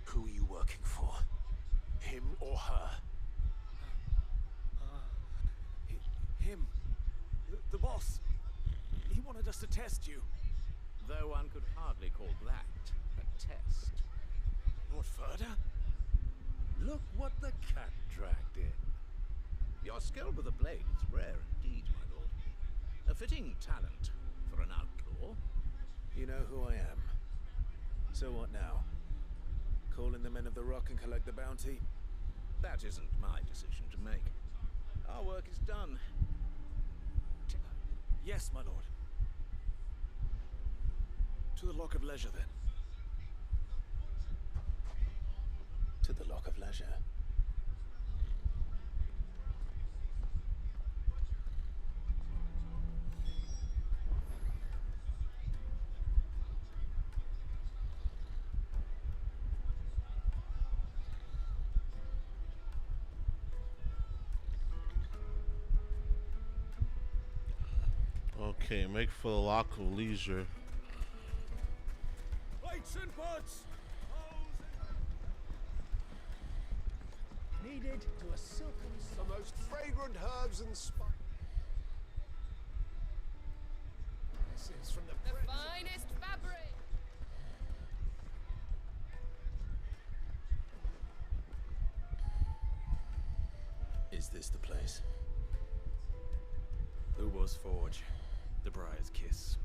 S14: Who are you working for? Him or her?
S6: Him. The boss. He wanted us to test you.
S8: Though one could hardly call that a test.
S6: Lord Furder?
S14: Look what the cat dragged in.
S8: Your skill with the blade is rare indeed, my lord. A fitting talent for an outlaw.
S17: You know who I am. So what now? Call in the men of the Rock and collect the bounty?
S8: That isn't my decision to make. Our work is done.
S6: Yes, my lord. To the Lock of Leisure, then.
S17: To the Lock of Leisure.
S2: Okay, make for the Lock of Leisure.
S12: Plates and pots!
S14: Needed to a silken the most fragrant herbs and spices. This is from the
S3: finest fabric!
S17: Is this the place?
S7: Ubor's Forge. The Briar's Kiss.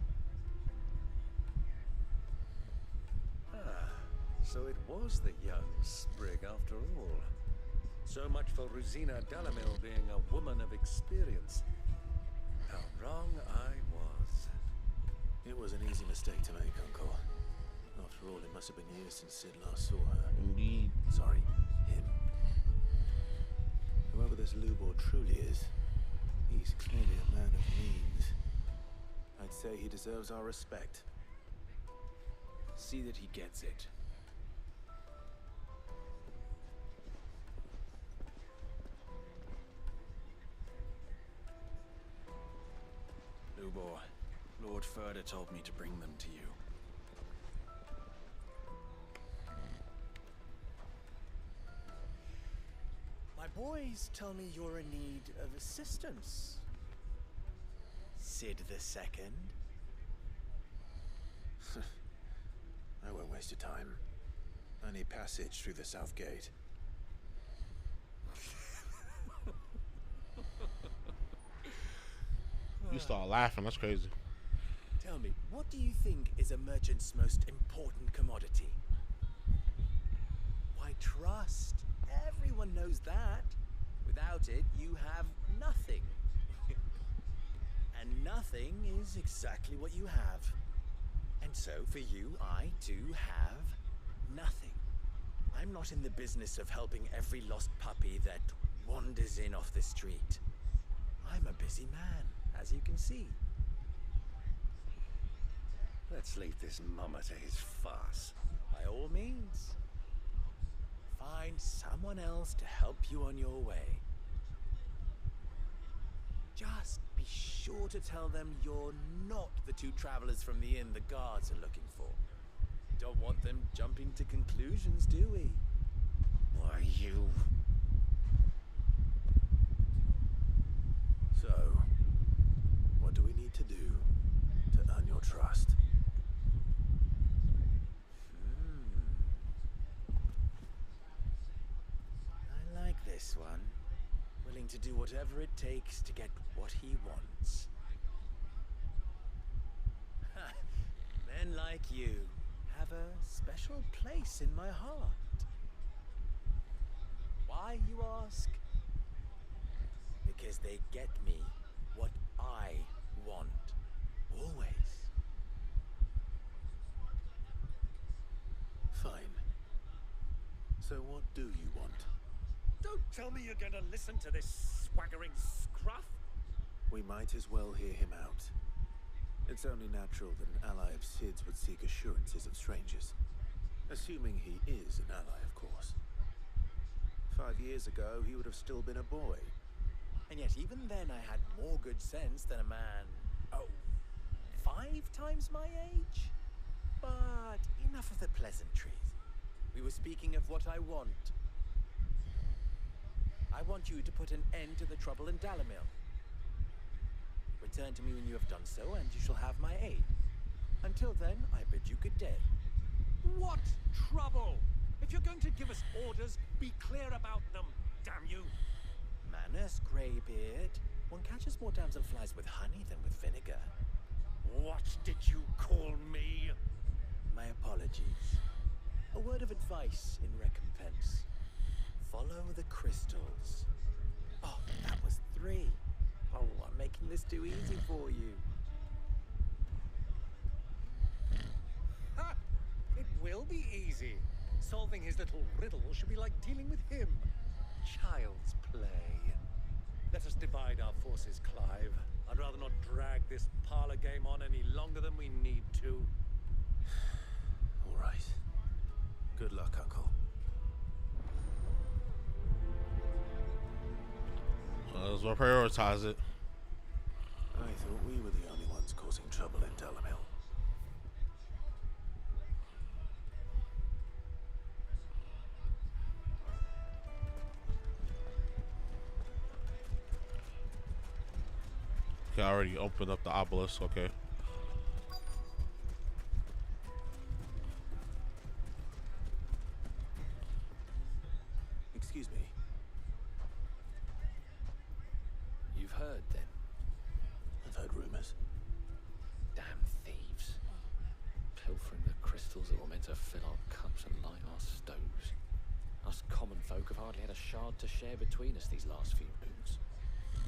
S14: So it was the young sprig after all. So much for Rosina Delamille being a woman of experience. How wrong I was.
S17: It was an easy mistake to make, Uncle. After all, it must have been years since Sid last saw her.
S2: Indeed.
S17: Sorry, him. Whoever this Lubor truly is, he's clearly a man of means. I'd say he deserves our respect.
S7: See that he gets it. Lubor, Lord Furder told me to bring them to you.
S16: My boys tell me you're in need of assistance. Sid the Second.
S17: I won't waste your time. I need passage through the south gate.
S2: You start laughing, that's crazy.
S16: Tell me, what do you think is a merchant's most important commodity? Why, trust. Everyone knows that. Without it, you have nothing. And nothing is exactly what you have. And so, for you, I too have nothing. I'm not in the business of helping every lost puppy that wanders in off the street. I'm a busy man, as you can see.
S14: Let's leave this mummer to his farce.
S16: By all means. Find someone else to help you on your way. Just be sure to tell them you're not the two travelers from the inn the guards are looking for. Don't want them jumping to conclusions, do we?
S14: Why, you...
S17: So, what do we need to do to earn your trust?
S16: I like this one. Willing to do whatever it takes to get what he wants. Men like you have a special place in my heart. Why, you ask? Because they get me what I want. Always.
S17: Fine. So what do you want?
S14: Don't tell me you're going to listen to this swaggering scruff.
S17: We might as well hear him out. It's only natural that an ally of Sid's would seek assurances of strangers. Assuming he is an ally, of course. 5 years ago, he would have still been a boy.
S16: And yet even then I had more good sense than a man, 5 times my age? But enough of the pleasantries. We were speaking of what I want. I want you to put an end to the trouble in Dalamil. Return to me when you have done so, and you shall have my aid. Until then, I bid you good day.
S14: What trouble? If you're going to give us orders, be clear about them, damn you.
S16: Manners, Greybeard. One catches more damselflies with honey than with vinegar.
S14: What did you call me?
S16: My apologies. A word of advice in recompense. Follow the crystals. Oh, that was 3. Oh, I'm making this too easy for you.
S14: Ha! It will be easy. Solving his little riddle should be like dealing with him. Child's play. Let us divide our forces, Clive. I'd rather not drag this parlor game on any longer than we need to.
S17: All right. Good luck, Uncle.
S2: As well prioritize it.
S17: I thought we were the only ones causing trouble in Dalamil.
S2: Okay, I already opened up the obelisk, okay.
S17: Excuse me.
S16: You've heard, then?
S17: I've heard rumors.
S1: Damn thieves. Pilfering the crystals that were meant to fill our cups and light our stoves. Us common folk have hardly had a shard to share between us these last few moons.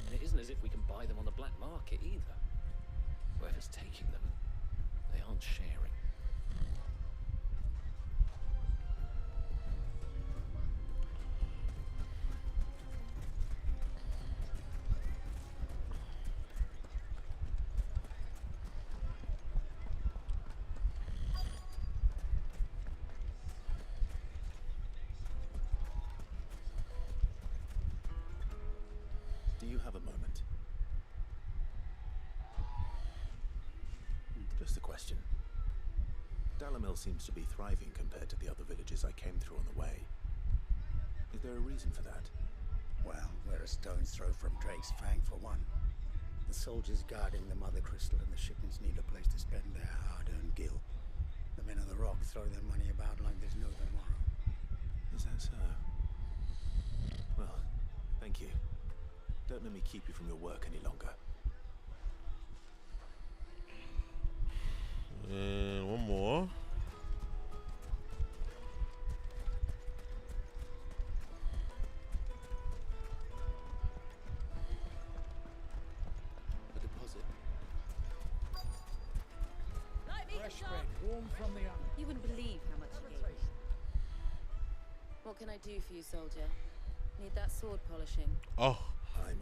S1: And it isn't as if we can buy them on the black market either. Whoever's taking them, they aren't sharing.
S17: Do you have a moment? Just a question. Dalamil seems to be thriving compared to the other villages I came through on the way. Is there a reason for that?
S11: Well, we're a stone's throw from Drake's Fang, for one. The soldiers guarding the Mother Crystal and the shipments need a place to spend their hard-earned gil. The men of the Rock throw their money about like there's no tomorrow.
S17: Is that so? Well, thank you. Don't let me keep you from your work any longer.
S2: And one more.
S9: A deposit.
S20: Fresh bread, warm from the oven.
S13: You wouldn't believe how much he gave me. What can I do for you, soldier? Need that sword polishing?
S2: Oh.
S17: I'm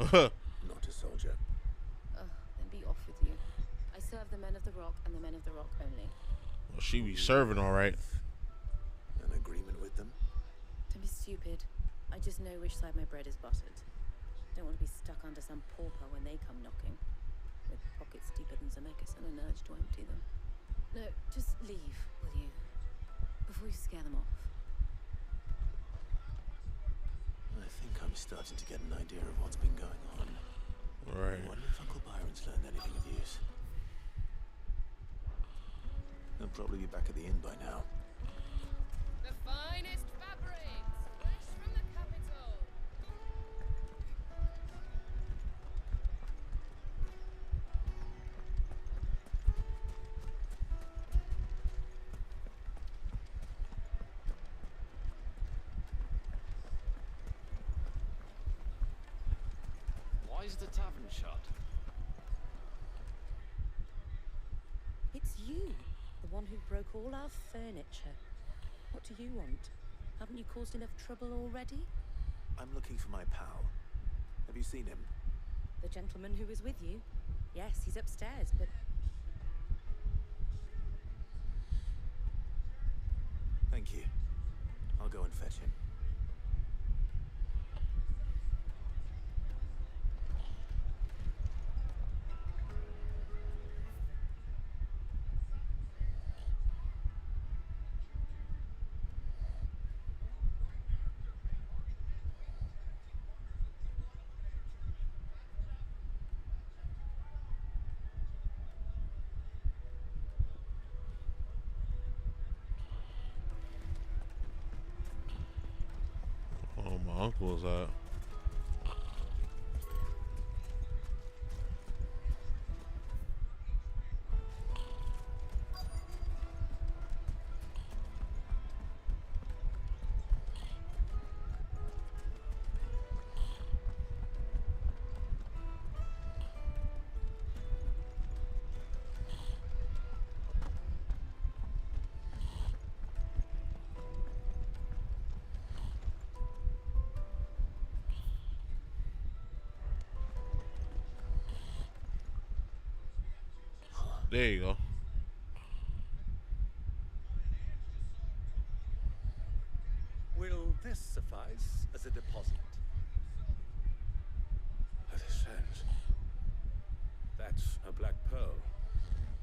S17: not a soldier.
S13: Then be off with you. I serve the men of the Rock and the men of the Rock only.
S2: Well, she be serving all right.
S17: An agreement with them?
S13: Don't be stupid. I just know which side my bread is buttered. Don't want to be stuck under some pauper when they come knocking, with pockets deeper than Zemeckis and an urge to empty them. No, just leave, will you? Before you scare them off.
S17: I think I'm starting to get an idea of what's been going on.
S2: Right.
S17: I wonder if Uncle Byron's learned anything of use. He'll probably be back at the inn by now.
S3: The finest fabrics, fresh from the capital.
S1: Why is the tavern shut?
S13: It's you, the one who broke all our furniture. What do you want? Haven't you caused enough trouble already?
S17: I'm looking for my pal. Have you seen him?
S13: The gentleman who was with you? Yes, he's upstairs, but
S17: Thank you. I'll go and fetch him.
S2: Oh, my uncle's at. There you go.
S14: Will this suffice as a deposit?
S8: That is sense. That's a black pearl.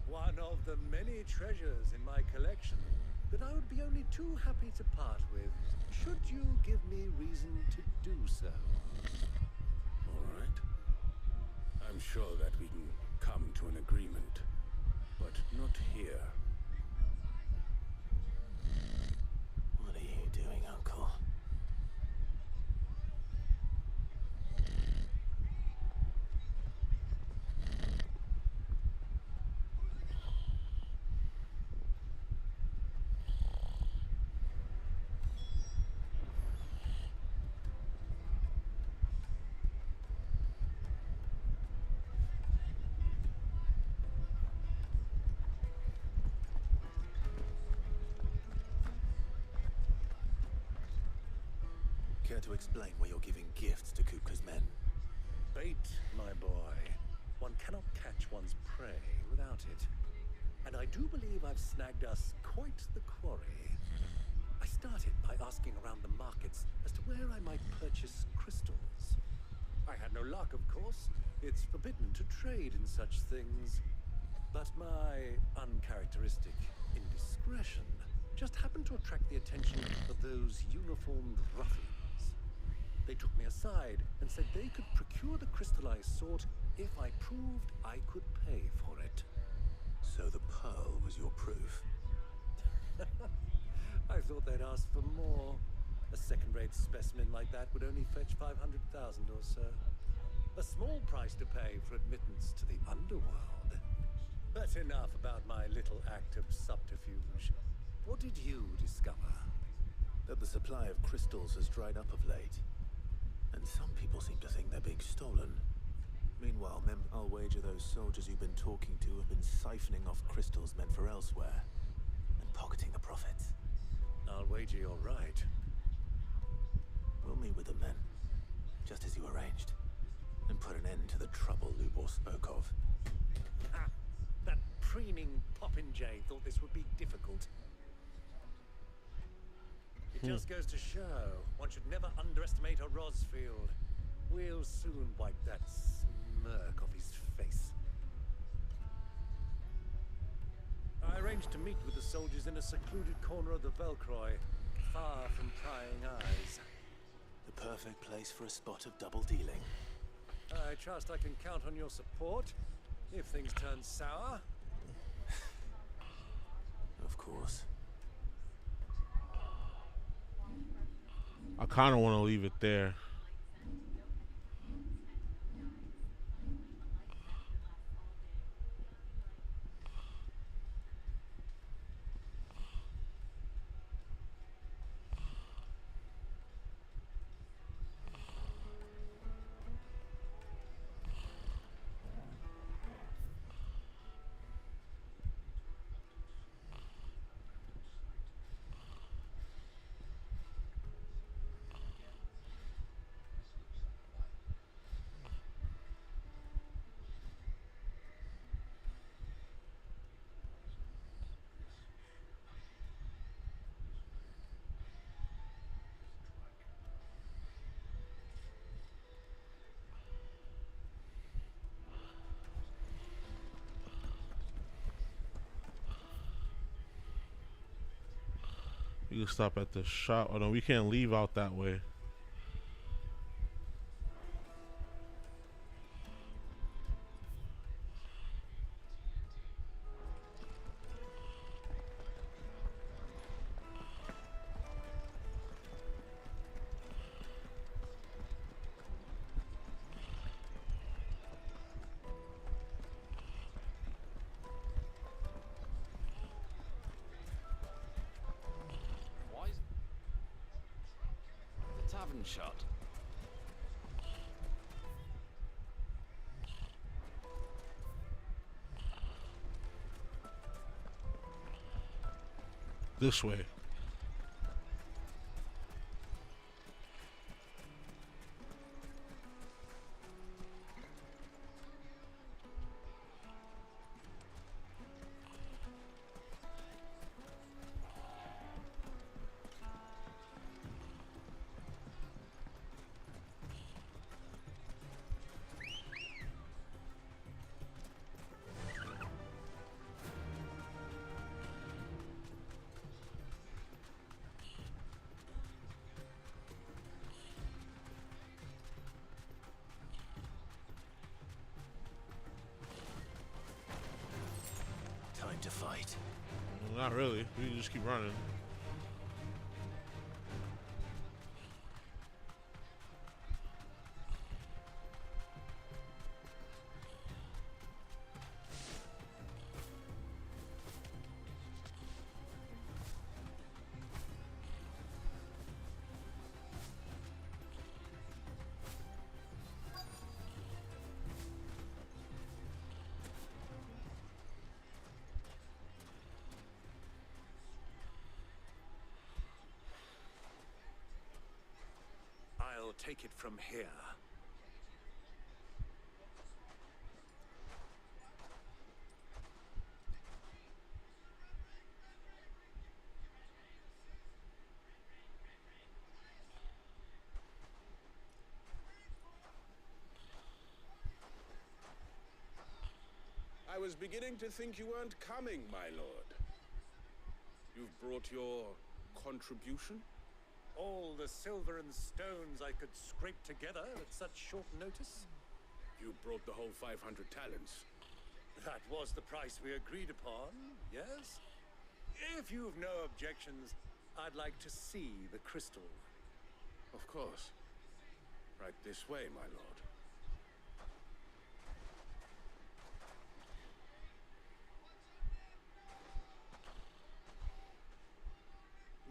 S14: One of the many treasures in my collection that I would be only too happy to part with, should you give me reason to do so.
S8: All right. I'm sure that we can come to an agreement, but not here.
S17: What are you doing, Uncle? Care to explain why you're giving gifts to Kupka's men?
S14: Bait, my boy. One cannot catch one's prey without it. And I do believe I've snagged us quite the quarry. I started by asking around the markets as to where I might purchase crystals. I had no luck, of course. It's forbidden to trade in such things. But my uncharacteristic indiscretion just happened to attract the attention of those uniformed ruffians. They took me aside and said they could procure the crystal I sought if I proved I could pay for it.
S17: So the pearl was your proof?
S14: I thought they'd ask for more. A second-rate specimen like that would only fetch 500,000 or so. A small price to pay for admittance to the underworld. But enough about my little act of subterfuge. What did you discover?
S17: That the supply of crystals has dried up of late. And some people seem to think they're being stolen. Meanwhile, I'll wager those soldiers you've been talking to have been siphoning off crystals meant for elsewhere and pocketing the profits.
S14: I'll wager you're right.
S17: We'll meet with them then, just as you arranged, and put an end to the trouble Lubor spoke of.
S14: Ha! That preening popinjay thought this would be difficult. It just goes to show one should never underestimate a Rosfield. We'll soon wipe that smirk off his face. I arranged to meet with the soldiers in a secluded corner of the Velcroy, far from prying eyes.
S17: The perfect place for a spot of double dealing.
S14: I trust I can count on your support if things turn sour.
S17: Of course.
S2: I kind of want to leave it there. We can stop at the shop. Oh no, we can't leave out that way.
S1: Why is the tavern shut?
S2: This way.
S16: Time to fight.
S2: Not really. We can just keep running.
S14: I'll take it from here.
S8: I was beginning to think you weren't coming, my lord. You've brought your contribution?
S14: All the silver and stones I could scrape together at such short notice?
S8: You brought the whole 500 talents.
S14: That was the price we agreed upon, yes? If you've no objections, I'd like to see the crystal.
S8: Of course. Right this way, my lord.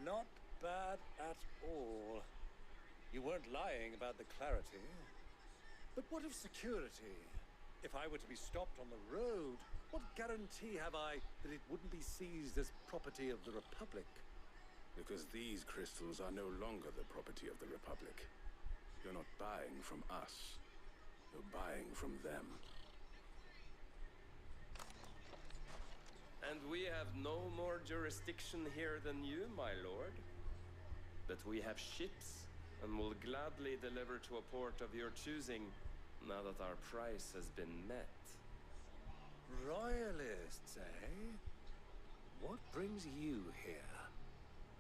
S14: Not bad at all. You weren't lying about the clarity. But what of security? If I were to be stopped on the road, what guarantee have I that it wouldn't be seized as property of the Republic?
S8: Because these crystals are no longer the property of the Republic. You're not buying from us. You're buying from them.
S21: And we have no more jurisdiction here than you, my lord. But we have ships, and will gladly deliver to a port of your choosing, now that our price has been met.
S14: Royalists, eh? What brings you here?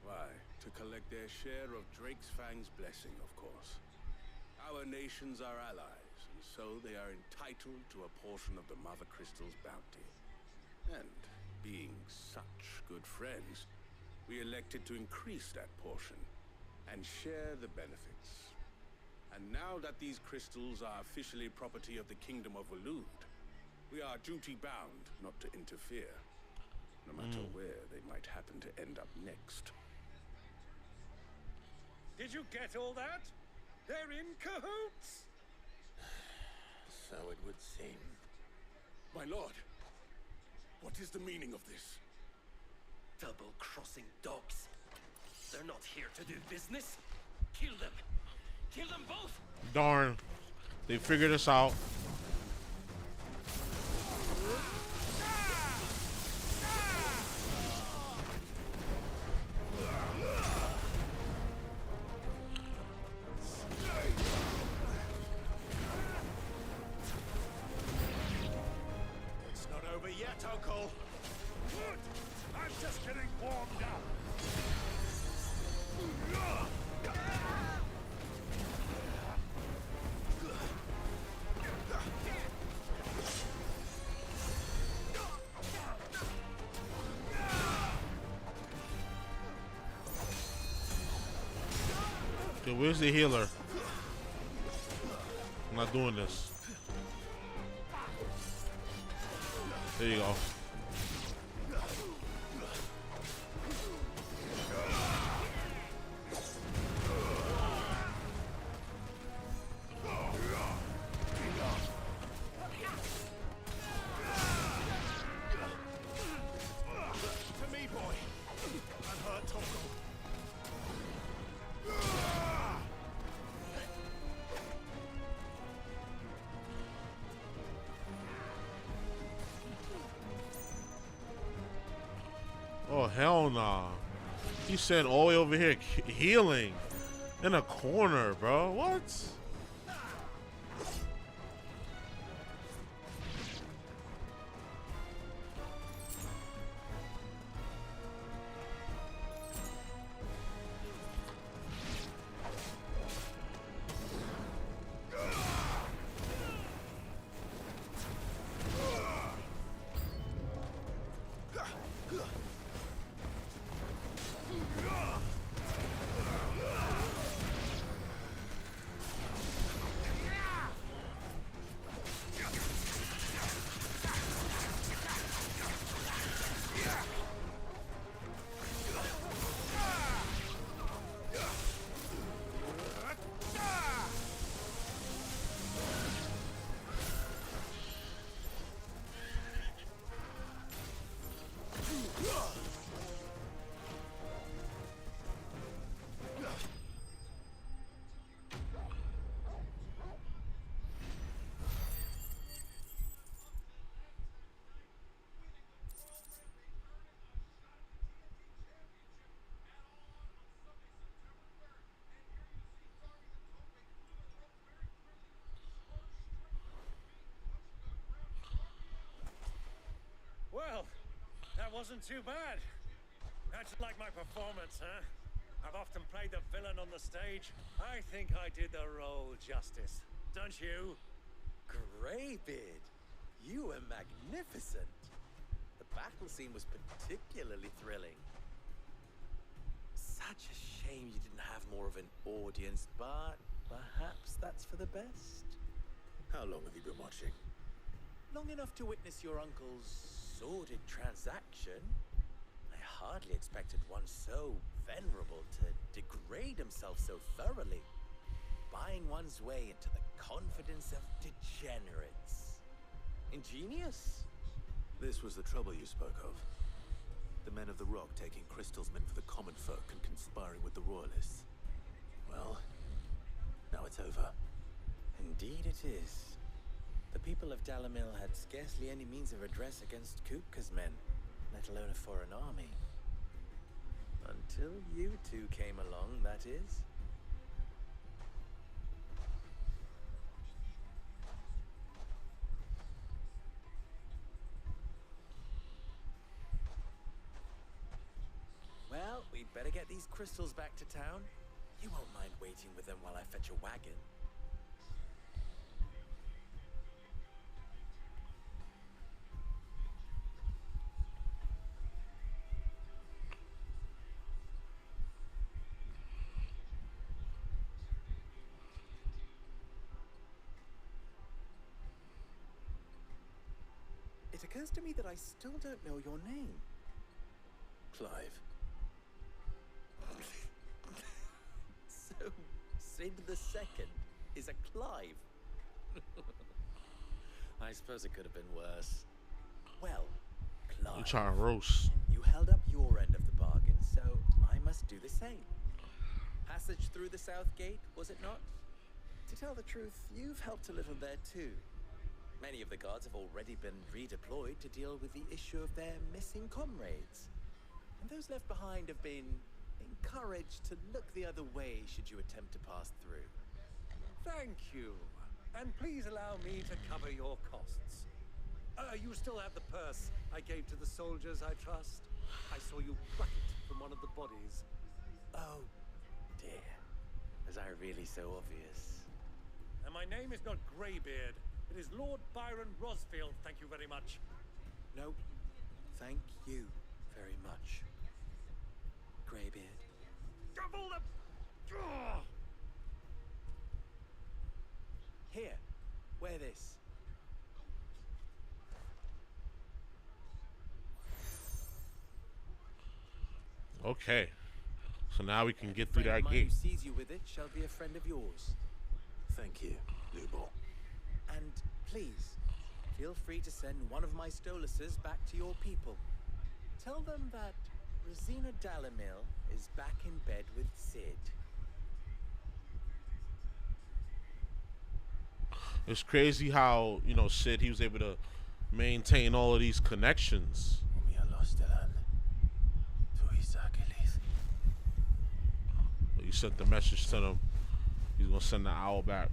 S8: Why, to collect their share of Drake's Fang's blessing, of course. Our nations are allies, and so they are entitled to a portion of the Mother Crystal's bounty. And being such good friends, we elected to increase that portion and share the benefits. And now that these crystals are officially property of the Kingdom of Waloed, we are duty-bound not to interfere, no matter where they might happen to end up next.
S14: Did you get all that? They're in cahoots!
S16: So it would seem.
S8: My lord, what is the meaning of this?
S21: Double-crossing dogs. They're not here to do business. Kill them. Kill them both.
S2: Darn. They figured us out.
S12: It's not over yet, Uncle. Good. I'm just getting warmed up.
S2: Okay, where's the healer? I'm not doing this. There you go. Oh, hell nah. He said all the way over here healing in a corner, bro. What?
S14: Well, that wasn't too bad. How'd you like my performance, huh? I've often played the villain on the stage. I think I did the role justice. Don't you?
S16: Greybeard, you were magnificent. The battle scene was particularly thrilling. Such a shame you didn't have more of an audience, but perhaps that's for the best.
S17: How long have you been watching?
S16: Long enough to witness your uncle's sordid transaction. I hardly expected one so venerable to degrade himself so thoroughly, buying one's way into the confidence of degenerates. Ingenious.
S17: This was the trouble you spoke of. The men of the Rock taking crystals meant for the common folk and conspiring with the royalists. Well, now it's over.
S16: Indeed it is. The people of Dalamil had scarcely any means of redress against Kupka's men, let alone a foreign army. Until you two came along, that is. Well, we'd better get these crystals back to town. You won't mind waiting with them while I fetch a wagon. It occurs to me that I still don't know your name.
S17: Clive.
S16: So, Sid the Second is a Clive. I suppose it could have been worse. Well, Clive,
S2: You trying to roast?
S16: you held up your end of the bargain, so I must do the same. Passage through the South Gate, was it not? To tell the truth, you've helped a little there too. Many of the guards have already been redeployed to deal with the issue of their missing comrades. And those left behind have been encouraged to look the other way should you attempt to pass through.
S14: Thank you. And please allow me to cover your costs. You still have the purse I gave to the soldiers, I trust? I saw you pluck it from one of the bodies.
S16: Oh, dear. Was I really so obvious?
S14: And my name is not Greybeard. It is Lord Byron Rosfield, thank you very much.
S16: No, thank you very much, Greybeard.
S14: Double the...
S2: Okay. So now we can get through
S16: Friend
S2: that
S16: of mine
S2: gate.
S16: who sees you with it shall be a friend of yours.
S17: Thank you, Lubo.
S16: And please, feel free to send one of my Stoluses back to your people. Tell them that Rosina Dalamil is back in bed with Sid.
S2: It's crazy how, you know, Sid, he was able to maintain all of these connections. You sent the message to them. He's gonna send the owl back.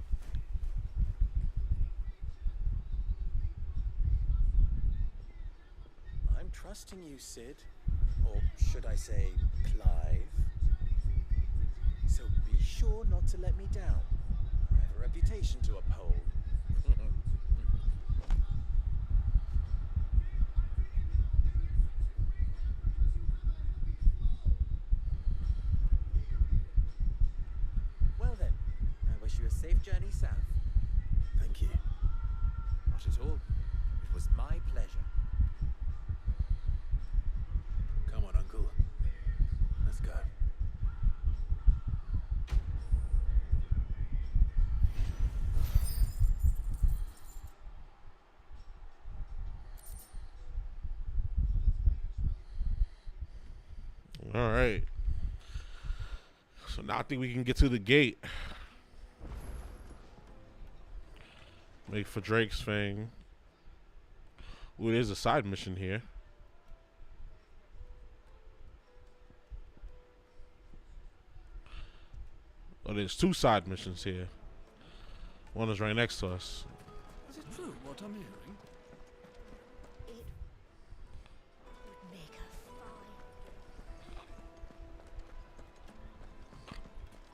S16: I'm trusting you, Sid. Or should I say, Clive? So be sure not to let me down. I have a reputation to uphold. Well then, I wish you a safe journey south.
S17: Thank you.
S16: Not at all. It was my pleasure.
S17: Come on, Uncle. Let's go.
S2: All right. So now I think we can get to the gate. Wait for Drake's Fang. Ooh, there's a side mission here. Oh, there's two side missions here. One is right next to us.
S7: Is it true what I'm hearing?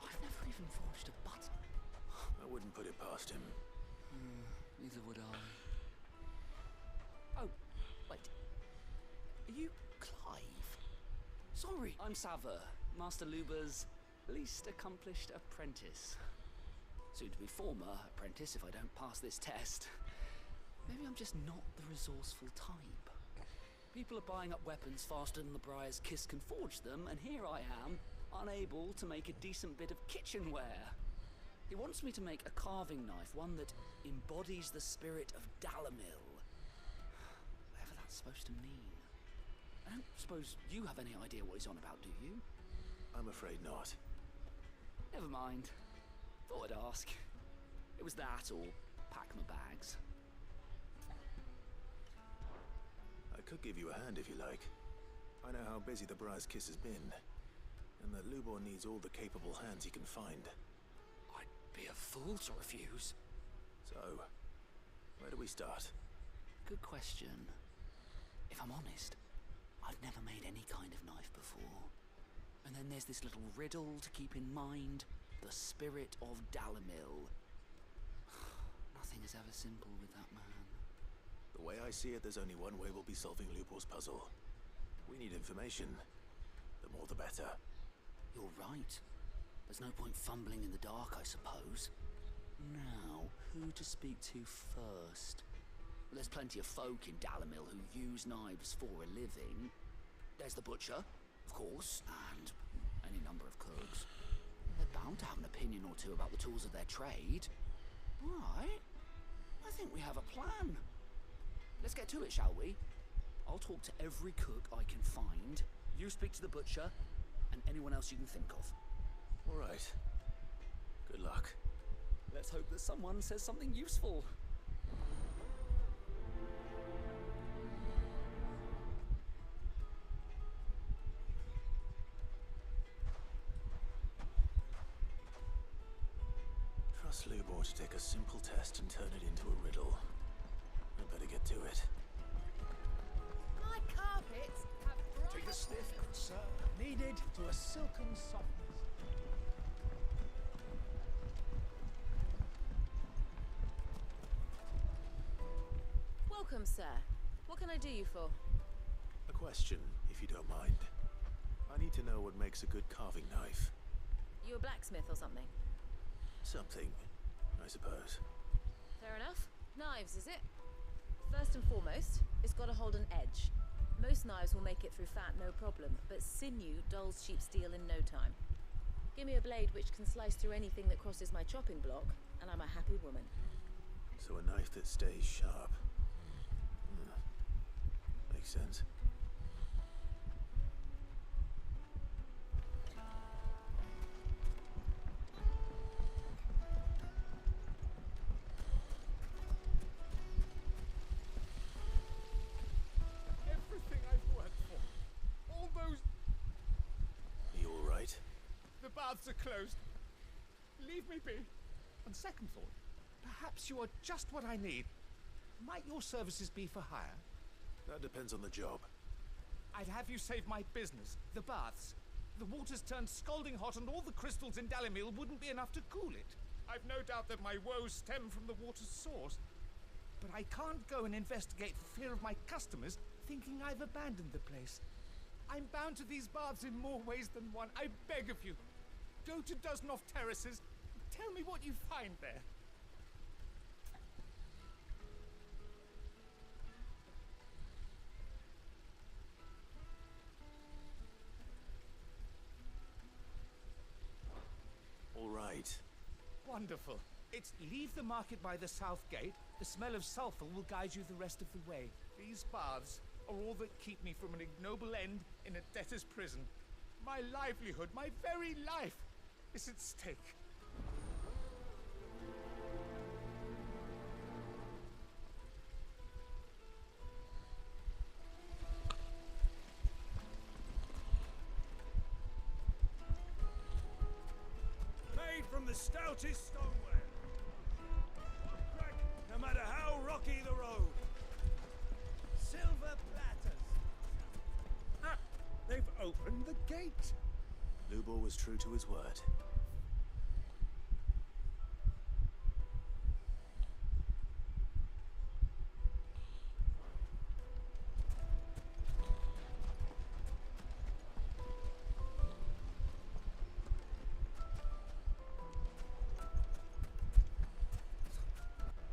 S6: I've never even forged a button.
S17: I wouldn't put it past him.
S6: Neither would I. Oh, wait. Are you Clive? Sorry, I'm Sava, Master Luba's least accomplished apprentice. Soon to be former apprentice if I don't pass this test. Maybe I'm just not the resourceful type. People are buying up weapons faster than the Briar's Kiss can forge them, and here I am, unable to make a decent bit of kitchenware. He wants me to make a carving knife, one that embodies the spirit of Dalamil. Whatever that's supposed to mean. I don't suppose you have any idea what he's on about, do you?
S17: I'm afraid not.
S6: Never mind. Thought I'd ask. It was that or pack my bags.
S17: I could give you a hand if you like. I know how busy the Briar's Kiss has been, and that Lubor needs all the capable hands he can find.
S6: I'd be a fool to refuse.
S17: So, where do we start?
S6: Good question. If I'm honest, I've never made any kind of knife before. And then there's this little riddle to keep in mind. The spirit of Dalamil. Nothing is ever simple with that man.
S17: The way I see it, there's only one way we'll be solving Lubor's puzzle. We need information. The more the better.
S6: You're right. There's no point fumbling in the dark, I suppose. Now, who to speak to first? There's plenty of folk in Dalamil who use knives for a living. There's the butcher, of course, and any number of cooks. They're bound to have an opinion or two about the tools of their trade. Right. I think we have a plan. Let's get to it, shall we? I'll talk to every cook I can find. You speak to the butcher, and anyone else you can think of.
S17: All right. Good luck.
S6: Let's hope that someone says something useful.
S17: Trust Lubor to take a simple test and turn it into a riddle. I better get to it.
S3: My carpets have
S20: Take a sniff, good sir. Kneaded to a silken softness.
S13: Welcome, sir. What can I do you for?
S17: A question, if you don't mind. I need to know what makes a good carving knife.
S13: You a blacksmith or something?
S17: Something, I suppose.
S13: Fair enough. Knives, is it? First and foremost, it's got to hold an edge. Most knives will make it through fat, no problem, but sinew dulls sheep steel in no time. Give me a blade which can slice through anything that crosses my chopping block, and I'm a happy woman.
S17: So a knife that stays sharp. Makes sense.
S12: Everything I've worked for. All those...
S17: Are you alright?
S12: The baths are closed. Leave me be. On second thought, perhaps you are just what I need. Might your services be for hire?
S17: That depends on the job.
S12: I'd have you save my business, the baths. The water's turned scalding hot and all the crystals in Dalimil wouldn't be enough to cool it. I've no doubt that my woes stem from the water's source. But I can't go and investigate for fear of my customers thinking I've abandoned the place. I'm bound to these baths in more ways than one. I beg of you, go to Dusnoff Terraces. Tell me what you find there.
S17: All right.
S12: Wonderful. It's leave the market by the south gate. The smell of sulfur will guide you the rest of the way. These baths are all that keep me from an ignoble end in a debtor's prison. My livelihood, my very life, is at stake.
S14: Made from the stoutest stoneware. One crack, no matter how rocky the road. Silver platters. Ah, they've opened the gate.
S17: Lubor was true to his word.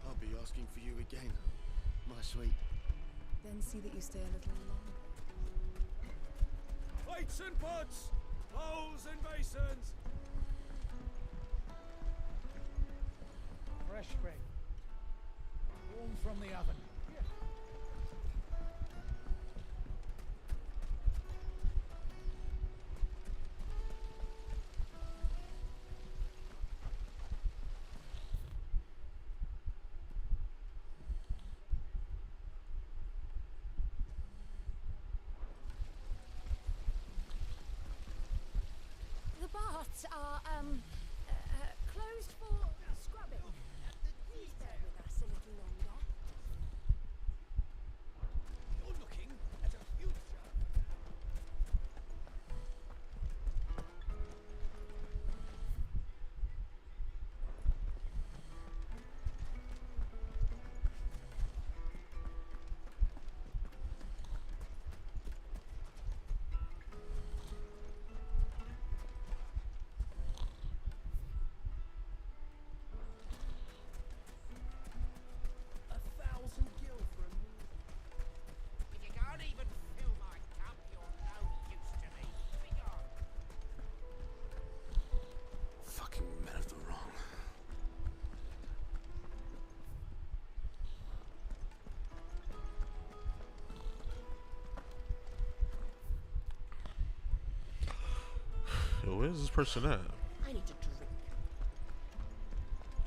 S9: I'll be asking for you again, my sweet.
S13: Then see that you stay a little longer.
S14: Plates and pots, bowls and basins.
S20: Fresh bread. Warm from the oven.
S18: The baths are, closed for scrubbing. Please bear with us a little longer.
S14: You're looking at a future.
S10: If you can't even fill my cup, you're no use to me. Begone.
S17: Fucking men of the wrong.
S2: Yo, where's this person at?
S6: I need to drink.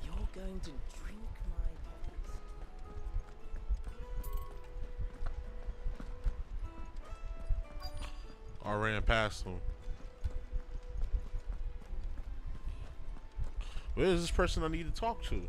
S6: You're going to drink my pockets.
S2: I ran past him. Where is this person I need to talk to?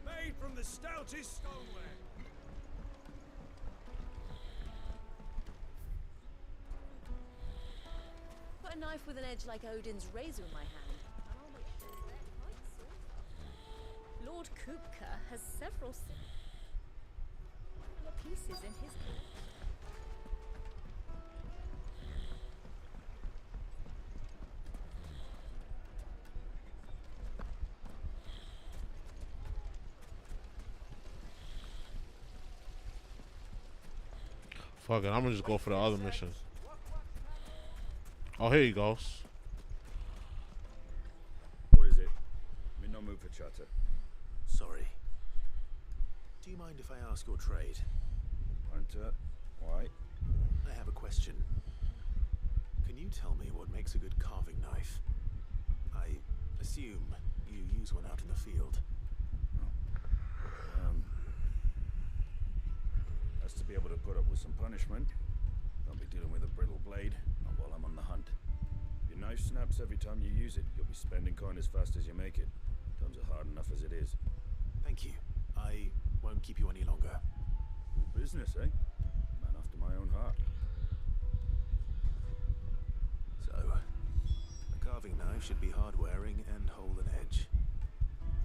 S14: Made from the stoutest stoneware.
S13: Put a knife with an edge like Odin's razor in my hand, and I'll make sure they're quite silver. Lord Kupka has several similar pieces in his collection.
S2: Fuck it, I'm gonna just go for the other mission. Oh, here he goes.
S5: What is it? I'm in no mood for chatter.
S17: Sorry. Do you mind if I ask your trade?
S5: Hunter, why?
S17: I have a question. Can you tell me what makes a good carving knife? I assume you use one out in the field.
S5: Has to be able to put up with some punishment. Don't be dealing with a brittle blade, not while I'm on the hunt. If your knife snaps every time you use it, you'll be spending coin as fast as you make it. Times are hard enough as it is.
S17: Thank you. I won't keep you any longer.
S5: Good business, eh? Man after my own heart.
S17: So, a carving knife should be hard-wearing and hold an edge.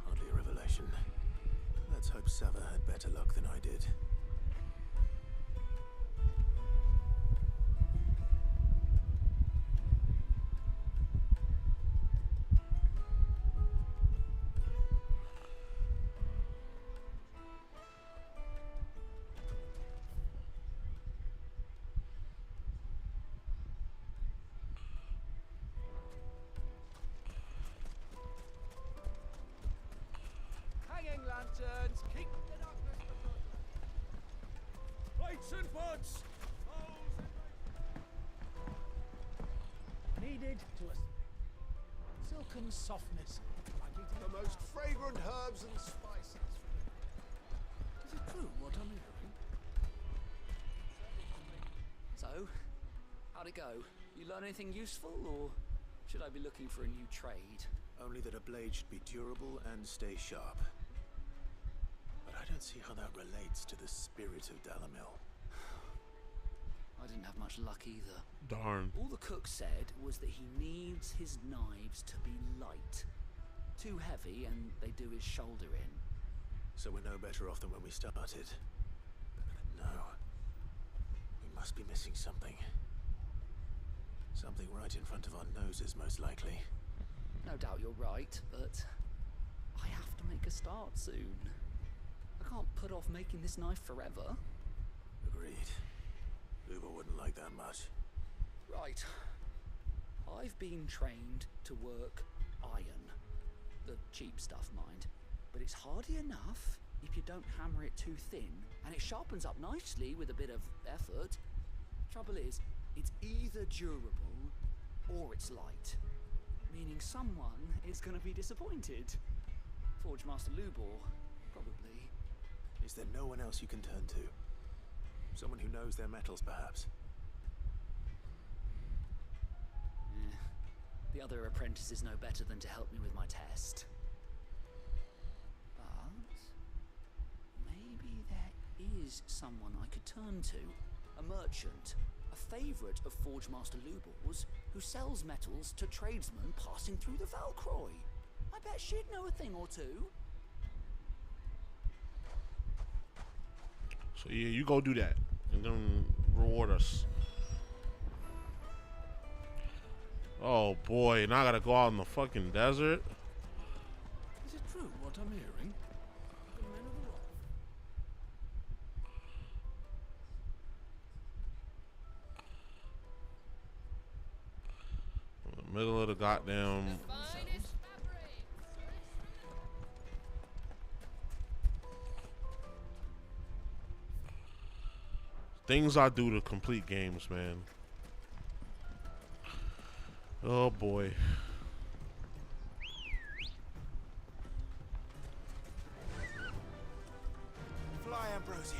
S17: Hardly a revelation. Let's hope Sava had better luck than I did.
S4: Hanging lanterns, keep the darkness.
S12: Lights and buds!
S20: Needed to a silken softness.
S14: Like eating the most fragrant herbs and spices.
S6: Is it true what I'm hearing? So, how'd it go? You learn anything useful, or should I be looking for a new trade?
S17: Only that a blade should be durable and stay sharp. But I don't see how that relates to the spirit of Dalamil.
S6: I didn't have much luck either.
S2: Darn.
S6: All the cook said was that he needs his knives to be light. Too heavy and they do his shoulder in.
S17: So we're no better off than when we started. No. We must be missing something. Something right in front of our noses, most likely.
S6: No doubt you're right, but I have to make a start soon. I can't put off making this knife forever.
S17: Agreed. Uber wouldn't like that much.
S6: Right. I've been trained to work iron. The cheap stuff, mind. But it's hardy enough if you don't hammer it too thin, and it sharpens up nicely with a bit of effort. Trouble is, it's either durable or it's light. Meaning someone is going to be disappointed. Forge Master Lubor, probably.
S17: Is there no one else you can turn to? Someone who knows their metals, perhaps?
S6: The other apprentice is no better than to help me with my test. But maybe there is someone I could turn to. A merchant, a favourite of Forge Master Lubor's, who sells metals to tradesmen passing through the Valcroy. I bet she'd know a thing or two.
S2: So yeah, you go do that, and then reward us. Oh boy, now I gotta go out in the fucking desert.
S7: Is it true what I'm hearing? The men of the rock.
S2: In the middle of the goddamn. Things I do to complete games, man. Oh boy.
S16: Fly, Ambrosia.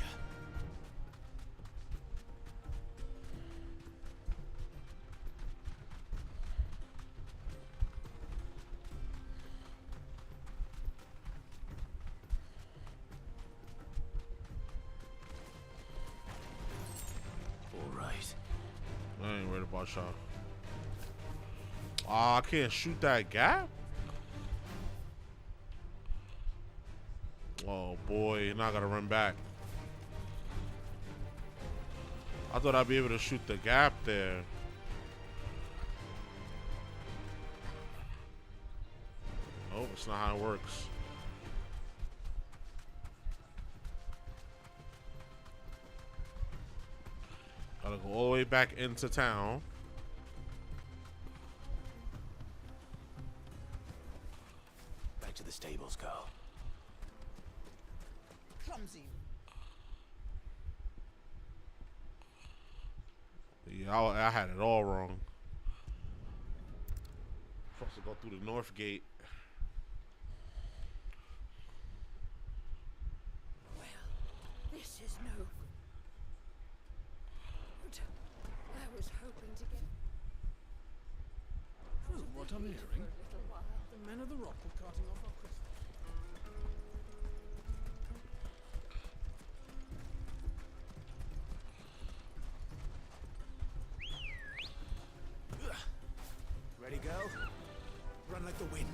S2: All right. I ain't worried about y'all. I can't shoot that gap? Oh boy, now I gotta run back. I thought I'd be able to shoot the gap there. Oh, it's not how it works. Gotta go all the way back into town.
S16: Back to the stables, Carl.
S20: Clumsy.
S2: Yeah, I had it all wrong. Supposed to go through the north gate.
S18: Well, this is no good. I was hoping to get...
S20: True, what I'm hearing. The men of the rock were carting off our crystals.
S16: Ready, go? Run like the wind.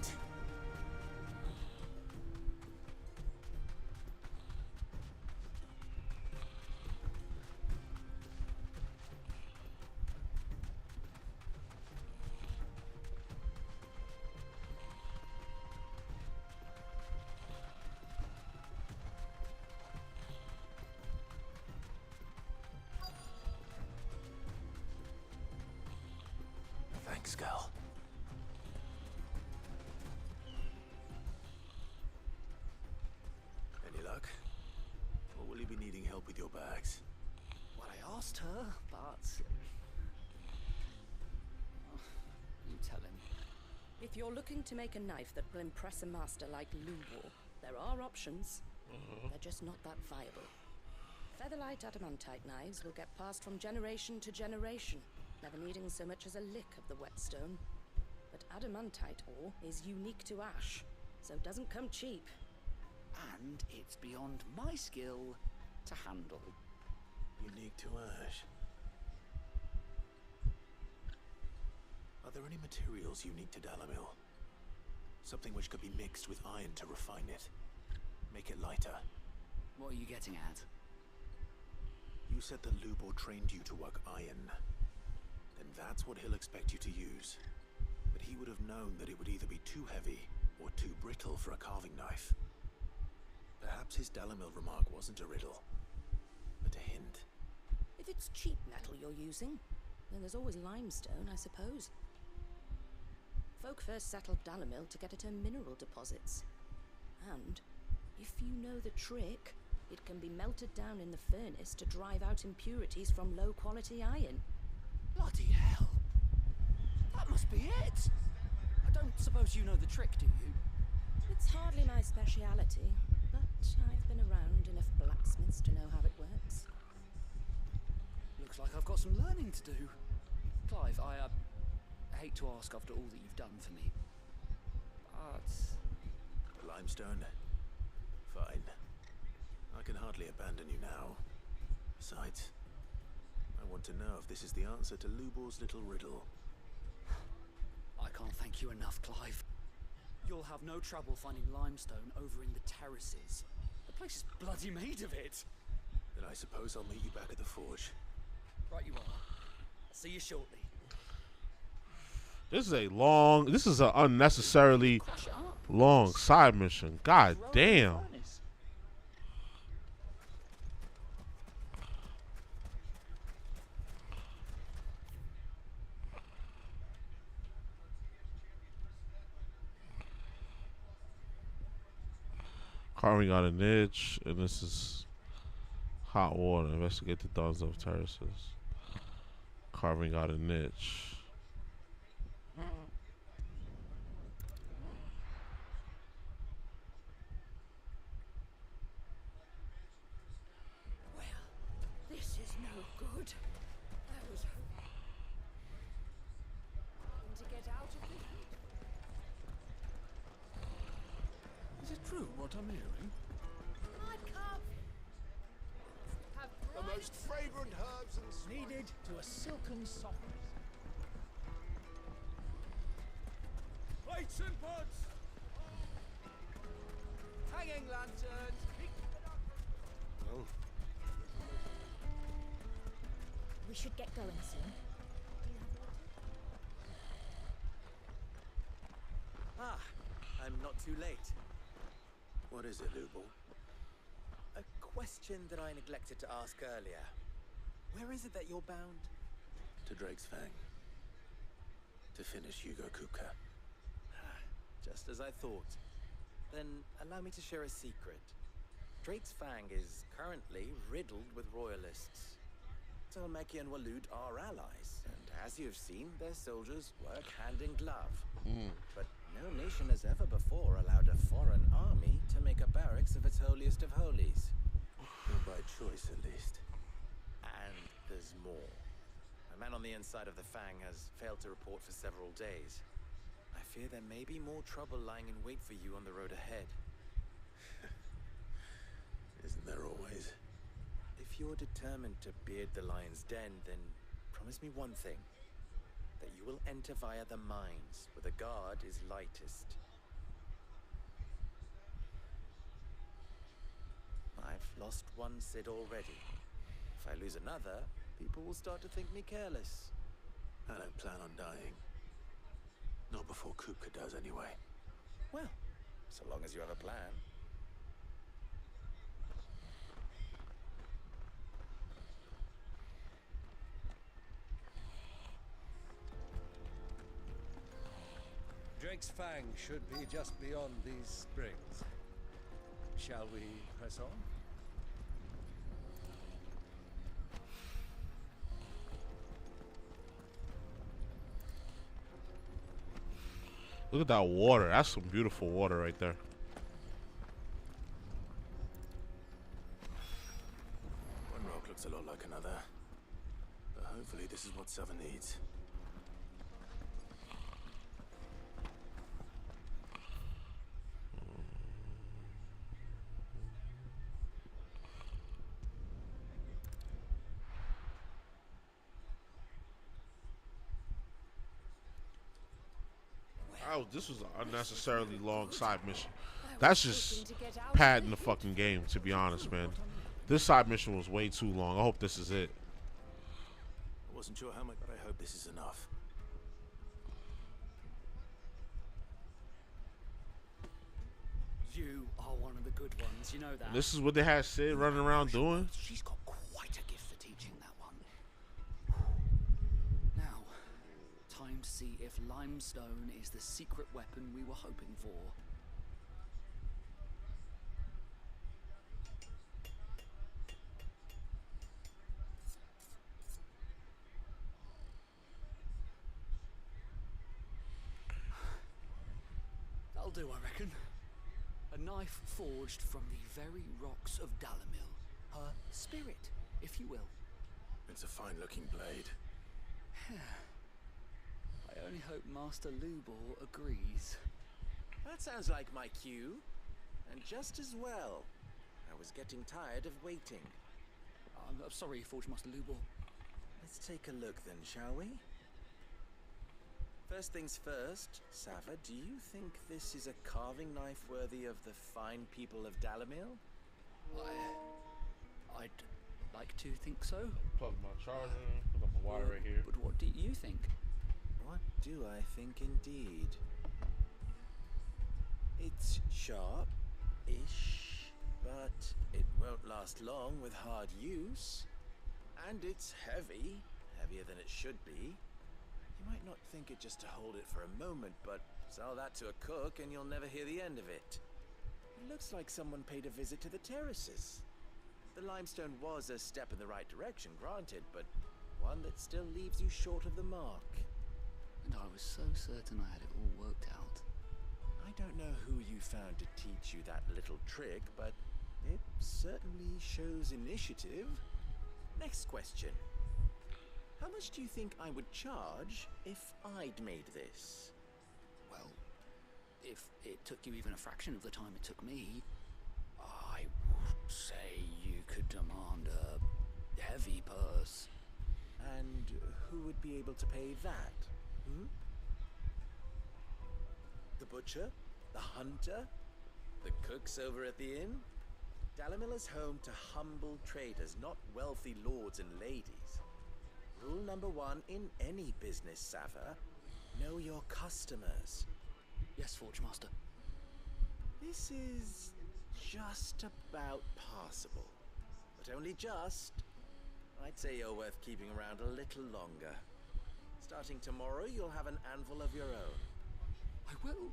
S16: Thanks, girl. Any luck? Or will you be needing help with your bags?
S6: Well, I asked her, but... you tell him.
S13: If you're looking to make a knife that will impress a master like Lubor, there are options. They're just not that viable. Featherlight adamantite knives will get passed from generation to generation, never needing so much as a lick of the whetstone. But adamantite ore is unique to ash, so it doesn't come cheap.
S6: And it's beyond my skill to handle.
S16: Unique to ash. Are there any materials unique to Dalamil? Something which could be mixed with iron to refine it. Make it lighter.
S6: What are you getting at?
S16: You said that Lubor trained you to work iron. Then that's what he'll expect you to use. But he would have known that it would either be too heavy or too brittle for a carving knife. Perhaps his Dalamil remark wasn't a riddle, but a hint.
S13: If it's cheap metal you're using, then there's always limestone, I suppose. Folk first settled Dalamil to get at her mineral deposits. And, if you know the trick, it can be melted down in the furnace to drive out impurities from low-quality iron.
S6: Bloody hell! That must be it! I don't suppose you know the trick, do you?
S13: It's hardly my speciality, but I've been around enough blacksmiths to know how it works.
S6: Looks like I've got some learning to do. Clive, I hate to ask after all that you've done for me, but...
S16: The limestone? Fine. I can hardly abandon you now. Besides, I want to know if this is the answer to Lubor's little riddle.
S6: I can't thank you enough, Clive. You'll have no trouble finding limestone over in the terraces. The place is bloody made of it.
S16: Then I suppose I'll meet you back at the forge.
S6: Right you are. I'll see you shortly.
S2: This is an unnecessarily long side mission. God damn. Carving out a niche, and this is hot water. Investigate the dawns of terraces. Carving out a niche.
S18: This is no good. I was hoping to get out of the heat.
S20: Is it true what I'm hearing?
S18: My cup. Have
S12: The most fragrant herbs and
S20: Needed to a silken softness.
S12: Lights and pods!
S4: Hanging lanterns!
S12: Well,
S18: We should get going soon.
S16: Ah, I'm not too late.
S17: What is it, Lubo?
S16: A question that I neglected to ask earlier. Where is it that you're bound?
S17: To Drake's Fang. To finish Hugo Kuka.
S16: Just as I thought. Then allow me to share a secret. Drake's Fang is currently riddled with royalists. Tolmeki and Walud are allies, and as you've seen, their soldiers work hand in glove. But no nation has ever before allowed a foreign army to make a barracks of its holiest of holies.
S17: Not by choice, at least.
S16: And there's more. A man on the inside of the Fang has failed to report for several days. I fear there may be more trouble lying in wait for you on the road ahead.
S17: Isn't there always?
S16: If you're determined to beard the lion's den, then promise me one thing. That you will enter via the mines, where the guard is lightest. I've lost one Cid already. If I lose another, people will start to think me careless.
S17: I don't plan on dying. Not before Kuka does, anyway.
S16: Well, so long as you have a plan.
S14: Drake's Fang should be just beyond these springs. Shall we press on?
S2: Look at that water. That's some beautiful water right there.
S17: One rock looks a lot like another. But hopefully this is what Sava needs.
S2: Oh, this was an unnecessarily long side mission. That's just padding the fucking game, to be honest, man. This side mission was way too long. I hope this is it.
S17: I wasn't sure how much, but I hope this is enough.
S6: You are one of the good ones, you know that.
S2: This is what they had Sid running around doing.
S6: She's got quite a gift for teaching, that one. Now, time to see if limestone is the secret weapon we were hoping for. That'll do, I reckon. A knife forged from the very rocks of Dalamil. Her spirit, if you will.
S17: It's a fine-looking blade.
S6: I only hope Master Lubor agrees.
S16: That sounds like my cue. And just as well. I was getting tired of waiting.
S6: I'm sorry, Forge Master Lubor.
S16: Let's take a look then, shall we? First things first, Sava, do you think this is a carving knife worthy of the fine people of Dalamil?
S6: I'd like to think so.
S2: Plug my charger, put up a wire right here.
S6: But what do you think?
S16: What do I think indeed? It's sharp-ish, but it won't last long with hard use. And it's heavy, heavier than it should be. You might not think it just to hold it for a moment, but sell that to a cook and you'll never hear the end of it. It looks like someone paid a visit to the terraces. The limestone was a step in the right direction, granted, but one that still leaves you short of the mark.
S6: And I was so certain I had it all worked out.
S16: I don't know who you found to teach you that little trick, but it certainly shows initiative. Next question. How much do you think I would charge if I'd made this?
S6: Well, if it took you even a fraction of the time it took me, I would say you could demand a heavy purse.
S16: And who would be able to pay that? butcher, the hunter, the cooks over at the inn. Dalamil is home to humble traders, not wealthy lords and ladies. Rule number 1 in any business, Sava: know your customers.
S6: Yes, Forge Master.
S16: This is just about passable, but only just. I'd say you're worth keeping around a little longer. Starting tomorrow, you'll have an anvil of your own.
S6: I will.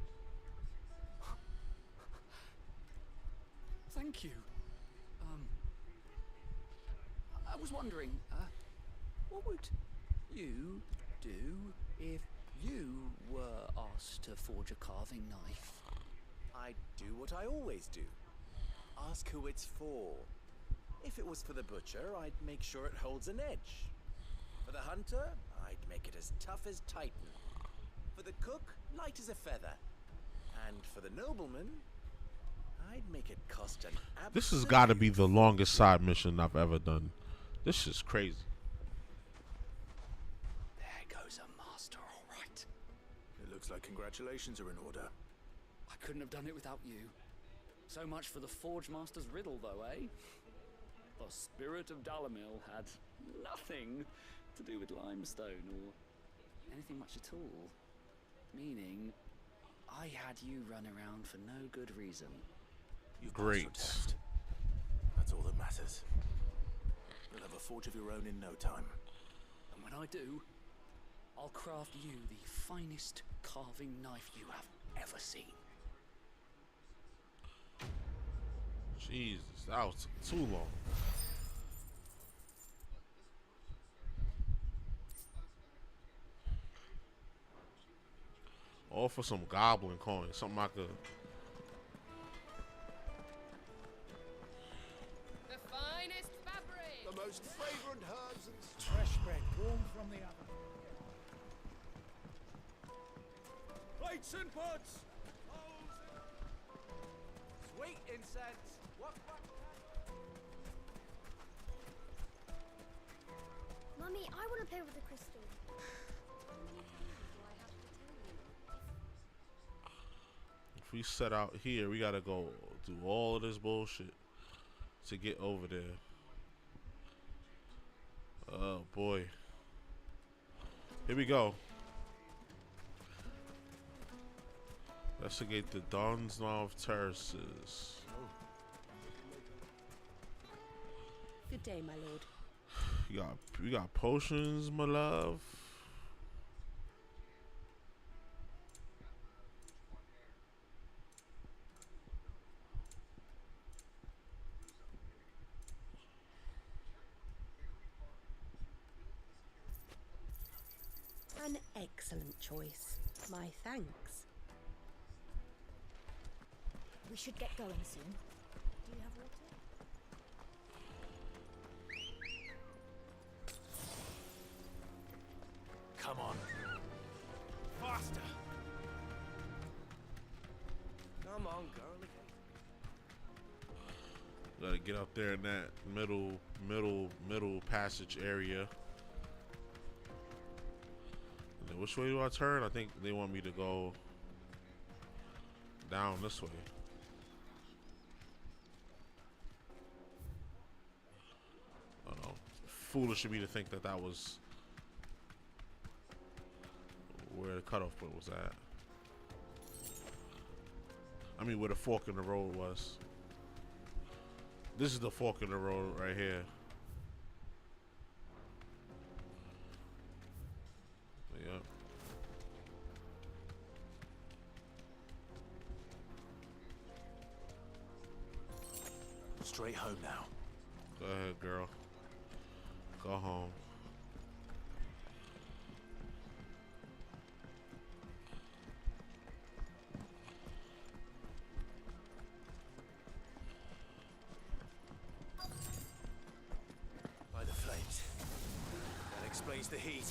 S6: Thank you. I was wondering, what would you do if you were asked to forge a carving knife?
S16: I'd do what I always do. Ask who it's for. If it was for the butcher, I'd make sure it holds an edge. For the hunter, I'd make it as tough as Titan. For the cook, light as a feather. And for the nobleman, I'd make it cost an absolute...
S2: This has got to be the longest side mission I've ever done. This is crazy.
S6: There goes a master, all right.
S14: It looks like congratulations are in order.
S6: I couldn't have done it without you. So much for the Forge Master's riddle, though, eh? The spirit of Dalamil had nothing to do with limestone or anything much at all. Meaning, I had you run around for no good reason.
S14: You've
S2: Great.
S14: passed your test. That's all that matters. You'll have a forge of your own in no time.
S6: And when I do, I'll craft you the finest carving knife you have ever seen.
S2: Jesus, that was too long. All for some goblin coin, something I could.
S3: The finest fabric.
S10: The most fragrant herbs and
S20: Fresh bread, warm from the oven.
S4: Plates and pots! Sweet incense! What?
S18: Mummy, I want to play with the crystal.
S2: If we set out here, we gotta go do all of this bullshit to get over there. Oh boy. Here we go. Investigate the Donsnov terraces.
S15: Good day, my lord.
S2: We got potions, my love.
S15: An excellent choice. My thanks.
S18: We should get going soon. Do you have water?
S14: Come on.
S4: Faster! Come on, girlie.
S2: Gotta get up there in that middle passage area. And then which way do I turn? I think they want me to go down this way. I don't know. Foolish of me to think that that was where the cutoff point was at. I mean, where the fork in the road was. This is the fork in the road right here. Yep.
S14: Straight home now.
S2: Go ahead, girl. Go home.
S14: By the flames. That explains the heat.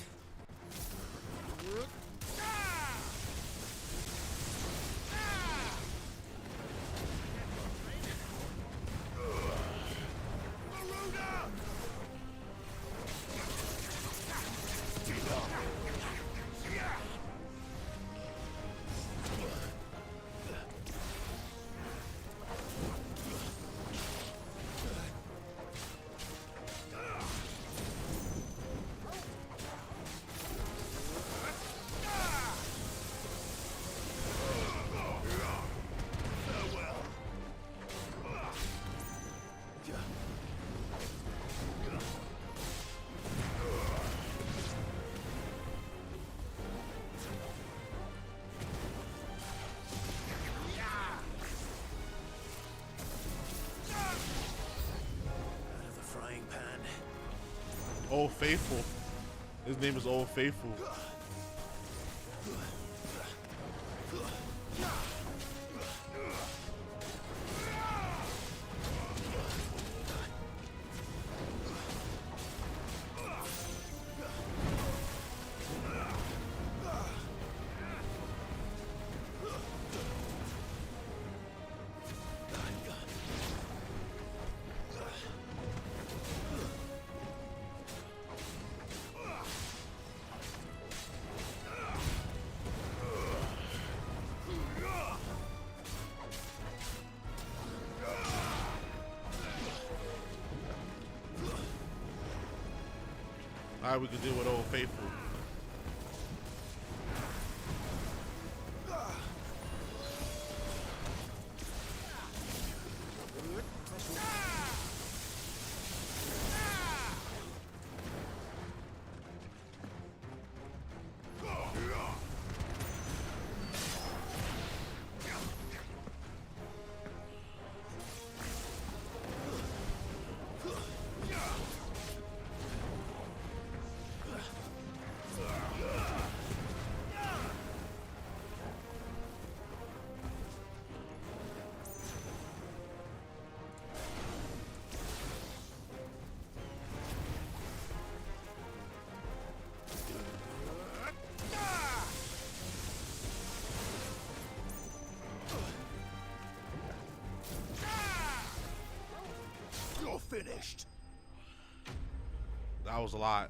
S16: Out of the frying pan.
S2: Old Faithful. His name is Old Faithful. Alright, we can deal with Old Faithful.
S14: Finished.
S2: That was a lot.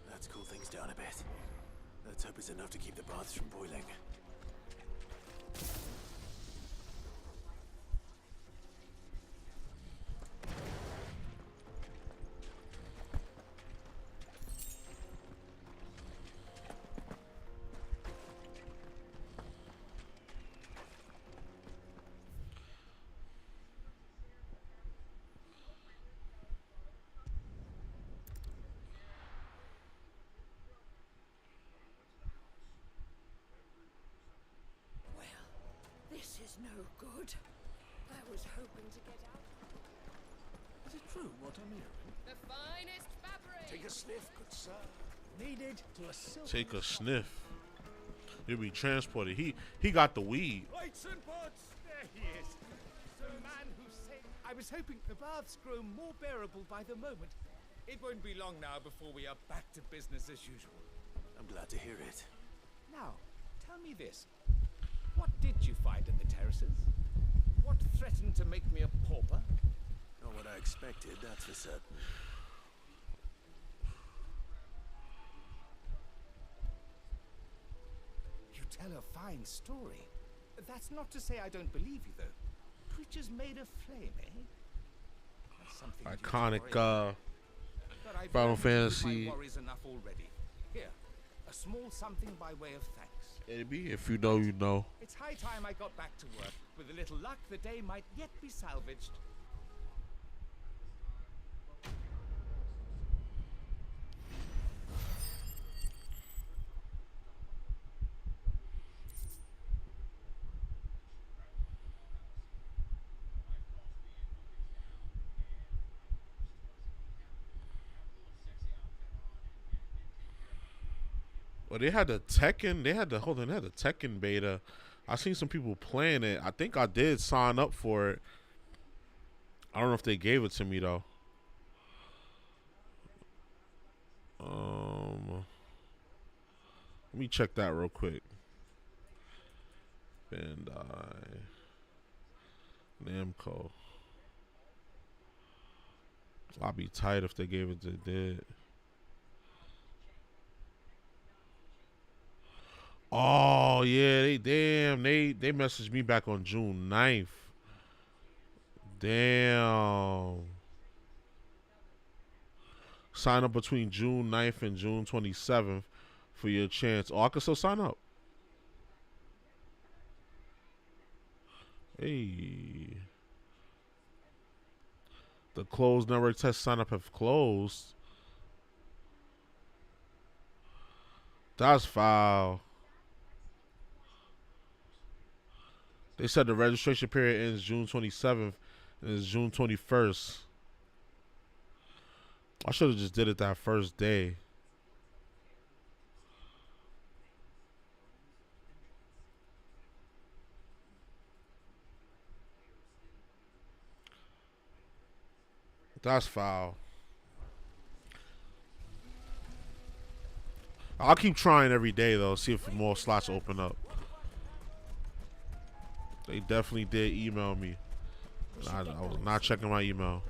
S16: Let's cool things down a bit. Let's hope it's enough to keep the baths from boiling.
S4: This is no good. I was hoping to get out.
S14: Is it true what I'm hearing?
S3: The finest fabric.
S14: Take a sniff, good sir. Needed to a silk.
S2: Take a sniff. He'll be transported. He got the weed.
S20: Lights and pots. There he is. The man who said I was hoping the baths grow more bearable by the moment. It won't be long now before we are back to business as usual.
S16: I'm glad to hear it.
S20: Now, tell me this. What did you find at the terraces? What threatened to make me a pauper?
S16: Not what I expected, that's for certain.
S20: You tell a fine story. That's not to say I don't believe you, though. Preachers made of flame, eh? That's something
S2: Iconic
S20: But I've
S2: Final
S20: learned to do
S2: Fantasy.
S20: my worries enough already. Here, a small something by way of thanks.
S2: Maybe if you know, you know.
S20: It's high time I got back to work. With a little luck, the day might yet be salvaged.
S2: Well, they had the Tekken. They had the They had the Tekken beta. I seen some people playing it. I think I did sign up for it. I don't know if they gave it to me though. Let me check that real quick. Bandai Namco. I'd be tight if they gave it to did. Oh yeah, they messaged me back on June 9th. Damn. Sign up between June 9th and June 27th for your chance. Oh, I can still sign up. Hey. The closed network test sign up have closed. That's foul. They said the registration period ends June 27th and it's June 21st. I should have just did it that first day. That's foul. I'll keep trying every day though, see if more slots open up. They definitely did email me. I was not checking my email.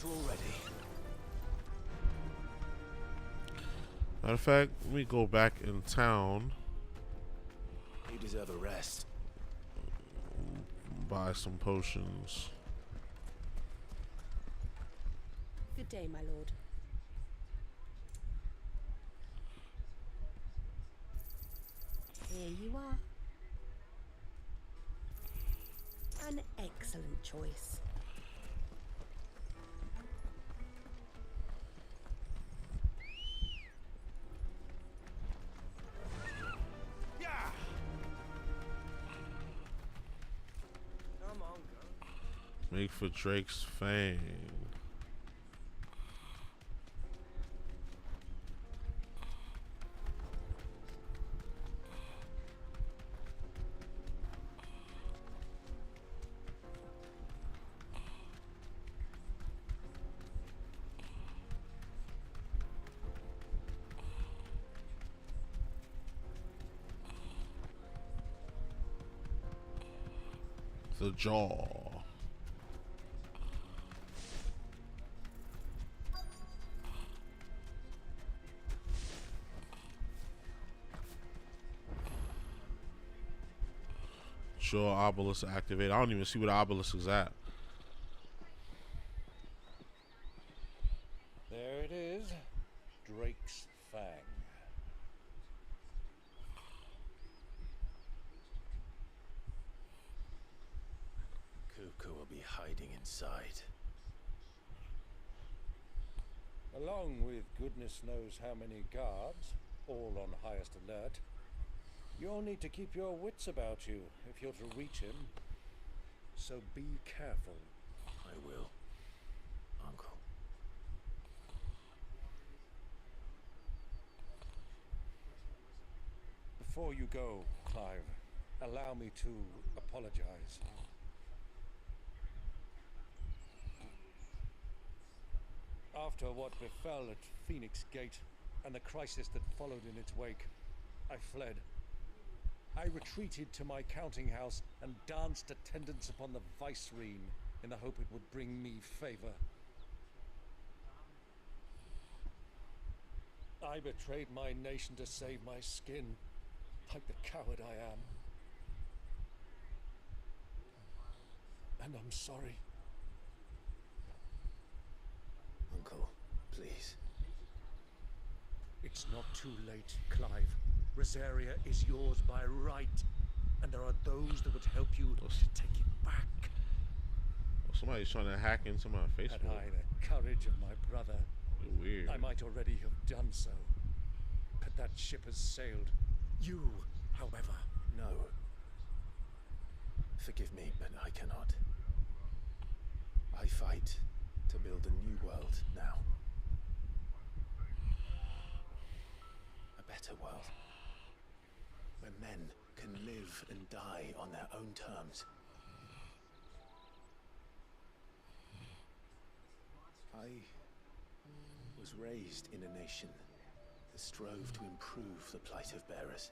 S16: You're all ready.
S2: Matter of fact, let me go back in town.
S16: You deserve a rest.
S2: Buy some potions.
S15: Good day, my lord. Here you are. An excellent choice.
S21: Come on, girl.
S2: Make for Drake's Fang. The jaw. Jaw obelisk activate. I don't even see where the obelisk is at.
S14: There it is. Drake's Fang.
S16: Kuka will be hiding inside.
S14: Along with goodness knows how many guards, all on highest alert, you'll need to keep your wits about you if you're to reach him. So be careful.
S16: I will, Uncle.
S14: Before you go, Clive, allow me to apologize. After what befell at Phoenix Gate and the crisis that followed in its wake, I fled. I retreated to my counting house and danced attendance upon the Vicereine in the hope it would bring me favor. I betrayed my nation to save my skin, like the coward I am. And I'm sorry.
S16: Uncle, please.
S14: It's not too late, Clive. Rosaria is yours by right, and there are those that would help you to take it back.
S2: Somebody's trying to hack into my Facebook.
S14: Had I the courage of my brother,
S2: You're weird.
S14: I might already have done so. But that ship has sailed. You, however...
S16: No. Forgive me, but I cannot. I fight to build a new world now. A better world. Where men can live and die on their own terms. I was raised in a nation that strove to improve the plight of bearers.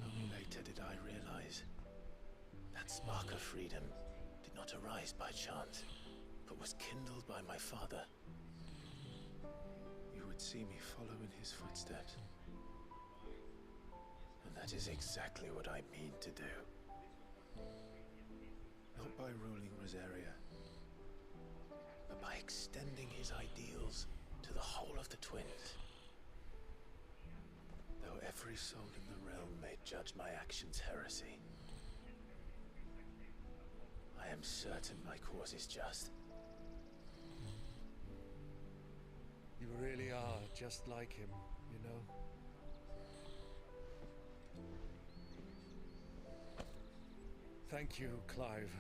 S16: Only later did I realize that spark of freedom did not arise by chance, but was kindled by my father. You would see me follow in his footsteps,
S17: That is exactly what I mean to do. Not by ruling Rosaria, but by extending his ideals to the whole of the twins. Though every soul in the realm may judge my actions heresy, I am certain my cause is just.
S14: You really are just like him, you know. Thank you, Clive,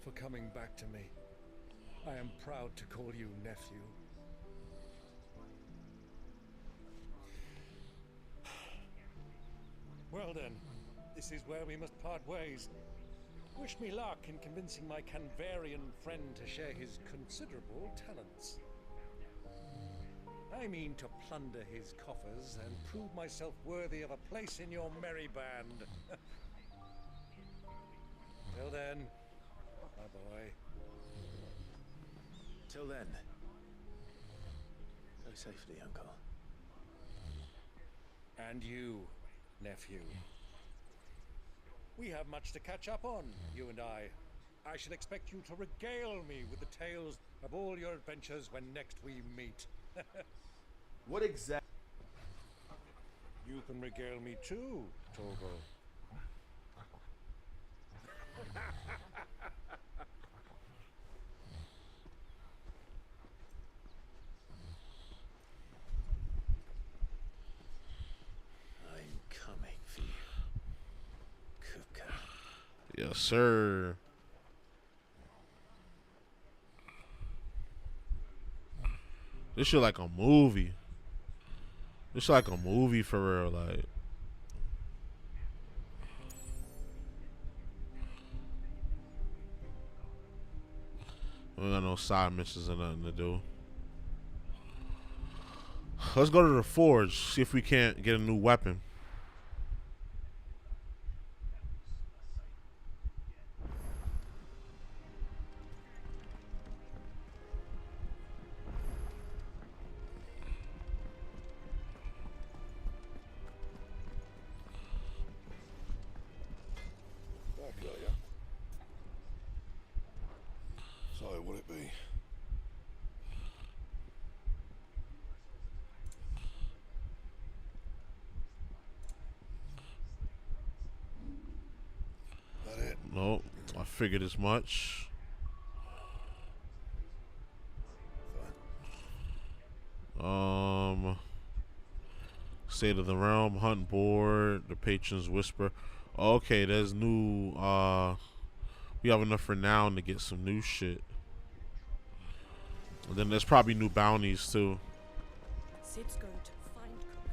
S14: for coming back to me. I am proud to call you nephew. Well then, this is where we must part ways. Wish me luck in convincing my Canvarian friend to share his considerable talents. I mean to plunder his coffers and prove myself worthy of a place in your merry band. Till then, my boy.
S17: Till then, go safely, Uncle.
S14: And you, nephew. We have much to catch up on, you and I. I shall expect you to regale me with the tales of all your adventures when next we meet.
S2: What exactly?
S14: You can regale me too, Torgal.
S17: I'm coming for you, Kupka.
S2: Yes, sir. This shit like a movie. This shit like a movie for real, like. We got no side missions or nothing to do. Let's go to the forge, see if we can't get a new weapon.
S12: Back, are ya? So, will it be? That it?
S2: Nope, I figured as much. State of the Realm, Hunt Board, the Patron's Whisper. Okay, there's new, we have enough for now to get some new shit. And then there's probably new bounties too.
S15: Sid's going to find Coco.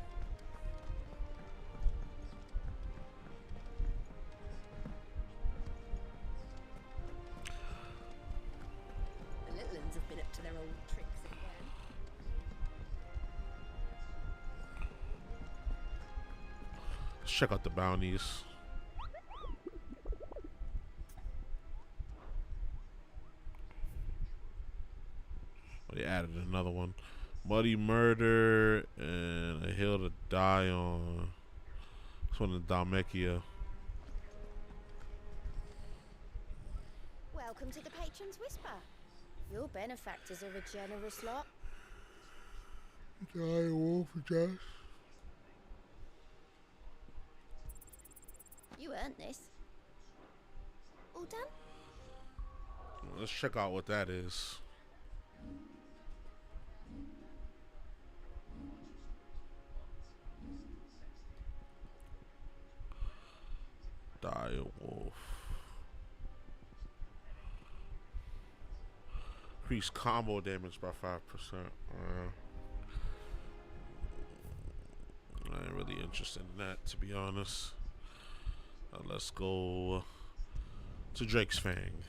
S15: The little ones have been up to their old tricks again.
S2: Let's check out the bounties. Oh, they added another one. Muddy Murder and a hill to die on. This one in Dalmekia.
S13: Welcome to the Patron's Whisper. Your benefactors are a generous lot.
S2: Die wolf, Jess.
S13: You earned this. All done?
S2: Let's check out what that is. Dire wolf. Increase combo damage by 5%. I ain't really interested in that, to be honest. Let's go to Drake's Fang.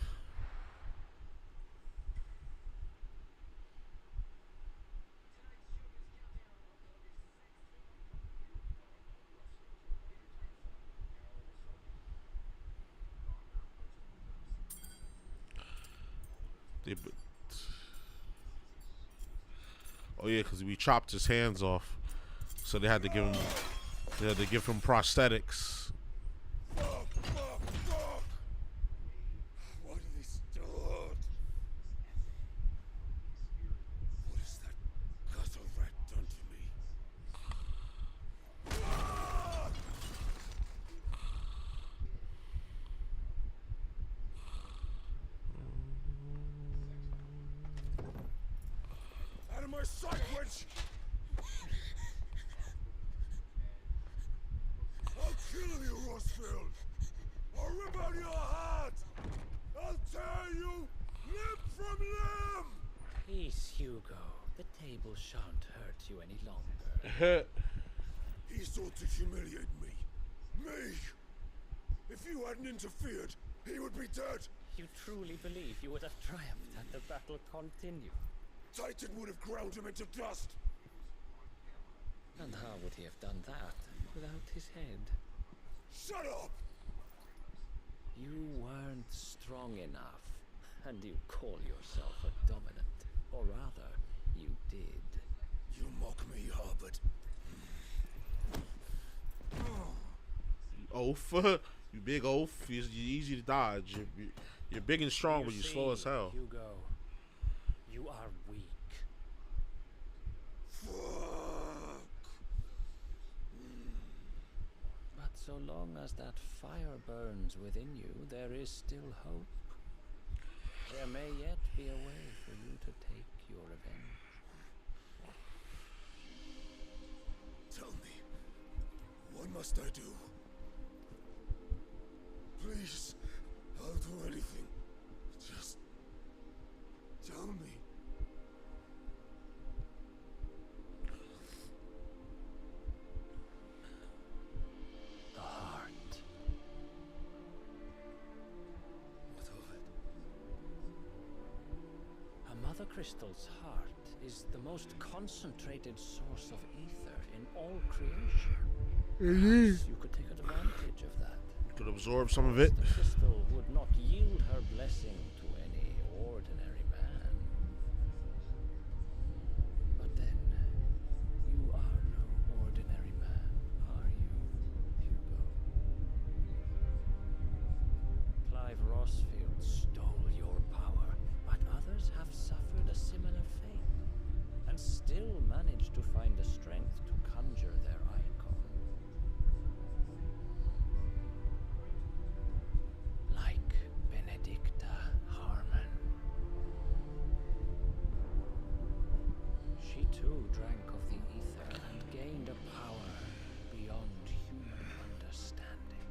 S2: Oh yeah, because we chopped his hands off, so they had to give him prosthetics.
S12: in my sight, wench! I'll kill you, Rossfield! I'll rip out your heart! I'll tear you limb from limb!
S1: Peace, Hugo. The table shan't hurt you any longer.
S12: He sought to humiliate me. Me! If you hadn't interfered, he would be dead!
S1: You truly believe you would have triumphed had the battle continued?
S12: Titan would have ground him into dust!
S1: And how would he have done that without his head?
S12: Shut up!
S1: You weren't strong enough, and you call yourself a dominant. Or rather, you did.
S12: You mock me, Harbert.
S2: Oaf. You big oaf. You're easy to dodge. You're big and strong, but you're slow as hell.
S1: Hugo, you are weak.
S12: Fuck.
S1: But so long as that fire burns within you, there is still hope. There may yet be a way for you to take your revenge.
S12: Tell me, what must I do? Please, I'll do anything. Just tell me.
S1: The heart.
S12: What of it?
S1: A mother crystal's heart is the most concentrated source of ether in all creation. Perhaps you could take advantage of that.
S2: Could absorb some of it.
S1: The crystal would not yield her blessing to any ordinary man. But then, you are no ordinary man, are you, Hugo? Clive Rossfield stole your power, but others have suffered a similar fate, and still managed to find the strength to conjure their icon. Like Benedicta Harmon. She too drank of the ether and gained a power beyond human understanding.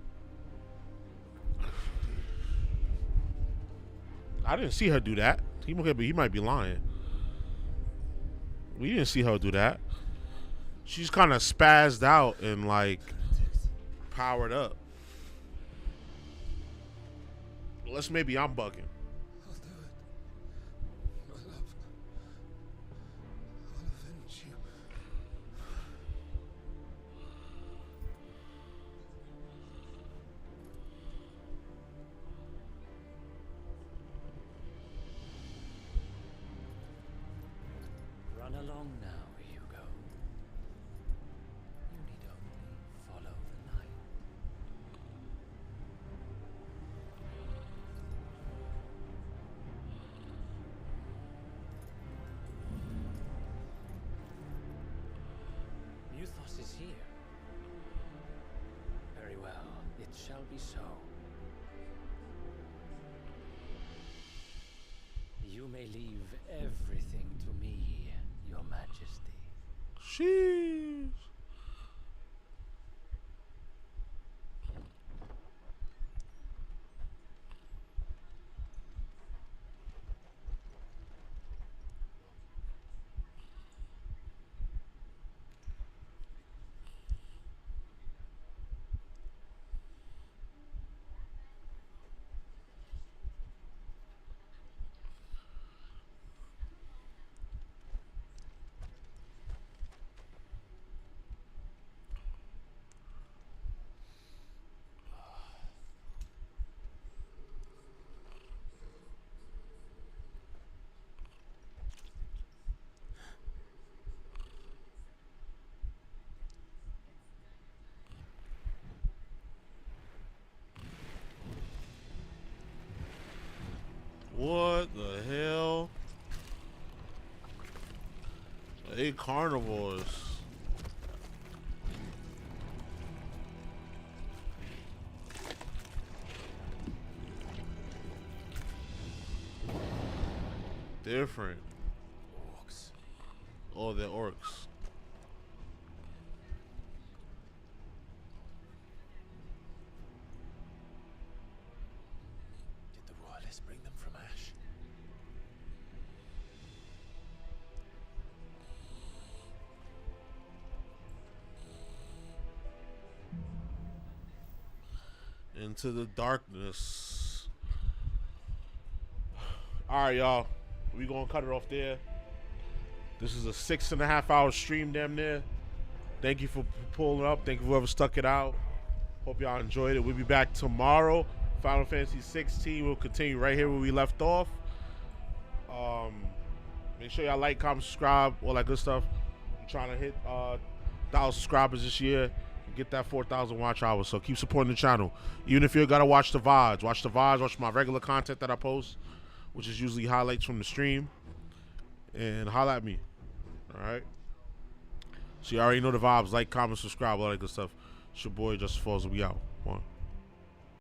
S2: I didn't see her do that. He might be lying. We didn't see her do that. She's kind of spazzed out and like powered up. Unless maybe I'm bugging.
S12: I'll do it. My love. I'll avenge you.
S1: Run along now, Hugo. You need only follow the night. Muthos is here. Very well, it shall be so. You may leave everything to me, Your Majesty.
S2: Sheesh. What the hell? They carnivores. Different.
S12: Orcs.
S2: all their orcs.
S17: Did the royalists bring them from Ash?
S2: Into the darkness. All right, y'all. We gonna cut it off there. This is a 6.5 hour stream, damn near. Thank you for pulling up. Thank you for whoever stuck it out. Hope y'all enjoyed it. We'll be back tomorrow. Final Fantasy 16 will continue right here where we left off. Make sure y'all like, comment, subscribe, all that good stuff. We're trying to hit 1,000 subscribers this year and get that 4,000 watch hours. So keep supporting the channel. Even if you gotta watch the VODs, watch my regular content that I post, which is usually highlights from the stream. And holla at me. Alright? So you already know the vibes. Like, comment, subscribe, all that good stuff. It's your boy, JusticeXFalls. We out. One.